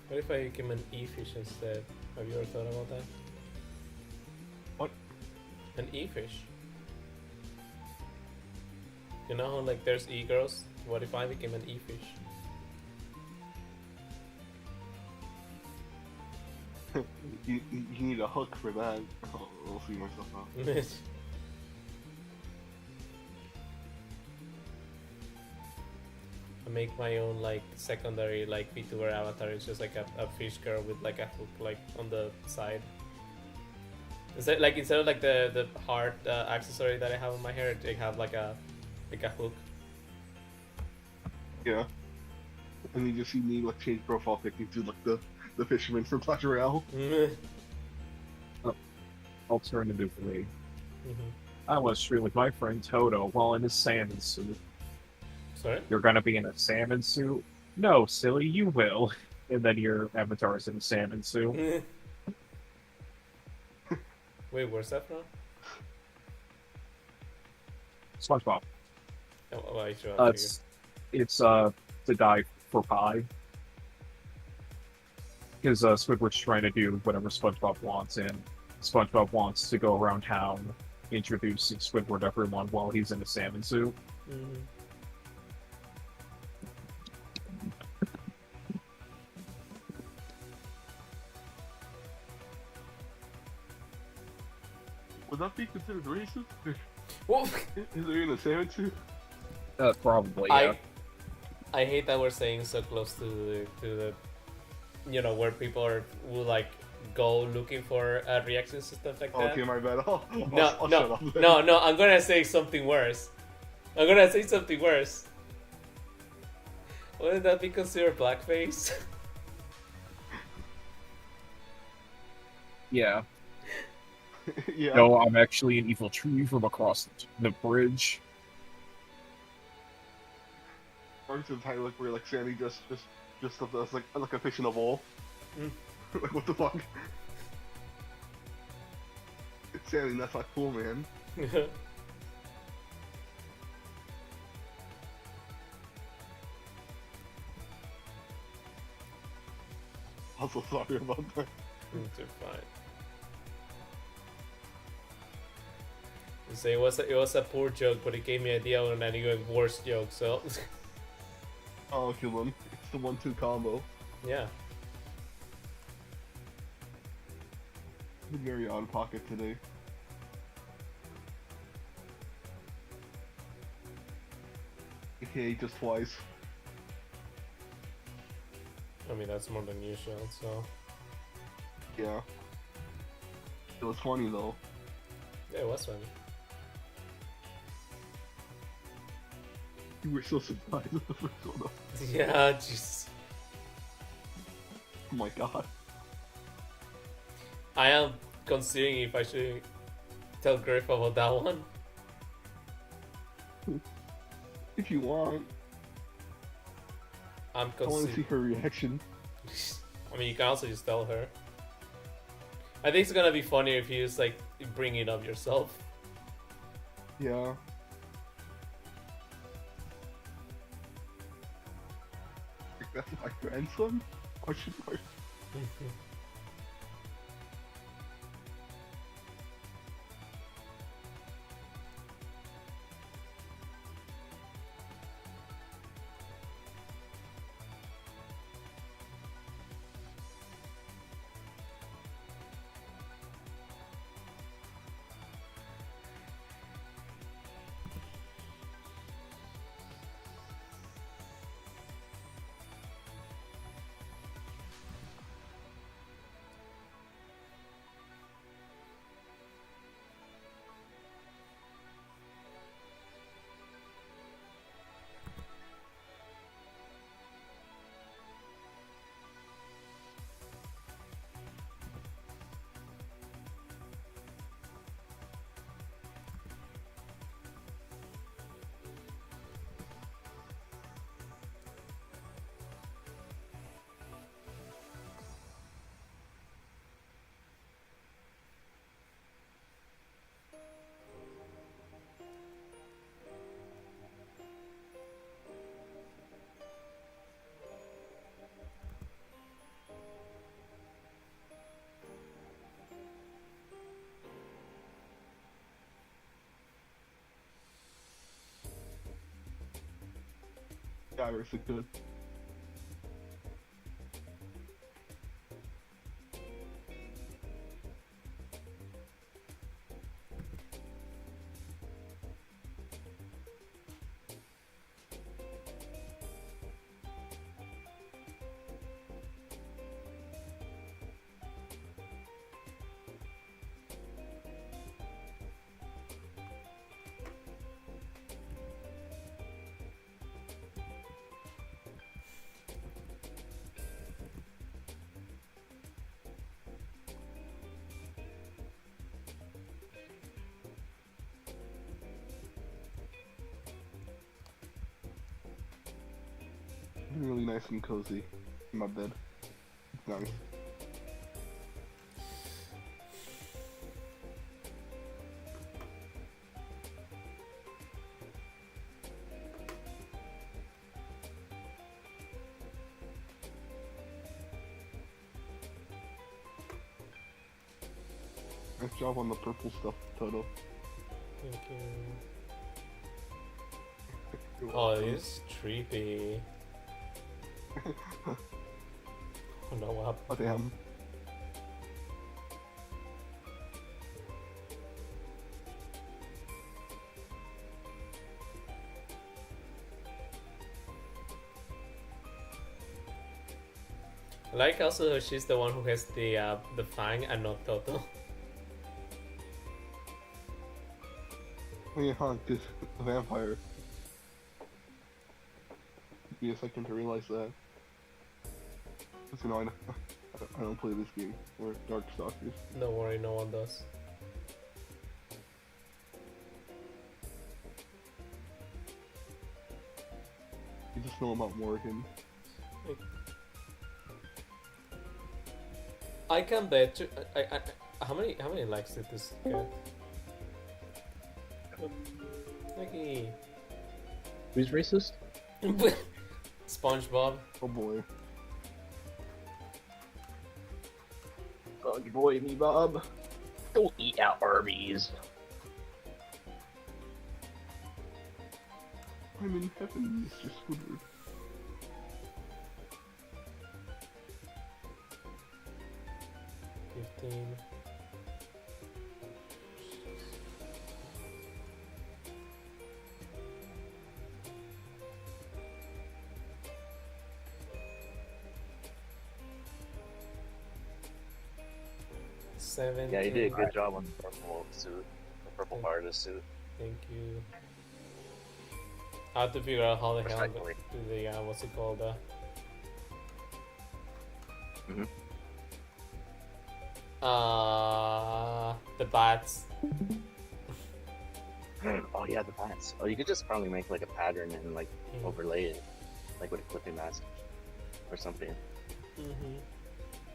What if I give him an E-fish instead? Have you ever thought about that? What? An E-fish. You know how like there's E-girls? What if I became an E-fish? You need a hook for that. Oh, I'll see myself out. I make my own like secondary like VTuber avatar. It's just like a fish girl with like a hook like on the side. Instead of like the heart accessory that I have on my hair, I have like a hook. Yeah. And you just see me like change profile pic into like the fisherman from Clash Royale. Alternatively, Mm-hmm. I want to stream with my friend Toto while in his salmon suit. Sorry? You're gonna be in a salmon suit? No, silly, you will. And then your avatar is in a salmon suit. Wait, where's that from? SpongeBob. Oh, I sure. It's the die for pie. Because Squidward's trying to do whatever SpongeBob wants, and SpongeBob wants to go around town introducing Squidward to everyone while he's in a salmon suit. Mm-hmm. Would that be considered racist? Well, Is there in a salmon suit? Probably, yeah. I hate that we're saying so close to the where people will like go looking for reactions and stuff like that. Okay, my bad. I'll No, shut up then. no, I'm gonna say something worse. Wouldn't that be considered blackface? Yeah. Yeah. No, I'm actually an evil tree from across the bridge. Or it's entirely like where like Sandy just stuff that's like a fish in a bowl. Mm. Like what the fuck? Sandy, that's not cool, man. I'm so sorry about that. Too fine. You say it was a poor joke, but it gave me an idea on an even worse joke. So I'll kill him. It's the 1-2 combo. yeah. Been very on pocket today. Okay, just twice. I mean that's more than usual. So Yeah. It was funny though. yeah, it was funny. You were so surprised at the first one though. Yeah, jeez. Oh my god. I am considering if I should tell Griff about that one. If you want, I'm I want to see considering. her reaction. I mean, you can also just tell her. I think it's gonna be funnier if you just like bring it up yourself. Yeah. That's my grandson? Question mark. Iris is good. Really nice and cozy in my bed. Nice. Nice job on the purple stuff, Toto. Thank you. Oh, it is creepy. Oh no, what happened? Oh damn. I like also she's the one who has the fang and not Toto. Oh yeah, huh, cause a vampire. Took me a second to realize that. Cause you know, I don't play this game. We're Darkstalkers. Don't worry, no one does. You just know about Morrigan. I can bet you. How many likes did this get? Nikki. Who's racist? SpongeBob. Oh boy. Oh, your boy, me, Bob. Go eat out Arby's. I'm in heaven, Mr. Squidward. Yeah, you did a good job on the purple suit, the purple part of the suit. Thank you. I have to figure out how the hell I'm Respectfully. going to do the what's it called? The bats. Oh yeah, the bats. Oh, you could just probably make like a pattern and like overlay it, like with a clipping mask or something.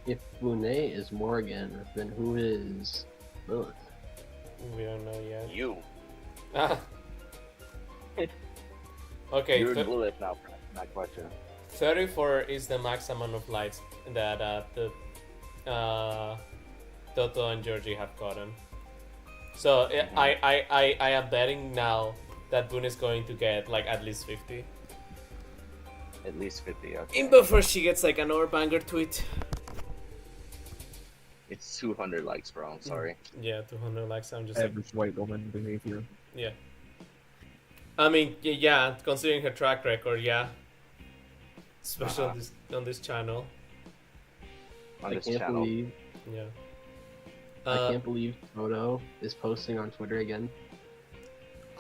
If Buné is Morrigan, then who is Lilith? We don't know yet. You. Okay. You're Lilith now for that question. 34 is the max amount of lights that the Toto and Yoryi have gotten. So I am betting now that Boone is going to get like at least 50. At least 50. Okay. In before she gets like another banger tweet. It's 200 likes, bro. I'm sorry. Yeah, 200 likes. I'm just Average white woman behavior. yeah. I mean, yeah, considering her track record, yeah. Especially on this channel. On this I can't channel. believe. Yeah. I can't believe Toto is posting on Twitter again.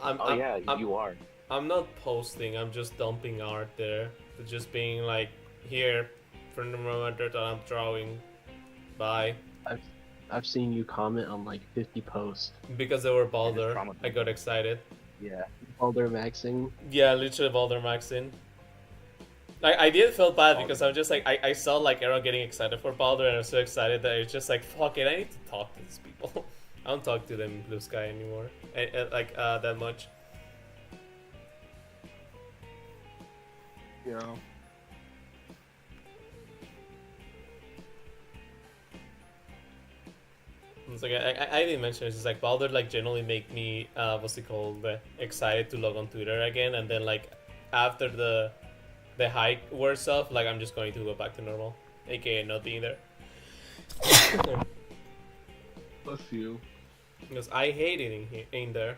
You are. I'm not posting. I'm just dumping art there. Just being like, here, from the moment that I'm drawing. Bye. I've seen you comment on like 50 posts. Because they were Baldur, I got excited. Yeah. Baldur maxing. Yeah, literally Baldur maxing. Like, I did feel bad because I'm just like, I saw like Arrow getting excited for Baldur and I was so excited that it's just like, fuck it, I need to talk to these people. I don't talk to them in Blue Sky anymore. That much. Yeah. It's like I didn't mention it. It's just like Baldur like generally make me what's it called, excited to log on Twitter again, and then like after the hike wears off, like I'm just going to go back to normal, aka not being there. Bless you. Because I hate it in there.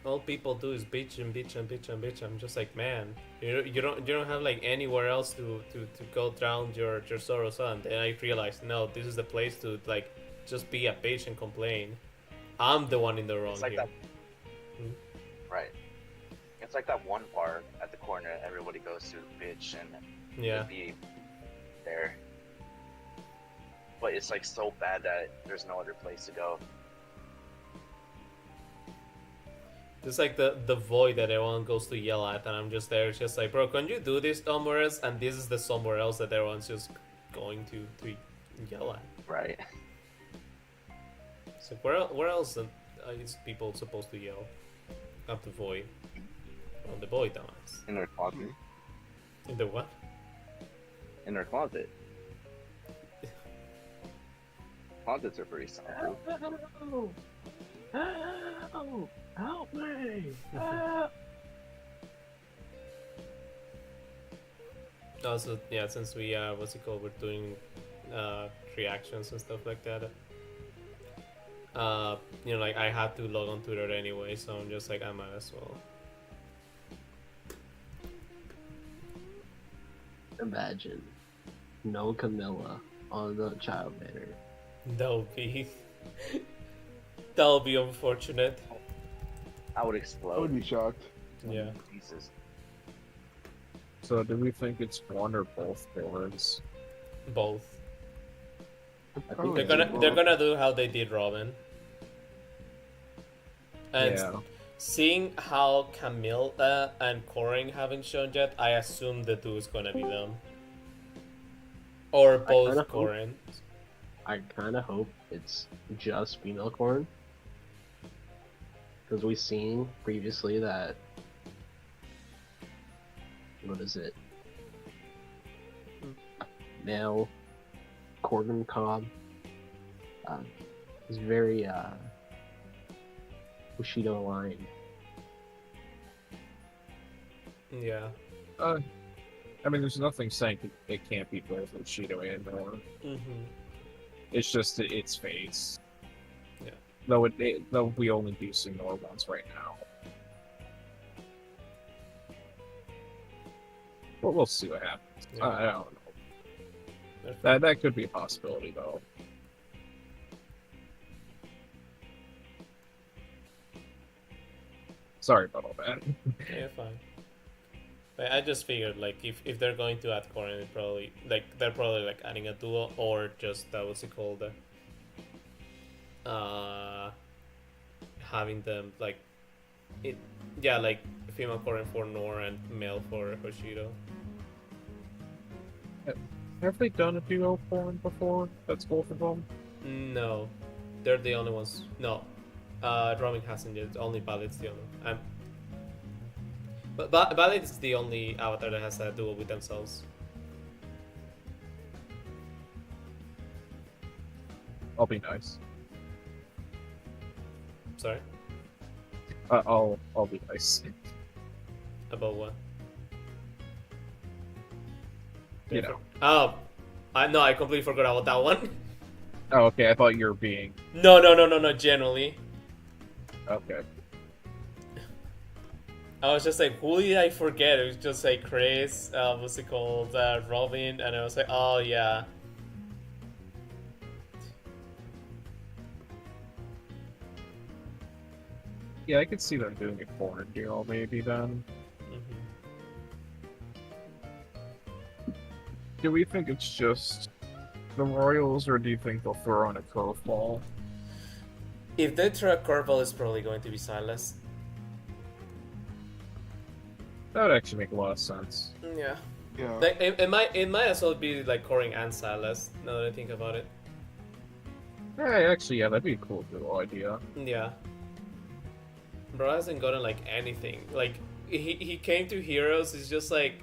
All people do is bitch and bitch and bitch and bitch. I'm just like, man, you don't have like anywhere else to go drown your sorrows on. And I realized, no, this is the place to like just be a bitch and complain. I'm the one in the wrong It's like here. that. Right. It's like that one bar at the corner everybody goes to bitch and Yeah. be there. But it's like so bad that there's no other place to go. It's like the void that everyone goes to yell at, and I'm just there. It's just like, bro, can you do this somewhere else? And this is the somewhere else that everyone's just going to yell at. Right. So where else is people supposed to yell at the void? Well, the void does. In their closet. In the what? In their closet. Closets are pretty soundproof. Oh, help me! Help. Also, yeah, since we what's it called? We're doing reactions and stuff like that. You know, like I had to log on Twitter anyway, so I'm just like I might as well. Imagine no Camilla on the child banner. That'll be unfortunate. I would I explode. would be shocked. Yeah. Pieces. So do we think it's one or both villains? Both. I Oh, think They're gonna do how they did Robin. And Yeah. seeing how Camilla and Corin haven't shown yet, I assume the two is gonna be them. Or both kinda hope- Corin. I kind of hope it's just female corn. Because we've seen previously that. What is it? Male Corgan Cobb is very Bushido aligned. Yeah. I mean, there's nothing saying it can't be both Bushido and Nor. Mm-hmm. It's just its face. Yeah. Though we only do see Nor once right now. But we'll see what happens. Yeah. I don't know. That could be a possibility, though. Sorry about all that. Yeah, fine. But I just figured, like, if they're going to add Corin, it probably they're probably like adding a duo or just what's it called, having them like like female Corin for Nor and male for Hoshido. Have they done a duo form before? That's both of them? No, they're the only ones. No, Robin hasn't yet. Only Ballet's the only. But Ballet is the only avatar that has a duo with themselves. I'll be nice. Sorry? I'll be nice. About what? You know. Oh, I completely forgot about that one. Oh, okay. I thought you were being. No. Generally, Okay. I was just like, who did I forget? It was just like Chris. What's it called? Robin, and I was like, oh yeah. Yeah, I could see them doing a foreign duo maybe then. Do we think it's just the Royals, or do you think they'll throw on a curveball? If they throw a curveball, it's probably going to be Silas. That would actually make a lot of sense. Yeah. Yeah. Like it might as well be like Corin and Silas. Now that I think about it. Yeah, that'd be a cool duo idea. Yeah. Bro hasn't gotten like anything. Like he came to Heroes. It's just like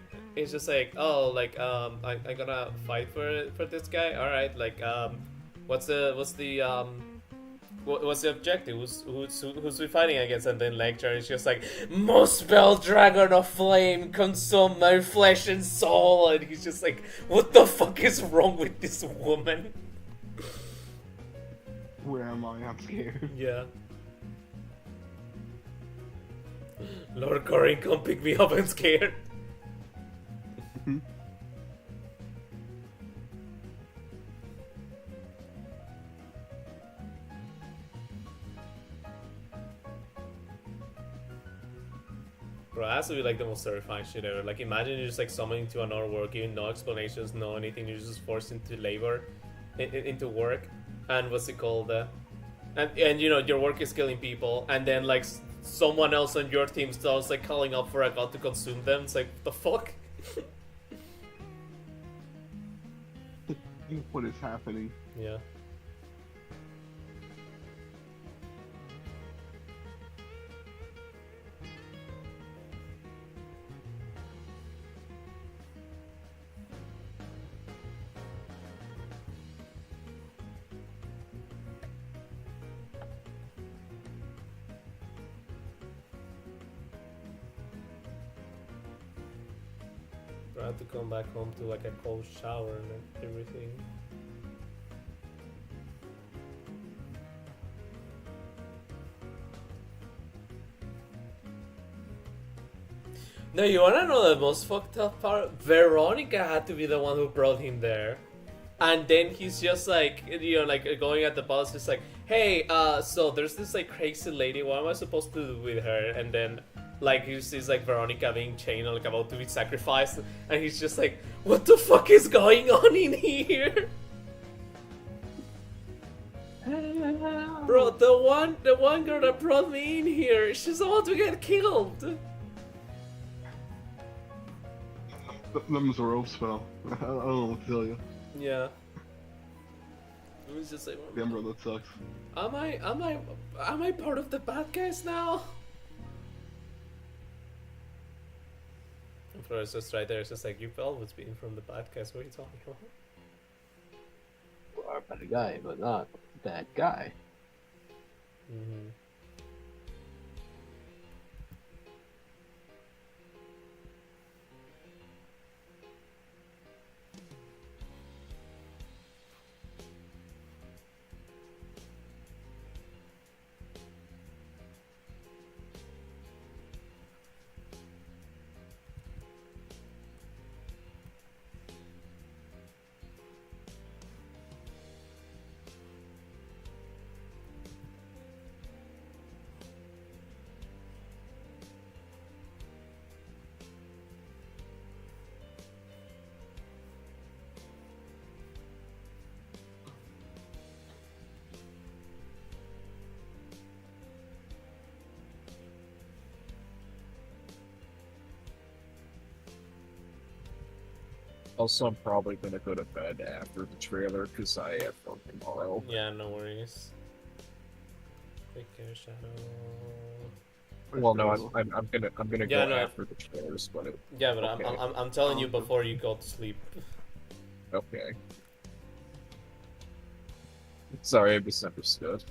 oh like I gotta fight for this guy. All right, like what's the objective? Who's we fighting against? And then lecture is just like, Muspel Dragon of Flame, consume my flesh and soul. And he's just like, what the fuck is wrong with this woman? Where am I? I'm scared. Yeah. Lord Corin, come pick me up. I'm scared. Bro, that has to be like the most terrifying shit ever. Like, imagine you're just like summoning to another world, giving no explanations, no anything. You're just forced into labor, into work, and what's it called? And you know your work is killing people, and then like someone else on your team starts like calling up for a god to consume them. It's like, the fuck? What is happening? Yeah. I had to come back home to like a cold shower and everything. No, you wanna know the most fucked up part? Veronica had to be the one who brought him there. And then he's just like, you know, like going at the boss, just like, hey, so there's this like crazy lady, what am I supposed to do with her? And then like he sees like Veronica being chained and like about to be sacrificed, and he's just like, what the fuck is going on in here? Bro, the one girl that brought me in here, she's about to get killed. Them's a rope spell. I don't know what to tell you. Yeah. It was just like, Damn, bro, that sucks. am I part of the bad guys now? And Flores just right there, it's just like, you've always been from the bad guys, what are you talking about? You are a bad guy, but not that guy. Mm-hmm. Also, I'm probably gonna go to bed after the trailer because I have work tomorrow. Yeah, no worries. Take care, Shadow. Well, no, I'm gonna Yeah, go no. after the trailers, but Yeah, but okay. I'm telling you before you go to sleep. Okay. Sorry, I misunderstood.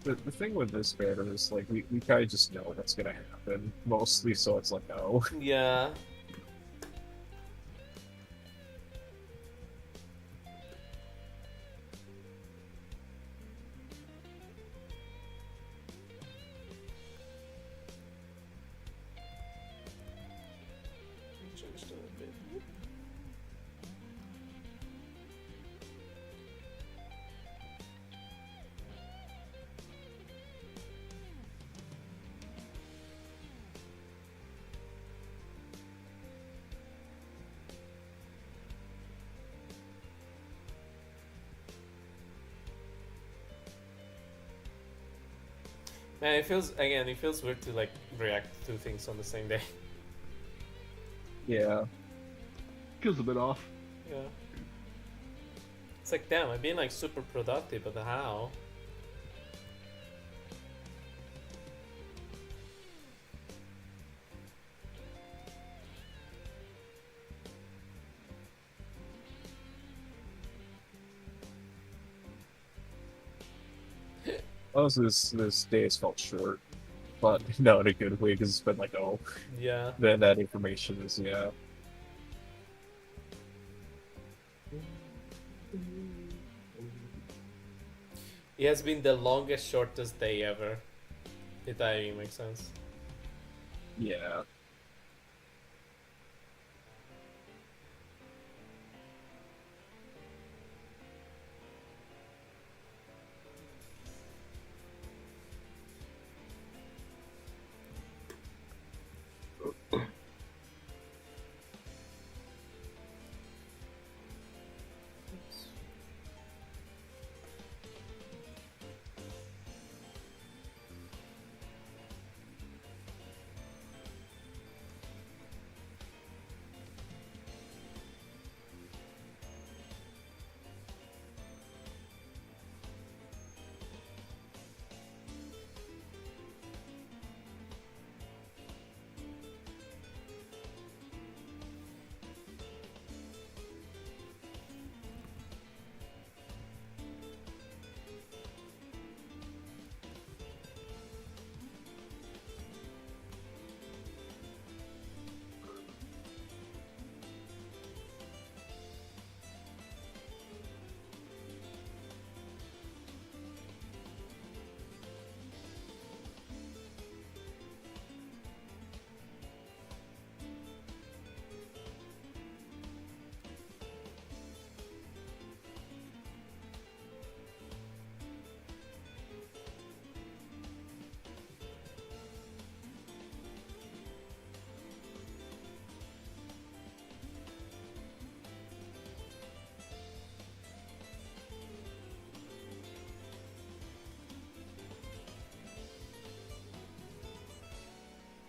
The thing with this banner is like we kind of just know what's gonna happen mostly, so it's like oh Yeah. Man, it feels weird to like react to things on the same day. yeah. Feels a bit off. Yeah. It's like, damn, I'm being like super productive, but how? Also, this day has felt short, but not in a good way because it's been like oh Yeah. then that information is yeah. It has been the longest, shortest day ever. If that even makes sense. Yeah.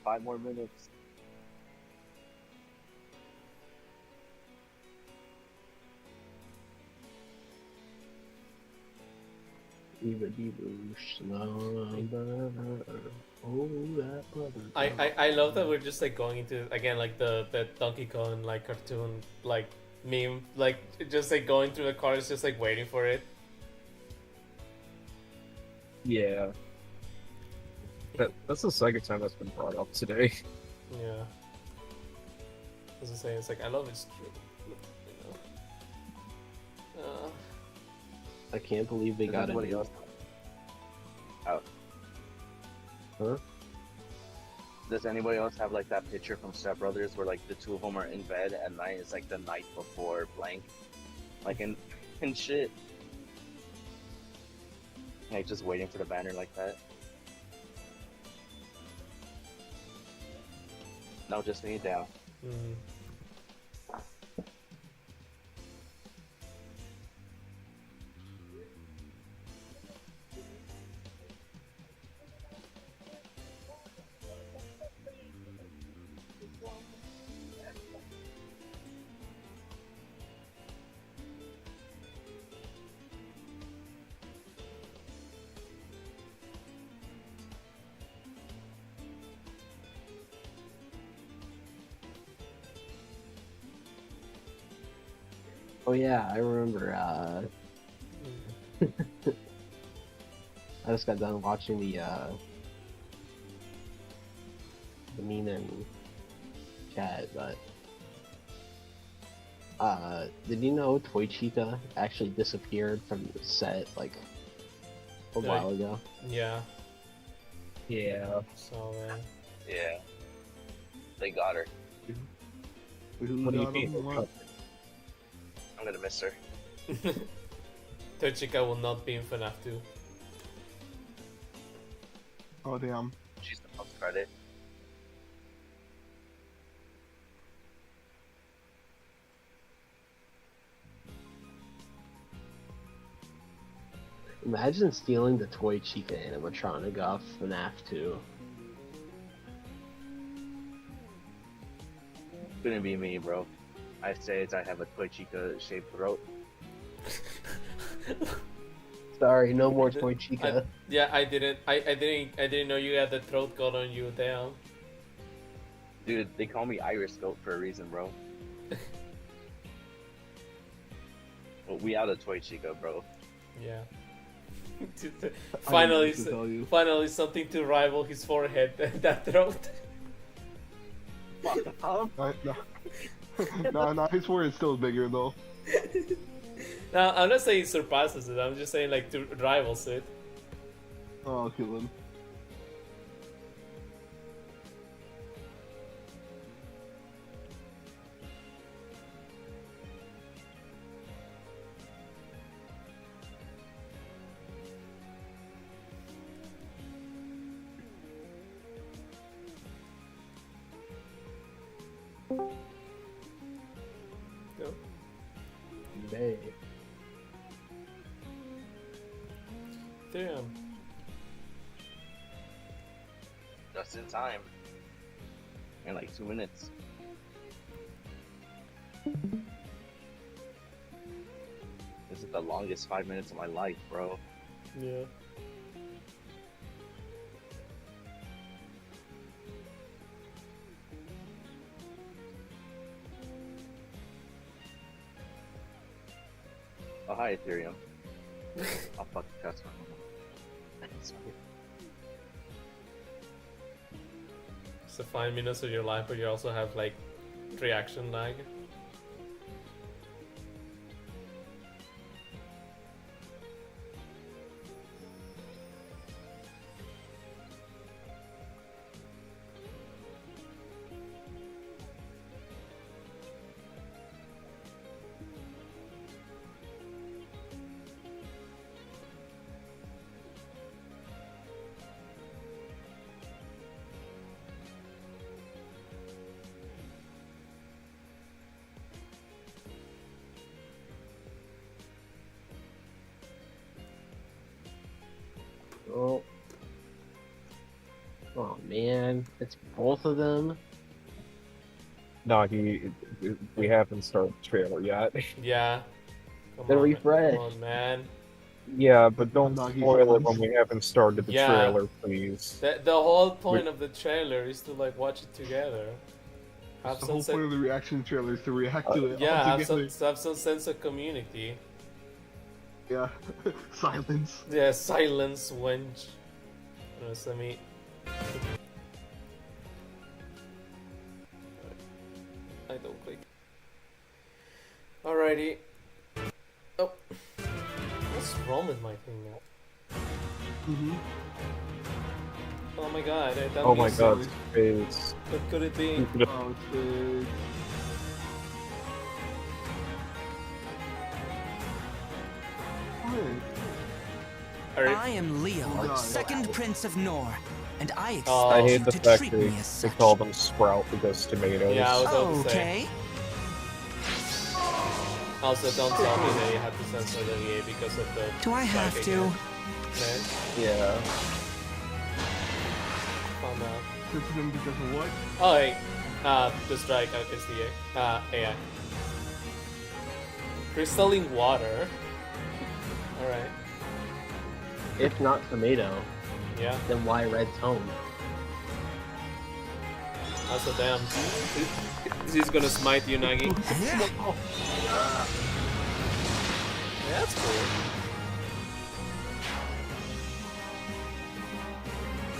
Five more minutes. I love that we're just like going into again like the Donkey Kong like cartoon like meme like just like going through the cars just like waiting for it. Yeah. That's the second time that's been brought up today. Yeah. As I say, it's like I love its true. You know. I can't believe they got Anybody it. else? Oh. Huh? Does anybody else have like that picture from Step Brothers where like the two of them are in bed at night? It's like the night before blank, like in shit. Like just waiting for the banner like that. No, just me down. Mm. Oh yeah, I remember. I just got done watching the meme in chat, but did you know Toy Chica actually disappeared from the set like a while ago? Yeah. Yeah. So Yeah. They got her. What do you mean? I'm gonna miss her. Tochika will not be in FNAF 2. Oh damn. She's the post credit. Imagine stealing the Toy Chica animatronic off FNAF 2. Couldn't be me, bro. I say I have a Toy Chica shaped throat. Sorry, no more Toy Chica. I didn't know you had the throat cut on you. Damn. Dude, they call me Iris Goat for a reason, bro. But we out of Toy Chica, bro. Yeah. finally, to tell you. finally something to rival his forehead. That throat. No, his word is still bigger though. Now, I'm not saying it surpasses it. I'm just saying like to rivals it. Oh, okay then. Damn. Just in time. In like 2 minutes. This is the longest 5 minutes of my life, bro. Yeah. Oh, hi, Ethereum. I'll fuck the customer. So 5 minutes of your life, but you also have like reaction lag. Oh. Oh man, it's both of them. No, we haven't started the trailer yet. Yeah. Come Then on, refresh. Come on, man. Yeah, but don't Nagi spoil it fans. when we haven't started the Yeah. trailer, please. The whole point of the trailer is to like watch it together. Have The some whole point of the reaction trailer is to react to it yeah, all have together. some sense of community. Yeah. Silence. Yeah, silence wench. So let me. I don't click. Alrighty. Oh. What's wrong with my thing now? Mm-hmm. Oh my god, I done Oh my this. god, it's... What could it be? Oh, it's big. Alright. I am Leo, Oh, God. second prince of Nor, and I expect Oh. I hate you the to fact treat they, me as they such. call them Sprout because tomatoes. Yeah, I was about to say. Okay. Also, don't tell me that you have to censor the EA because of the. Do I have strike to? again. Man, Yeah. calm down. Censor them because of what? Oh, hey. The strike is the AI. Crystalline water. Alright. If not tomato, Yeah. then why red tone? Also, damn. He's gonna smite you, Nagi. Yeah, that's cool.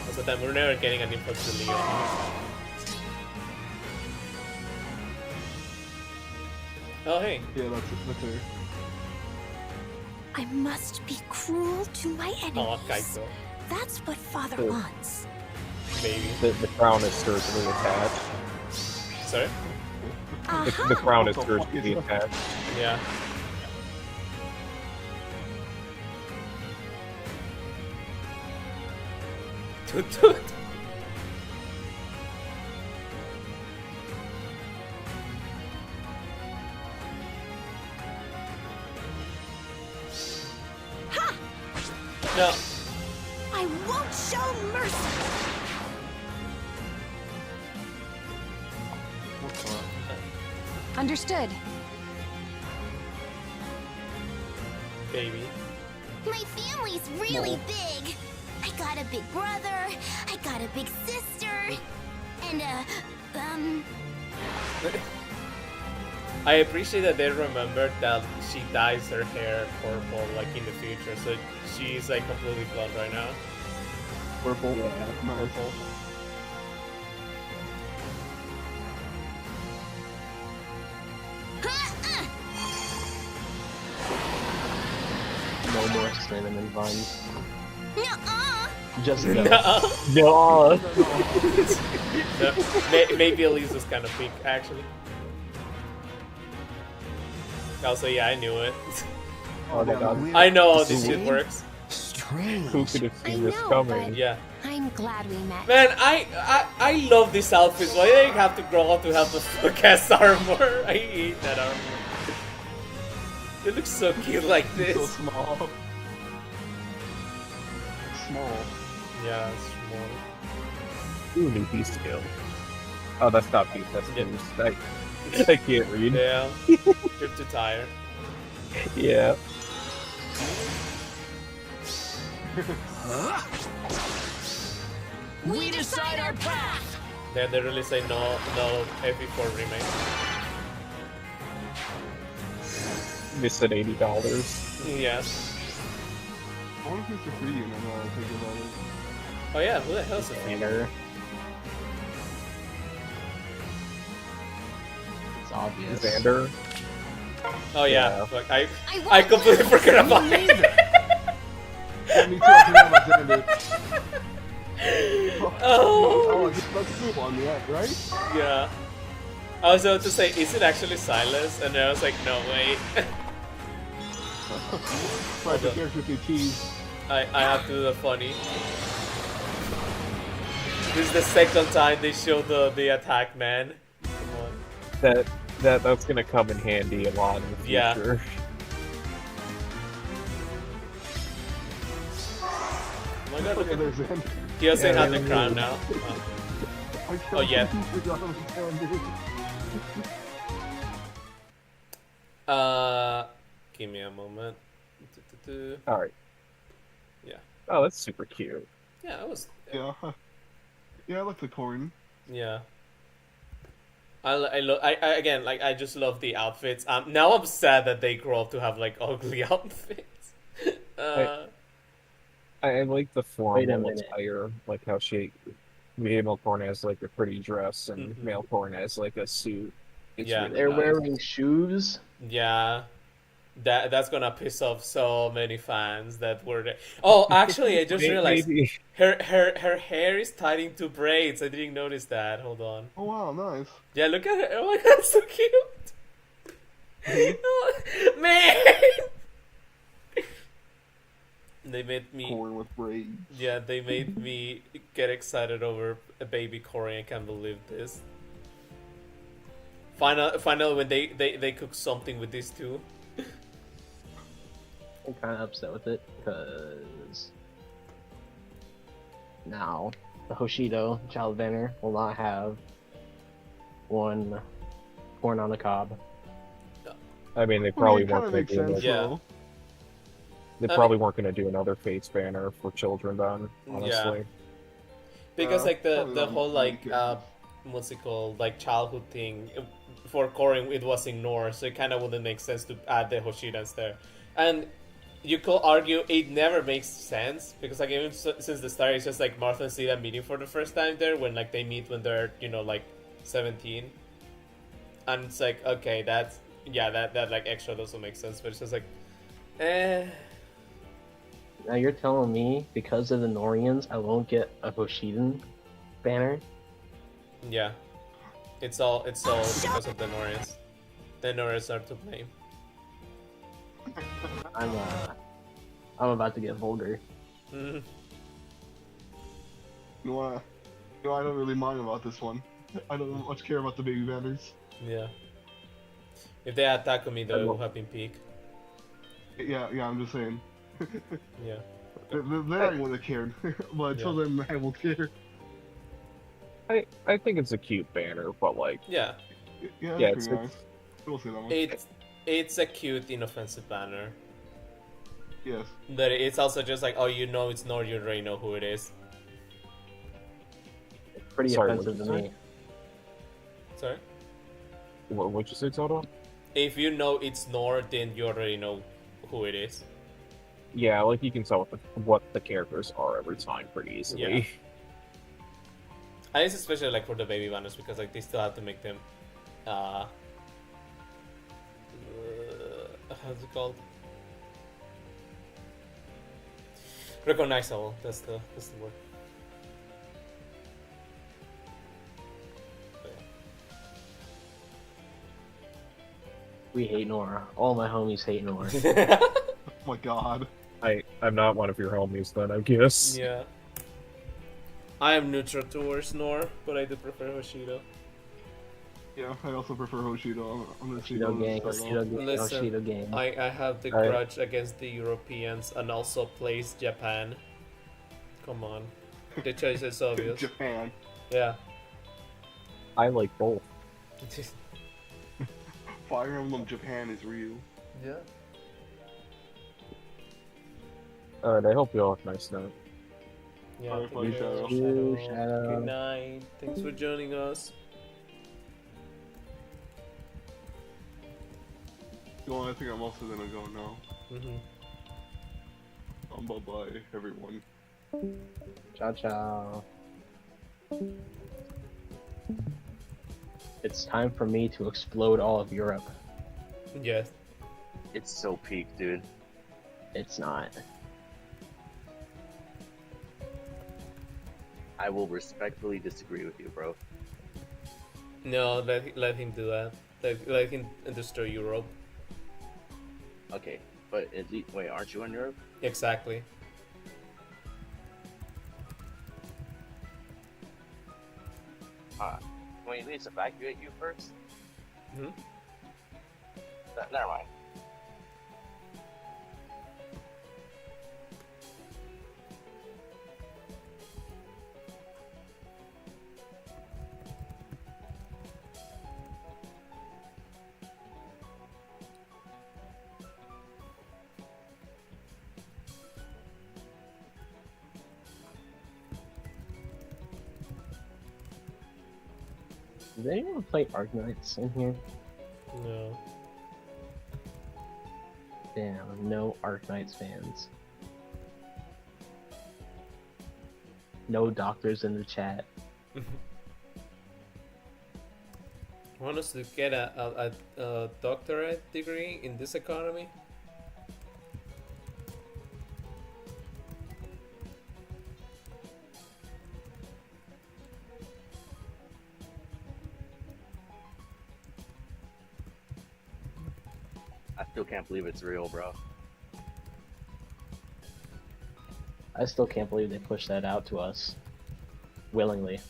Also, damn, we're never getting an influx to Leo. Oh, hey. Yeah, that's her. I must be cruel to my Oh, enemies. Kaito. That's what Father Good. wants. Baby. The crown is surgically attached. Sorry? The crown is What the fuck surgically is that? attached. Yeah. Toot toot. No. I won't show mercy. What the? Understood. Baby. My family's really big. I got a big brother, I got a big sister, and I appreciate that they remembered that she dyes her hair purple like in the future, so she's like completely blonde right now. Purple. Purple. No more cinnamon buns. nuh-uh. Just no. No. Maybe Elisa's kind of pink, actually. Also, yeah, I knew it. Oh my god. I know how this shit works. Strange. Who could have I seen this know, coming? but Yeah. I'm glad we met. Man, I love these outfits. Why do they have to grow up to have the fuck-ass armor? I hate that armor. They look so cute like So this. small. small. Yeah, it's small. Ooh, new piece skill. Oh, that's not piece, that's Yeah. boost. I can't read. Yeah, you're too tired. Yeah. We decide our path. Then they really say no FE4 remake. Missed at $80. Yes. I wonder if it's a free game or not. I think about it. Oh yeah, who the hell's a Banner. It's obvious. Xander. Oh yeah, Yeah. fuck, I completely forgot about it. Yeah, me too. I forgot about Xander. Oh. I guess that's Snoop on the end, right? Yeah. I was about to say, is it actually Silas? And then I was like, no, wait. Right, the character they tease. I have to do the funny. This is the second time they show the attack man. Come on. That's gonna come in handy a lot in the Yeah. future. Oh my god, look at There's Xander. he also Yeah, has the yeah, crown yeah. now. I can't Oh, yeah. believe we forgot about Xander. Give me a moment. Alright. Yeah. Oh, that's super cute. Yeah, it was. Yeah. Yeah, I like the corn. Yeah. I again, like, I just love the outfits. Now I'm sad that they grow up to have like ugly outfits. I like the Wait a formal minute. attire, like how female corn has like a pretty dress and Mhm. male corn has like a suit. It's Yeah. really They're nice. wearing shoes. Yeah, that's gonna piss off so many fans that were there. Oh, actually, I just realized Maybe. her hair is tied into braids. I didn't notice that. Hold on. Oh wow, nice. Yeah, look at her. Oh my god, so cute. Oh, man. They made me. Corn with braids. Yeah, they made me get excited over a baby Cory. I can't believe this. Finally, when they cook something with these two. I'm kind of upset with it because now the Hoshido child banner will not have one corn on the cob. I mean, they I probably mean, it kind weren't of gonna makes do sense, Yeah. though. They I probably weren't gonna do another Fates banner for children then, Yeah. honestly. Because like the probably not whole like really what's it called, like childhood thing for Cory, it was ignored, so it kind of wouldn't make sense to add the Hoshidans there. And you could argue it never makes sense because like even since the start, it's just like Martha and Sita meeting for the first time there when like they meet when they're like 17, and it's like okay, that like extra doesn't make sense, but it's just like Now you're telling me because of the Norians, I won't get a Hoshidan banner? yeah, it's all because of the Norians. The Norians are to blame. I'm about to get vulgar. Mhm. You know, I don't really mind about this one. I don't much care about the baby banners. Yeah. If they had Takumi, though, it would have been peak. Yeah, I'm just saying. Yeah. Then I would have cared, but until then I will care. I think it's a cute banner, but like Yeah. Yeah, Yeah, that's pretty nice. We'll say that much. It's a cute, inoffensive banner. Yes. But it's also just like, oh, it's not, you already know who it is. It's pretty Sorry, offensive to what'd you me. Sorry? what'd you say, Toto? If you know it's Nor, then you already know who it is. Yeah, like you can tell what the characters are every time pretty easily. Yeah. And it's especially like for the baby banners because like they still have to make them how's it called? Recognizable, that's the word. But We hate Nora. All my homies hate Nora. yeah. Oh my god. I'm not one of your homies then, I guess. Yeah. I am neutral towards Nor, but I do prefer Hoshido. Yeah, I also prefer Hoshido. I'm gonna see Hoshido those gang, start off. Hoshido gang, Listen, Hoshido gang. I have the grudge against the Europeans and also plays Japan. Come on. The choice is obvious. Japan. Yeah. I like both. Fire Emblem Japan is real. Yeah. Alright, I hope you all have a nice night. Yeah. Alright, Thank Shadow. you, Shadow. Good night. Thanks for joining us. Well, I think I'm also gonna go now. Mm-hmm. Bye bye, everyone. Ciao, ciao. It's time for me to explode all of Europe. Yes. It's so peak, dude. It's not. I will respectfully disagree with you, bro. No, let him do that. Let him destroy Europe. Okay, but at least, wait, aren't you in Europe? Exactly. Can we at least evacuate you first? Hmm? Never mind. Does anyone play Arknights in here? No. Damn, no Arknights fans. No doctors in the chat. Want us to get a doctorate degree in this economy? I still can't believe it's real, bro. I still can't believe they pushed that out to us. Willingly.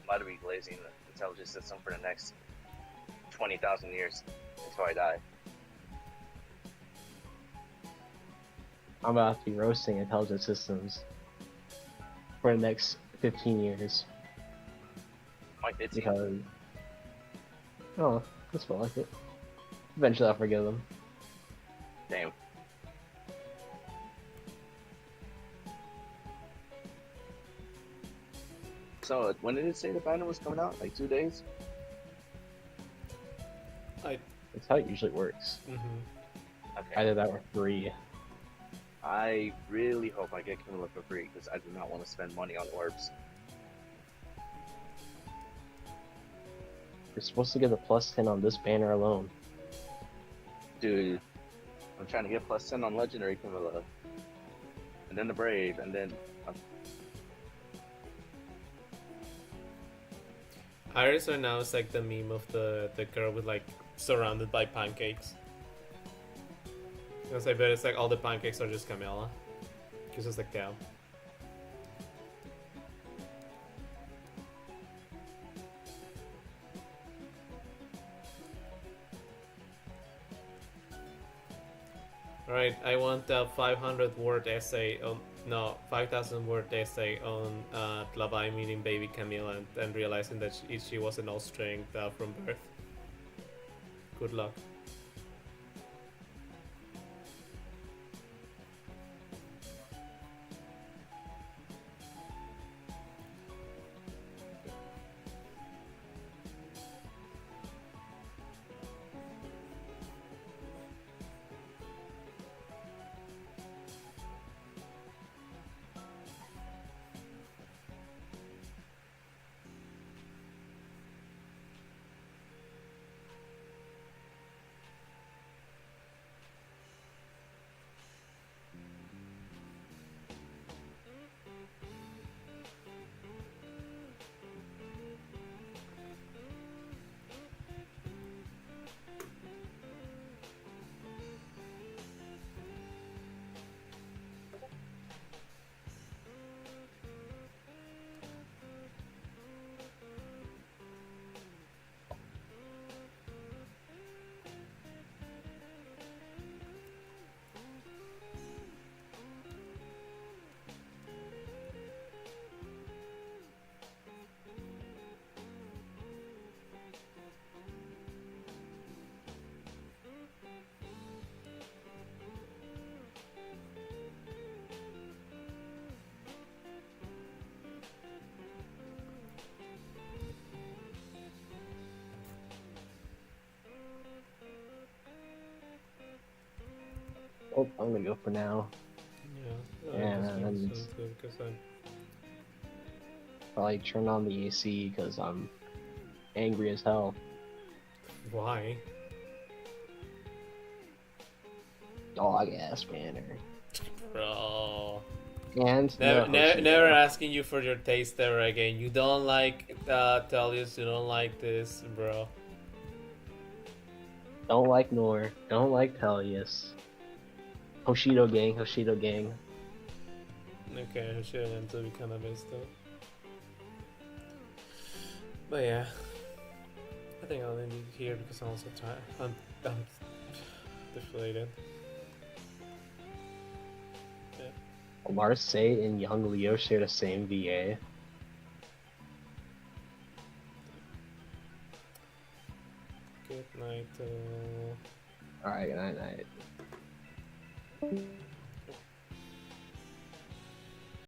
Might be glazing the intelligence system for the next 20,000 years until I die. I'm about to be roasting intelligent systems for the next 15 years. Like it's Because... Oh, that's feel like it. Eventually I'll forgive them. damn. So when did it say the banner was coming out? Like 2 days? That's how it usually works. Mm-hmm. Okay. Either that or 3. I really hope I get Camilla for free because I do not want to spend money on orbs. You're supposed to get a +10 on this banner alone. Dude, I'm trying to get +10 on Legendary Camilla. And then the Brave, and then... Iris right now is like the meme of the girl with like surrounded by pancakes. Because I bet it's like all the pancakes are just Camilla. She's just a cow. Alright, I want a 500 word essay on, no, 5,000 word essay on Tlabai meeting baby Camilla and realizing that she wasn't all strength from birth. Good luck. Oh, I'm gonna go for now. Yeah. And Sounds good because I. probably turn on the AC because I'm angry as hell. Why? Dog ass banner. Bro. And Never asking you for your taste ever again. You don't like Tellius, you don't like this, bro. Don't like Nor. Don't like Tellius. Hoshido gang. Hoshido gang. Okay, I should have to be kind of messed up. But yeah, I think I'll end it here because I'm also tired. I'm deflated. Yeah. Marseille and Young Leo share the same VA. Good night. Alright, good night.